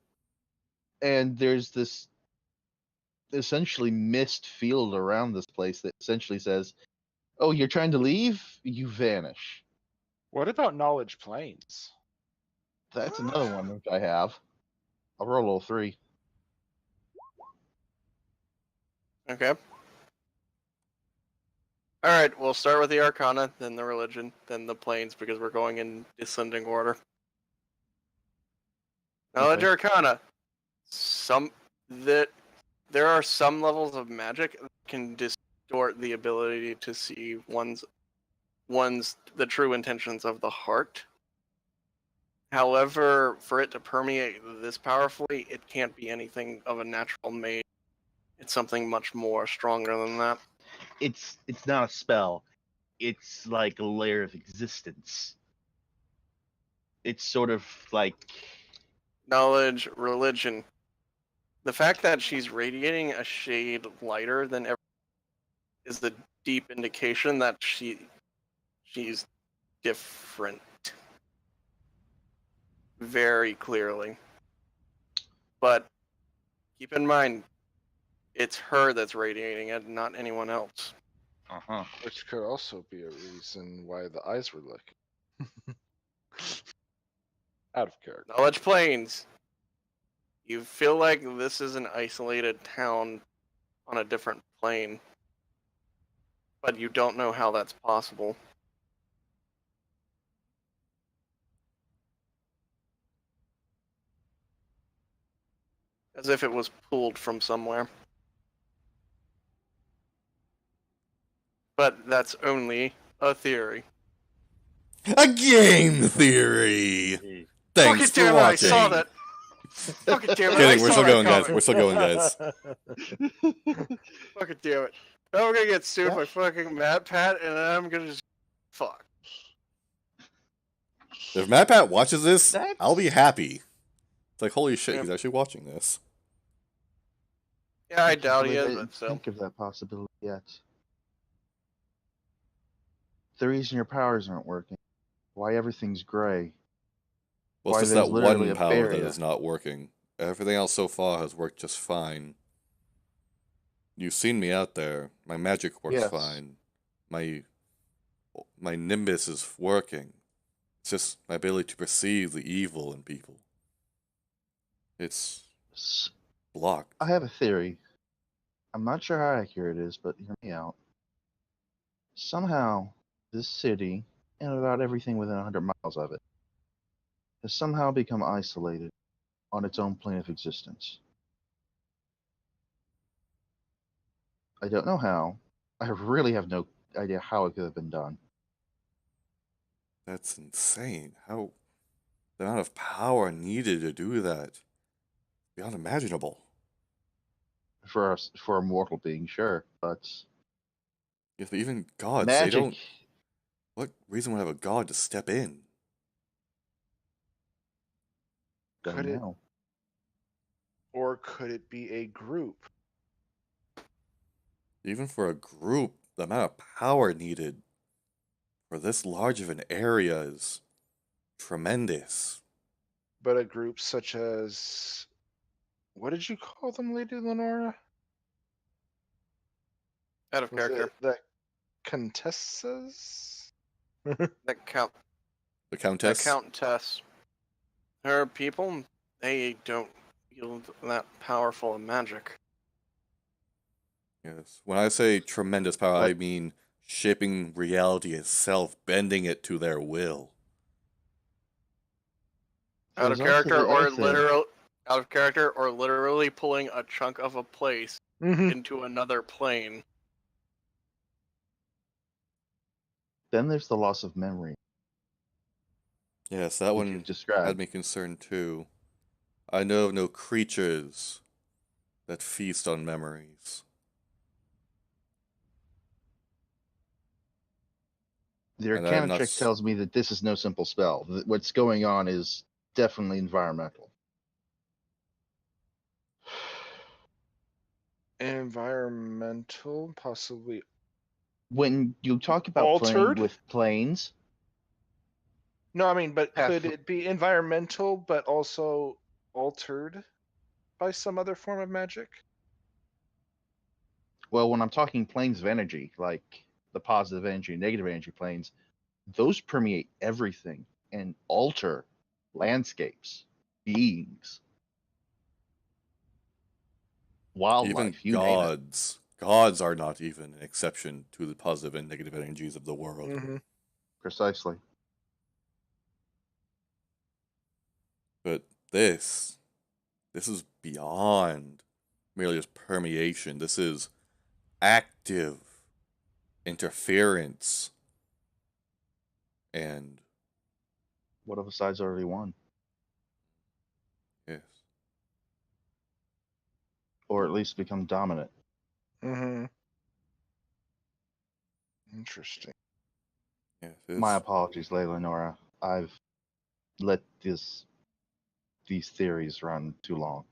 and there's this essentially mist field around this place that essentially says, "Oh, you're trying to leave? You vanish." What about knowledge planes? That's another one which I have. I'll roll all three. Okay. Alright, we'll start with the Arcana, then the Religion, then the Planes, because we're going in descending order. Knowledge Okay. Arcana. There are some levels of magic that can distort the ability to see the true intentions of the heart. However, for it to permeate this powerfully, it can't be anything of a natural made. It's something much more stronger than that. It's not a spell. It's like a layer of existence. It's sort of like Knowledge, religion. The fact that she's radiating a shade lighter than ever is the deep indication that she's different. Very clearly. But keep in mind, it's her that's radiating it, not anyone else. Which could also be a reason why the eyes were looking. Out of character. Knowledge planes. You feel like this is an isolated town on a different plane, but you don't know how that's possible. As if it was pulled from somewhere. But that's only a theory. A game theory! Thanks Fucking damn for it, I watching! saw that! Fucking damn it, I Kidding, we're saw still that going, guys. coming. We're still going, guys. Fucking damn it. Now we're gonna get sued by fucking Matt Pat, and I'm gonna just... Fuck. If Matt Pat watches this, That's- I'll be happy. It's like, holy shit, Yep. he's actually watching this. Yeah, I doubt he believe I is, didn't but still. think of that possibility yet. The reason your powers aren't working, why everything's gray. Well, Why it's just there's that literally one a power that barrier. is not working. Everything else so far has worked just fine. You've seen me out there. My magic works Yes. fine. My nimbus is working. It's just my ability to perceive the evil in people. It's S- blocked. I have a theory. I'm not sure how accurate it is, but hear me out. Somehow, this city, and about everything within 100 miles of it, has somehow become isolated on its own plane of existence. I don't know how. I really have no idea how it could have been done. That's insane. How the amount of power needed to do that beyond imaginable. For a mortal being, sure, but If even gods, magic. they don't. What reason would have a god to step in? Don't Could it, know. or could it be a group? Even for a group, the amount of power needed for this large of an area is tremendous. But a group such as... What did you call them, Lady Lenora? Out of Was character. it the Contessas? That The Countess? Countess. Her people, they don't wield that powerful of magic. Yes. When I say tremendous power, I But- mean shaping reality itself, bending it to their will. Out of There's also character the or other thing. literal, out of character or literally pulling a chunk of a place Mhm. into another plane. Then there's the loss of memory, Yes, that which one you've had described. me concerned too. I know of no creatures that feast on memories. The And I'm Arcana not check tells me that this is no simple spell. What's going on is definitely environmental. Environmental, possibly When you talk about altered. playing with planes, No, I mean, but Half- could it be environmental, but also altered by some other form of magic? well, when I'm talking planes of energy, like the positive energy, negative energy planes, those permeate everything and alter landscapes, beings, even wildlife, you name it. gods are not even an exception to the positive and negative energies of the world. Mm-hmm. Precisely. But this is beyond merely just permeation. This is active interference. And What if a side's already won? yes, Or at least become dominant? Mm-hmm. Interesting. yes, My it's, apologies, Layla Nora. I've let these theories run too long.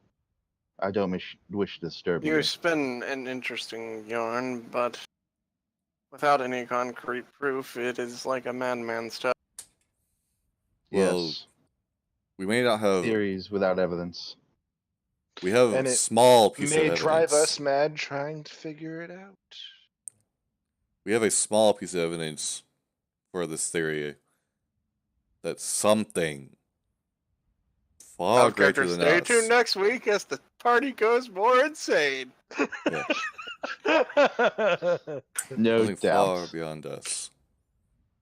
I don't wish to disturb You you. spin an interesting yarn, but without any concrete proof, it is like a madman's tale. well, Yes, we may not have, theories without evidence. we have And a it small piece of May drive evidence. us mad trying to figure it out. We have a small piece of evidence for this theory that something Out far of greater character, than stay tuned us. next week as the party goes more insane. Yeah, No something far doubt. beyond us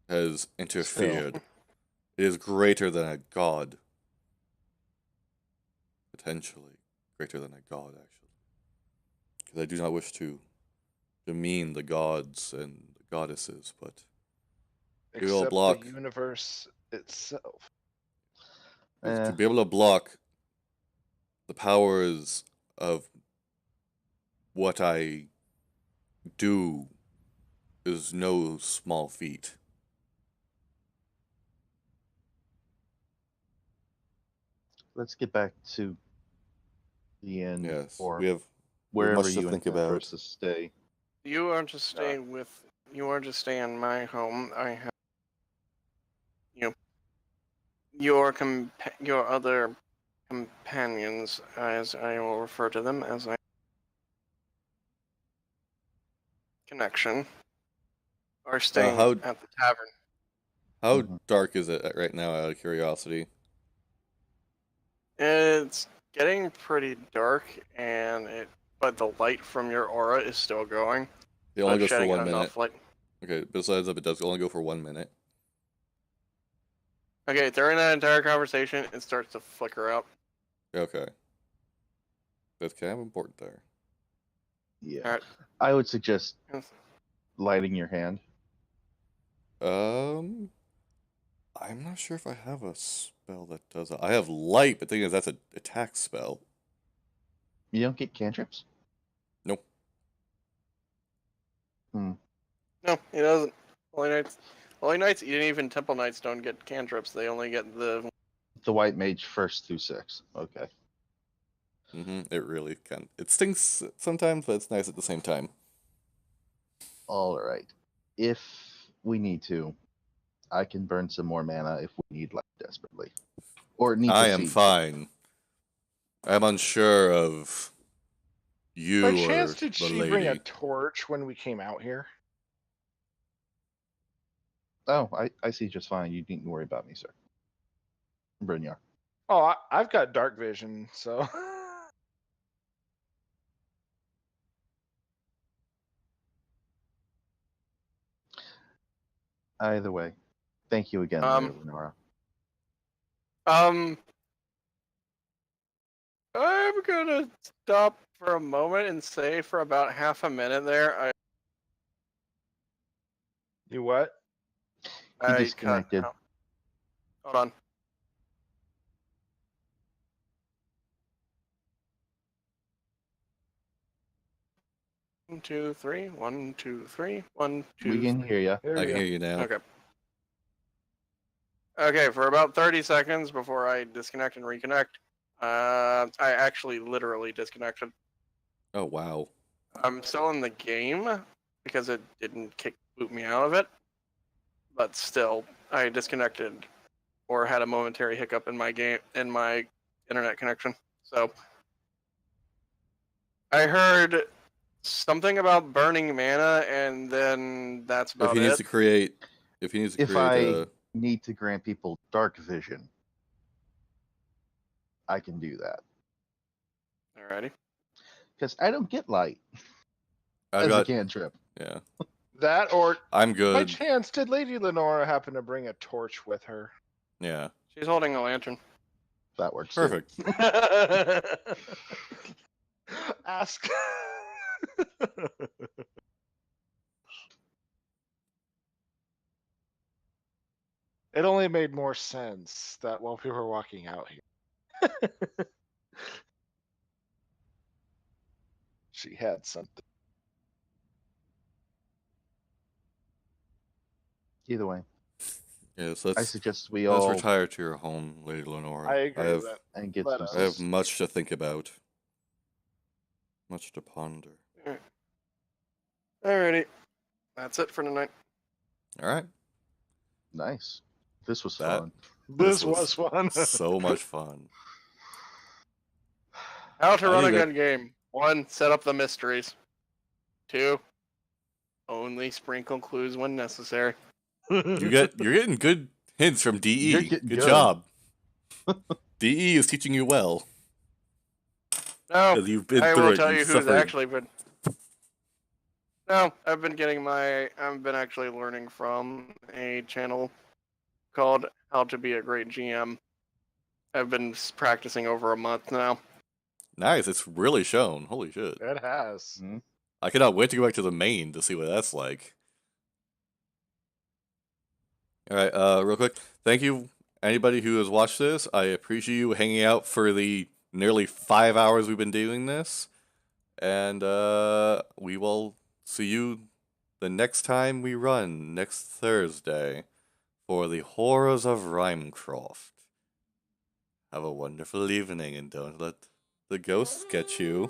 has Still, interfered. It is greater than a god. Potentially greater than a god, actually. Because I do not wish to demean the gods and the goddesses, but we will Except block. the universe itself. To be able to block the powers of what I do is no small feat. let's get back to the end, Yes, or we have wherever much to you think intend for about. us to stay. You are to stay in my home. I have you, your other companions, as I will refer to them as I connection, are staying How at the tavern. Mhm. dark is it right now? Out of curiosity. It's getting pretty dark, but the light from your aura is still going. It So only it's goes for shedding 1 minute. enough light. Okay, besides that, it does only go for 1 minute. Okay, during that entire conversation, it starts to flicker out. Okay, that's kind of important there. Yeah. Alright. I would suggest lighting your hand. I'm not sure if I have a spell that does that. I have light, but the thing is, that's an attack spell. You don't get cantrips? Nope. No, he doesn't. Holy Knights, even Temple Knights don't get cantrips. They only get the. The white mage 1st through 6th. Okay. It really can. It stinks sometimes, but it's nice at the same time. All right. If we need to, I can burn some more mana if we need light desperately. Or need I to am see. fine. I'm unsure of By you chance, or did the she bring a lady. torch when we came out here? Oh, I see just fine. You needn't worry about me, sir. Brynjar. Oh, I've got dark vision, so. Either way, thank you again, Um, Lady Lenora. I'm gonna stop for a moment and say for about half a minute there, He You what? I cut disconnected. out. Hold on. One, two, three. 1, 2, 3. 1, 2, We can 3. hear you. There I we can go. hear you now. Okay. Okay, for about 30 seconds before I disconnect and reconnect, I actually literally disconnected. Oh wow. I'm still in the game because it didn't boot me out of it, but still, I disconnected or had a momentary hiccup in my internet connection. So I heard something about burning mana, and then that's If about he needs it. to create, if he needs to If create I a, need to grant people dark vision, I can do that. Alrighty. Because I don't get light I've as a got, cantrip. yeah, That or I'm by good. chance, did Lady Lenora happen to bring a torch with her? Yeah, She's holding a lantern. That works too. perfect. Ask. It only made more sense that while we were walking out here, she had something. Either way, Yes, I let's suggest we let's all retire to your home, Lady Lenora. I agree with that. and get Let some us. I have sleep. much to think about, much to ponder. Alrighty. That's it for tonight. All right, Nice. This was That- fun. This was was fun. so much fun. How to I run a need good game. 1, set up the mysteries. 2, only sprinkle clues when necessary. You're getting good hints from DE. You're getting good good. job. DE is teaching you well No, because you've been I through will it. tell You've you who's suffered. actually been. No, I've been actually learning from a channel called How to Be a Great GM. I've been practicing over a month now. Nice. It's really shown. Holy shit. It has. Hmm? I cannot wait to go back to the main to see what that's like. All right, real quick. Thank you, anybody who has watched this. I appreciate you hanging out for the nearly 5 hours we've been doing this. And we will see you the next time we run, next Thursday, for the Horrors of Rimecroft. Have a wonderful evening, and don't let the ghosts get you.